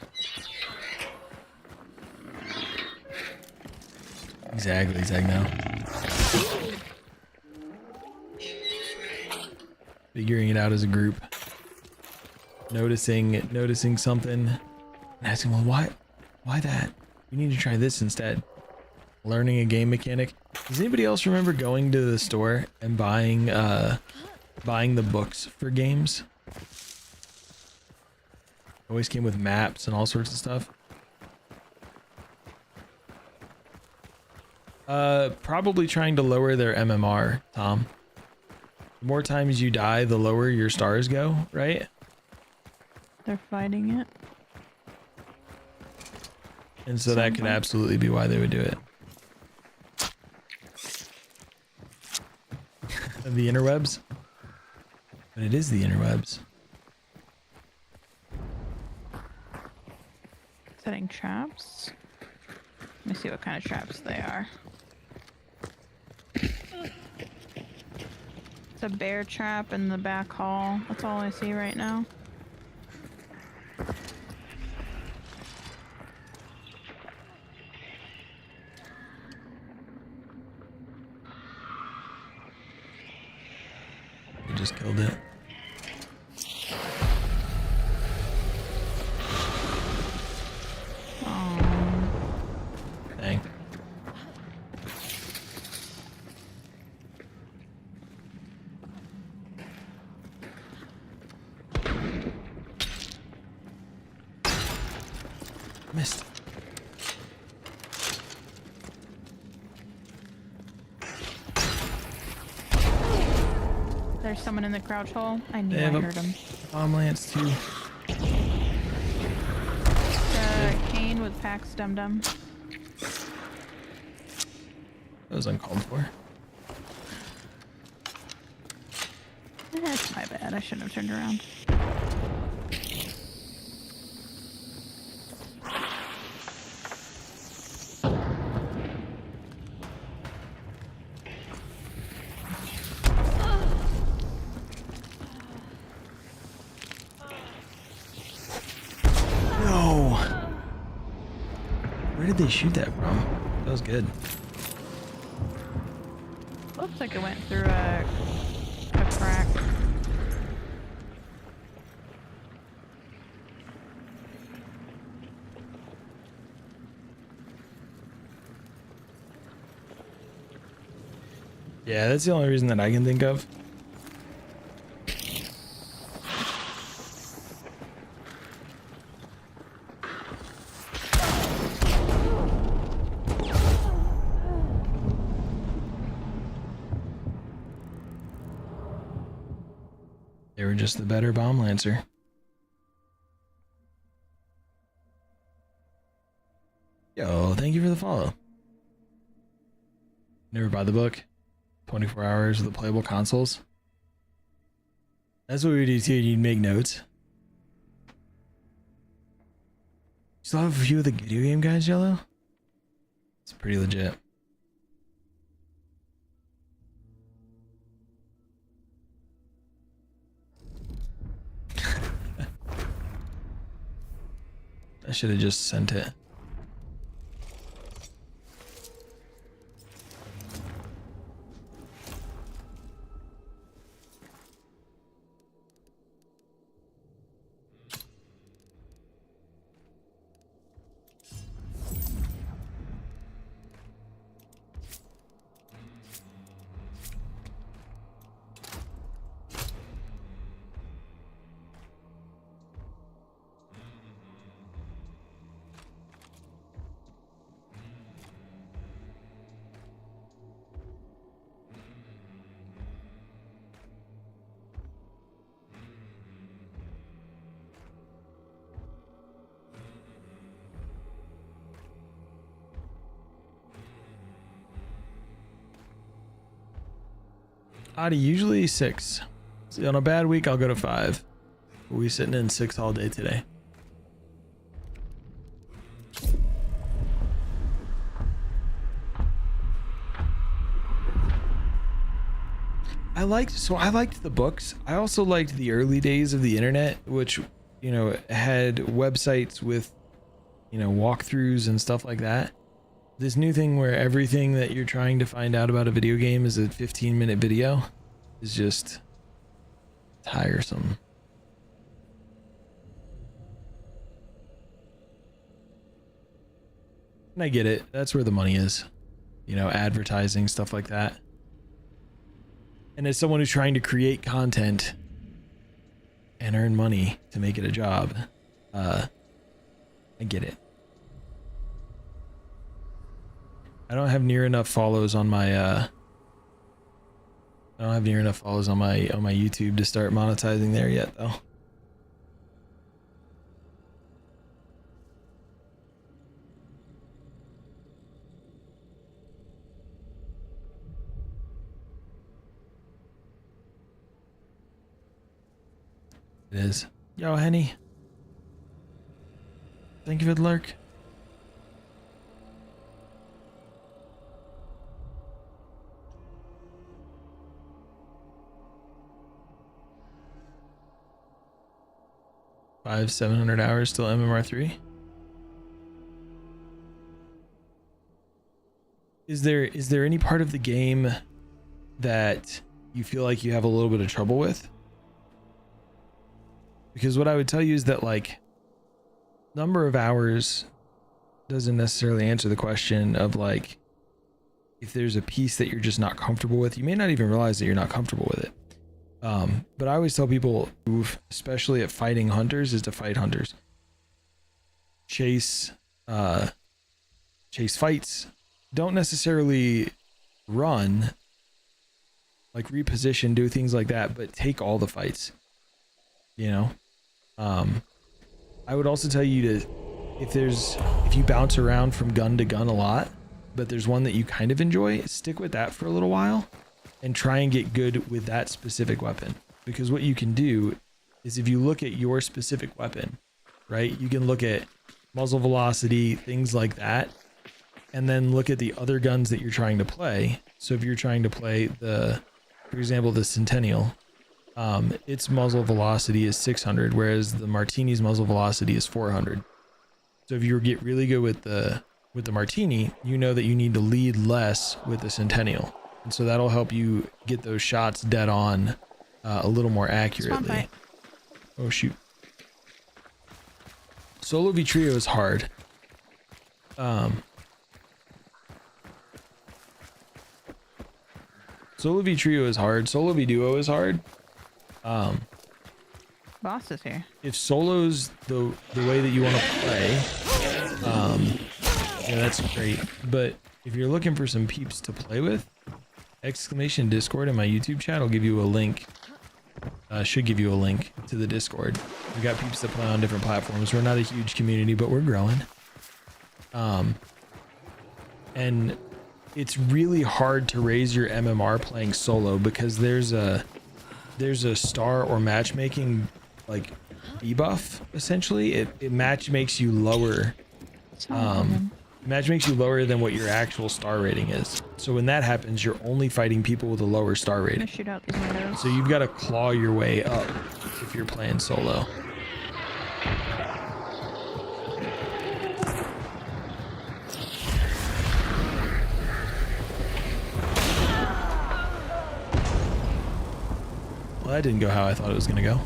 Exactly, Zag now. Figuring it out as a group. Noticing something. And asking, well, why that? You need to try this instead. Learning a game mechanic. Does anybody else remember going to the store and buying the books for games? Always came with maps and all sorts of stuff. Probably trying to lower their MMR, Tom. The more times you die, the lower your stars go, right? They're fighting it. And so that could absolutely be why they would do it. The interwebs? But it is the interwebs. Setting traps. Let me see what kind of traps they are. It's a bear trap in the back hall. That's all I see right now. You just killed it. Dang. Missed. There's someone in the crouch hole. I knew They I have a heard him. bomb lance too. Kane with Pax Dum Dum. That was uncalled for. That's my bad. I shouldn't have turned around. No. Where did they shoot that from? That was good. Looks like it went through a crack. Yeah, that's the only reason that I can think of. They were just the better bomb lancer. Yo, thank you for the follow. Never buy the book. 24 hours of the playable consoles. That's what we do too. You'd make notes. Still have a few of the video game guys, Yellow? It's pretty legit. I should have just sent it. Usually 6. So on a bad week, I'll go to 5. We'll be sitting in 6 all day today. I liked the books. I also liked the early days of the internet, which, you know, had websites with, you know, walkthroughs and stuff like that. This new thing where everything that you're trying to find out about a video game is a 15-minute video is just tiresome. And I get it. That's where the money is. You know, advertising, stuff like that. And as someone who's trying to create content and earn money to make it a job, I get it. I don't have near enough follows on my YouTube to start monetizing there yet though. It is. Yo, Henny. Thank you for the lurk. 700 hours till MMR3. Is there any part of the game that you feel like you have a little bit of trouble with? Because what I would tell you is that like number of hours doesn't necessarily answer the question of like if there's a piece that you're just not comfortable with. You may not even realize that you're not comfortable with it. But I always tell people, especially at fighting hunters, is to fight hunters. Chase fights. Don't necessarily run, like reposition, do things like that, but take all the fights, you know? I would also tell you to, if you bounce around from gun to gun a lot, but there's one that you kind of enjoy, stick with that for a little while and try and get good with that specific weapon. Because what you can do is if you look at your specific weapon, right, you can look at muzzle velocity, things like that, and then look at the other guns that you're trying to play. So if you're trying to play for example, the Centennial, its muzzle velocity is 600, whereas the Martini's muzzle velocity is 400. So if you get really good with the Martini, you know that you need to lead less with the Centennial. And so that'll help you get those shots dead on a little more accurately. Oh shoot. Solo v trio is hard. Solo v trio is hard. Solo v duo is hard. Boss is here. If solo's the way that you want to play, yeah, that's great. But if you're looking for some peeps to play with, exclamation Discord in my YouTube chat will give you a link. Should give you a link to the Discord. We got peeps that play on different platforms. We're not a huge community, but we're growing. And it's really hard to raise your MMR playing solo because there's a star or matchmaking like debuff essentially. It makes you lower. Match makes you lower than what your actual star rating is. So when that happens, you're only fighting people with a lower star rating. Shoot out these windows. So you've got to claw your way up if you're playing solo. Well, that didn't go how I thought it was going to go.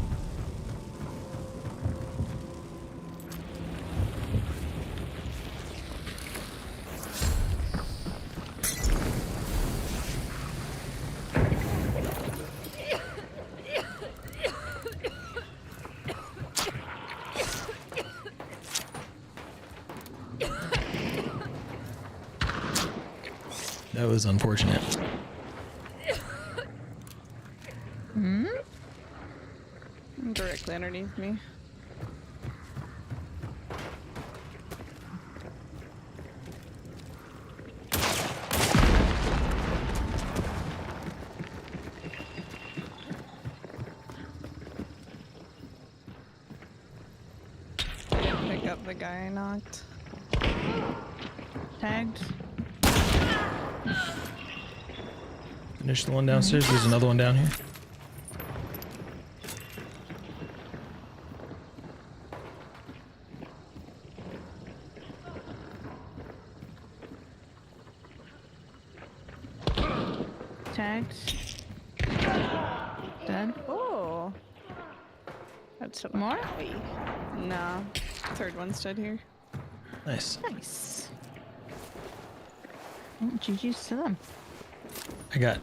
That was unfortunate. Directly underneath me. Didn't pick up the guy I knocked. Tagged. Finish the one downstairs. There's another one down here. Tagged. Dead. Oh. That's so more? Nah. Third one's dead here. Nice. Nice. Oh, GG's to them. I got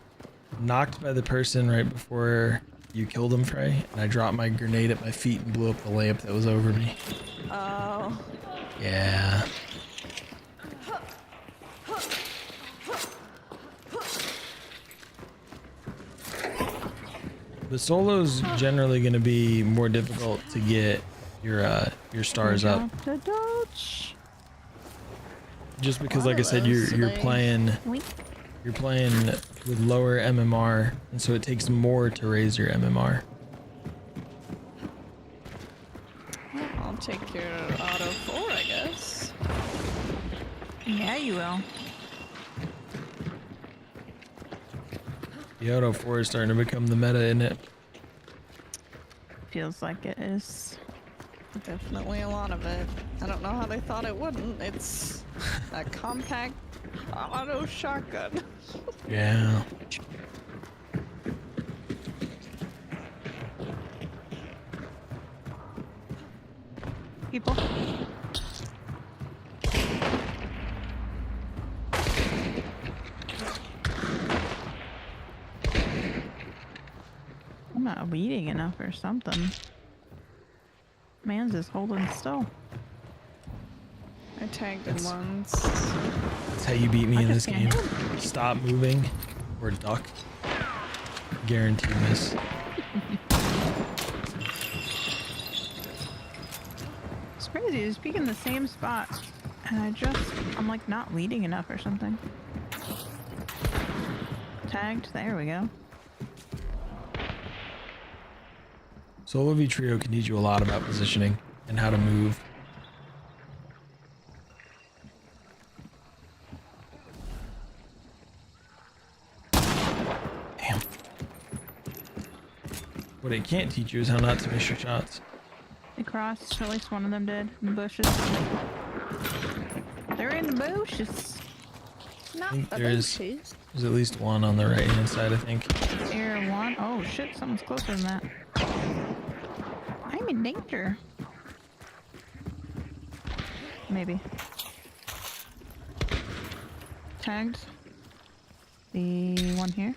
knocked by the person right before you killed him, Frey, and I dropped my grenade at my feet and blew up the lamp that was over me. Oh. Yeah. The solo's generally going to be more difficult to get your stars up. Just because, like I said, you're playing with lower MMR, and so it takes more to raise your MMR. I'll take your auto 4, I guess. Yeah, you will. The auto 4 is starting to become the meta, isn't it? Feels like it is. Definitely a lot of it. I don't know how they thought it wouldn't. It's a compact auto shotgun. Yeah. People. I'm not bleeding enough or something. Man's is holding still. I tagged him once. That's how you beat me in this game. Stop moving or duck. Guaranteed miss. It's crazy. He's peeking the same spot, and I'm like not leading enough or something. Tagged. There we go. Solo v Trio can teach you a lot about positioning and how to move. Damn. What it can't teach you is how not to miss your shots. They crossed. At least one of them did. In the bushes. They're in the bushes. I think there's at least one on the right hand side, I think. Air one. Oh shit, someone's closer than that. I'm in danger. Maybe. Tagged. The one here.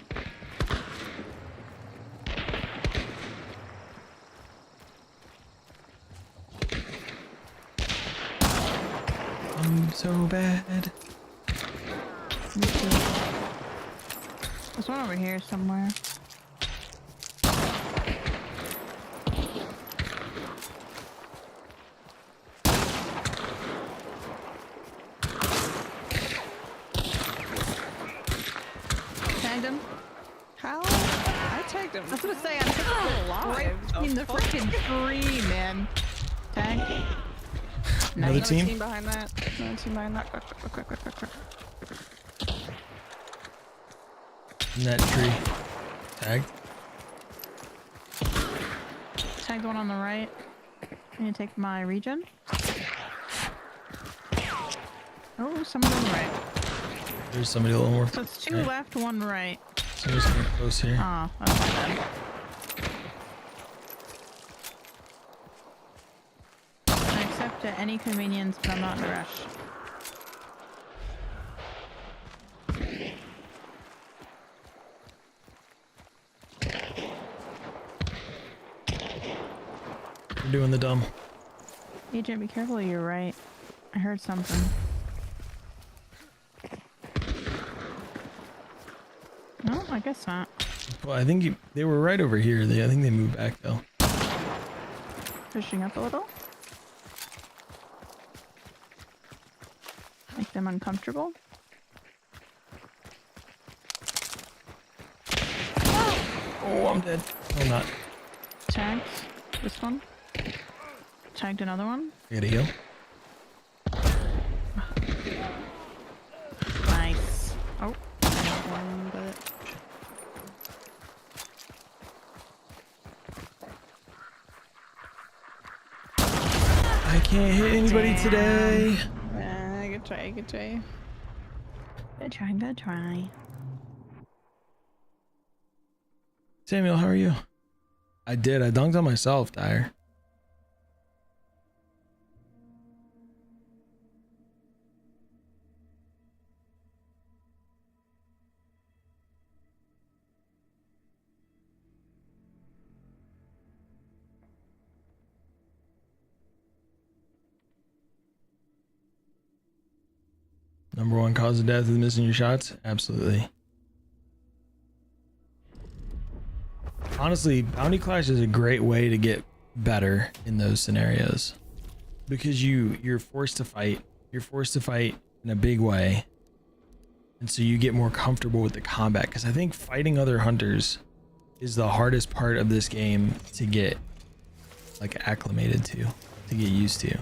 I'm so bad. There's one over here somewhere. Tagged him. How? I tagged him. I was gonna say, I'm right between the freaking three, man. Tag. Another team? Team behind that. Another team behind that. Quick. In that tree. Tagged. Tagged one on the right. I need to take my regen. Oh, someone on the right. There's somebody a little more. So it's two right. left, one right. Somebody's getting close here. Oh, that's my bad. I accept at any convenience, but I'm not in a rush. We're doing the dumb. Agent, be careful, you're right. I heard something. No, I guess not. Well, I think they were right over here. I think they moved back though. Pushing up a little. Make them uncomfortable. Oh, I'm dead. No, I'm not. Tagged this one. Tagged another one. I gotta heal. Nice. Oh. One, but I can't hit anybody today. good try. Good try, good try. Samuel, how are you? I did. I dunked on myself, Dyer. Number one cause of death is missing your shots? Absolutely. Honestly, Bounty Clash is a great way to get better in those scenarios. Because you're forced to fight. You're forced to fight in a big way. And so you get more comfortable with the combat. Because I think fighting other hunters is the hardest part of this game to get like acclimated to get used to.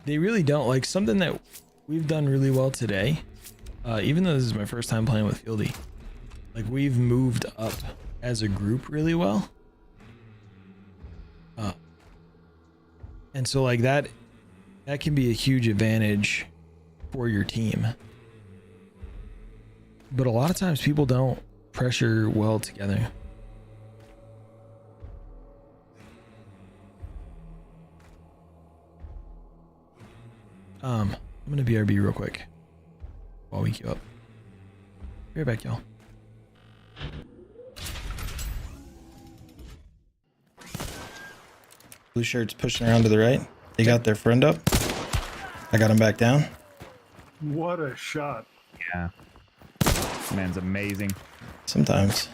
They really don't. Like, something that we've done really well today, even though this is my first time playing with Fieldy, like, we've moved up as a group really well. And so, like, that can be a huge advantage for your team. But a lot of times people don't pressure well together. I'm gonna BRB real quick while we queue up. Be right back, y'all. Blue shirts pushing around to the right. They got their friend up. I got him back down. What a shot. Yeah. This man's amazing. Sometimes.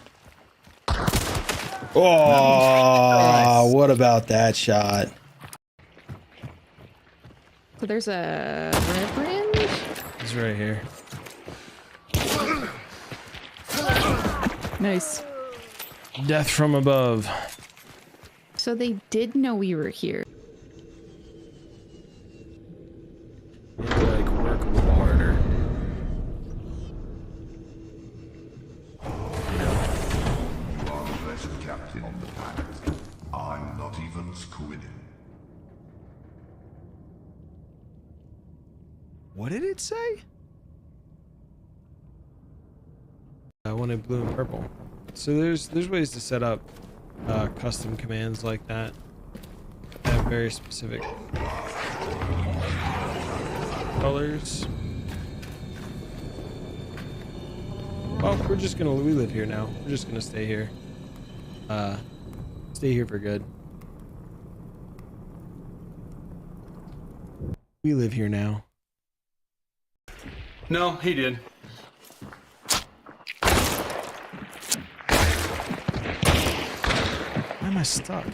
Oh, what about that shot? So there's a reverend. He's right here. Nice. Death from above. So they did know we were here. You have to, like, work a little harder. Captain on the planet. I'm not even squidding. What did it say? I wanted blue and purple. So there's ways to set up custom commands like that. That have very specific colors. Oh, we live here now. We're just gonna stay here. Stay here for good. We live here now. No, he did. Why am I stuck?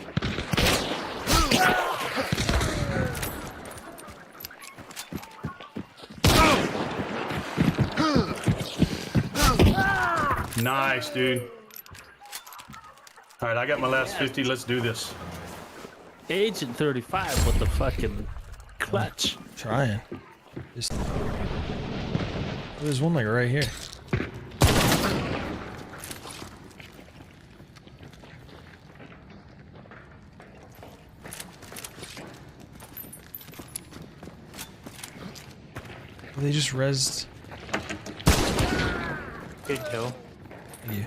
Nice, dude. All right, I got my last 50. Let's do this. Agent 35 with the fucking clutch. Trying. There's one like right here. They just rezzed. Good kill. Thank you.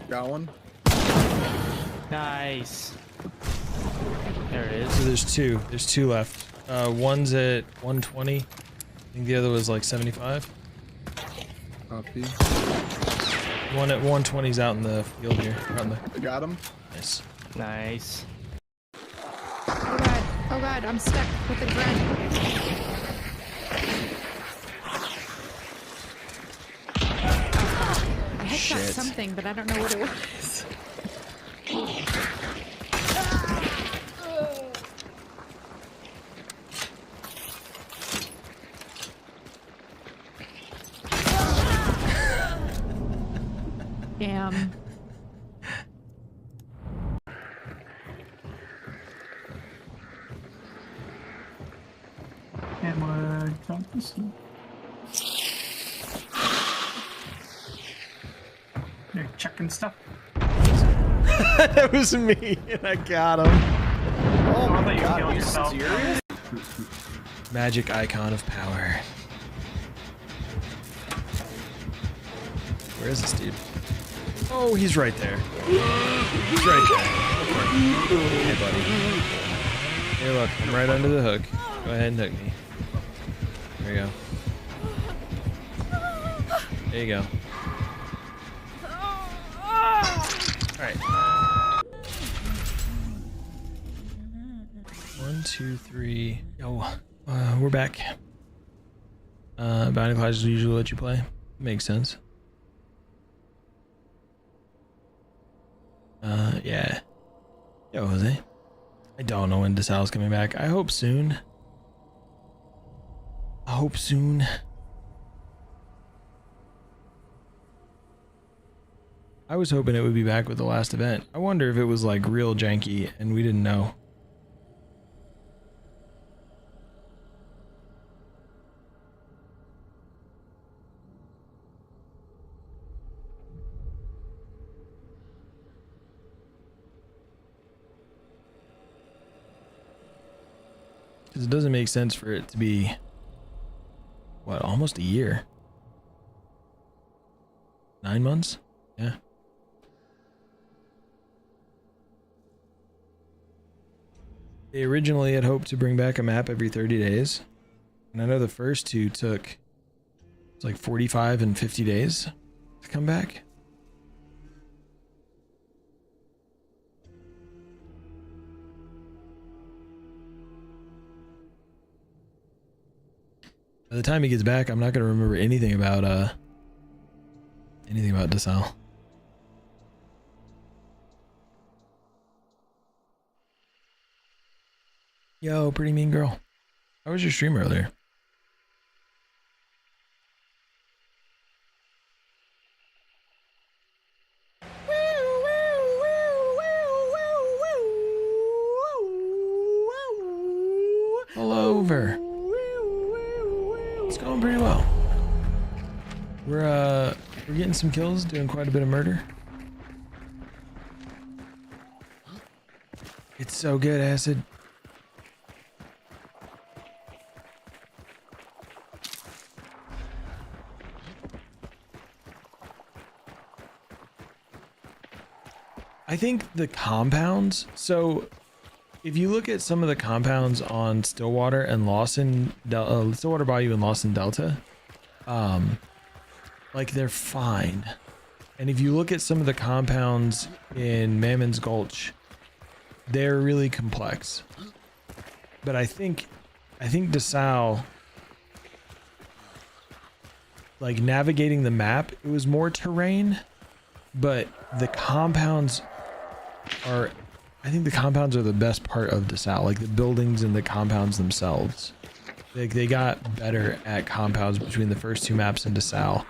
Got one. Nice. There it is. So there's two. There's two left. One's at 120. I think the other was like 75. Copy. One at 120's out in the field here. I got him. Nice. Nice. Oh god, I'm stuck with the grunt. I headshot Shit. something, but I don't know what it was. Damn. And we're jumping. They're checking stuff. That was me, and I got him. Oh my god, are you serious? Magic icon of power. Where is this dude? Oh, he's right there. He's right there. Hey, buddy. Hey, look, I'm right under the hook. Go ahead and hook me. There you go. There you go. Alright. 1, 2, 3. Yo, we're back. Bounty classes usually let you play. Makes sense. Yeah. Yo, Jose. I don't know when DeSal's coming back. I hope soon. I hope soon. I was hoping it would be back with the last event. I wonder if it was like real janky and we didn't know. Because it doesn't make sense for it to be, what, almost a year? 9 months? Yeah. They originally had hoped to bring back a map every 30 days. And I know the first two took, it's like 45 and 50 days to come back. By the time he gets back, I'm not going to remember anything about DeSalle. Yo, pretty mean girl. How was your stream earlier? All over. It's going pretty well. We're getting some kills, doing quite a bit of murder. It's so good, Acid. I think the compounds, so if you look at some of the compounds on Stillwater and Stillwater Bayou and Lawson Delta, like they're fine. And if you look at some of the compounds in Mammon's Gulch, they're really complex. But I think DeSalle, like navigating the map, it was more terrain, but the compounds are, I think the compounds are the best part of DeSalle, like the buildings and the compounds themselves. They got better at compounds between the first two maps in DeSalle.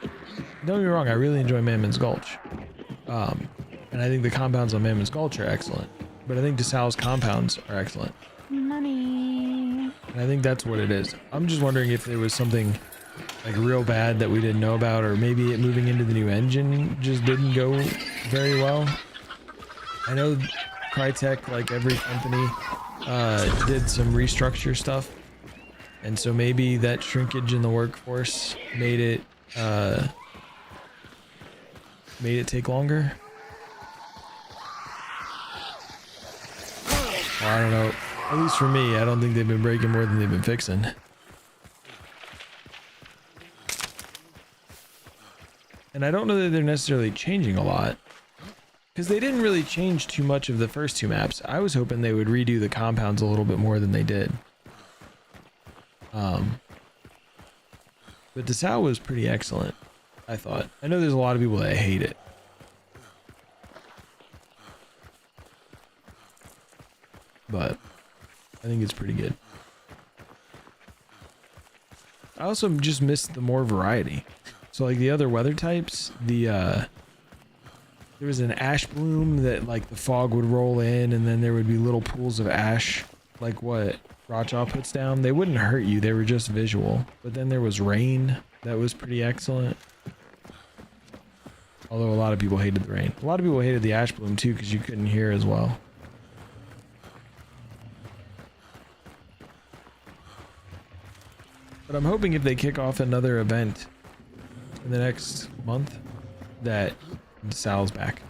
Don't get me wrong, I really enjoy Mammon's Gulch. And I think the compounds on Mammon's Gulch are excellent. But I think DeSalle's compounds are excellent. Money. And I think that's what it is. I'm just wondering if there was something like real bad that we didn't know about, or maybe it moving into the new engine just didn't go very well. I know Crytek, like every company, did some restructure stuff. And so maybe that shrinkage in the workforce made it take longer. Well, I don't know. At least for me, I don't think they've been breaking more than they've been fixing. And I don't know that they're necessarily changing a lot, because they didn't really change too much of the first two maps. I was hoping they would redo the compounds a little bit more than they did. But DeSalle was pretty excellent, I thought. I know there's a lot of people that hate it. But I think it's pretty good. I also just missed the more variety. So like the other weather types, there was an ash bloom that like the fog would roll in, and then there would be little pools of ash, like what Rachaw puts down. They wouldn't hurt you, they were just visual. But then there was rain that was pretty excellent. Although a lot of people hated the rain. A lot of people hated the ash bloom too, because you couldn't hear as well. But I'm hoping if they kick off another event in the next month, that Sal's back.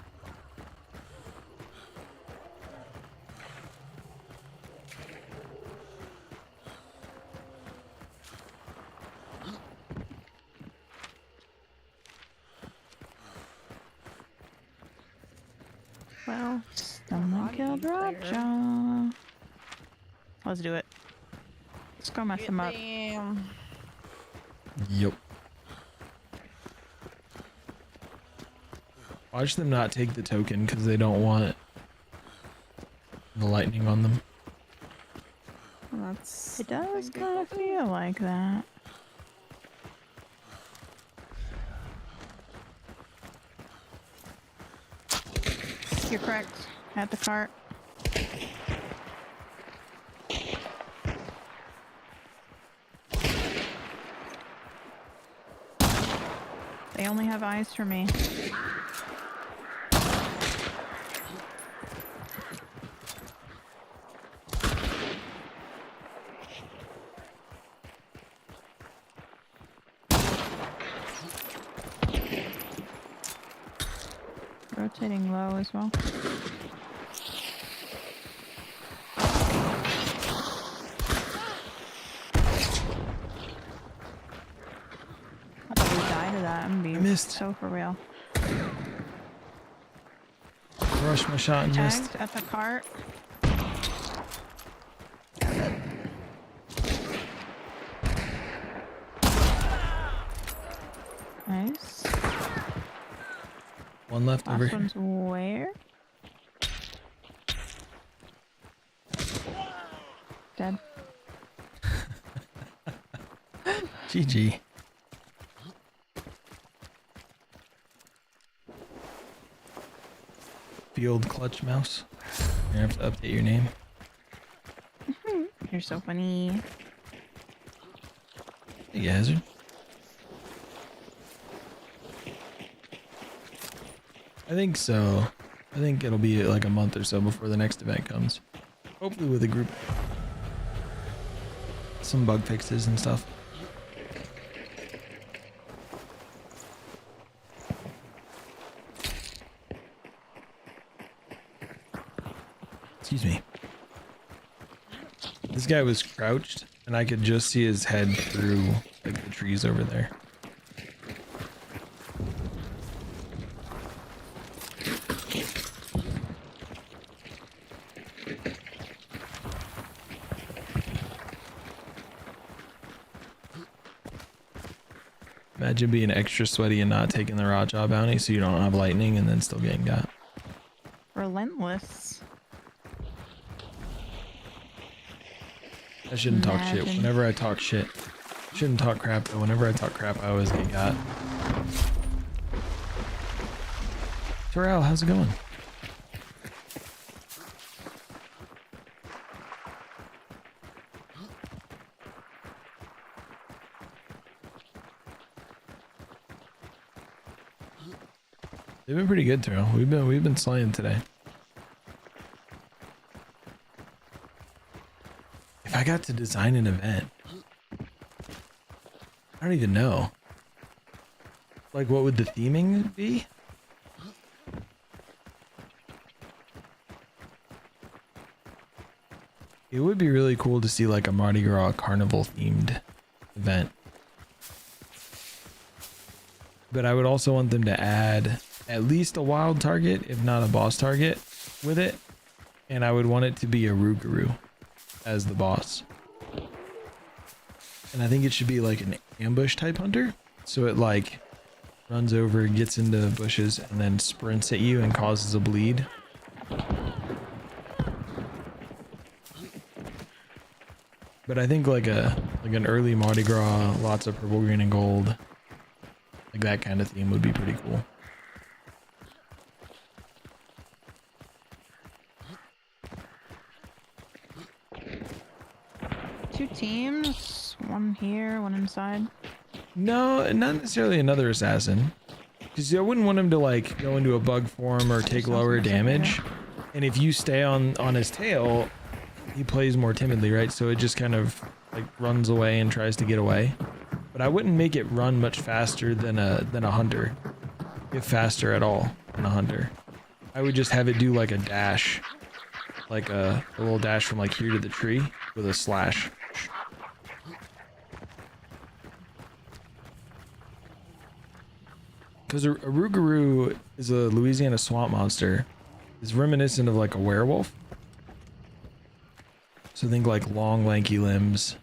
Well, someone killed Rachaw. Let's do it. Let's go mess them up. Yep. Watch them not take the token because they don't want the lightning on them. It does kind of feel like that. You're correct. At the cart. They only have eyes for me. Rotating low as well. How did we die to that? I'm being so for real. Rushed my shot and missed. Tagged at the cart. Nice. One left over Last here. one's where? Dead. GG. Field clutch mouse. You have to update your name. You're so funny. Hey, Hazard. I think so. I think it'll be like a month or so before the next event comes. Hopefully with a group. Some bug fixes and stuff. Excuse me. This guy was crouched and I could just see his head through like the trees over there. Imagine being extra sweaty and not taking the raw jaw bounty so you don't have lightning and then still getting got. Relentless. I shouldn't talk shit. Imagine. Whenever I talk shit. Shouldn't talk crap, but whenever I talk crap, I always get got. Terrell, how's it going? They've been pretty good, Terrell. We've been slaying today. If I got to design an event, I don't even know. Like, what would the theming be? It would be really cool to see like a Mardi Gras carnival themed event. But I would also want them to add at least a wild target, if not a boss target, with it. And I would want it to be a Rougarou as the boss. And I think it should be like an ambush type hunter. So it like runs over, gets into bushes, and then sprints at you and causes a bleed. But I think like an early Mardi Gras, lots of purple, green, and gold, like that kind of theme would be pretty cool. Two teams, one here, one inside. No, not necessarily another assassin. Because I wouldn't want him to like go into a bug form or take lower damage. And if you stay on his tail, he plays more timidly, right? So it just kind of like runs away and tries to get away. But I wouldn't make it run much faster than a hunter, if faster at all than a hunter. I would just have it do like a dash, like a little dash from like here to the tree with a slash. Because a Rougarou is a Louisiana swamp monster. It's reminiscent of like a werewolf. So think like long, lanky limbs.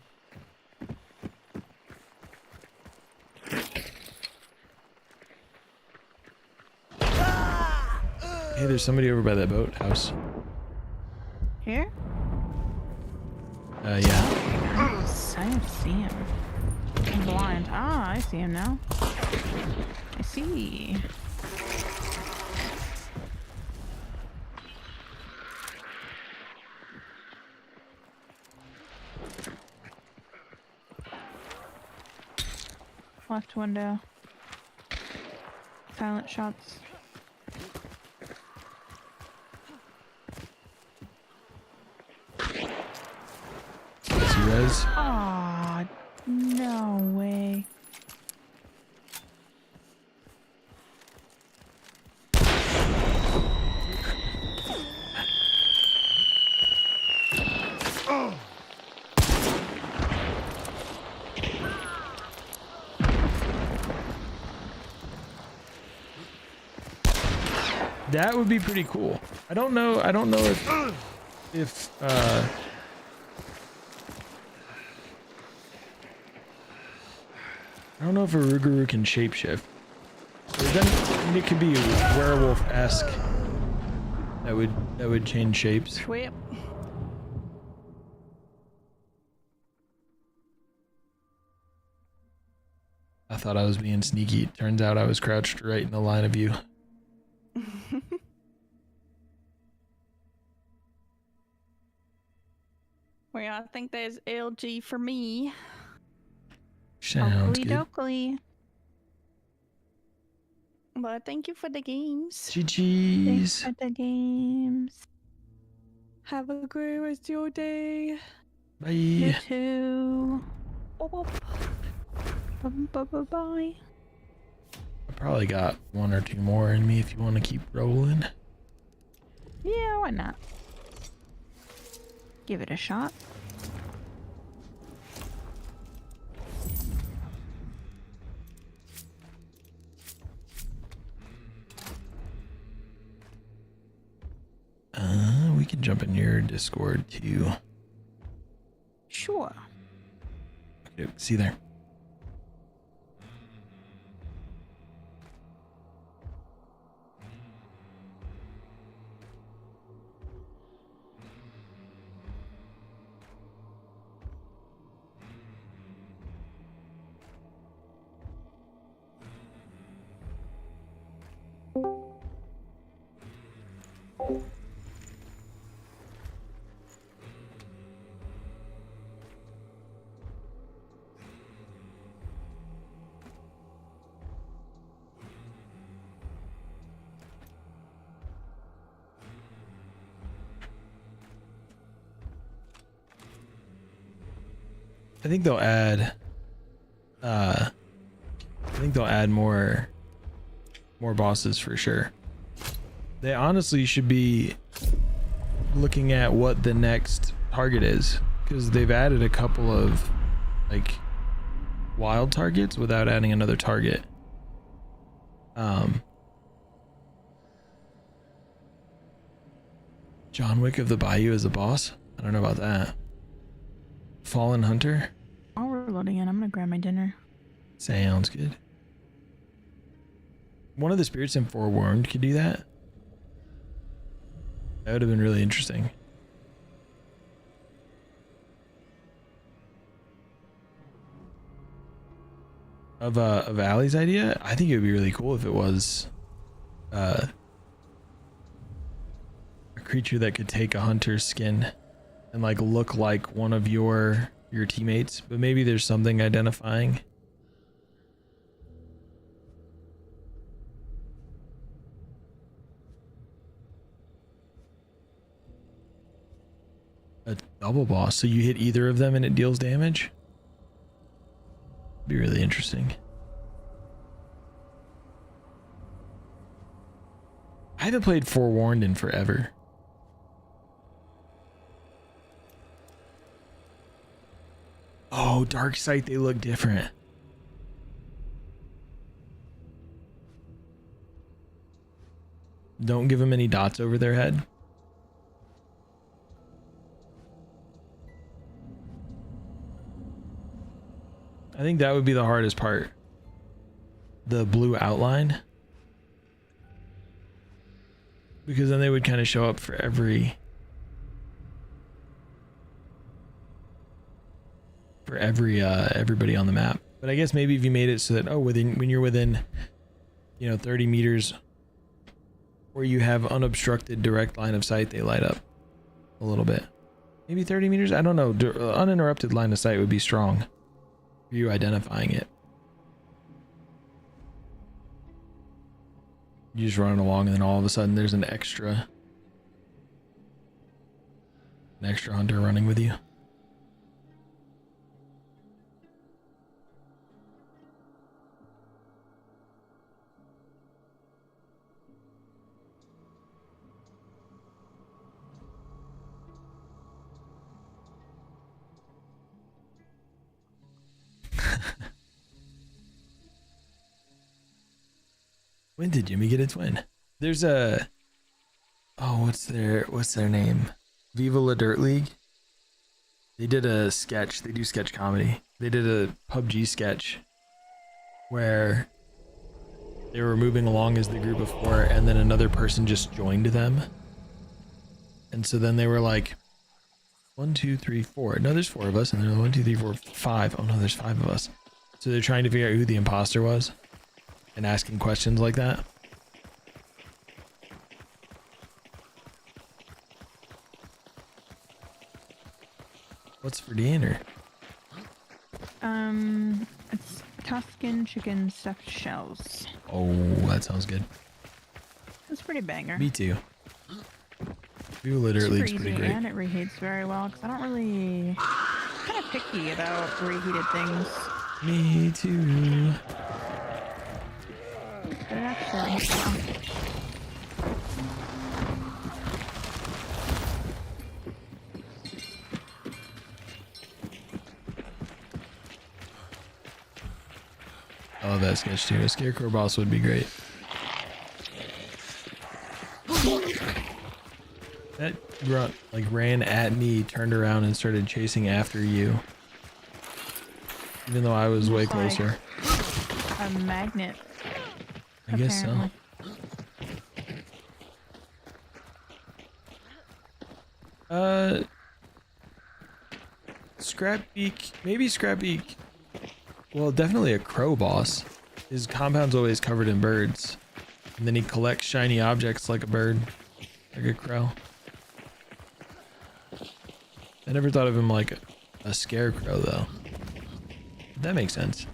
Hey, there's somebody over by that boathouse. Here? Yeah. I don't see him. I'm blind. Ah, I see him now. I see. Left window. Silent shots. Let's res. Aw, no way. That would be pretty cool. I don't know if I don't know if a Rougarou can shapeshift. But then it could be werewolf-esque. That would change shapes. Sweet. I thought I was being sneaky. Turns out I was crouched right in the line of view. Well, I think there's LG for me. Sounds Oakley good. dokley. But thank you for the games. GG's. Thanks for the games. Have a great rest of your day. Bye. You too. Bye. I probably got one or two more in me if you want to keep rolling. Yeah, why not? Give it a shot. We can jump in your Discord too. Sure. Okay, see you there. I think they'll add more bosses for sure. They honestly should be looking at what the next target is, because they've added a couple of like wild targets without adding another target. John Wick of the Bayou is a boss? I don't know about that. Fallen Hunter? While we're loading in, I'm gonna grab my dinner. Sounds good. One of the spirits in Forewarned could do that. That would have been really interesting. Of Allie's idea, I think it would be really cool if it was a creature that could take a hunter's skin and like look like one of your teammates, but maybe there's something identifying. A double boss, so you hit either of them and it deals damage? Be really interesting. I haven't played Forewarned in forever. Oh, Dark Sight, they look different. Don't give them any dots over their head. I think that would be the hardest part. The blue outline. Because then they would kind of show up for everybody on the map. But I guess maybe if you made it so that when you're within 30 meters where you have unobstructed direct line of sight, they light up a little bit. Maybe 30 meters? I don't know. Uninterrupted line of sight would be strong for you identifying it. You just running along, and then all of a sudden there's an extra hunter running with you. When did Jimmy get a twin? There's a, oh, what's their name? Viva La Dirt League. They did a sketch. They do sketch comedy. They did a PUBG sketch where they were moving along as the group of 4, and then another person just joined them. And so then they were like, 1, 2, 3, 4. No, there's 4 of us. And they're like, 1, 2, 3, 4, 5. Oh no, there's 5 of us. So they're trying to figure out who the imposter was and asking questions like that. What's for dinner? It's Tuscan chicken stuffed shells. Oh, that sounds good. It's pretty banger. Me too. We literally it's pretty great. And it reheats very well because I don't really kind of picky about reheated things. Me too. But it actually reheats well. Oh, that sketch too. A scarecrow boss would be great. That grunt like ran at me, turned around, and started chasing after you. Even though I was way closer. A magnet. I guess so. Scrapbeak, maybe Scrapbeak. Well, definitely a crow boss. His compound's always covered in birds. And then he collects shiny objects like a bird. Like a crow. I never thought of him like a scarecrow though. That makes sense.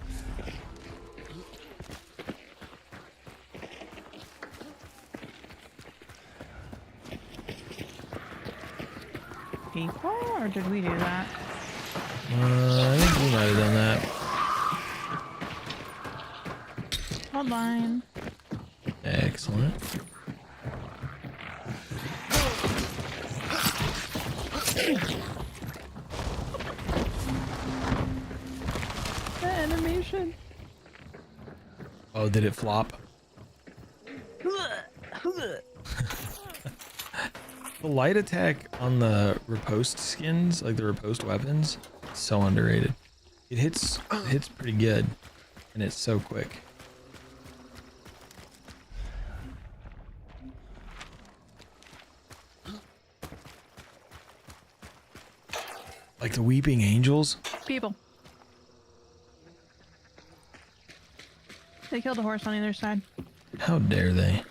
People, or did we do that? I think we might have done that. Hold line. Excellent. The animation. Oh, did it flop? The light attack on the riposte skins, like the riposte weapons, is so underrated. It hits pretty good, and it's so quick. Like the Weeping Angels? People. They killed a horse on the other side. How dare they?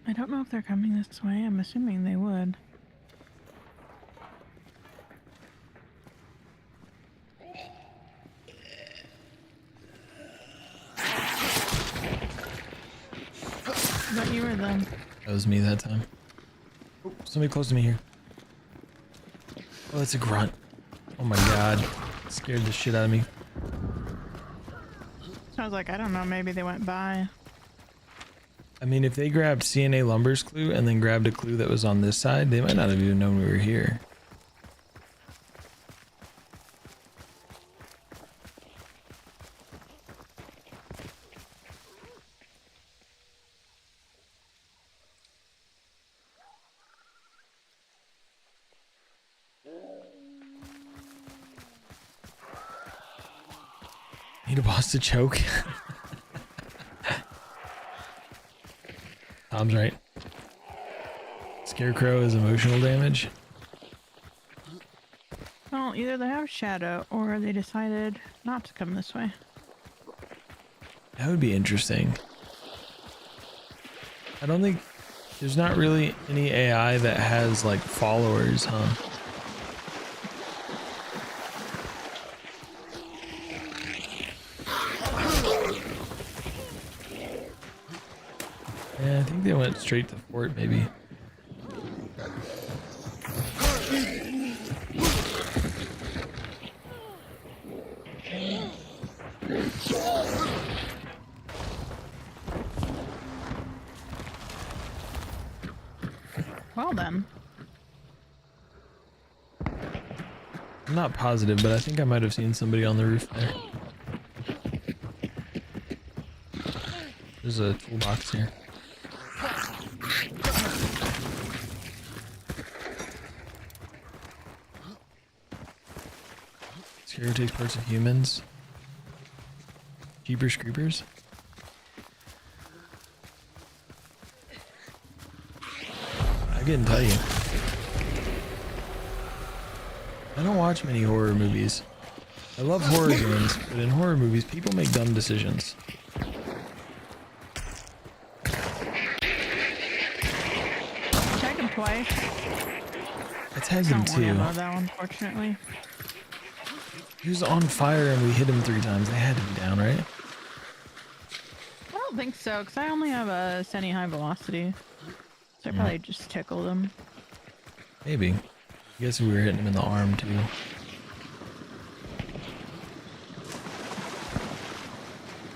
I don't know if they're coming this way. I'm assuming they would. But you were them. That was me that time. Oh, somebody close to me here. Oh, that's a grunt. Oh my god. Scared the shit out of me. So I was like, I don't know, maybe they went by. I mean, if they grabbed CNA Lumber's clue and then grabbed a clue that was on this side, they might not have even known we were here. Need a boss to choke. Tom's right. Scarecrow is emotional damage. Well, either they have shadow or they decided not to come this way. That would be interesting. I don't think there's not really any AI that has like followers, huh? went straight to fort, maybe. Well then. I'm not positive, but I think I might have seen somebody on the roof there. There's a toolbox here. Scary takes parts of humans. Jeepers creepers. I couldn't tell you. I don't watch many horror movies. I love horror games, but in horror movies, people make dumb decisions. Tagged him twice. I tagged him Don't worry too. about that, unfortunately. He was on fire and we hit him 3 times. They had to be down, right? I don't think so, because I only have a semi-high velocity. So I probably just tickled him. Maybe. I guess we were hitting him in the arm too.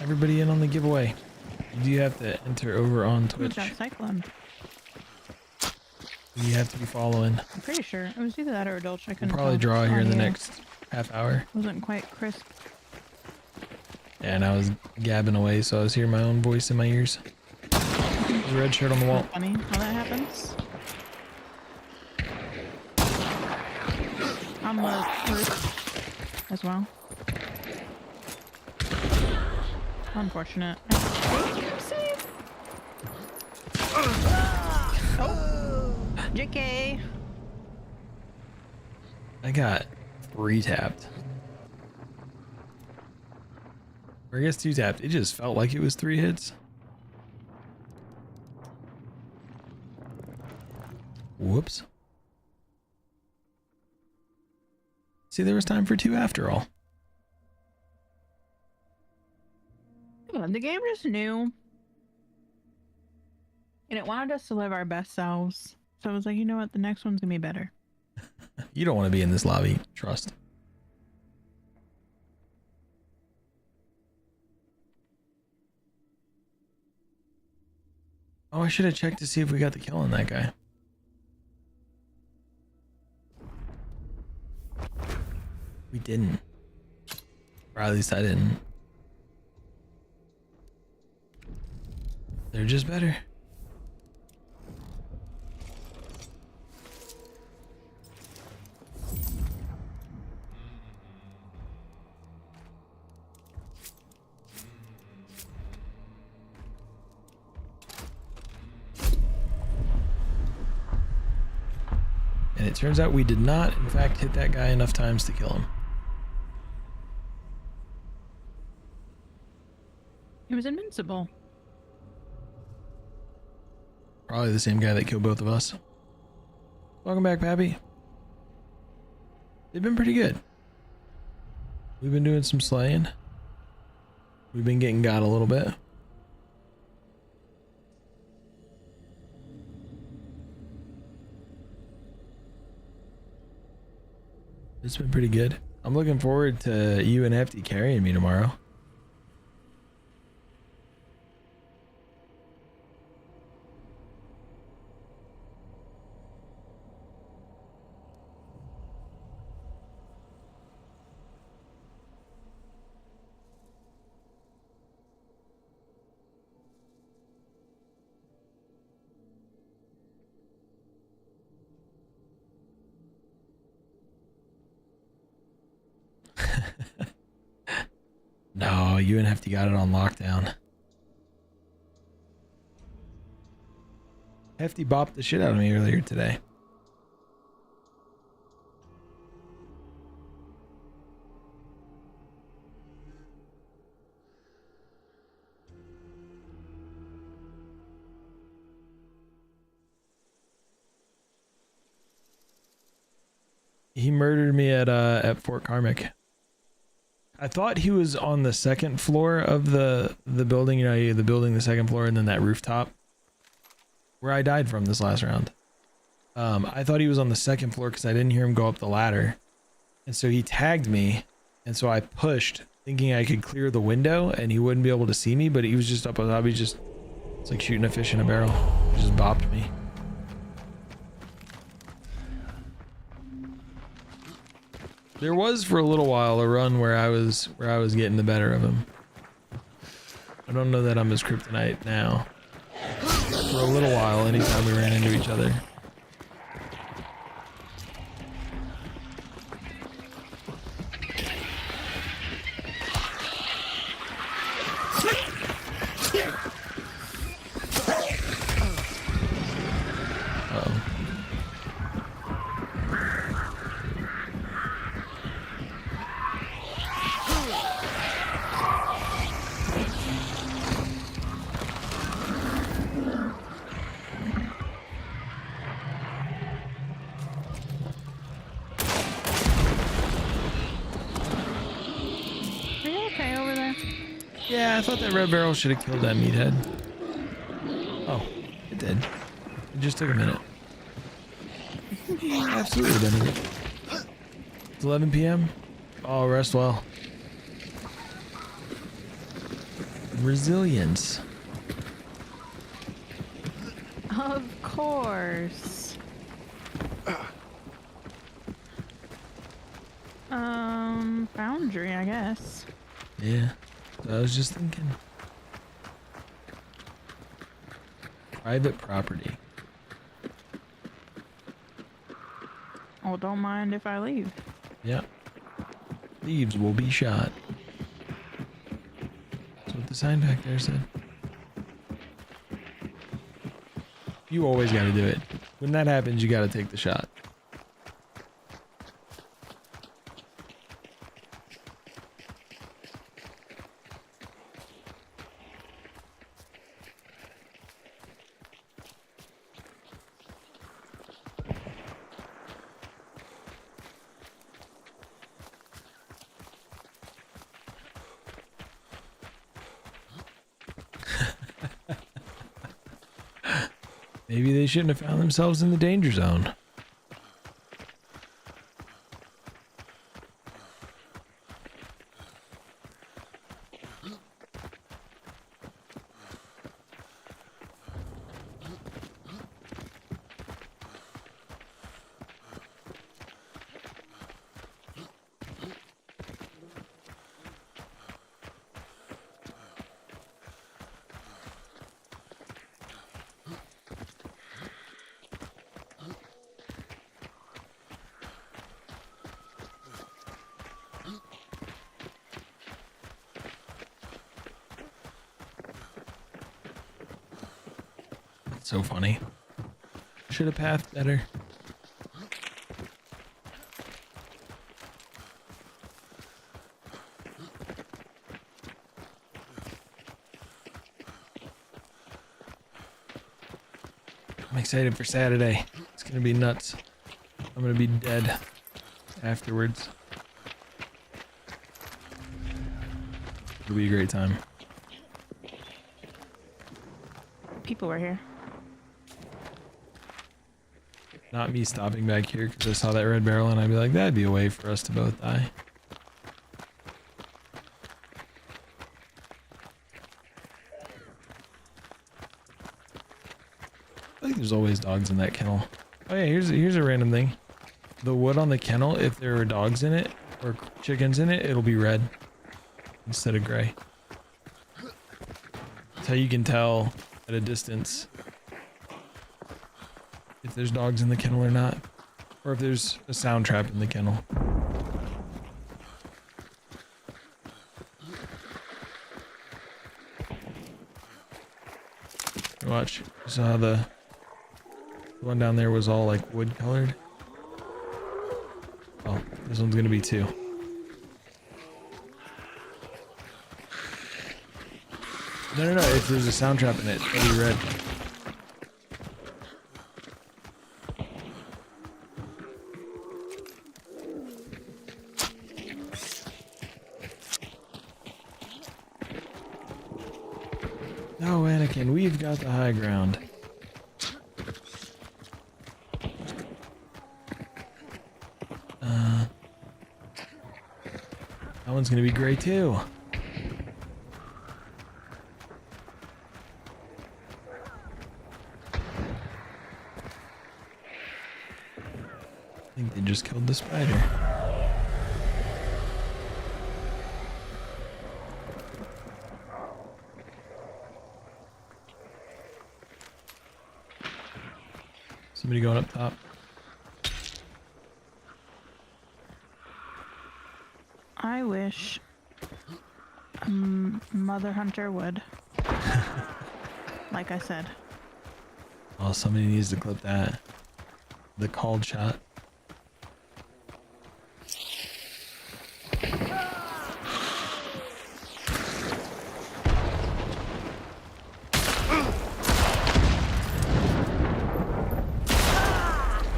Everybody in on the giveaway. You do have to enter over on Who's Twitch. that cyclone? You have to be following. I'm pretty sure. It was either that or a Dolce. I We'll couldn't probably tell. draw here in the Audio next half hour. wasn't quite crisp. Yeah, and I was gabbing away, so I was hearing my own voice in my ears. There's a red shirt on the wall. Funny how that happens. On the roof as well. Unfortunate. Oh, JK. I got 3 tapped. Or I guess 2 tapped. It just felt like it was 3 hits. Whoops. See, there was time for 2 after all. Yeah, the game just knew. And it wanted us to live our best selves. So I was like, you know what? The next one's gonna be better. You don't want to be in this lobby. Trust. Oh, I should have checked to see if we got the kill on that guy. We didn't. Or at least I didn't. They're just better. And it turns out we did not, in fact, hit that guy enough times to kill him. He was invincible. Probably the same guy that killed both of us. Welcome back, Pappy. They've been pretty good. We've been doing some slaying. We've been getting got a little bit. It's been pretty good. I'm looking forward to you and Hefty carrying me tomorrow. No, you and Hefty got it on lockdown. Hefty bopped the shit out of me earlier today. He murdered me at Fort Carmick. I thought he was on the second floor of the building, you know, the building, the second floor, and then that rooftop. where I died from this last round. I thought he was on the second floor because I didn't hear him go up the ladder. And so he tagged me. And so I pushed thinking I could clear the window and he wouldn't be able to see me, but he was just up on top. It's like shooting a fish in a barrel. He just bopped me. There was for a little while a run where I was getting the better of him. I don't know that I'm his kryptonite now. For a little while, anytime we ran into each other. Yeah, I thought that red barrel should have killed that meathead. Oh, it did. It just took a minute. Absolutely done it. It's 11 p.m. Oh, rest well. Resilience. Of course. Boundary, I guess. Yeah. I was just thinking. Private property. Oh, don't mind if I leave. Yeah. Thieves will be shot. That's what the sign back there said. You always gotta do it. When that happens, you gotta take the shot. Maybe they shouldn't have found themselves in the danger zone. So funny. Should have pathed better. I'm excited for Saturday. It's gonna be nuts. I'm gonna be dead afterwards. It'll be a great time. People were here. Not me stopping back here because I saw that red barrel and I'd be like, that'd be a way for us to both die. I think there's always dogs in that kennel. Oh yeah, here's a random thing. The wood on the kennel, if there are dogs in it or chickens in it, it'll be red instead of gray. That's how you can tell at a distance if there's dogs in the kennel or not, or if there's a sound trap in the kennel. Watch, you saw the one down there was all like wood colored. Oh, this one's gonna be two. No, if there's a sound trap in it, it'll be red. No, Anakin, we've got the high ground. That one's gonna be great too. I think they just killed the spider. Somebody going up top. I wish Mother Hunter would. Like I said. Oh, somebody needs to clip that. The called shot.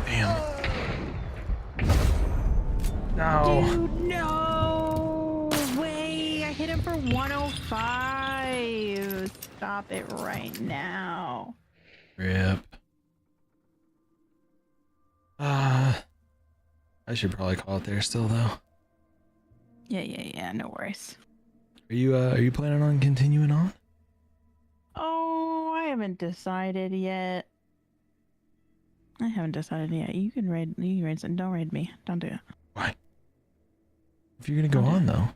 Damn. No. Dude, no way! I hit him for 105. Stop it right now. Rip. I should probably call it there still though. Yeah, no worries. Are you planning on continuing on? Oh, I haven't decided yet. You can raid some. Don't raid me. Don't do it. Why? If you're gonna go on though.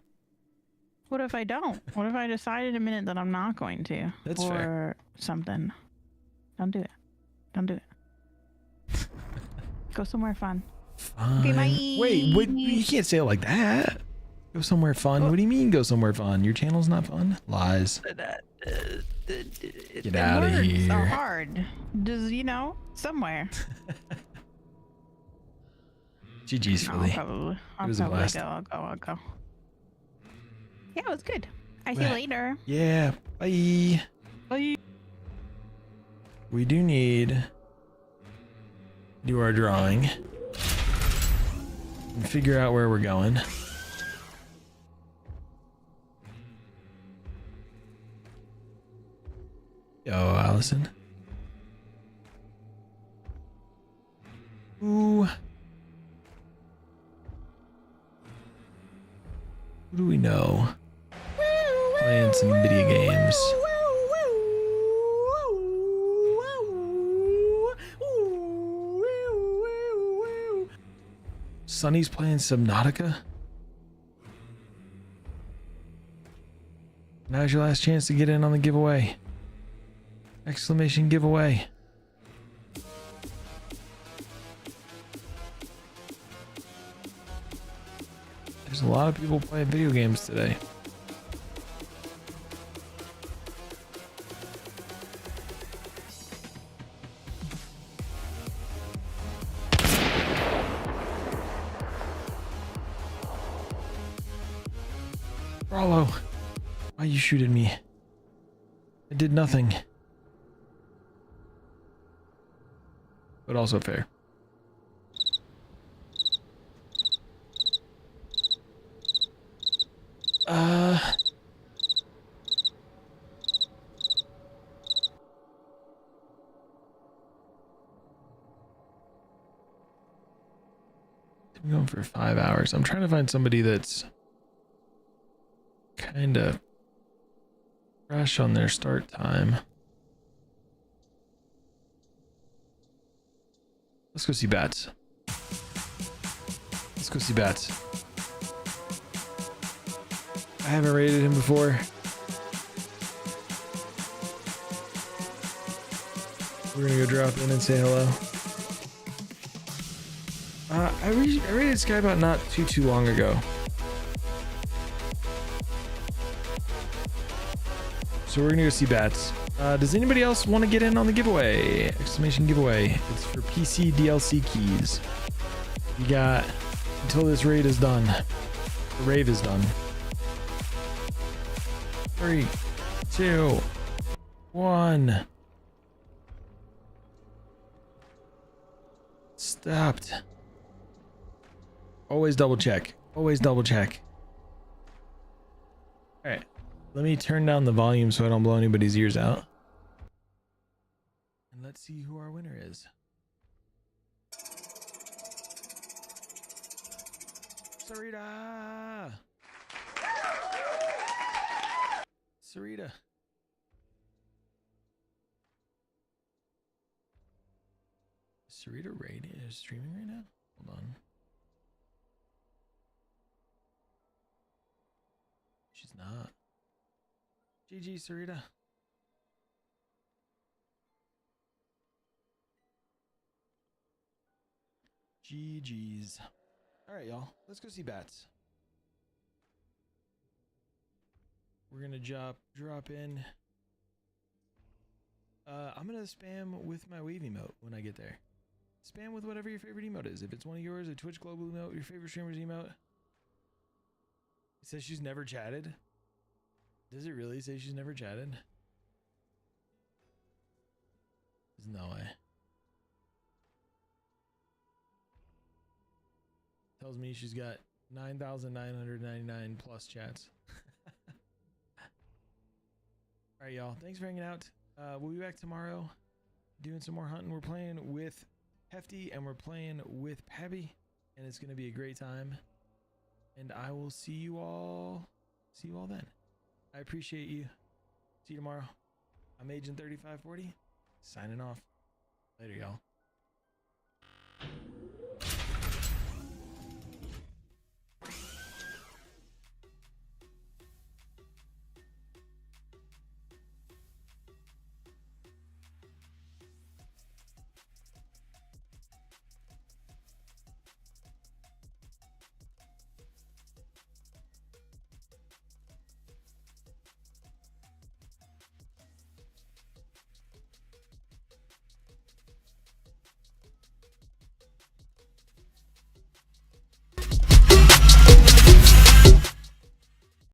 What if I don't? What if I decide in a minute that I'm not going to? That's fair. Or something. Don't do it. Don't do it. Go somewhere fun. Fun. Okay, bye. Wait, you can't say it like that. Go somewhere fun. What do you mean go somewhere fun? Your channel's not fun? Lies. Get out of here. Are hard. Just, somewhere. GG's, Philly. I'll probably go. I'll go. Yeah, it was good. I see you later. Yeah. Bye. Bye. We do need to do our drawing and figure out where we're going. Yo, Allison. Ooh. Who do we know? Playing some video games. Sonny's playing Subnautica. Now's your last chance to get in on the giveaway. Exclamation giveaway. There's a lot of people playing video games today. Rollo, why you shoot at me? I did nothing. But also fair. I'm going for 5 hours. I'm trying to find somebody that's kind of fresh on their start time. Let's go see Bats. Let's go see Bats. I haven't raided him before. We're gonna go drop in and say hello. I raided this guy about not too long ago. So we're gonna go see Bats. Does anybody else want to get in on the giveaway? Exclamation giveaway. It's for PC DLC keys. You got until this raid is done. The rave is done. 3, 2, 1. Stopped. Always double check. Always double check. All right. Let me turn down the volume so I don't blow anybody's ears out. And let's see who our winner is. Sarita! Sarita? Is Sarita radio streaming right now? Hold on. She's not. GG, Sarita. GG's. All right, y'all. Let's go see bats. We're gonna drop in. I'm gonna spam with my wave emote when I get there. Spam with whatever your favorite emote is. If it's one of yours, a Twitch Global emote, your favorite streamer's emote. It says she's never chatted. Does it really say she's never chatted? There's no way. Tells me she's got 9,999 plus chats. All right, y'all. Thanks for hanging out. We'll be back tomorrow doing some more hunting. We're playing with Hefty and we're playing with Pabby, and it's going to be a great time. And I will see you all then. I appreciate you. See you tomorrow. I'm Agent 3540 signing off. Later, y'all.